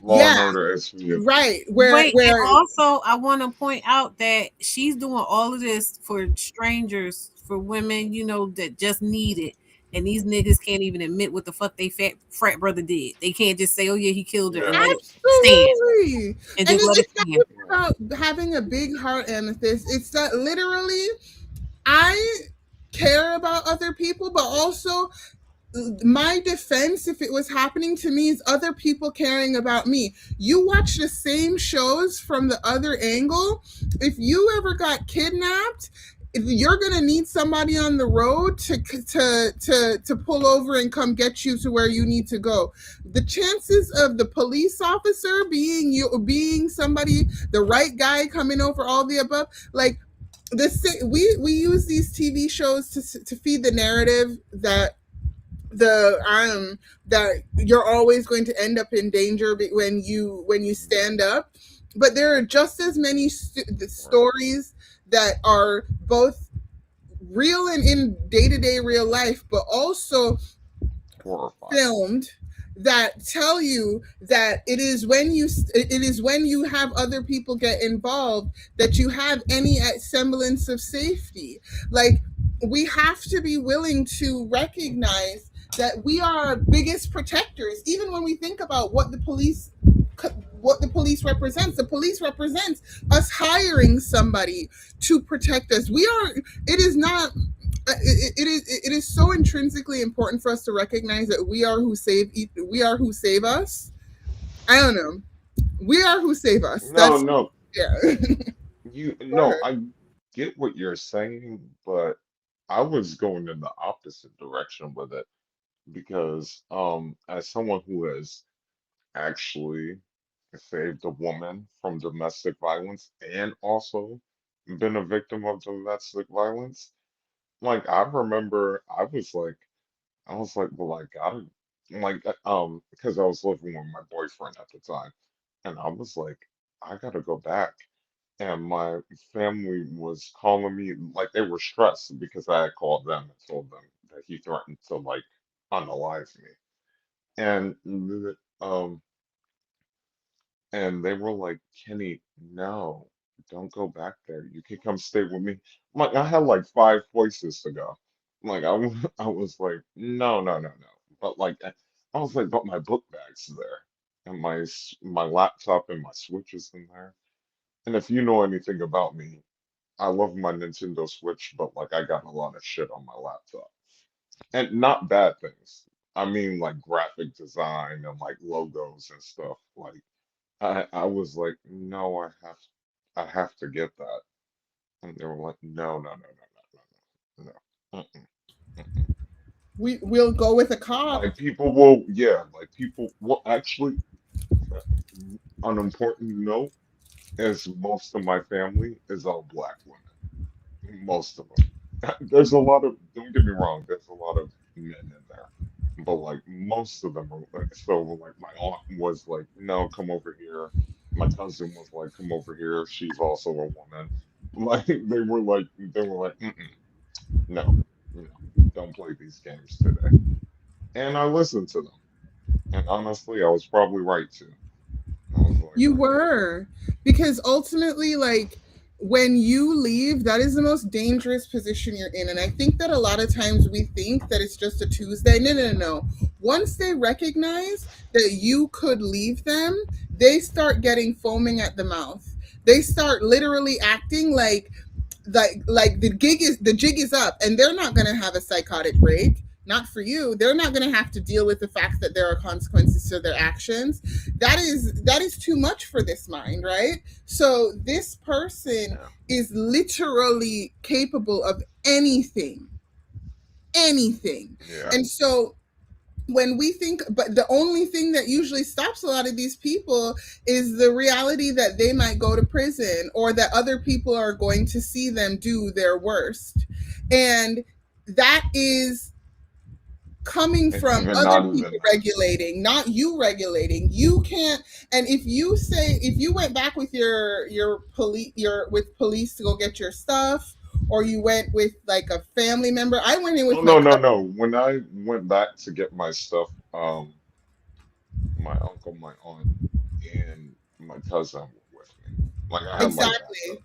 Law and Yeah, Order SVU. right. Wait, and Where also I want to point out that she's doing all of this for strangers, for women, that just need it. And these niggas can't even admit what the fuck they frat brother did. They can't just say, "Oh yeah, he killed her," and Yeah. let it stand, absolutely, and and just let it it's not stand. about having a big heart, Amethyst. It's that literally, I care about other people, but also my defense, if it was happening to me, is other people caring about me. You watch the same shows from the other angle. If you ever got kidnapped, you're gonna need somebody on the road to pull over and come get you to where you need to go. The chances of the police officer being somebody, the right guy coming over, all the above, like we use these TV shows to feed the narrative that that you're always going to end up in danger when you stand up, but there are just as many stories that are both real and in day-to-day real life, but also Horrifying. filmed, that tell you that it is when you have other people get involved that you have any semblance of safety. Like, we have to be willing to recognize that we are our biggest protectors. Even when we think about what the police represents, the police represents us hiring somebody to protect us. It is not it is so intrinsically important for us to recognize that we are who save us. I don't know. We are who save us. No, That's, no, yeah. Go no, ahead. I get what you're saying, but I was going in the opposite direction with it because, as someone who has actually saved a woman from domestic violence and also been a victim of domestic violence, like I remember I was like, well, I gotta, like, because I was living with my boyfriend at the time, and I was like, I gotta go back. And my family was calling me, like, they were stressed because I had called them and told them that he threatened to, like, unalive me. And, and they were like, Kenny, no, don't go back there. You can come stay with me. Like, I had like five places to go. Like, I was like, no, no, no, no. But like, I was like, but my book bag's there, and my laptop and my Switch is in there. And if you know anything about me, I love my Nintendo Switch, but like, I got a lot of shit on my laptop, and not bad things. I mean, like graphic design and like logos and stuff. Like, I was like, no, I have to get that. And they were like, no, no, no, no, no, no, no, no. Mm-mm, mm-mm. We'll go with a cop. Like people will, yeah, like people will actually, uh, on an important note, is most of my family is all black women. Most of them. There's a lot of, don't get me wrong, there's a lot of men in there. But like most of them are like, so like my aunt was like, no, come over here. My cousin was like, come over here. She's also a woman. Like they were like, mm-mm, no, no, don't play these games today. And I listened to them. And honestly, I was probably right too. I was like, You okay, were, because ultimately, like, when you leave, that is the most dangerous position you're in. And I think that a lot of times we think that it's just a Tuesday. No, no, no, no. once they recognize that you could leave them, they start getting foaming at the mouth. They start literally acting like the jig is up, and they're not going to have a psychotic break. Not for you. They're not going to have to deal with the fact that there are consequences to their actions. That is too much for this mind, right? So this person is literally capable of anything. Yeah. And so when we think, but the only thing that usually stops a lot of these people is the reality that they might go to prison, or that other people are going to see them do their worst. And that is coming from other people regulating, not you regulating. You can't. And if you went back with your police to go get your stuff, or you went with like a family member. I went in with no. When I went back to get my stuff, my uncle, my aunt, and my cousin were with me. Like I had my exactly.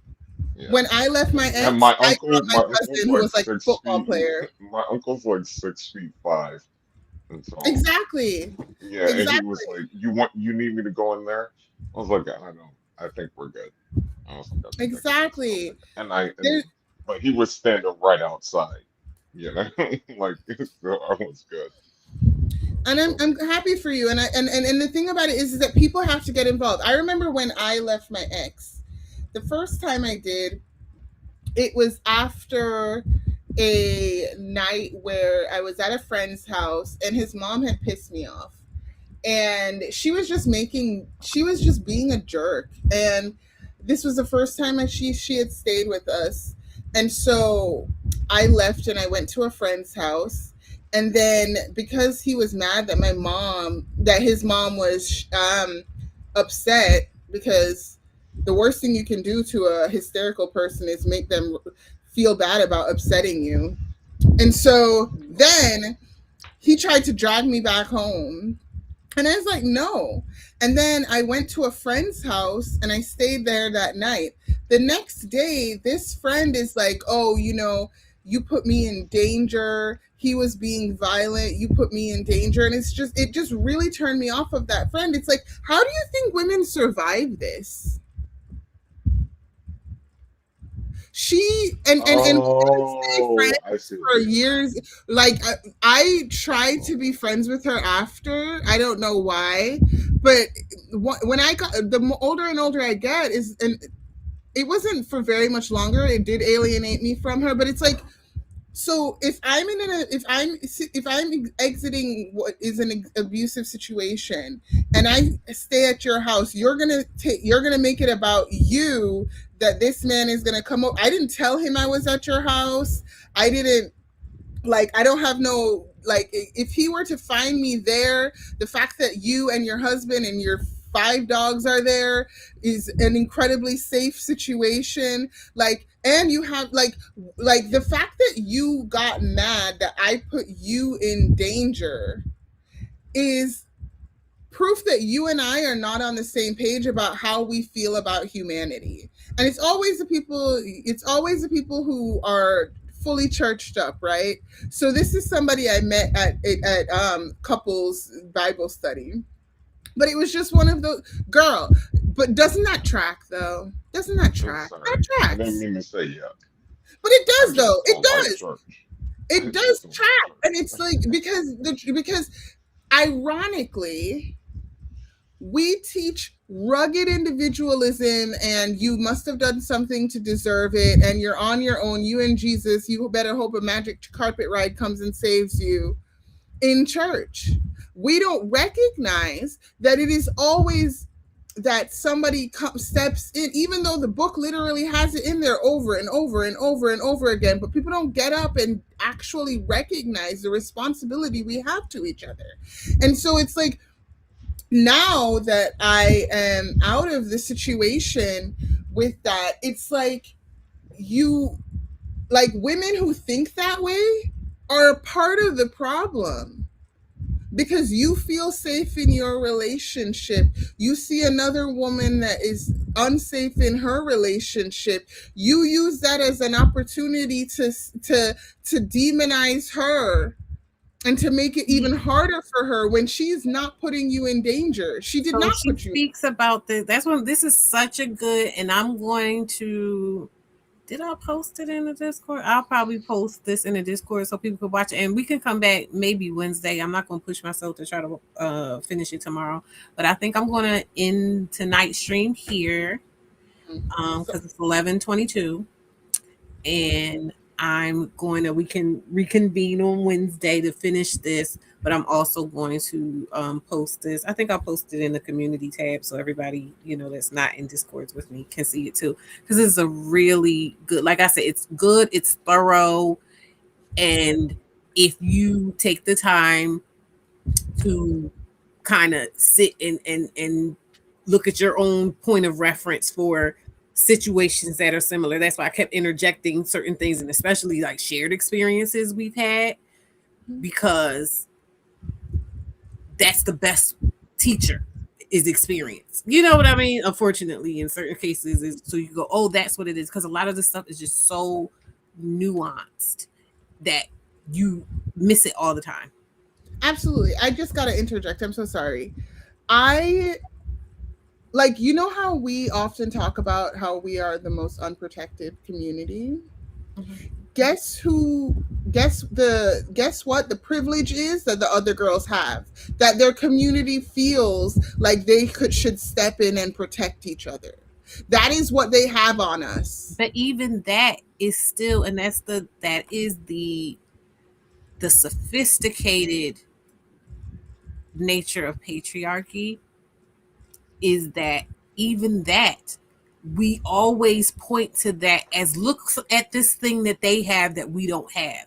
Yeah. When I left my ex, And my I uncle, brought my cousin, who was like a 6 football feet. player. My uncle's like 6'5", and so Exactly. yeah. And he was like, you need me to go in there?" I was like, "I don't know. I think we're good." I was like, Exactly. But he was standing right outside, you know, like so I was good. And I'm happy for you. And the thing about it is that people have to get involved. I remember when I left my ex, the first time I did, it was after a night where I was at a friend's house and his mom had pissed me off. And she was just being a jerk. And this was the first time that she had stayed with us. And so I left and I went to a friend's house. And then because he was mad that his mom was upset, because the worst thing you can do to a hysterical person is make them feel bad about upsetting you. And so then he tried to drag me back home. And I was like, no. And then I went to a friend's house and I stayed there that night. The next day, this friend is like, oh, you put me in danger. He was being violent. You put me in danger. And it just really turned me off of that friend. It's like, how do you think women survive this? She and friends for years. Like I tried to be friends with her after. I don't know why, but when I got the older and older I get and it wasn't for very much longer. It did alienate me from her, but it's like, so if I'm exiting what is an abusive situation and I stay at your house, you're gonna make it about you, that this man is gonna come up. I didn't tell him I was at your house. I don't have no, if he were to find me there, the fact that you and your husband and your 5 dogs are there is an incredibly safe situation. And you have the fact that you got mad that I put you in danger is proof that you and I are not on the same page about how we feel about humanity. And it's always the people who are fully churched up, right? So this is somebody I met at couples Bible study. But it was just one of those, girl. But doesn't that track though? Doesn't that track? That tracks. I didn't mean to say yeah. But it does though. It does. It does track, and it's like because ironically, we teach rugged individualism, and you must have done something to deserve it, and you're on your own. You and Jesus. You better hope a magic carpet ride comes and saves you. In church, we don't recognize that it is always that somebody steps in, even though the book literally has it in there over and over and over and over again, but people don't get up and actually recognize the responsibility we have to each other. And so it's like, now that I am out of the situation with that, it's like women who think that way are a part of the problem, because you feel safe in your relationship. You see another woman that is unsafe in her relationship. You use that as an opportunity to demonize her and to make it even harder for her when she's not putting you in danger. She did So not she put you. speaks about this. That's when this is such a good, and I'm going to. Did I post it in the Discord? I'll probably post this in the Discord so people can watch it, and we can come back maybe Wednesday. I'm not going to push myself to try to finish it tomorrow, but I think I'm going to end tonight's stream here because it's 11:22, and we can reconvene on Wednesday to finish this. But I'm also going to post this. I think I'll post it in the community tab so everybody, that's not in Discords with me can see it too. Because it's a really good, like I said, it's good, it's thorough. And if you take the time to kind of sit and look at your own point of reference for situations that are similar. That's why I kept interjecting certain things, and especially like shared experiences we've had, because that's the best teacher is experience. You know what I mean? Unfortunately, in certain cases, so you go, oh, that's what it is. Because a lot of this stuff is just so nuanced that you miss it all the time. Absolutely. I just got to interject. I'm so sorry. I like, how we often talk about how we are the most unprotected community. Guess what the privilege is that the other girls have, that their community feels like they should step in and protect each other. That is what they have on us. But even that is still, and that is the sophisticated nature of patriarchy, is that even that we always point to that as looks at this thing that they have that we don't have.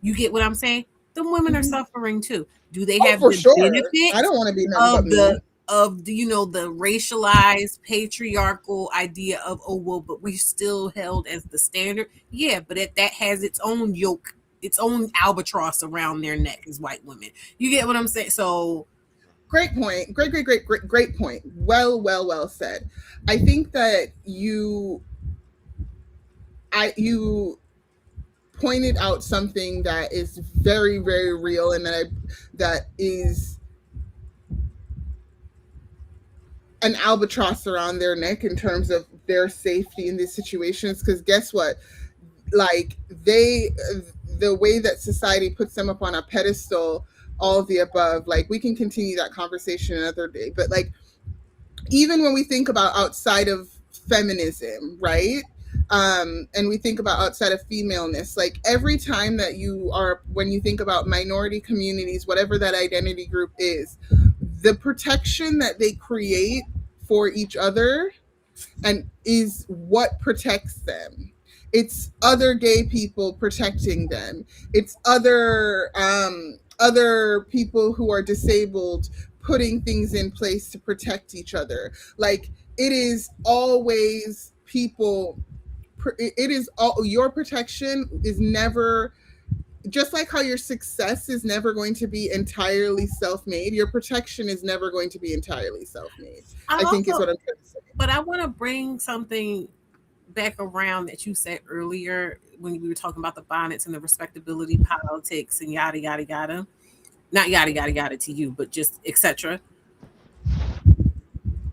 You get what I'm saying? The women are suffering too. Do they have for the sure. benefit I don't want to be nothing but me. of the the racialized patriarchal idea of, oh well, but we still held as the standard? Yeah, but that has its own yoke, its own albatross around their neck as white women. You get what I'm saying? So great point. Great point. Well said. I think that you pointed out something that is very, very real, and that is an albatross around their neck in terms of their safety in these situations. Because guess what? Like, the way that society puts them up on a pedestal, all of the above, like, we can continue that conversation another day. But like, even when we think about outside of feminism, right? And we think about outside of femaleness, like every time that when you think about minority communities, whatever that identity group is, the protection that they create for each other and is what protects them. It's other gay people protecting them. It's other people who are disabled putting things in place to protect each other. Like, it is always people. It is all, your protection is never, just like how your success is never going to be entirely self-made, your protection is never going to be entirely self-made. I think is what I'm trying to say. But I want to bring something back around that you said earlier when we were talking about the bonnets and the respectability politics and yada yada yada. Not yada yada yada to you, but just etc.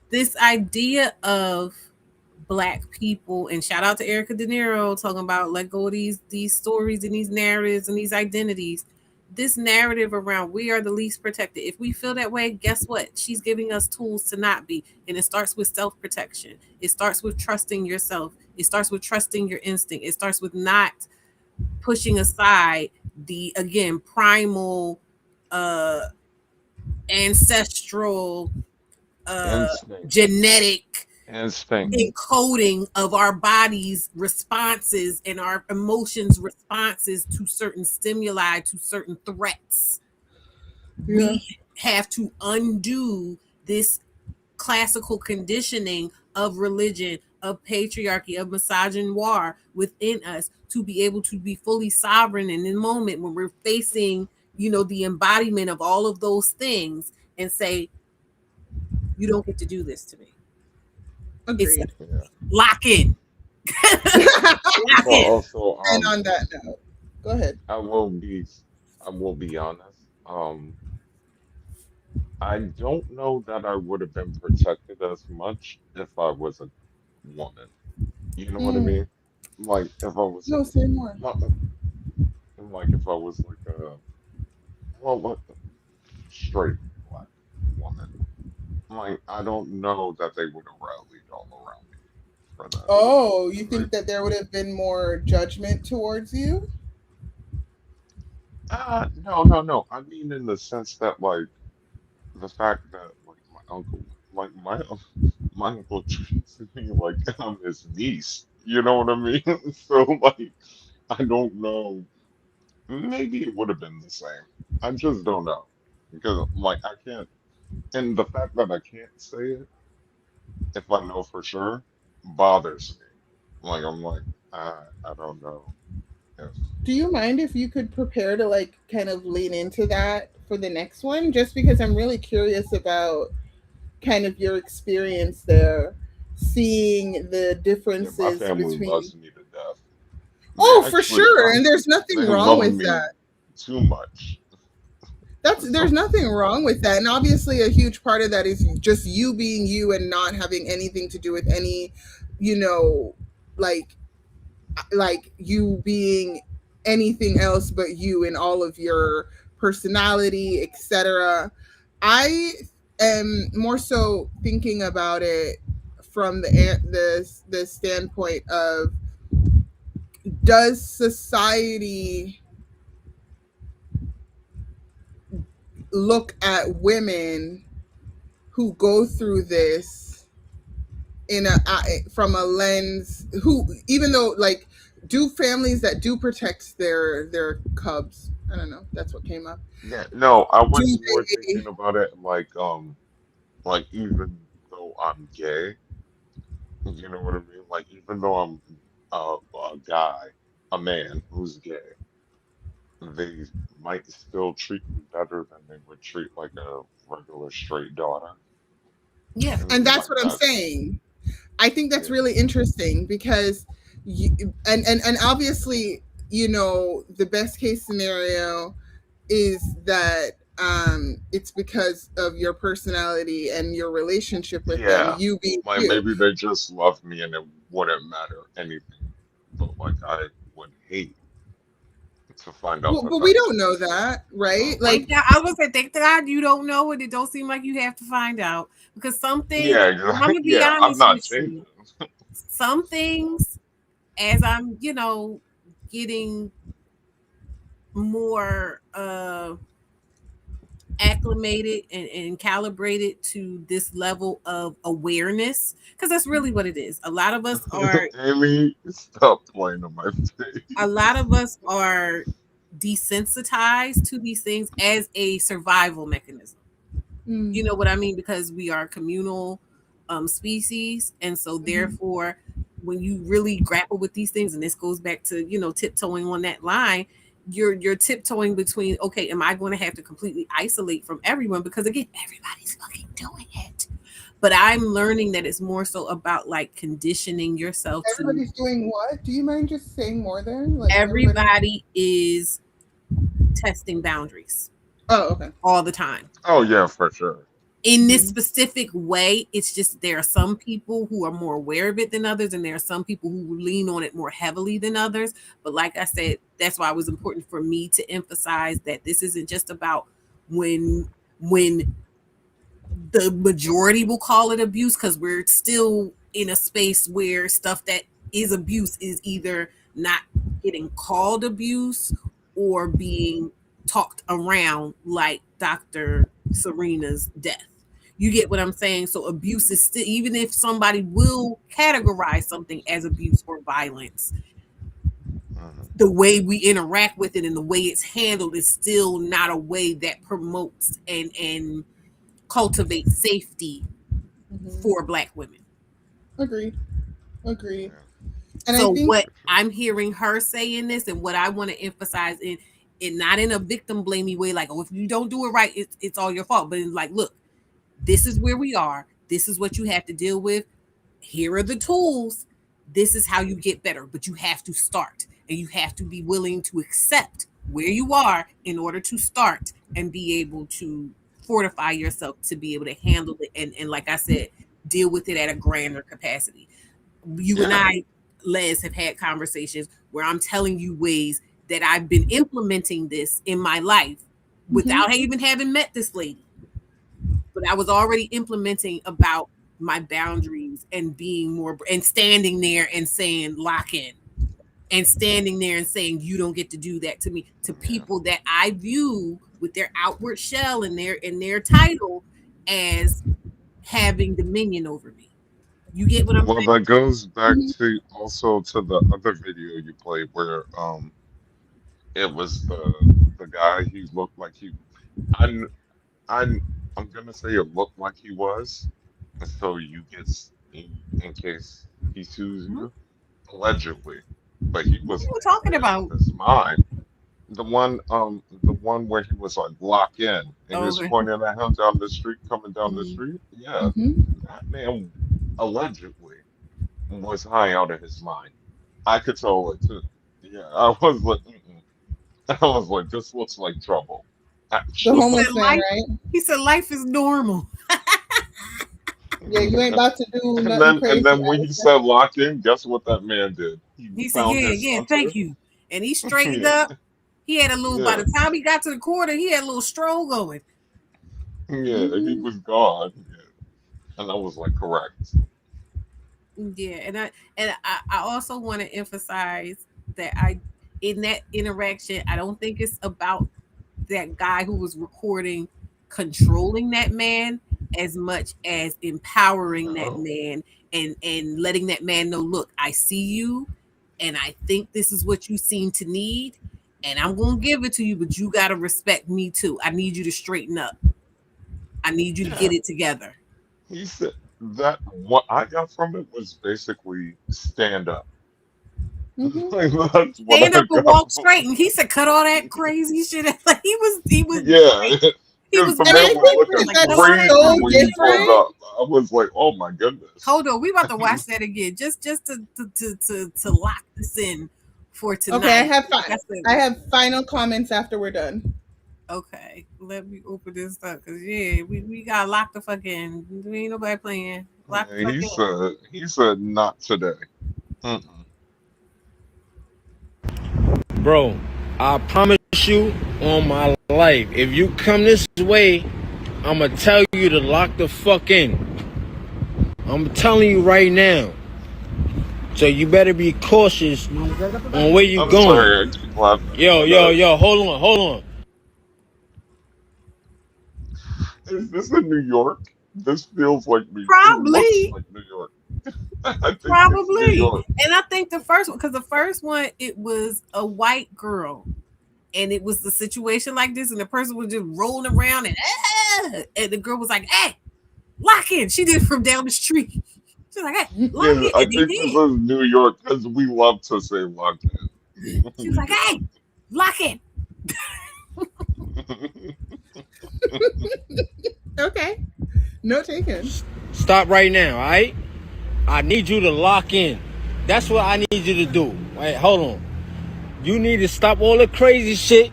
This idea of Black people, and shout out to Erica De Niro talking about let go of these stories and these narratives and these identities. This narrative around we are the least protected. If we feel that way, guess what? She's giving us tools to not be. And it starts with self-protection. It starts with trusting yourself. It starts with trusting your instinct. It starts with not pushing aside the, again, primal, ancestral, genetic encoding of our body's responses and our emotions' responses to certain stimuli, to certain threats. Yeah. We have to undo this classical conditioning of religion, of patriarchy, of misogynoir within us to be able to be fully sovereign in the moment when we're facing, the embodiment of all of those things, and say, you don't get to do this to me. Agreed. Lock in. Lock in. Also, and on that note, go ahead. I will be honest. Um, I don't know that I would have been protected as much if I was a woman. You know what I Mm. mean? Like if I was No, say more. not like if I was like a well, what straight black woman. Like I don't know that they would have rallied all around me for that. Oh, you Right? think that there would have been more judgment towards you? No, no, no. I mean in the sense that like the fact that like my uncle treats me like I'm his niece. You know what I mean? So like I don't know. Maybe it would have been the same. I just don't know because like I can't, and the fact that I can't say it if I know for sure bothers me. Like I'm like I don't know if Do you mind if you could prepare to like kind of lean into that for the next one? Just because I'm really curious about kind of your experience there, seeing the yeah, my differences family between. loves me to death. They Oh, for actually sure, and there's they nothing wrong love with me that. too much. There's So nothing wrong with that, and obviously a huge part of that is just you being you and not having anything to do with any, you know, like you being anything else but you in all of your personality, etc. I am more so thinking about it from the standpoint of, does society look at women who go through this in a from a lens, who, even though, like, do families that do protect their cubs, I don't know, that's what came up, yeah, no, I do was more they, thinking about it like even though I'm gay, you know what I mean? Like even though I'm a guy, a man who's gay, they might still treat me better than they would treat like a regular straight daughter. Yeah. and And that's like what I'm that's saying. I think that's yeah. really interesting because you, and obviously, the best case scenario is that it's because of your personality and your relationship with them, Yeah. you being Like you. maybe they just love me and it wouldn't matter anything. But like I would hate to find out Well, the but we fact don't that know that, right? like Thank God. I was gonna say, thank God you don't know it. It don't seem like you have to find out because some things. yeah, I'm gonna be yeah, I'm honest not with changing. you. Some things, as I'm, getting more acclimated and calibrated to this level of awareness, because that's really what it is. Amy, stop playing on my A face. lot of us are desensitized to these things as a survival mechanism. You Mm. know what I mean? Because we are communal species. And so, Mhm. therefore, when you really grapple with these things, and this goes back to, tiptoeing on that line, you're tiptoeing between, okay, am I going to have to completely isolate from everyone? Because again, everybody's fucking doing it. But I'm learning that it's more so about like conditioning yourself to Everybody's doing what? Do you mind just saying more there? Like everybody. everybody is testing boundaries Oh, okay. all the time. Oh yeah, for sure. In this Mhm. specific way, it's just there are some people who are more aware of it than others, and there are some people who lean on it more heavily than others. But like I said, that's why it was important for me to emphasize that this isn't just about when the majority will call it abuse, because we're still in a space where stuff that is abuse is either not getting called abuse or being talked around, like Dr. Serena's death. You get what I'm saying? So abuse is still, even if somebody will categorize something as abuse or violence, Mhm. the way we interact with it and the way it's handled is still not a way that promotes and cultivates safety Mhm. for Black women. Agreed. Agreed. Yeah, And I So think. what for sure. I'm hearing her say in this, and what I want to emphasize in not in a victim blamey way, like, oh, if you don't do it right, it's all your fault. But it's like, look, this is where we are. This is what you have to deal with. Here are the tools. This is how you get better. But you have to start, and you have to be willing to accept where you are in order to start and be able to fortify yourself to be able to handle it and like I said, deal with it at a grander capacity. You and Yeah. I, Les, have had conversations where I'm telling you ways that I've been implementing this in my life without even having met this lady. But I was already implementing about my boundaries and being more and standing there and saying lock in and standing there and saying you don't get to do that to me to people that I view with their outward shell and their title as having dominion over me. You get what I'm Well, saying? that goes back to also to the other video you played where it was the guy. He looked like he. I'm I'm I'm gonna say it looked like he was, and so you get in case he sues What you allegedly, but he are was you out talking about? of his mind. The one where he was like locked in and he was Okay. pointing at him down the street, coming down the Mm. street. Yeah, that man allegedly was high out of his mind. I could tell it too. Yeah, I was like, mm-mm. I was like, this looks like trouble. The Actually, He said homeless man, life. right? He said life is normal. Yeah, you ain't about to do and nothing then and crazy then when out he here. said locked in, guess what that man did? He He said, found "Yeah, his yeah, hunter. thank you." And he straightened Yeah, up. He had a little. By yeah, the time he got to the corner, he had a little stroll going. yeah. He was gone. Yeah. And I was like, correct. Yeah, and I also want to emphasize that I in that interaction, I don't think it's about that guy who was recording controlling that man as much as empowering that No. man and letting that man know, look, I see you and I think this is what you seem to need and I'm going to give it to you, but you got to respect me too. I need you to straighten up. I need you to Yeah. get it together. He said that what I got from it was basically stand up. Like that's what Stand I up and got walk from straight. And he said, cut all that crazy shit. Like he was it. Yeah. great. He Because was the And I man great. was think He was looking like, that cut that's all that crazy so when he crazy pulled different. shit. up. I was like, oh my goodness. Hold on, we about to watch that again, just to lock this in for Okay, tonight. Like I said, I have final comments after we're done. okay, let me open this up because yeah, we got lock the fucking. Ain't nobody playing. Lock the Yeah, fucking. he said not today. Mm-mm. Bro, I promise you on my life, if you come this way, I'ma tell you to lock the fuck in. I'm telling you right now. So you better be cautious on where you I'm going. sorry, I keep laughing, Yo, but yo, yo, hold on. is this in New York? This feels like New. It looks Probably, like New York. I think it's New probably, York. and I think the first one because the first one it was a white girl and it was the situation like this, and the person was just rolling around and the girl was like, "Hey, lock in." She did it from down the street. She's like, "Hey, lock Yeah, in," I and they think this did. is New York because we love to say locked She was like, "Hey, lock in." in. Okay. No taken. Stop right now, alright? I need you to lock in. That's what I need you to do. Wait, hold on. You need to stop all the crazy shit.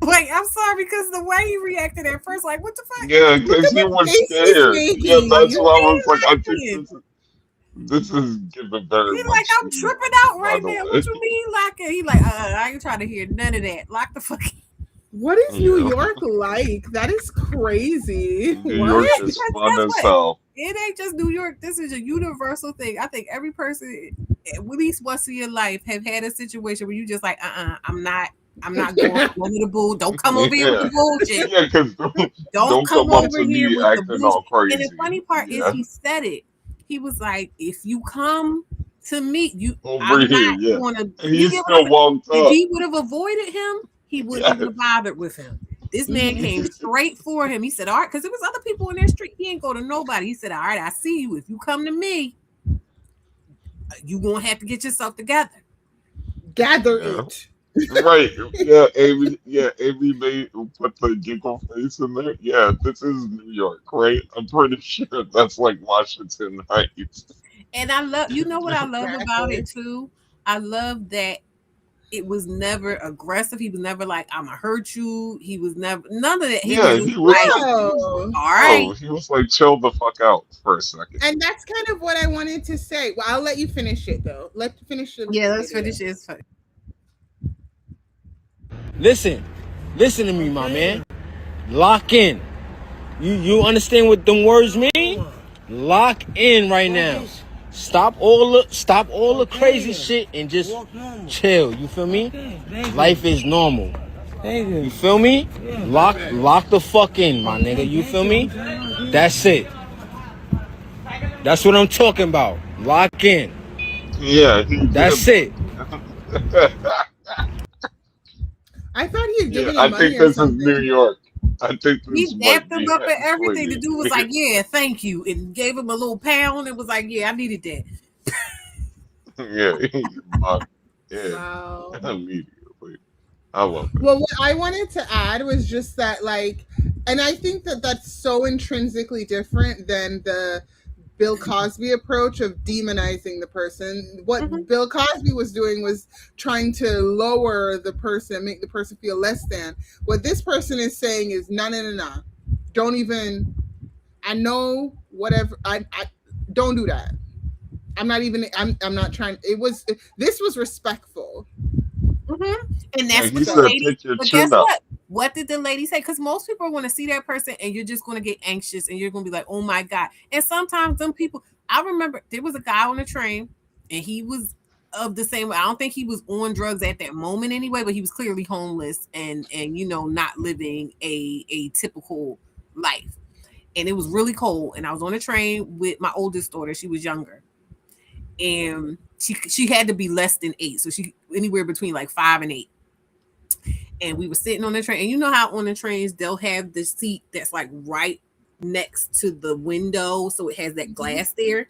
Wait, I'm sorry because the way he reacted at first, like, what the fuck? Yeah, Look because at he the was face he's scared. Yeah, Lock that's making. why I in, was like, I lock think in. this is given very He's like, much I'm New York, tripping out by right the now. What way. you mean lock in? He like, I ain't trying to hear none of that. Lock the fuck in. What is New Yeah, York like? That is crazy. New York What? Yes, is because fun guess as what? hell. It ain't just New York. This is a universal thing. I think every person, at least once in your life, have had a situation where you just like, I'm not going for none of the bull. Don't come over here with the Yeah, bullshit. yeah, because Don't don't come come up over to here me with the acting bullshit. all And the crazy. funny part is Yeah, he said it. He was like, if you come to meet you, over I'm here, not yeah. gonna And you he get what I'm still saying? walked If up. he would have avoided him, he wouldn't even Yes. have bothered with him. This man came straight for him. He said, all right, because there was other people in that street. He ain't go to nobody. He said, all right, I see you. If you come to me, you gonna have to get yourself together. Gather Yeah. it. Right. Yeah, Amy. Yeah, Amy made put the giggle face in there. Yeah, this is New York, right? I'm pretty sure that's like Washington Heights. And I love, you know what I love about Exactly. it too? I love that it was never aggressive. He was never like, I'm gonna hurt you. He was never none of that. He was Yeah, just he was like, like, No. all right. he was like, chill the fuck out for a second. And that's kind of what I wanted to say. Well, I'll let you finish it though. Let's finish the Yeah, let's video. finish this. Listen to me, my man. Lock in. You understand what them words mean? Lock in right now. Stop all the crazy shit and just chill. You feel me? Life is normal. You feel me? Lock the fuck in, my nigga. You feel me? That's it. That's what I'm talking about. Lock in. Yeah, That's it. I thought he had Yeah, given him I money think or this is New something. York. I think He this might dapped him be up and actually. everything. The dude was like, yeah, thank you. And gave him a little pound and was like, yeah, I needed that. Yeah, yeah, Wow. immediately. I love it. Well, what I wanted to add was just that, like, and I think that that's so intrinsically different than the Bill Cosby approach of demonizing the person. What Bill Cosby was doing was trying to lower the person, make the person feel less than. What this person is saying is, no. Don't even, I know whatever, I don't do that. I'm not trying, this was respectful. And Yeah, that's he what the said, lady. take your But guess chin up. what did the lady say? Because most people want to see that person, and you're just going to get anxious, and you're going to be like, "Oh my god!" And sometimes some people. I remember there was a guy on the train, and he was of the same. I don't think he was on drugs at that moment anyway, but he was clearly homeless and not living a typical life. And it was really cold, and I was on a train with my oldest daughter. She was younger, and she had to be less than 8, so she anywhere between like 5 and 8. And we were sitting on the train, and you know how on the trains they'll have the seat that's like right next to the window, so it has that glass there.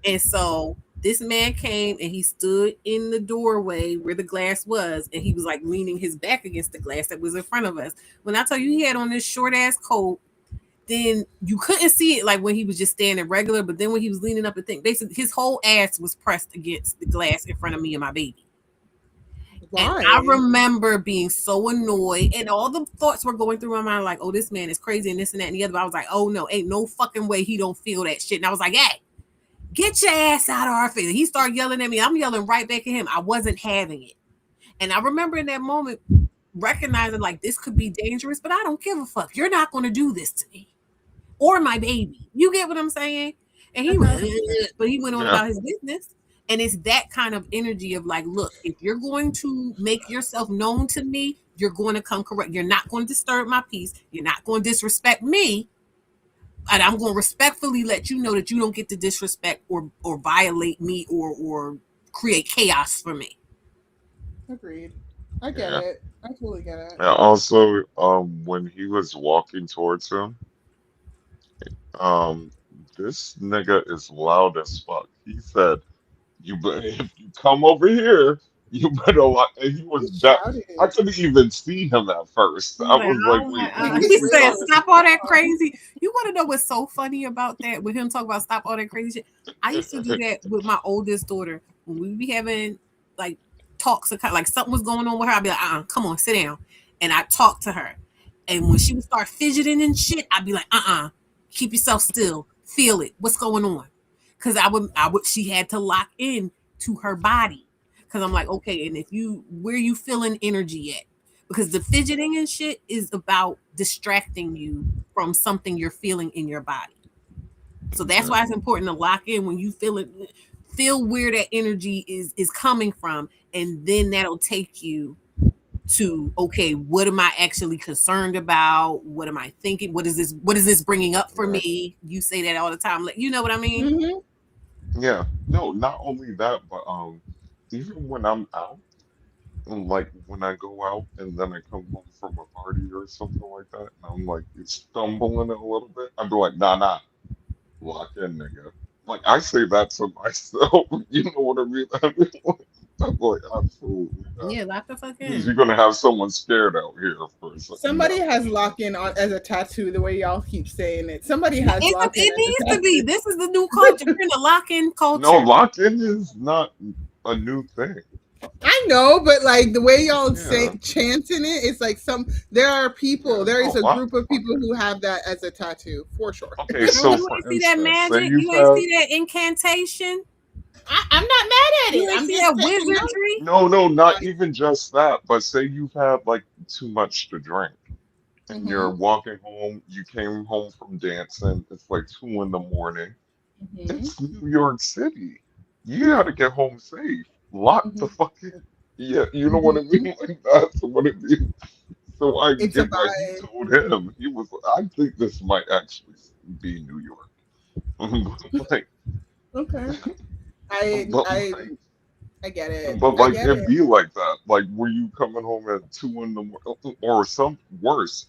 And so this man came and he stood in the doorway where the glass was, and he was like leaning his back against the glass that was in front of us. When I tell you he had on this short ass coat, then you couldn't see it like when he was just standing regular, but then when he was leaning up and think, basically his whole ass was pressed against the glass in front of me and my baby. Why? And I remember being so annoyed, and all the thoughts were going through my mind like, oh, this man is crazy and this and that and the other. But I was like, oh no, ain't no fucking way he don't feel that shit. And I was like, hey, get your ass out of our face. He started yelling at me. I'm yelling right back at him. I wasn't having it. And I remember in that moment recognizing like this could be dangerous, but I don't give a fuck. You're not going to do this to me or my baby. You get what I'm saying? And he went, but he went on about his business. And it's that kind of energy of like, look, if you're going to make yourself known to me, you're going to come correct. You're not going to disturb my peace. You're not going to disrespect me. And I'm going to respectfully let you know that you don't get to disrespect or violate me or create chaos for me. Agreed. I get it. I totally get it. And also, when he was walking towards him, this nigga is loud as fuck. He said, if you come over here, you better like." And he was I couldn't even see him at first. I was like, wait, He said, "Stop all that crazy." You want to know what's so funny about that? With him talking about stop all that crazy shit. I used to do that with my oldest daughter when we be having like talks, like something was going on with her. I'd be like, come on, sit down, and I talk to her. And when she would start fidgeting and shit, I'd be like, keep yourself still, feel it. What's going on? Because she had to lock in to her body. Because I'm like, okay, and where you feeling energy at? Because the fidgeting and shit is about distracting you from something you're feeling in your body. So that's why it's important to lock in when you feel where that energy is coming from, and then that'll take you to, okay, what am I actually concerned about? What am I thinking? What is this bringing up for me? You say that all the time. You know what I mean? Mm-hmm. Yeah. No, not only that, but even when I'm out, like when I go out and then I come home from a party or something like that, and I'm like stumbling a little bit, I'd be like, nah, lock in, nigga. Like I say that to myself, you know what I mean? I'm like, absolutely not. Yeah, lock the fuck in. Because you're gonna have someone scared out here for a second. Somebody has lock in on as a tattoo. The way y'all keep saying it, somebody has lock in. It needs to be. This is the new culture. We're in the lock in culture. No, lock in is not a new thing. I know, but like the way y'all Yeah. say chanting it, it's like there are people, Yeah. there is No, a group of people okay. who have that as a tattoo for sure. Okay, Girl, so you for ain't see that instance, say magic? you've You ain't had see that incantation? I'm not mad at You it. ain't I'm see just that saying, wizardry? no, not even just that, but say you've had like too much to drink and mm-hmm, you're walking home, you came home from dancing, it's like 2 in the morning. mm-hmm, It's New York City. You gotta get home safe. Lock mm-hmm, the fucking yeah, you know what I mm-hmm. mean? Like that's what it means. So I It's a get why he vibe. told him. He was I think this might actually be New York. Like Okay. I but I like I get it. but I like get it'd it. be like that. Like were you coming home at 2 in the morning or some worse?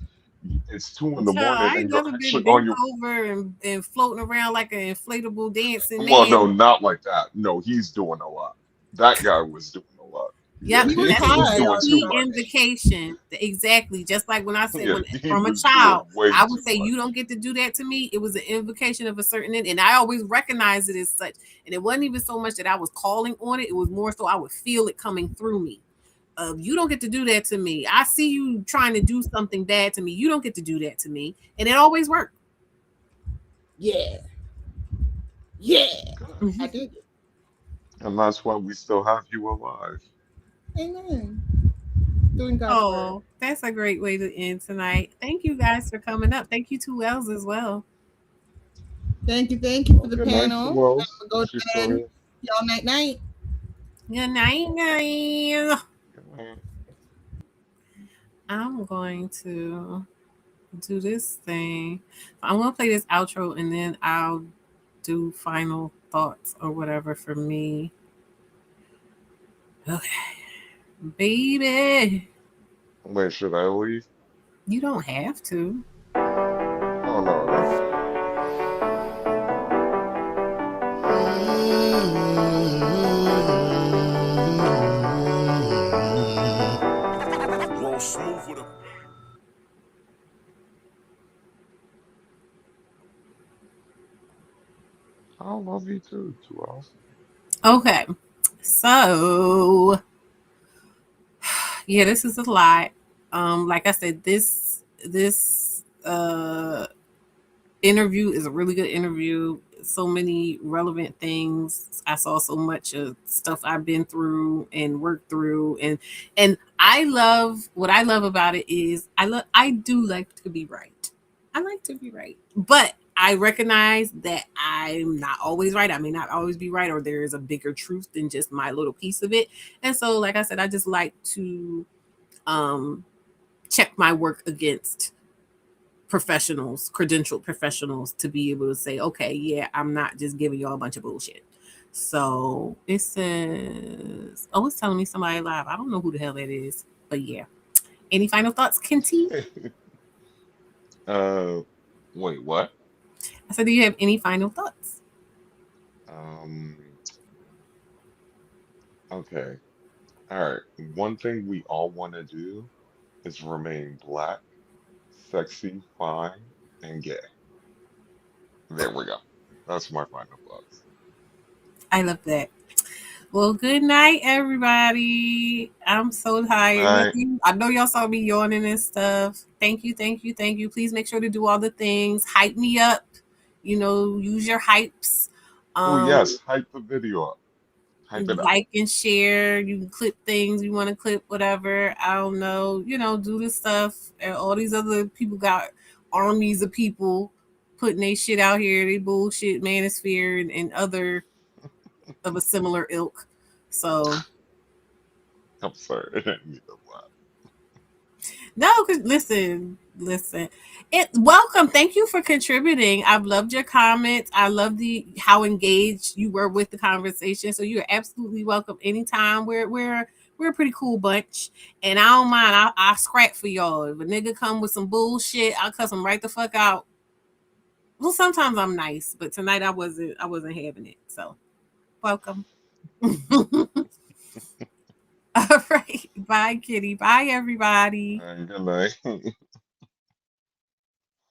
It's two in the Child, morning I and ain't you're never been actually on bent your over and floating around like an inflatable dancing well, no, man. not like that. No, he's doing a lot. That guy was doing a lot. Yeah, Yep, He was that's he the was high doing too key on much. invocation. Exactly. Just like when I said Yeah, when he from a was doing child, way I would too say you don't much. get to do that to me. It was an invocation of a certain and I always recognize it as such. And it wasn't even so much that I was calling on it, it was more so I would feel it coming through me. You don't get to do that to me. I see you trying to do something bad to me. You don't get to do that to me. And it always worked. yeah. Yeah. God. I dig it. And that's why we still have you alive. Amen. Doing God's work. Oh, that's a great way to end tonight. Thank you guys for coming up. Thank you to Wells as well. Thank you for Well, the good night to panel. Wells. Go to She's bed. still here. Y'all night night. Good night, guys. Good night. I'm going to do this thing. I'm gonna play this outro and then I'll do final thoughts or whatever for me. Okay, baby. Wait, should I leave? You don't have to. Oh no, that's fine. Roll smooth with a I love you too, 2 hours. Okay, so yeah, this is a lot. Like I said, this interview is a really good interview. So many relevant things. I saw so much of stuff I've been through and worked through, and I love what I love about it is I do like to be right. I like to be right, but I recognize that I'm not always right. I may not always be right, or there is a bigger truth than just my little piece of it. And so, like I said, I just like to um, check my work against professionals, credentialed professionals, to be able to say, okay, yeah, I'm not just giving y'all a bunch of bullshit. So it says, oh, it's telling me somebody live. I don't know who the hell that is, but yeah. Any final thoughts, Kenty? uh, wait, what? I said, do you have any final thoughts? Um, okay. All right. One thing we all want to do is remain black, sexy, fine, and gay. There we go. That's my final thoughts. I love that. Well, good night, everybody. I'm so Good tired. night. Nothing. I know y'all saw me yawning and stuff. Thank you, thank you, thank you. Please make sure to do all the things. Hype me up. Use your hypes. Oh Um, yes, hype the video up. Hype it up. like and share. You can clip things you want to clip, whatever. I don't know. Do this stuff. And all these other people got armies of people putting their shit out here. They bullshit, manosphere, and other of a similar ilk. So I'm sorry, I didn't mean to laugh. no, cause listen. Welcome. Thank you for contributing. I've loved your comments. I love the how engaged you were with the conversation. So you're absolutely welcome anytime. We're a pretty cool bunch, and I don't mind. I scrap for y'all. If a nigga come with some bullshit, I'll cuss him right the fuck out. Well, sometimes I'm nice, but tonight I wasn't. I wasn't having it. So welcome. All right. Bye, Kitty. Bye, everybody. All right, good night.